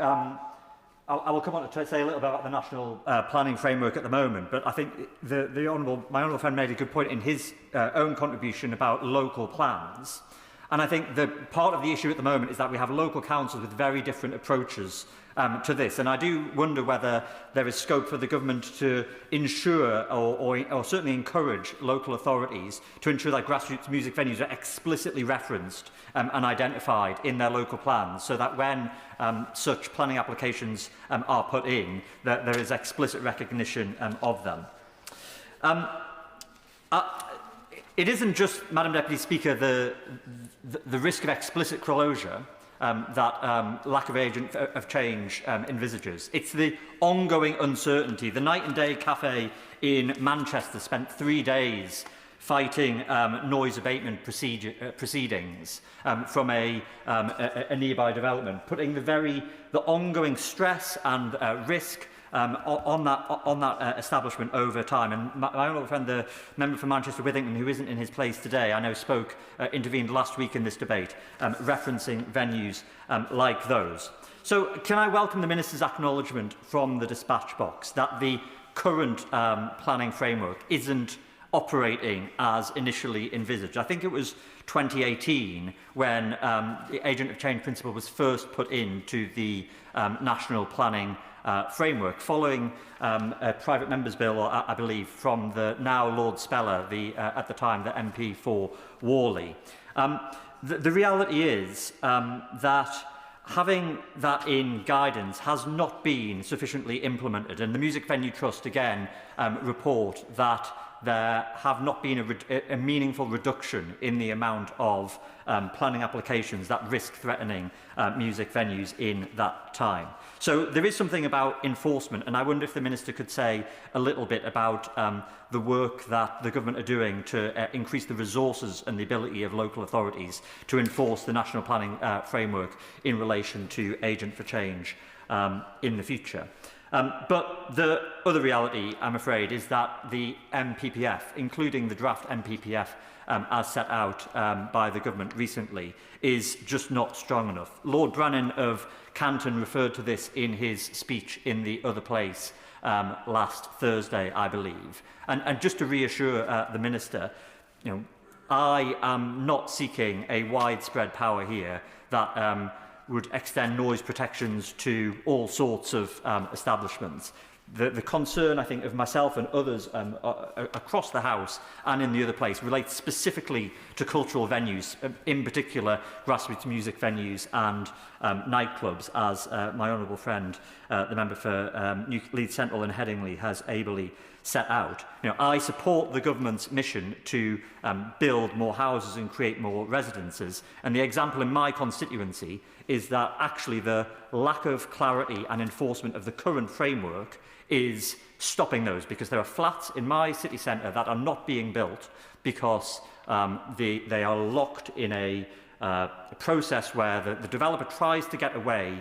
I will come on to say a little bit about the national planning framework at the moment, but I think my honourable friend made a good point in his own contribution about local plans. And I think the part of the issue at the moment is that we have local councils with very different approaches to this. And I do wonder whether there is scope for the government to ensure or certainly encourage local authorities to ensure that grassroots music venues are explicitly referenced and identified in their local plans, so that when such planning applications are put in, that there is explicit recognition of them. It isn't just, Madam Deputy Speaker, the risk of explicit closure that lack of agent of change envisages. It's the ongoing uncertainty. The Night and Day Cafe in Manchester spent 3 days fighting noise abatement proceedings from a nearby development, putting the ongoing stress and risk on that establishment over time. And my honourable friend, the member for Manchester Withington, who isn't in his place today, I know intervened last week in this debate, referencing venues like those. So can I welcome the Minister's acknowledgement from the dispatch box that the current planning framework isn't operating as initially envisaged? I think it was 2018 when the agent of change principle was first put into the national planning framework, following a private member's bill, I believe, from the now Lord Speller, at the time the MP for Worley. The reality is that having that in guidance has not been sufficiently implemented, and the Music Venue Trust again report that there have not been a meaningful reduction in the amount of planning applications that risk threatening music venues in that time. So there is something about enforcement, and I wonder if the Minister could say a little bit about the work that the government are doing to increase the resources and the ability of local authorities to enforce the national planning framework in relation to Agent for Change in the future. But the other reality, I'm afraid, is that the MPPF, including the draft MPPF as set out by the government recently, is just not strong enough. Lord Brannan of Canton referred to this in his speech in the other place last Thursday, I believe. And just to reassure the Minister, I am not seeking a widespread power here that would extend noise protections to all sorts of establishments. the concern, I think, of myself and others across the House and in the other place relates specifically to cultural venues, in particular grassroots music venues and nightclubs, as my honourable friend, the member for Leeds Central and Headingley, has ably set out. I support the government's mission to build more houses and create more residences, and the example in my constituency is that actually the lack of clarity and enforcement of the current framework is stopping those, because there are flats in my city centre that are not being built because they are locked in a process where the developer tries to get away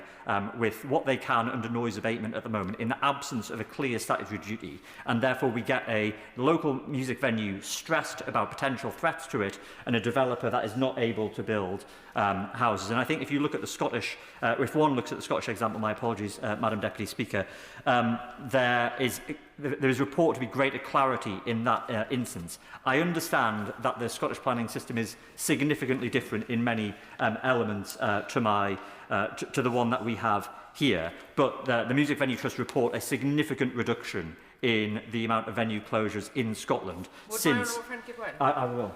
with what they can under noise abatement at the moment in the absence of a clear statutory duty, and therefore we get a local music venue stressed about potential threats to it and a developer that is not able to build houses. And I think if you look at the Scottish, if one looks at the Scottish example, my apologies, Madam Deputy Speaker, there is report to be greater clarity in that instance. I understand that the Scottish planning system is significantly different in many elements to the one that we have here, but the Music Venue Trust report a significant reduction in the amount of venue closures in Scotland since... I will.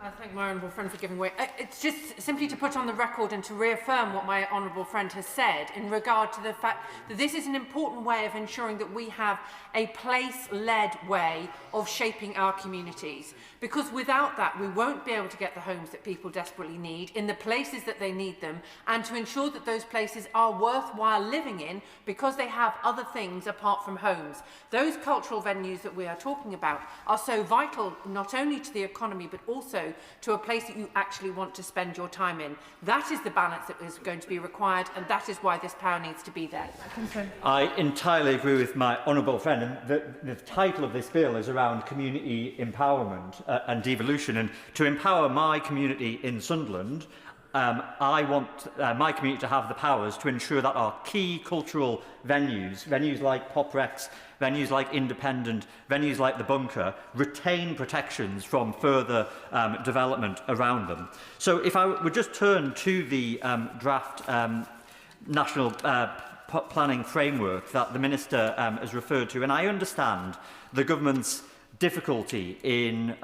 I thank my honourable friend for giving way. It's just simply to put on the record and to reaffirm what my honourable friend has said in regard to the fact that this is an important way of ensuring that we have a place-led way of shaping our communities. Because without that, we won't be able to get the homes that people desperately need in the places that they need them, and to ensure that those places are worthwhile living in because they have other things apart from homes. Those cultural venues that we are talking about are so vital not only to the economy but also to a place that you actually want to spend your time in. That is the balance that is going to be required, and that is why this power needs to be there. I entirely agree with my honourable friend, and the title of this bill is around community empowerment and devolution, and to empower my community in Sunderland, I want my community to have the powers to ensure that our key cultural venues like Pop Rex, venues like Independent, venues like the Bunker, retain protections from further development around them. So if I would just turn to the draft national planning framework that the Minister has referred to, and I understand the government's difficulty in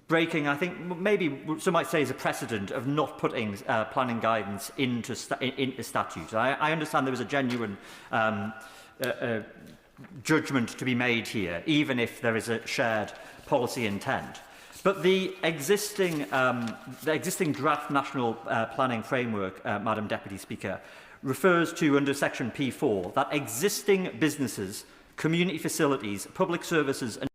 breaking, I think, maybe some might say is a precedent of not putting planning guidance into statute. I understand there is a genuine judgment to be made here, even if there is a shared policy intent. But the existing draft national planning framework, Madam Deputy Speaker, refers to, under section P4, that existing businesses, community facilities, public services and